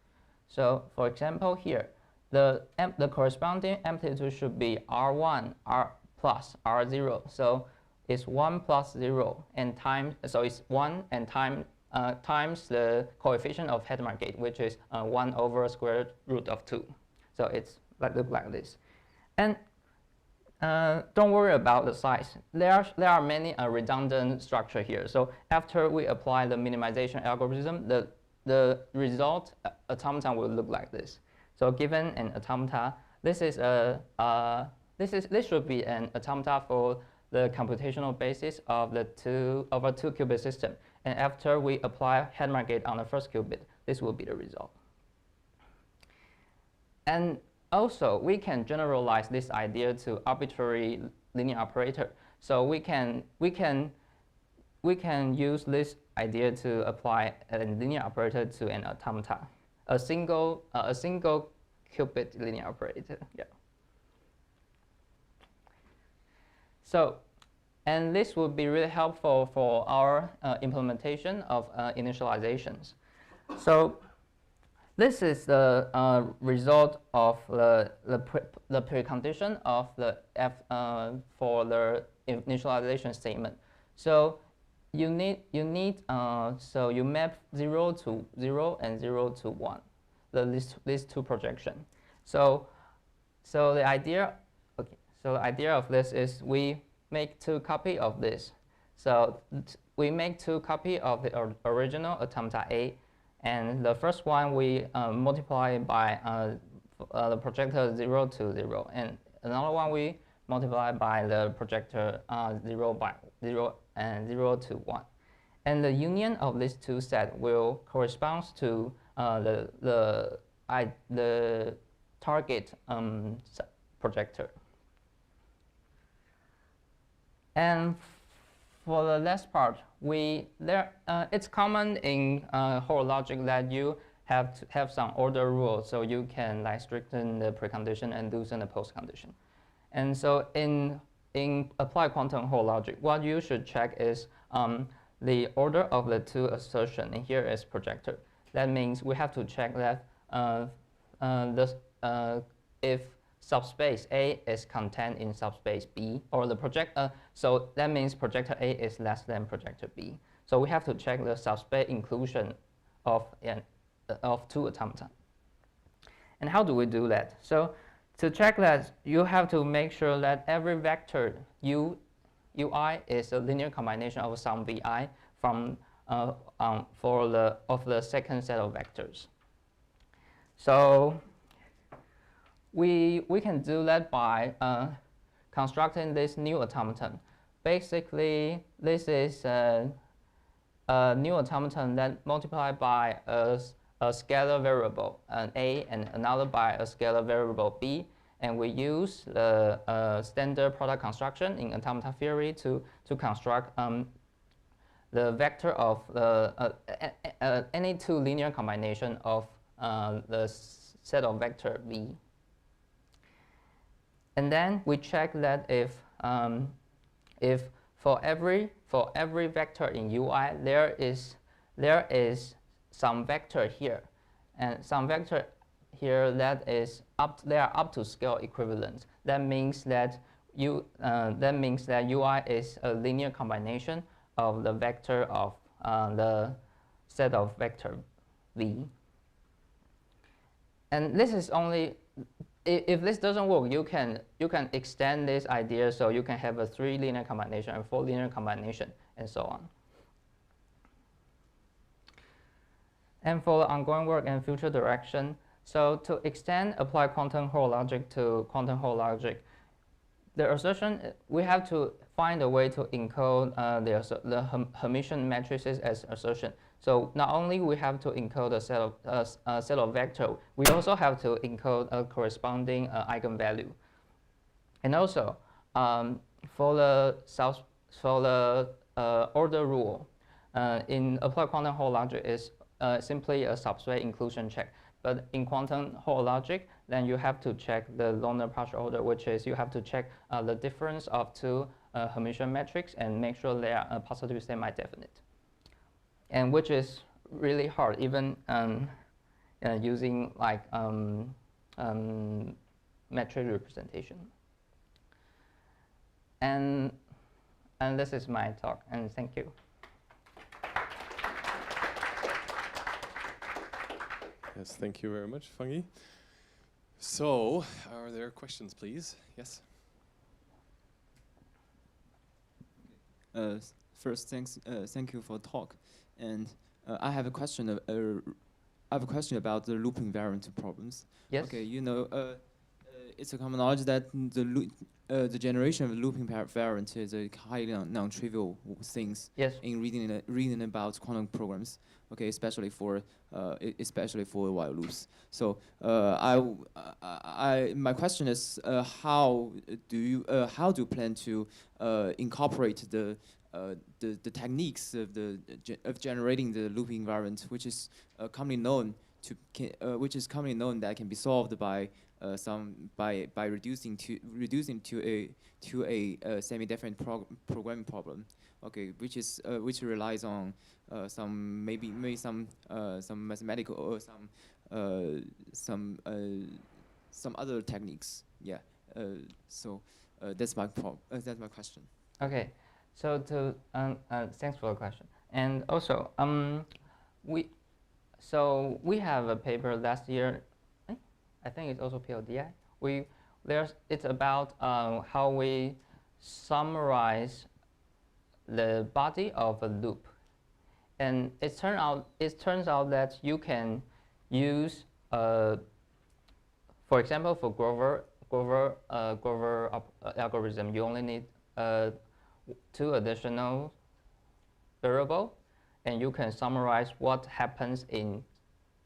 Speaker 21: So for example here, the corresponding amplitude should be R1 R plus R0. So it's 1 plus 0 and so it's 1 and times the coefficient of Hadamard gate, which is 1 over square root of 2. So it's look like this. And don't worry about the size. There are many redundant structure here. So after we apply the minimization algorithm, the result automaton will look like this. So given an automata, this should be an automata for the computational basis of a 2-qubit system. And after we apply Hadamard gate on the first qubit, this will be the result. And also, we can generalize this idea to arbitrary linear operator. So we can use this idea to apply a linear operator to an automata, a single qubit linear operator. Yeah. So, and this would be really helpful for our implementation of initializations. So this is the result of the precondition of the for the initialization statement. So you map 0 to 0 and 0 to 1, these two projections. So the idea of this is we make 2 copies of this. So we make 2 copies of the original automata A, and the first one we multiply by the projector 0 to 0, and another one we multiply by the projector 0 by 0 and 0 to 1. And the union of these 2 sets will correspond to the target projector. And for the last part, it's common in Hoare logic that you have to have some order rule, so you can like strengthen the precondition and loosen the postcondition. And so in applied quantum Hoare logic, what you should check is the order of the 2 assertions. And here is projector. That means we have to check that if subspace A is contained in subspace B, or the projector, so that means projector A is less than projector B. So we have to check the subspace inclusion of 2 automata. And how do we do that? So to check that, you have to make sure that every vector ui is a linear combination of some vi from of the second set of vectors. So we can do that by constructing this new automaton. Basically, this is a new automaton that multiplied by a scalar variable A and another by a scalar variable B, and we use the standard product construction in automata theory to construct the vector of any 2 linear combination of the set of vector V. And then we check that if for every vector in UI there is some vector here, and some vector here that is they are up to scale equivalent. That means that UI is a linear combination of the vector of the set of vector V. And this is only if this doesn't work, you can extend this idea, so you can have a 3 linear combination and 4 linear combination and so on. And for the ongoing work and future direction, so to extend applied quantum Hoare logic to quantum Hoare logic, the assertion, we have to find a way to encode the Hermitian matrices as assertion. So not only we have to encode a set of vector, we also have to encode a corresponding eigenvalue. And also, for the order rule, in applied quantum Hoare logic is simply a substrate inclusion check. But in quantum Hoare logic, then you have to check the longer partial order, which is you have to check the difference of 2 Hermitian metrics and make sure they are positive semi-definite. And which is really hard, even using like metric representation. And this is my talk, and thank you.
Speaker 1: Yes, thank you very much, Fangi. So, are there questions, please? Yes?
Speaker 16: First, thank you for the talk. And I have a question. I have a question about the loop invariant problems.
Speaker 21: Yes.
Speaker 16: Okay, you know, it's a common knowledge that the generation of looping variant is a highly non-trivial things.
Speaker 21: Yes.
Speaker 16: In reading about quantum programs. Okay, especially for while loops. So my question is, how do you plan to incorporate the techniques of generating the looping invariant, which is commonly known that can be solved by reducing to a semi-definite programming problem. Okay, which relies on some mathematical or some other techniques. Yeah. So that's my question.
Speaker 21: Okay. So thanks for the question. And also, we have a paper last year. I think it's also PLDI. It's about how we summarize the body of a loop, and it turns out that you can use, for example, for Grover algorithm, you only need 2 additional variables, and you can summarize what happens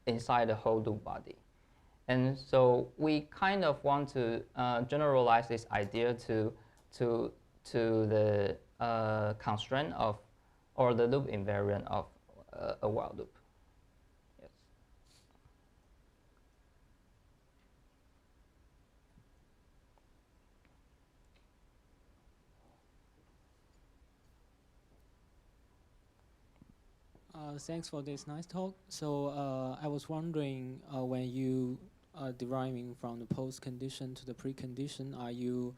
Speaker 21: inside the whole loop body. And so we kind of want to generalize this idea to the constraint of, or the loop invariant of a while loop. Yes.
Speaker 4: Thanks for this nice talk. So I was wondering, when you are deriving from the post condition to the precondition, are you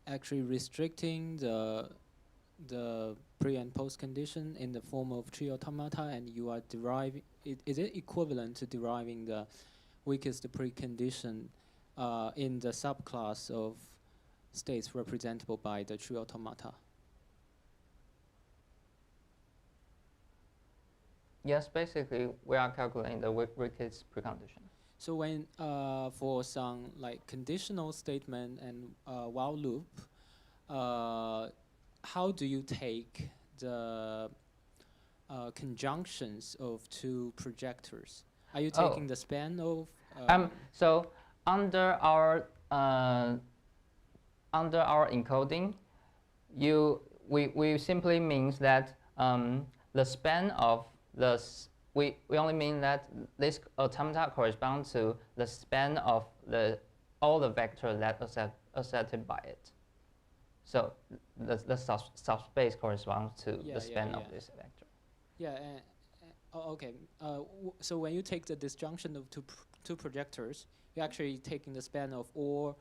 Speaker 4: actually restricting the pre and post condition in the form of tree automata, and you are deriving? Is it equivalent to deriving the weakest precondition in the subclass of states representable by the tree automata?
Speaker 21: Yes, basically we are calculating the weakest precondition.
Speaker 4: So when for some like conditional statement and while loop, how do you take the conjunctions of 2 projectors? Are you taking the span of?
Speaker 21: So under our encoding, we simply means that the span of we only mean that this automata corresponds to the span of all the vectors that are accepted by it. So the subspace corresponds to the span of this vector.
Speaker 4: Yeah. Okay. So when you take the disjunction of two projectors, you're actually taking the span of all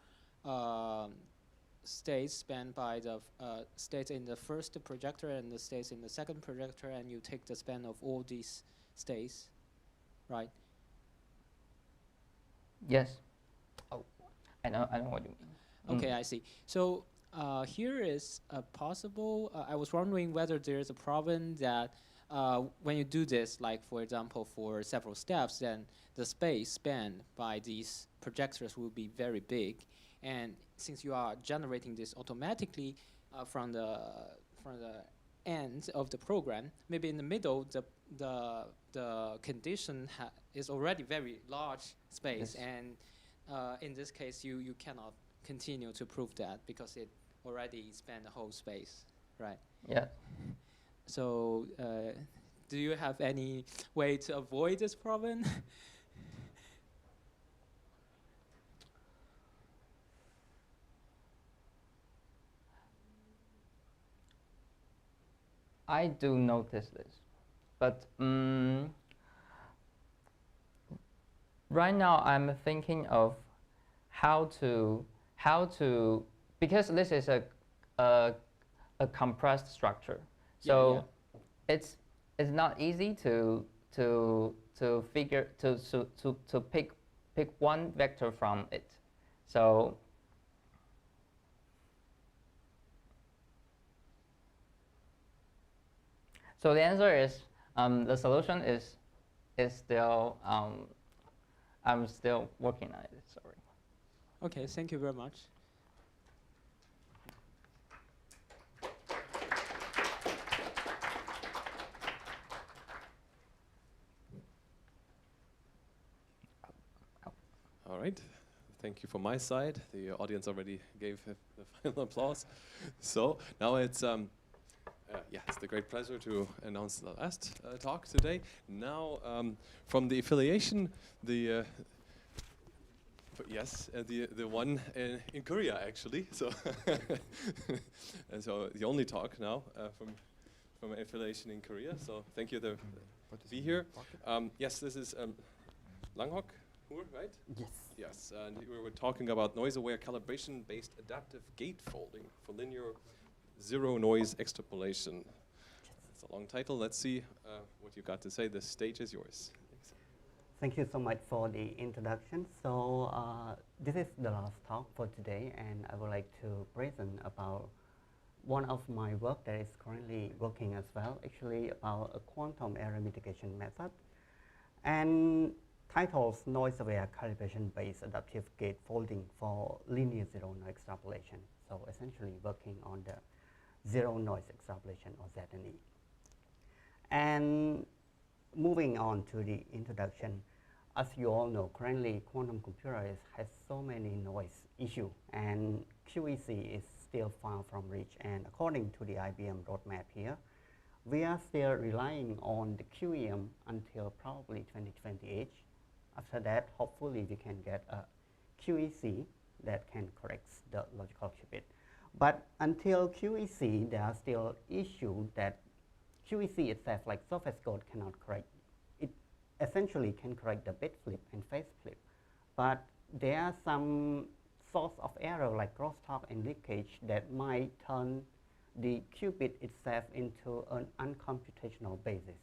Speaker 4: states spanned by the states in the first projector and the states in the second projector, and you take the span of all these states, right?
Speaker 21: Yes. Oh, I know what you mean.
Speaker 4: Okay, I see. So here is a possible. I was wondering whether there is a problem that when you do this, like for example, for several steps, then the space spanned by these projectors will be very big. And since you are generating this automatically from the end of the program, maybe in the middle the condition is already very large space,
Speaker 21: yes.
Speaker 4: And in this case you cannot continue to prove that because it already spanned the whole space, right?
Speaker 21: Yeah.
Speaker 4: So do you have any way to avoid this problem?
Speaker 21: I do notice this, but right now I'm thinking of how to because this is a compressed structure, so it's not easy to pick one vector from it. So So the answer is the solution is still I'm still working on it. Sorry.
Speaker 4: Okay, thank you very much.
Speaker 1: All right. Thank you from my side. The audience already gave the final applause. So now it's it's the great pleasure to announce the last talk today. Now from the affiliation, the one in Korea actually. So and so the only talk now from affiliation in Korea. So thank you to be here. Yes, this is Langhok. Right?
Speaker 2: Yes.
Speaker 1: Yes, and we were talking about noise-aware calibration-based adaptive gate folding for linear zero-noise extrapolation. It's a long title. Let's see what you got to say. The stage is yours. Thanks.
Speaker 2: Thank you so much for the introduction. So this is the last talk for today, and I would like to present about one of my work that is currently working as well, actually about a quantum error mitigation method. And titles noise-aware calibration-based adaptive gate folding for linear zero-noise extrapolation. So essentially working on the zero-noise extrapolation or ZNE. And moving on to the introduction, as you all know, currently quantum computers has so many noise issues, and QEC is still far from reach. And according to the IBM roadmap here, we are still relying on the QEM until probably 2028. After that, hopefully we can get a QEC that can correct the logical qubit. But until QEC, there are still issues that QEC itself, like surface code, cannot correct. It essentially can correct the bit flip and phase flip. But there are some source of error like crosstalk and leakage that might turn the qubit itself into an uncomputational basis.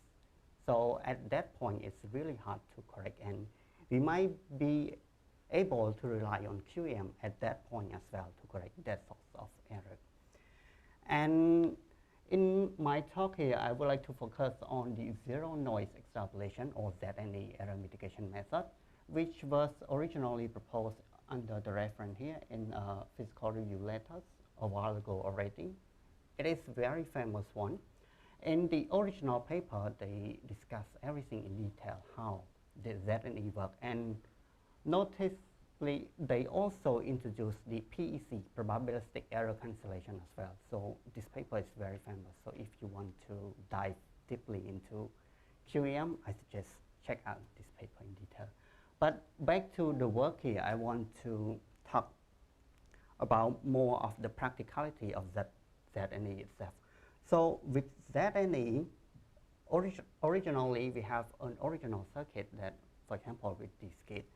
Speaker 2: So at that point, it's really hard to correct, and we might be able to rely on QEM at that point as well to correct that source of error. And in my talk here, I would like to focus on the zero-noise extrapolation or ZNE error mitigation method, which was originally proposed under the reference here in Physical Review Letters a while ago already. It is a very famous one. In the original paper, they discuss everything in detail, how the ZNE work, and noticeably, they also introduced the PEC, probabilistic error cancellation as well. So this paper is very famous. So if you want to dive deeply into QEM, I suggest check out this paper in detail. But back to the work here, I want to talk about more of the practicality of ZNE itself. So with ZNE, originally we have an original circuit that, for example, with this gate.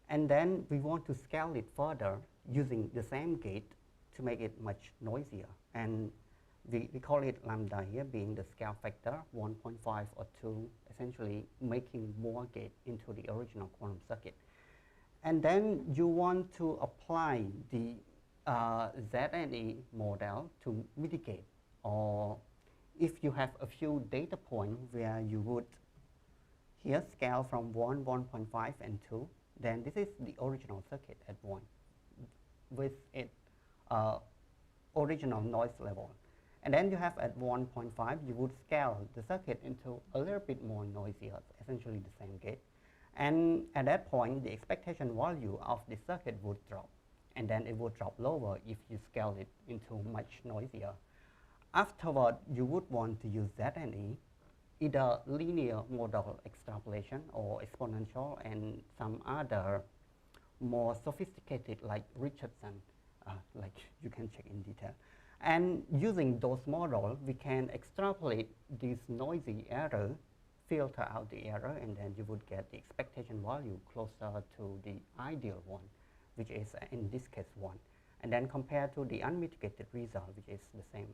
Speaker 2: And then we want to scale it further using the same gate to make it much noisier. And we call it lambda here, being the scale factor, 1.5 or 2, essentially making more gate into the original quantum circuit. And then you want to apply the ZNE model to mitigate, or if you have a few data points where you would here scale from 1, 1.5, and 2, then this is the original circuit at 1 with its original noise level. And then you have at 1.5, you would scale the circuit into a little bit more noisier, essentially the same gate. And at that point, the expectation value of the circuit would drop. And then it would drop lower if you scale it into much noisier. Afterward, you would want to use ZNE, either linear model extrapolation or exponential, and some other more sophisticated like Richardson, like you can check in detail. And using those models, we can extrapolate this noisy error, filter out the error, and then you would get the expectation value closer to the ideal one, which is in this case 1. And then compared to the unmitigated result, which is the same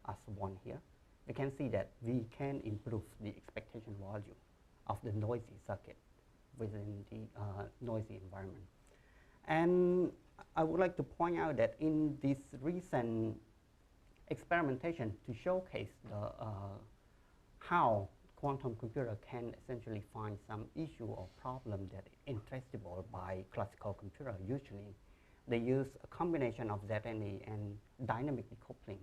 Speaker 2: as 1 here, we can see that we can improve the expectation value of the noisy circuit within the noisy environment. And I would like to point out that in this recent experimentation to showcase the how quantum computer can essentially find some issue or problem that is intractable by classical computer. Usually, they use a combination of ZNE and dynamic decoupling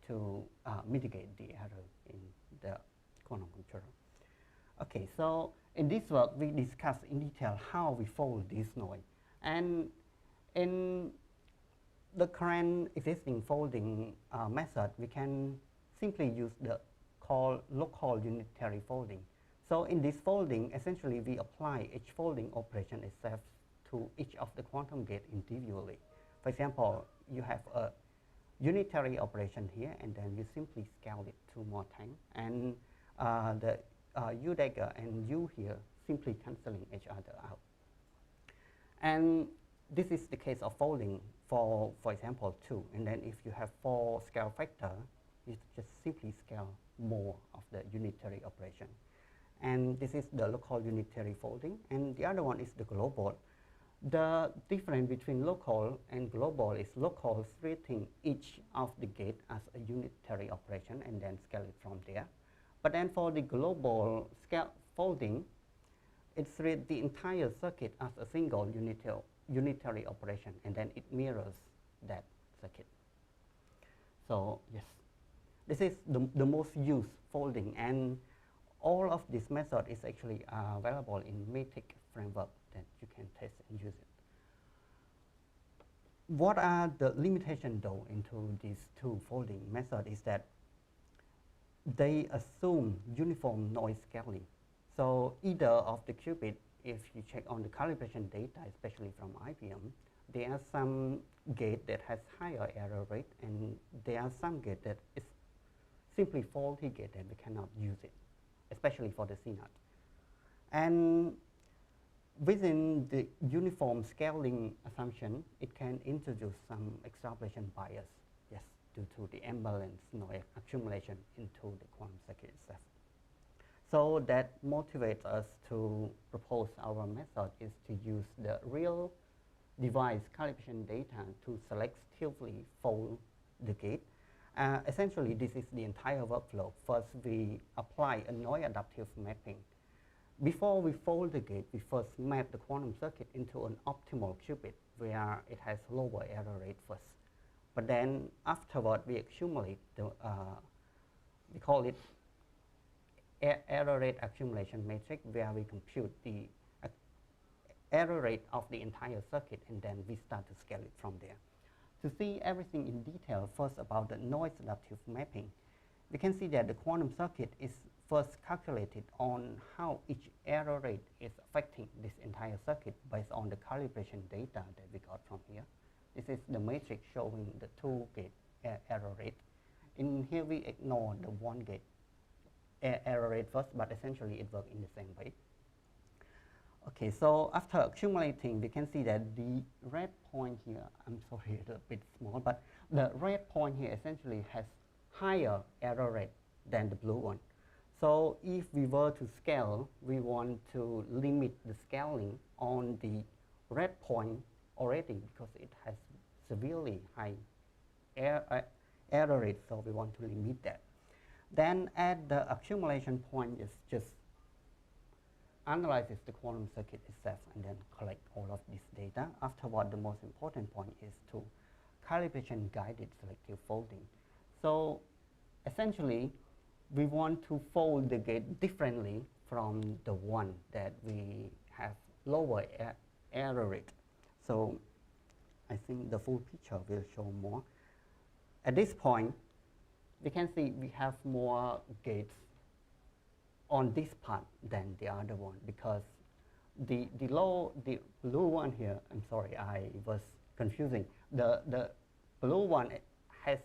Speaker 2: to mitigate the error in the quantum computer. Okay, so in this work, we discuss in detail how we fold this noise. And in the current existing folding method, we can simply use the local unitary folding. So in this folding, essentially we apply each folding operation itself to each of the quantum gates individually. For example, you have a unitary operation here, and then you simply scale it 2 more times, and the U dagger and U here simply cancelling each other out. And this is the case of folding for example, 2. And then if you have 4 scale factor, you just simply scale more of the unitary operation. And this is the local unitary folding. And the other one is the global. The difference between local and global is local treating each of the gate as a unitary operation and then scale it from there. But then for the global scale folding, it treats the entire circuit as a single unitary operation, and then it mirrors that circuit. So yes, this is the most used folding, and all of this method is actually available in Metric framework that you can test and use it. What are the limitations though into these 2 folding methods is that they assume uniform noise scaling. So either of the qubit, if you check on the calibration data, especially from IBM, there are some gate that has higher error rate, and there are some gate that is simply faulty gate that we cannot use it, especially for the CNOT. And within the uniform scaling assumption, it can introduce some extrapolation bias, yes, due to the imbalance noise accumulation into the quantum circuit itself. So that motivates us to propose our method is to use the real device calibration data to selectively fold the gate. Essentially, this is the entire workflow. First, we apply a noise adaptive mapping. Before we fold the gate, we first map the quantum circuit into an optimal qubit where it has lower error rate first. But then afterward, we accumulate the, we call it error rate accumulation matrix, where we compute the error rate of the entire circuit, and then we start to scale it from there. To see everything in detail, first about the noise adaptive mapping, we can see that the quantum circuit is first calculated on how each error rate is affecting this entire circuit based on the calibration data that we got from here. This is the matrix showing the 2-gate error rate. In here, we ignore the 1-gate error rate first, but essentially it works in the same way. Okay, so after accumulating, we can see that the red point here, I'm sorry, it's a bit small, but the red point here essentially has higher error rate than the blue one. So if we were to scale, we want to limit the scaling on the red point already because it has severely high error rate, so we want to limit that. Then at the accumulation point is just analyzes the quantum circuit itself and then collect all of this data. Afterward, the most important point is to calibration guided selective folding. So essentially, we want to fold the gate differently from the one that we have lower error rate. So I think the full picture will show more. At this point, we can see we have more gates on this part than the other one because the blue one here, I'm sorry, I was confusing. The blue one has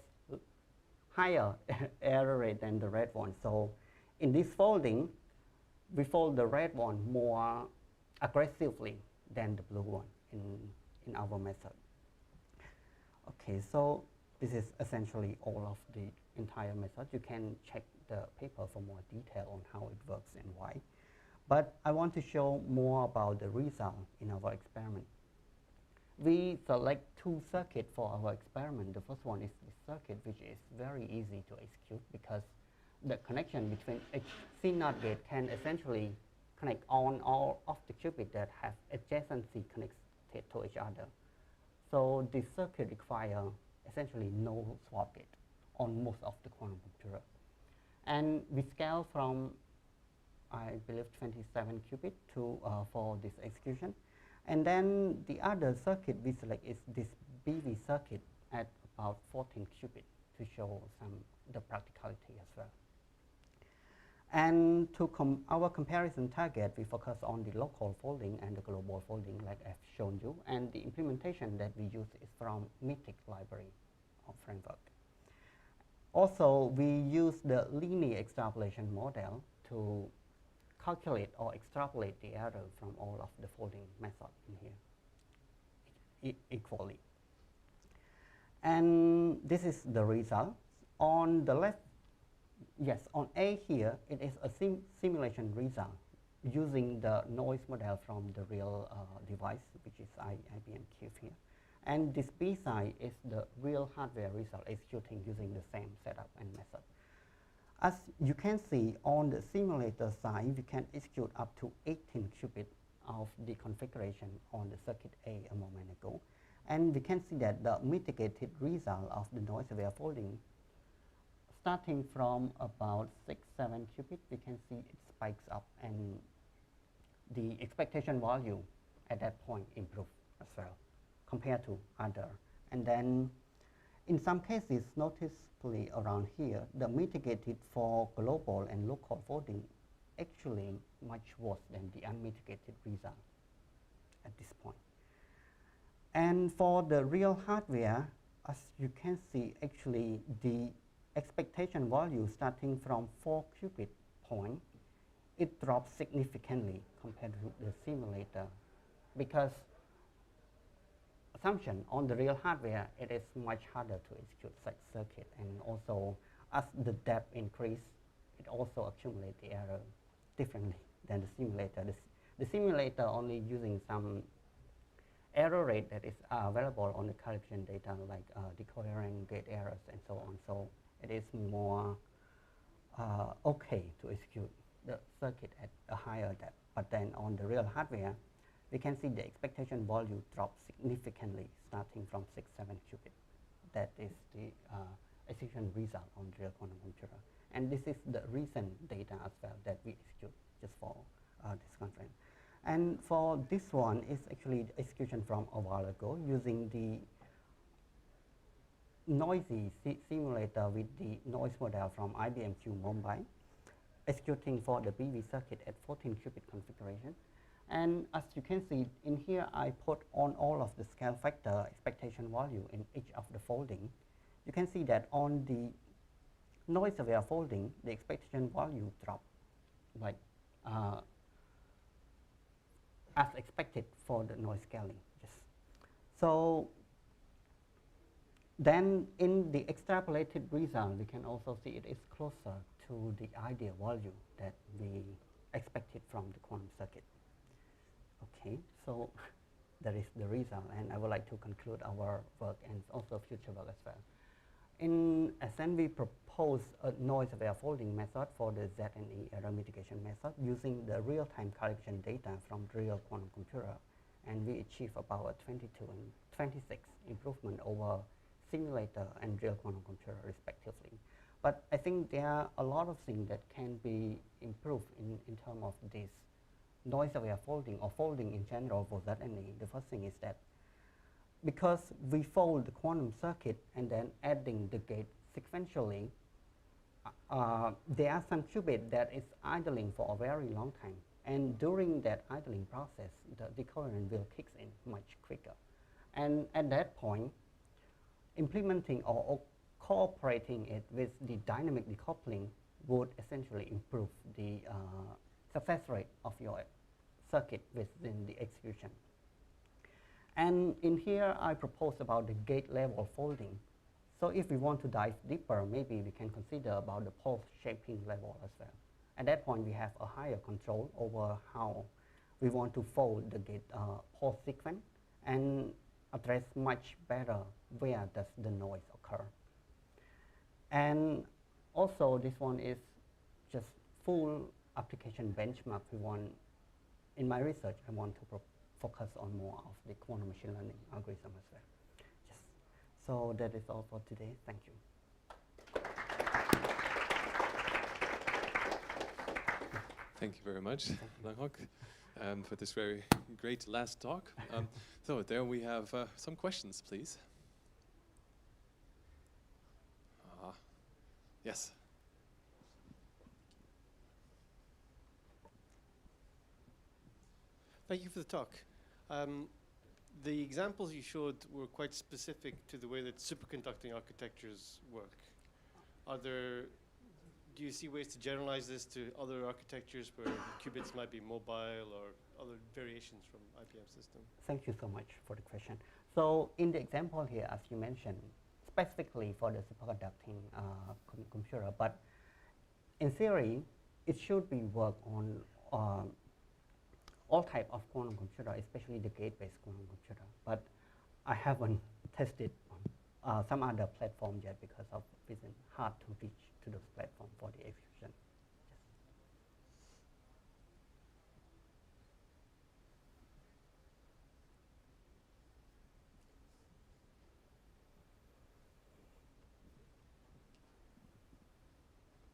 Speaker 2: higher error rate than the red one. So in this folding, we fold the red one more aggressively than the blue one in our method. Okay, so this is essentially all of the entire method. You can check the paper for more detail on how it works and why. But I want to show more about the result in our experiment. We select 2 circuits for our experiment. The first one is the circuit, which is very easy to execute because the connection between a C0 gate can essentially connect on all of the qubits that have adjacency connected to each other. So the circuit requires essentially no swap gate on most of the quantum computer. And we scale from, I believe, 27 qubits to for this execution. And then the other circuit we select is this BV circuit at about 14 qubits to show the practicality as well. And to our comparison target, we focus on the local folding and the global folding, like I've shown you. And the implementation that we use is from MITIC library or framework. Also, we use the linear extrapolation model to calculate or extrapolate the error from all of the folding methods in here equally. And this is the result. On the left, yes, on A here, it is a simulation result using the noise model from the real device, which is IBM Cube here. And this B side is the real hardware result executing using the same setup and method. As you can see on the simulator side, we can execute up to 18 qubits of the configuration on the circuit A moment ago. And we can see that the mitigated result of the noise-aware folding, starting from about 6, 7 qubits, we can see it spikes up and the expectation value at that point improves as well compared to other. And then in some cases, noticeably around here, the mitigated for global and local folding actually much worse than the unmitigated result at this point. And for the real hardware, as you can see, actually the expectation value starting from 4 qubit point, it drops significantly compared to the simulator, because assumption on the real hardware, it is much harder to execute such circuit, and also as the depth increase, it also accumulates the error differently than the simulator. The simulator only using some error rate that is available on the calibration data, like decoherent gate errors and so on. So it is more okay to execute the circuit at a higher depth. But then on the real hardware, we can see the expectation value drop significantly starting from 6, 7 qubits. That is the execution result on the real quantum computer. And this is the recent data as well that we execute just for this conference. And for this one, is actually the execution from a while ago using the noisy simulator with the noise model from IBM Q Mumbai, executing for the BV circuit at 14 qubit configuration. And as you can see in here, I put on all of the scale factor expectation value in each of the folding. You can see that on the noise aware folding, the expectation value drop like as expected for the noise scaling. Yes. So then in the extrapolated result, we can also see it is closer to the ideal value that we expected from the quantum circuit. Okay, so that is the result, and I would like to conclude our work and also future work as well. In SN, we propose a noise-aware folding method for the Z&E error mitigation method using the real-time calibration data from the real quantum computer, and we achieve about a 22 and 26 improvement over simulator and real quantum computer respectively. But I think there are a lot of things that can be improved in terms of this noise-aware folding or folding in general for Z&E. The first thing is that because we fold the quantum circuit and then adding the gate sequentially, there are some qubit that is idling for a very long time. And during that idling process, the decoherent will kick in much quicker. And at that point, implementing or cooperating it with the dynamic decoupling would essentially improve the success rate of your circuit within the execution. And in here, I propose about the gate level folding. So if we want to dive deeper, maybe we can consider about the pulse shaping level as well. At that point, we have a higher control over how we want to fold the gate pulse sequence and address much better where does the noise occur. And also, this one is just full application benchmark. We want, in my research, I want to focus on more of the quantum machine learning algorithm as well. Yes. So that is all for today. Thank you.
Speaker 1: Thank you very much, Lang-Hock, for this very great last talk. So there we have some questions, please. Yes.
Speaker 10: Thank you for the talk. The examples you showed were quite specific to the way that superconducting architectures work. Do you see ways to generalize this to other architectures where qubits might be mobile or other variations from IPM system?
Speaker 2: Thank you so much for the question. So in the example here, as you mentioned, specifically for the superconducting computer, but in theory, it should be work on all type of quantum computer, especially the gate-based quantum computer. But I haven't tested some other platform yet because of it's hard to reach to those platforms for the execution.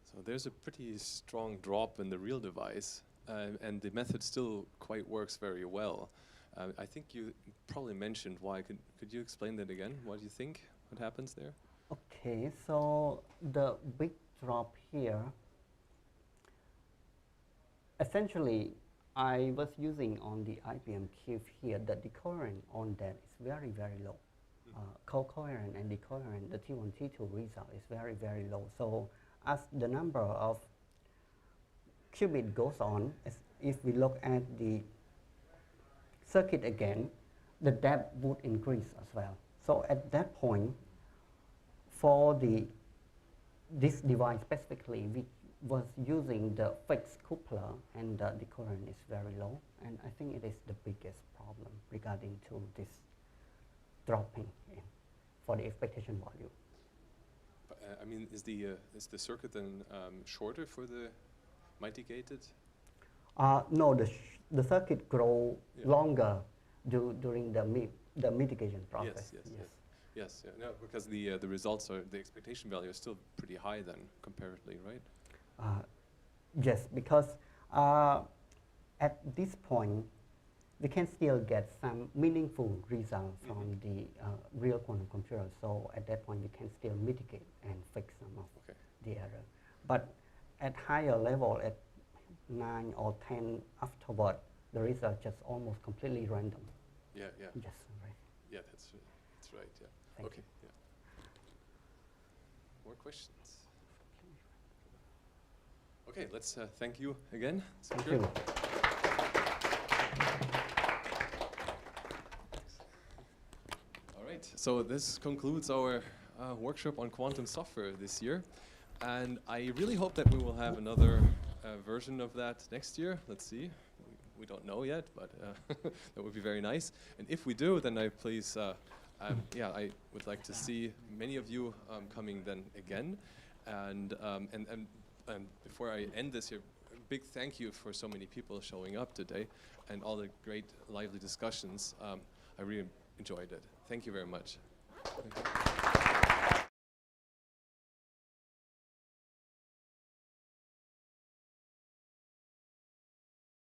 Speaker 1: So there's a pretty strong drop in the real device, and the method still quite works very well. I think you probably mentioned why. Could you explain that again? What do you think? What happens there?
Speaker 2: Okay, so the big drop here, essentially, I was using on the IBM Cube here, the decoherence on that is very, very low. Co-coherent and decoherent, the T1, T2 result is very, very low. So as the number of qubit goes on, if we look at the circuit again, the depth would increase as well. So at that point, for this device specifically, we was using the fixed coupler, and the current is very low. And I think it is the biggest problem regarding to this dropping for the expectation value.
Speaker 1: I mean, is the circuit then shorter for the mitigated?
Speaker 2: No, the circuit grow longer during the mitigation process.
Speaker 1: Yes, yeah, no, because the results are, the expectation value is still pretty high then, comparatively, right?
Speaker 2: Yes, because at this point, we can still get some meaningful results from the real quantum computer. So at that point, we can still mitigate and fix some of the error. But at higher level, at 9 or 10 afterward, the results just almost completely random.
Speaker 1: Yeah.
Speaker 2: Yes, right.
Speaker 1: Yeah, that's right. Yeah.
Speaker 2: Thank you.
Speaker 1: Yeah. More questions? Okay, let's thank you again.
Speaker 2: Thank you.
Speaker 1: All right, so this concludes our workshop on quantum software this year. And I really hope that we will have another version of that next year. Let's see. We don't know yet, but that would be very nice. And if we do, then I would like to see many of you coming then again. And before I end this here, a big thank you for so many people showing up today and all the great lively discussions. I really enjoyed it. Thank you very much.